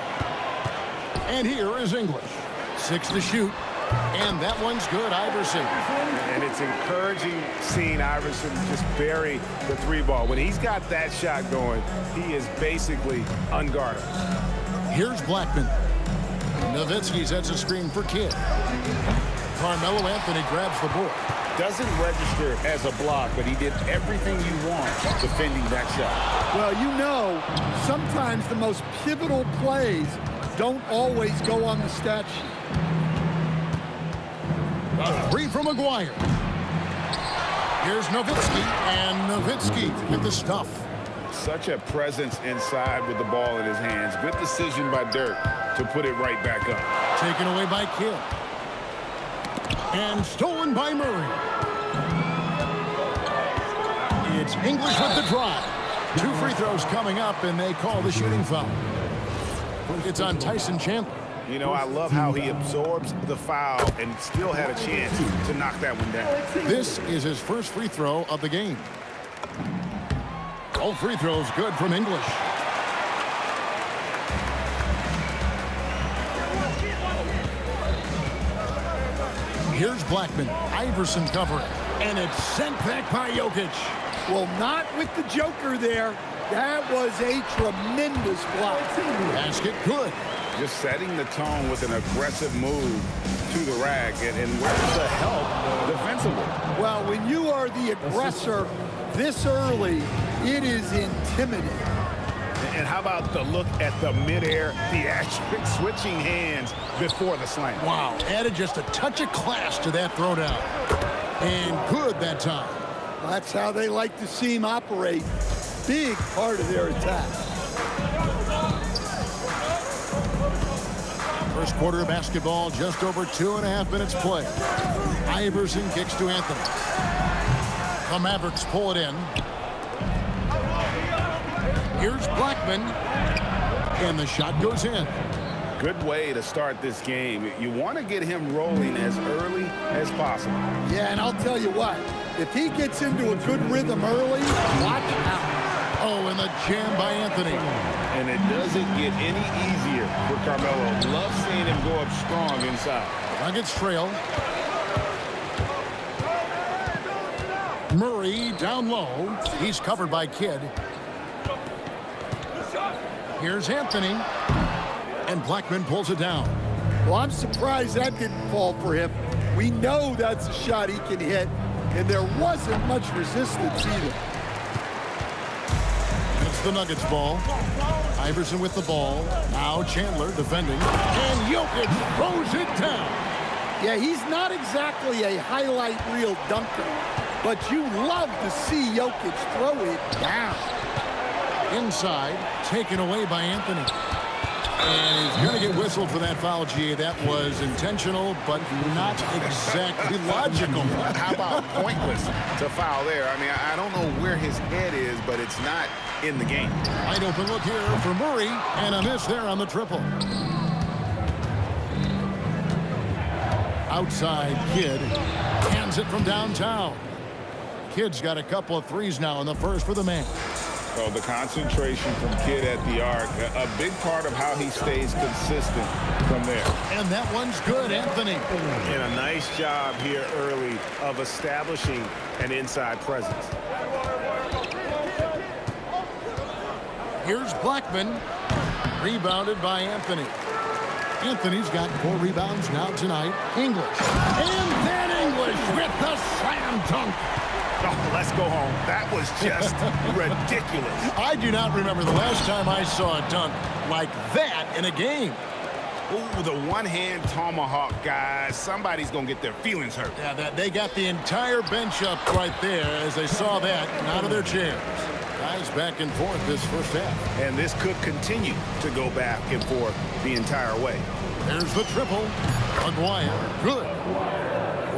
And here is English. 6 to shoot. And that one's good, Iverson. And it's encouraging seeing Iverson just bury the 3-ball. When he's got that shot going, he is basically unguardable. Here's Blackman. Nowitzki sets a screen for Kidd. Carmelo Anthony grabs the board. Doesn't register as a block, but he did everything you want defending that shot. Well, you know, sometimes the most pivotal plays don't always go on the stat sheet. A 3 from McGuire. Here's Nowitzki, and Nowitzki with the stuff. Such a presence inside with the ball in his hands. Good decision by Dirk to put it right back up. Taken away by Kidd. And stolen by Murray. It's English with the drive. 2 free throws coming up, and they call the shooting foul. It's on Tyson Chandler. You know, I love how he absorbs the foul and still had a chance to knock that one down. This is his first free throw of the game. All free throws good from English. Here's Blackman. Iverson covering. And it's sent back by Jokic. Well, not with the Joker there. That was a tremendous block. Basket good. Just setting the tone with an aggressive move to the rack. And where's the help defensively? Well, when you are the aggressor this early, it is intimidating. And how about the look at the midair theatric switching hands before the slam? Wow, added just a touch of class to that throwdown. And good that time. That's how they like to see him operate. Big part of their attack. First quarter of basketball, just over 2.5 minutes play. Iverson kicks to Anthony. The Mavericks pull it in. Here's Blackman. And the shot goes in. Good way to start this game. You want to get him rolling as early as possible. Yeah, and I'll tell you what. If he gets into a good rhythm early, watch out. Oh, and the jam by Anthony. And it doesn't get any easier for Carmelo. Love seeing him go up strong inside. Nuggets trail. Murray down low. He's covered by Kidd. Here's Anthony. And Blackman pulls it down. Well, I'm surprised that didn't fall for him. We know that's a shot he can hit, and there wasn't much resistance either. It's the Nuggets ball. Iverson with the ball. Now Chandler defending. And Jokic throws it down. Yeah, he's not exactly a highlight reel dunker, but you love to see Jokic throw it down. Inside, taken away by Anthony. And he's going to get whistled for that foul, G. That was intentional, but not exactly logical. How about pointless to foul there? I mean, I don't know where his head is, but it's not in the game. Wide open look here for Murray, and a miss there on the triple. Outside, Kidd hands it from downtown. Kidd's got a couple of threes now in the first for the man. So the concentration from Kidd at the arc, a big part of how he stays consistent from there. And that one's good, Anthony. And a nice job here early of establishing an inside presence. Here's Blackman, rebounded by Anthony. Anthony's got 4 rebounds now tonight. English. And then English with the slam dunk. Oh, let's go home. That was just ridiculous. I do not remember the last time I saw a dunk like that in a game. Ooh, the one-hand tomahawk, guys. Somebody's going to get their feelings hurt. Yeah, they got the entire bench up right there as they saw that and out of their chairs. Guys back and forth this first half. And this could continue to go back and forth the entire way. There's the triple. McGuire, good.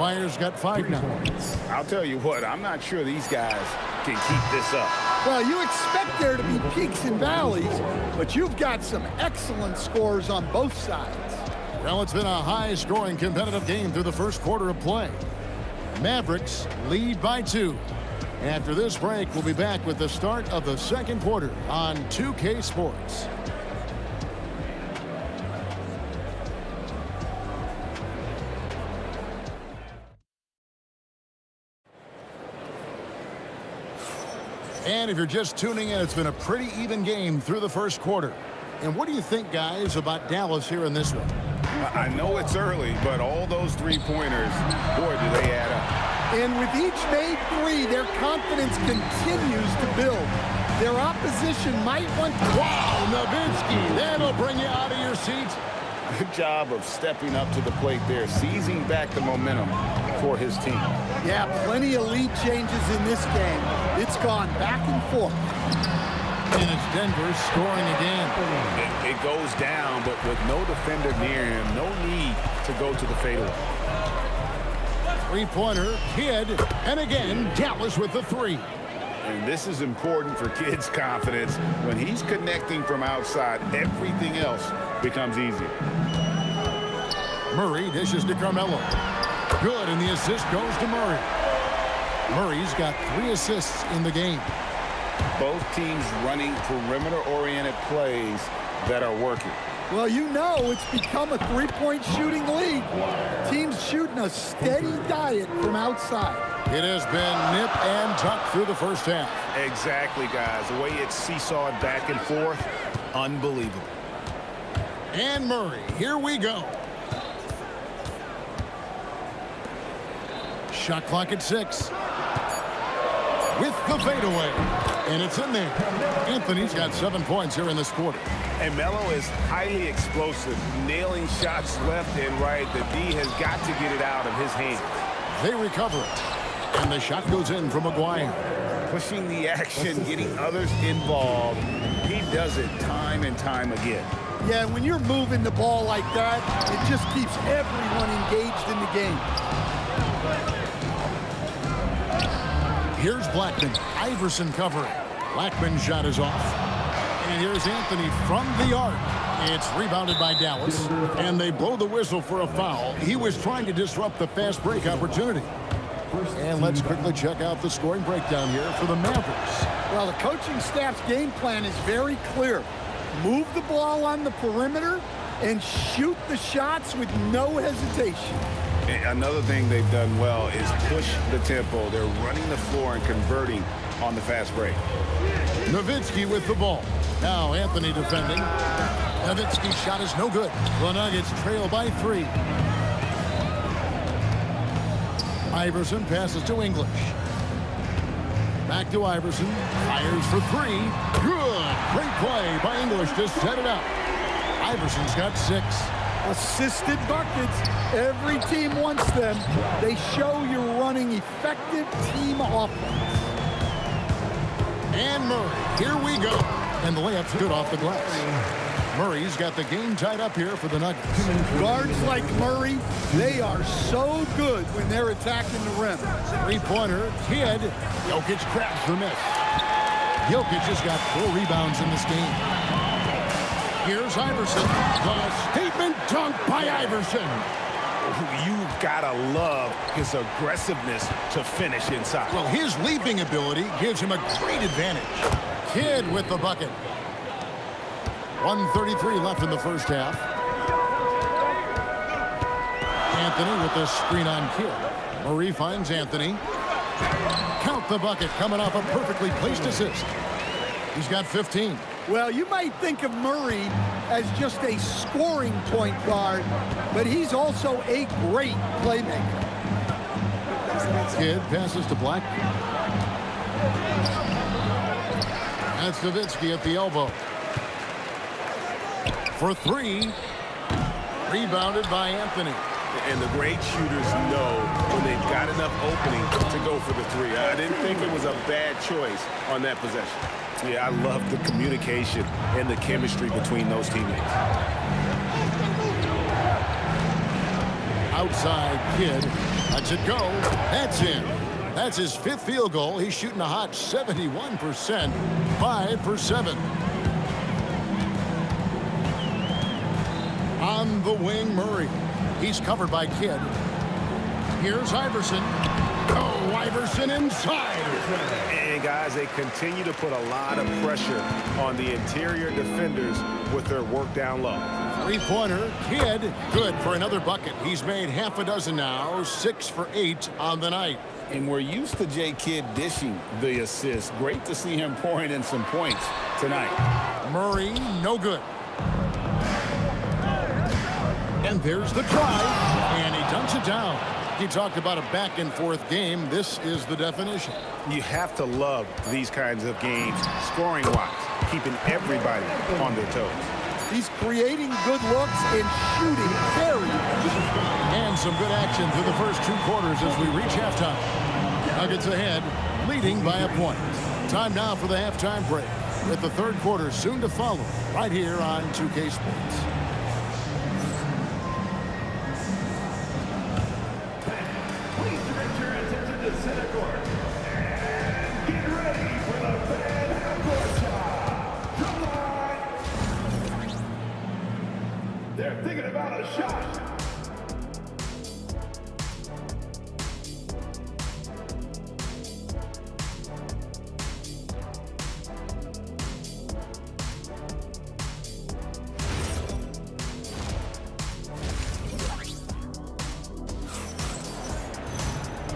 McGuire's got 5 now. I'll tell you what, I'm not sure these guys can keep this up. Well, you expect there to be peaks and valleys, but you've got some excellent scores on both sides. Well, it's been a high-scoring competitive game through the first quarter of play. Mavericks lead by 2. After this break, we'll be back with the start of the second quarter on 2K Sports. And if you're just tuning in, it's been a pretty even game through the first quarter. And what do you think, guys, about Dallas here in this one? I know it's early, but all those three-pointers, boy, do they add up. And with each made three, their confidence continues to build. Their opposition might want to... Wow, Nowitzki, that'll bring you out of your seats. Good job of stepping up to the plate there, seizing back the momentum for his team. Yeah, plenty of lead changes in this game. It's gone back and forth. And it's Denver scoring again. It goes down, but with no defender near him, no need to go to the fadeaway. Three-pointer, Kidd, and again, Dallas with the three. And this is important for Kidd's confidence. When he's connecting from outside, everything else becomes easier. Murray dishes to Carmelo. Good, and the assist goes to Murray. Murray's got 3 assists in the game. Both teams running perimeter-oriented plays that are working. Well, you know it's become a three-point shooting league. Teams shooting a steady diet from outside. It has been nip and tuck through the first half. Exactly, guys. The way it's seesawed back and forth, unbelievable. And Murray, here we go. Shot clock at 6. With the fadeaway. And it's in there. Anthony's got 7 points here in this quarter. And Melo is highly explosive, nailing shots left and right. The D has got to get it out of his hands. They recover it. And the shot goes in from McGuire. Pushing the action, getting others involved. He does it time and time again. Yeah, when you're moving the ball like that, it just keeps everyone engaged in the game. Here's Blackman. Iverson covering. Blackman's shot is off. And here's Anthony from the arc. It's rebounded by Dallas. And they blow the whistle for a foul. He was trying to disrupt the fast break opportunity. And let's quickly check out the scoring breakdown here for the Mavericks. Well, the coaching staff's game plan is very clear. Move the ball on the perimeter and shoot the shots with no hesitation. Another thing they've done well is push the tempo. They're running the floor and converting on the fast break. Nowitzki with the ball. Now Anthony defending. Nowitzki's shot is no good. The Nuggets trail by 3. Iverson passes to English. Back to Iverson. Fires for 3. Good. Great play by English to set it up. Iverson's got 6. Assisted buckets. Every team wants them. They show you're running effective team offense. And Murray, here we go. And the layup's good off the glass. Murray's got the game tied up here for the Nuggets. Guards like Murray, they are so good when they're attacking the rim. Three-pointer, Kidd. Jokic grabs the miss. Jokic has got 4 rebounds in this game. Here's Iverson. The statement dunk by Iverson. You've got to love his aggressiveness to finish inside. Well, his leaping ability gives him a great advantage. Kidd with the bucket. 1:33 left in the first half. Anthony with the screen on Kidd. Murray finds Anthony. Count the bucket coming off a perfectly placed assist. He's got 15. Well, you might think of Murray as just a scoring point guard, but he's also a great playmaker. Kidd passes to Black. That's Nowitzki at the elbow. For 3. Rebounded by Anthony. And the great shooters know when they've got enough opening to go for the 3. I didn't think it was a bad choice on that possession. Yeah, I love the communication and the chemistry between those teammates. Outside Kidd. Lets it go. That's in. That's his 5th field goal. He's shooting a hot 71%. 5 for 7. On the wing, Murray. He's covered by Kidd. Here's Iverson. Oh, Iverson inside. And guys, they continue to put a lot of pressure on the interior defenders with their work down low. Three-pointer, Kidd, good for another bucket. He's made half a dozen now, 6 for 8 on the night. And we're used to J. Kidd dishing the assist. Great to see him pouring in some points tonight. Murray, no good. And there's the drive, and he dunks it down. He talked about a back-and-forth game. This is the definition. You have to love these kinds of games, scoring-wise, keeping everybody on their toes. He's creating good looks and shooting very good. And some good action through the first 2 quarters as we reach halftime. Nuggets ahead, leading by a point. Time now for the halftime break, with the third quarter soon to follow, right here on 2K Sports. Please direct your attention to center court. And get ready for the fan half-court shot. Come on. They're thinking about a shot.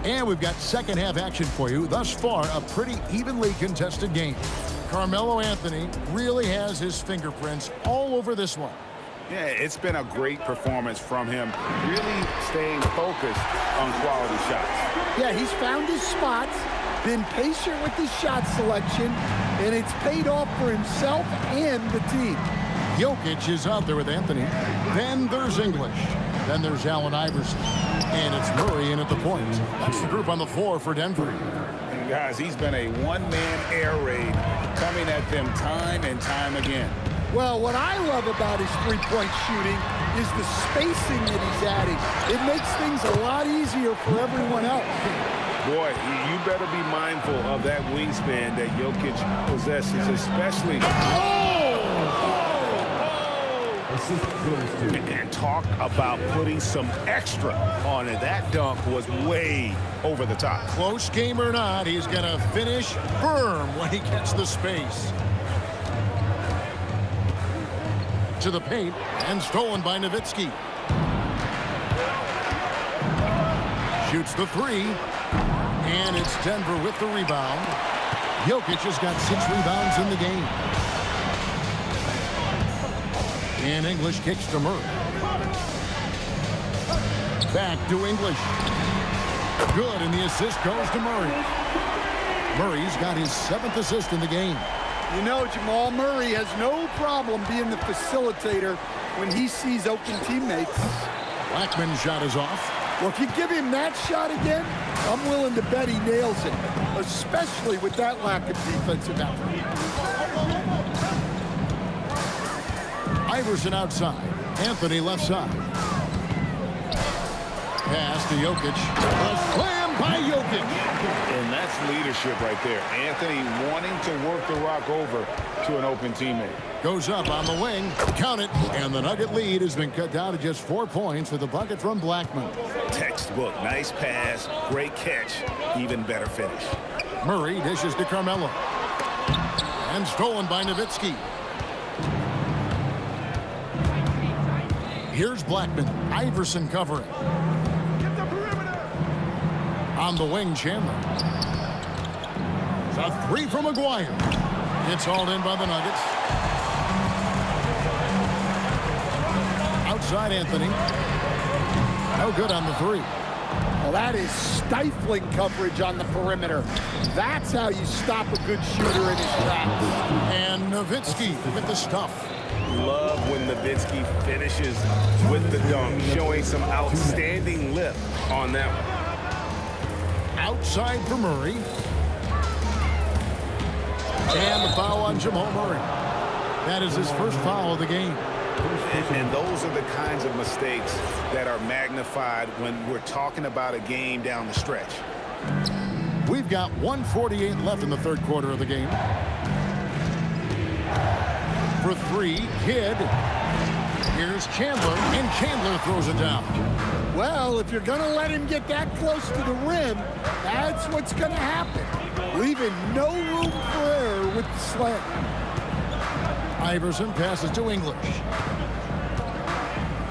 And we've got second half action for you. Thus far, a pretty evenly contested game. Carmelo Anthony really has his fingerprints all over this one. Yeah, it's been a great performance from him, really staying focused on quality shots. Yeah, he's found his spots, been patient with his shot selection, and it's paid off for himself and the team. Jokic is out there with Anthony. Then there's English. Then there's Allen Iverson. And it's Murray in at the point. That's the group on the floor for Denver. And guys, he's been a one-man air raid coming at them time and time again. Well, what I love about his three-point shooting is the spacing that he's adding. It makes things a lot easier for everyone else. Boy, you better be mindful of that wingspan that Jokic possesses, especially... And talk about putting some extra on it. That dunk was way over the top. Close game or not, he's going to finish firm when he gets the space. To the paint, and stolen by Nowitzki. Shoots the three, and it's Denver with the rebound. Jokic has got 6 rebounds in the game. And English kicks to Murray. Back to English. Good, and the assist goes to Murray. Murray's got his 7th assist in the game. You know, Jamal Murray has no problem being the facilitator when he sees open teammates. Blackman's shot is off. Well, if you give him that shot again, I'm willing to bet he nails it, especially with that lack of defensive effort. Iverson outside. Anthony left side. Pass to Jokic. A slam by Jokic. And that's leadership right there. Anthony wanting to work the rock over to an open teammate. Goes up on the wing. Count it. And the Nugget lead has been cut down to just 4 points with a bucket from Blackman. Textbook. Nice pass. Great catch. Even better finish. Murray dishes to Carmelo. And stolen by Nowitzki. Here's Blackman. Iverson covering. On the wing, Chandler. A 3 from McGuire. It's hauled in by the Nuggets. Outside Anthony. No good on the 3. Well, that is stifling coverage on the perimeter. That's how you stop a good shooter in his tracks. And Nowitzki with the stuff. Love when Nowitzki finishes with the dunk, showing some outstanding lift on that one. Outside for Murray. And the foul on Jamal Murray. That is his first foul of the game. And those are the kinds of mistakes that are magnified when we're talking about a game down the stretch. We've got 1:48 left in the third quarter of the game. For 3, Kidd. Here's Chandler, and Chandler throws it down. Well, if you're going to let him get that close to the rim, that's what's going to happen. Leaving no room for error with the slam. Iverson passes to English.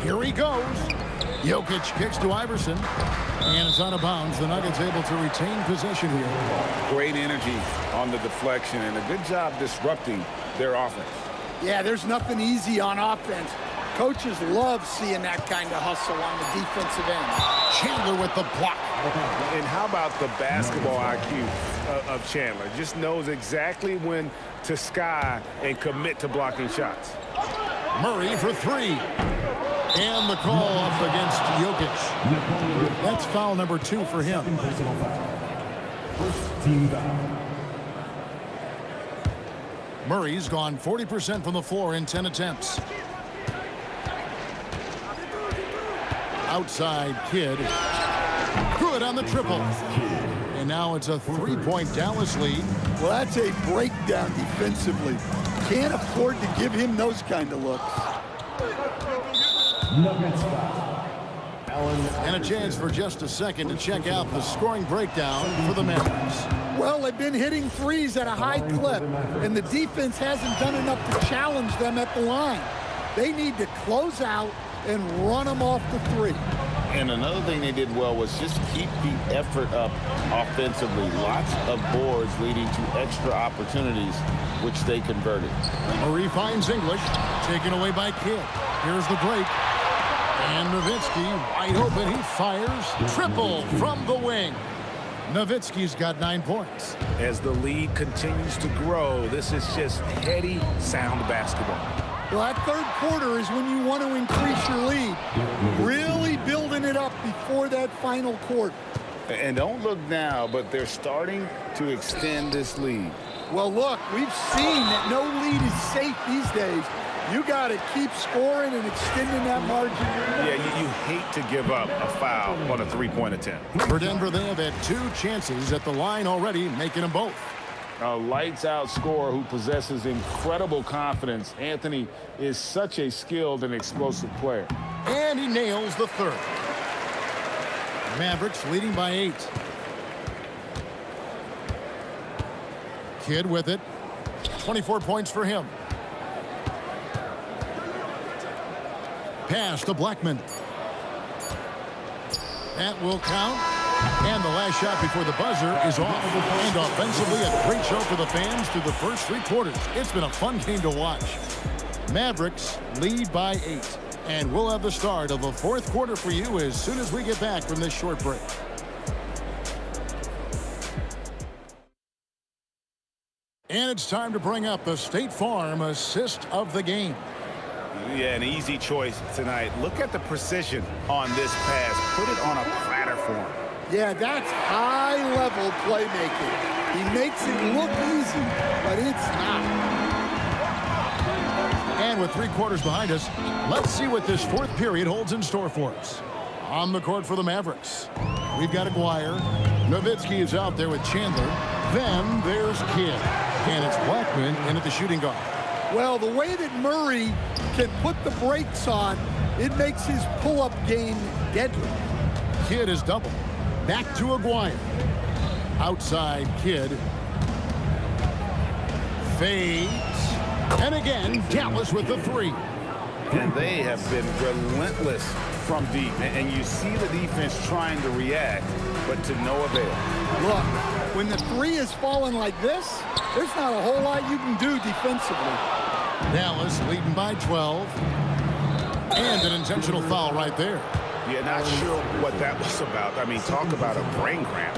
Here he goes. Jokic kicks to Iverson. And it's out of bounds. The Nuggets able to retain possession here. Great energy on the deflection and a good job disrupting their offense. Yeah, there's nothing easy on offense. Coaches love seeing that kind of hustle on the defensive end. Chandler with the block. And how about the basketball IQ of Chandler? Just knows exactly when to sky and commit to blocking shots. Murray for three. And the call up against Jokic. That's foul number 2 for him. First team foul. Murray's gone 40% from the floor in 10 attempts. Outside Kidd. Good on the triple. And now it's a 3-point Dallas lead. Well, that's a breakdown defensively. Can't afford to give him those kind of looks. Nuggets foul. And a chance for just a second to check out the scoring breakdown for the Mavericks. Well, they've been hitting threes at a high clip, and the defense hasn't done enough to challenge them at the line. They need to close out and run them off the three. And another thing they did well was just keep the effort up offensively. Lots of boards leading to extra opportunities, which they converted. Murray finds English, taken away by Kidd. Here's the break. And Nowitzki wide open. He fires. Triple from the wing. Nowitzki's got 9 points. As the lead continues to grow, this is just heady, sound basketball. Well, that third quarter is when you want to increase your lead. Really building it up before that final quarter. And don't look now, but they're starting to extend this lead. Well, look, we've seen that no lead is safe these days. You got to keep scoring and extending that margin. Yeah, you hate to give up a foul on a three-point attempt. For Denver, they have had 2 chances at the line already, making them both. A lights-out scorer who possesses incredible confidence. Anthony is such a skilled and explosive player. And he nails the third. Mavericks leading by 8. Kidd with it. 24 points for him. Pass to Blackman. That will count. And the last shot before the buzzer is off. And offensively, a great show for the fans through the first 3 quarters. It's been a fun game to watch. Mavericks lead by 8. And we'll have the start of the 4th quarter for you as soon as we get back from this short break. And it's time to bring up the State Farm assist of the game. Yeah, an easy choice tonight. Look at the precision on this pass. Put it on a platter for him. Yeah, that's high-level playmaking. He makes it look easy, but it's not. And with 3 quarters behind us, let's see what this 4th period holds in store for us. On the court for the Mavericks, we've got Aguirre. Nowitzki is out there with Chandler. Then there's Kidd. And it's Blackman in at the shooting guard. Well, the way that Murray can put the brakes on, it makes his pull-up game deadly. Kidd is double. Back to Aguirre. Outside Kidd. Fades. And again, Dallas with the 3. And they have been relentless from deep. And you see the defense trying to react, but to no avail. Look, when the 3 is falling like this, there's not a whole lot you can do defensively. Dallas leading by 12. And an intentional foul right there. Yeah, not sure what that was about. I mean, talk about a brain cramp.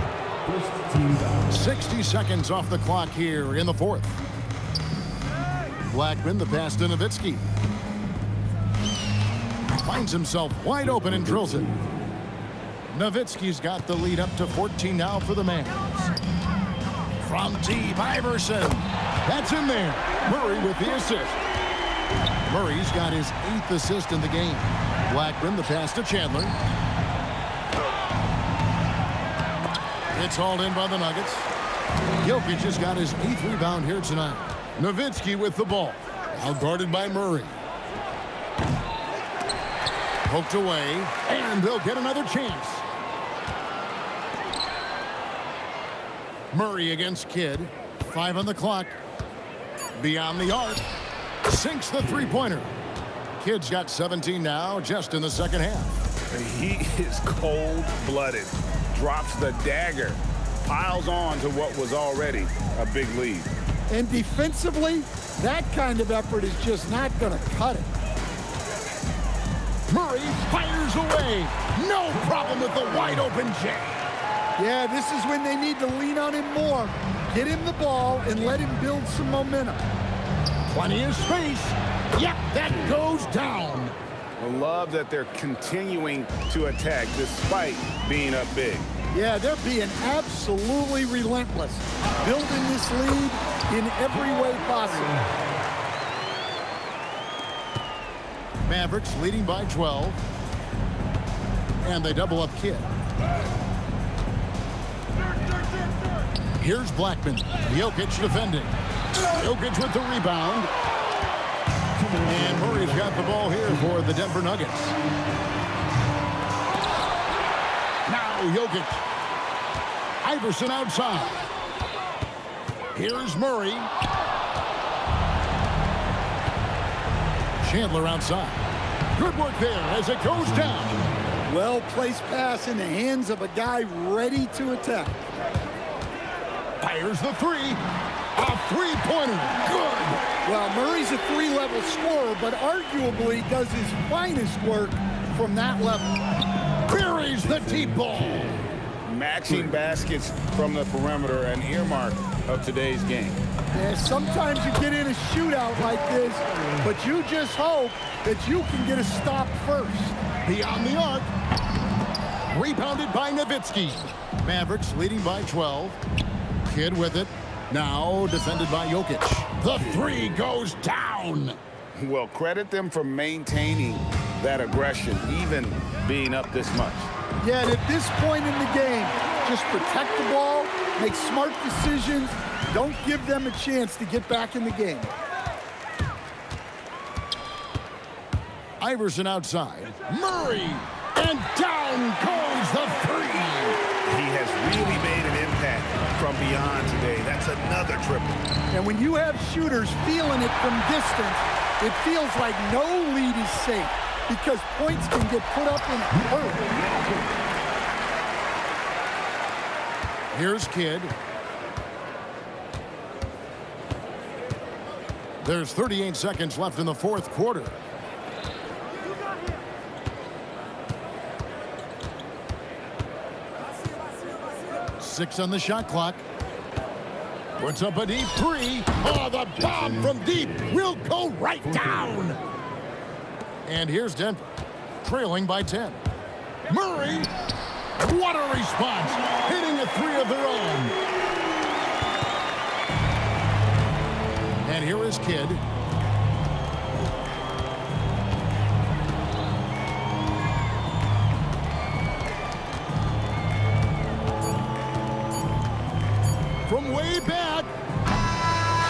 60 seconds off the clock here in the 4th. Blackman, the pass to Nowitzki. Finds himself wide open and drills it. Nowitzki's got the lead up to 14 now for the Mavs. From deep, Iverson. That's in there. Murray with the assist. Murray's got his 8th assist in the game. Blackman, the pass to Chandler. It's hauled in by the Nuggets. Jokic has got his 8th rebound here tonight. Nowitzki with the ball. Now guarded by Murray. Poked away, and they'll get another chance. Murray against Kidd. 5 on the clock. Beyond the arc. Sinks the three-pointer. Kidd's got 17 now, just in the second half. He is cold-blooded. Drops the dagger. Piles on to what was already a big lead. And defensively, that kind of effort is just not going to cut it. Murray fires away. No problem with the wide-open J. Yeah, this is when they need to lean on him more. Get him the ball and let him build some momentum. Plenty of space. Yep, that goes down. I love that they're continuing to attack despite being up big. Yeah, they're being absolutely relentless, building this lead in every way possible. Mavericks leading by 12. And they double up Kidd. Here's Blackman. Jokic defending. Jokic with the rebound. And Murray's got the ball here for the Denver Nuggets. Now Jokic. Iverson outside. Here's Murray. Chandler outside. Good work there as it goes down. Well-placed pass in the hands of a guy ready to attack. Fires the three. A three-pointer. Good. Well, Murray's a three-level scorer, but arguably does his finest work from that level. Buries the deep ball. Matching baskets from the perimeter, an earmark of today's game. Yeah, sometimes you get in a shootout like this, but you just hope that you can get a stop first. Beyond the arc. Rebounded by Nowitzki. Mavericks leading by 12. Kidd with it. Now defended by Jokic. The three goes down. Well, credit them for maintaining that aggression, even being up this much. Yeah, and at this point in the game, just protect the ball, make smart decisions, don't give them a chance to get back in the game. Iverson outside. Murray! And down goes the three. He has really made an impact from beyond today. That's another triple. And when you have shooters feeling it from distance, it feels like no lead is safe because points can get put up in a hurry. Here's Kidd. There's 38 seconds left in the fourth quarter. Six on the shot clock. Puts up a deep three. Oh, the bomb from deep will go right down. And here's Denver, trailing by 10. Murray, what a response, hitting a three of their own. And here is Kidd. From way back.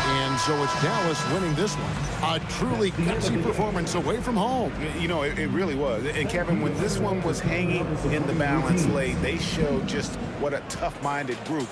And so it's Dallas winning this one. A truly gutsy performance away from home. You know, it really was. And Kevin, when this one was hanging in the balance late, they showed just what a tough-minded group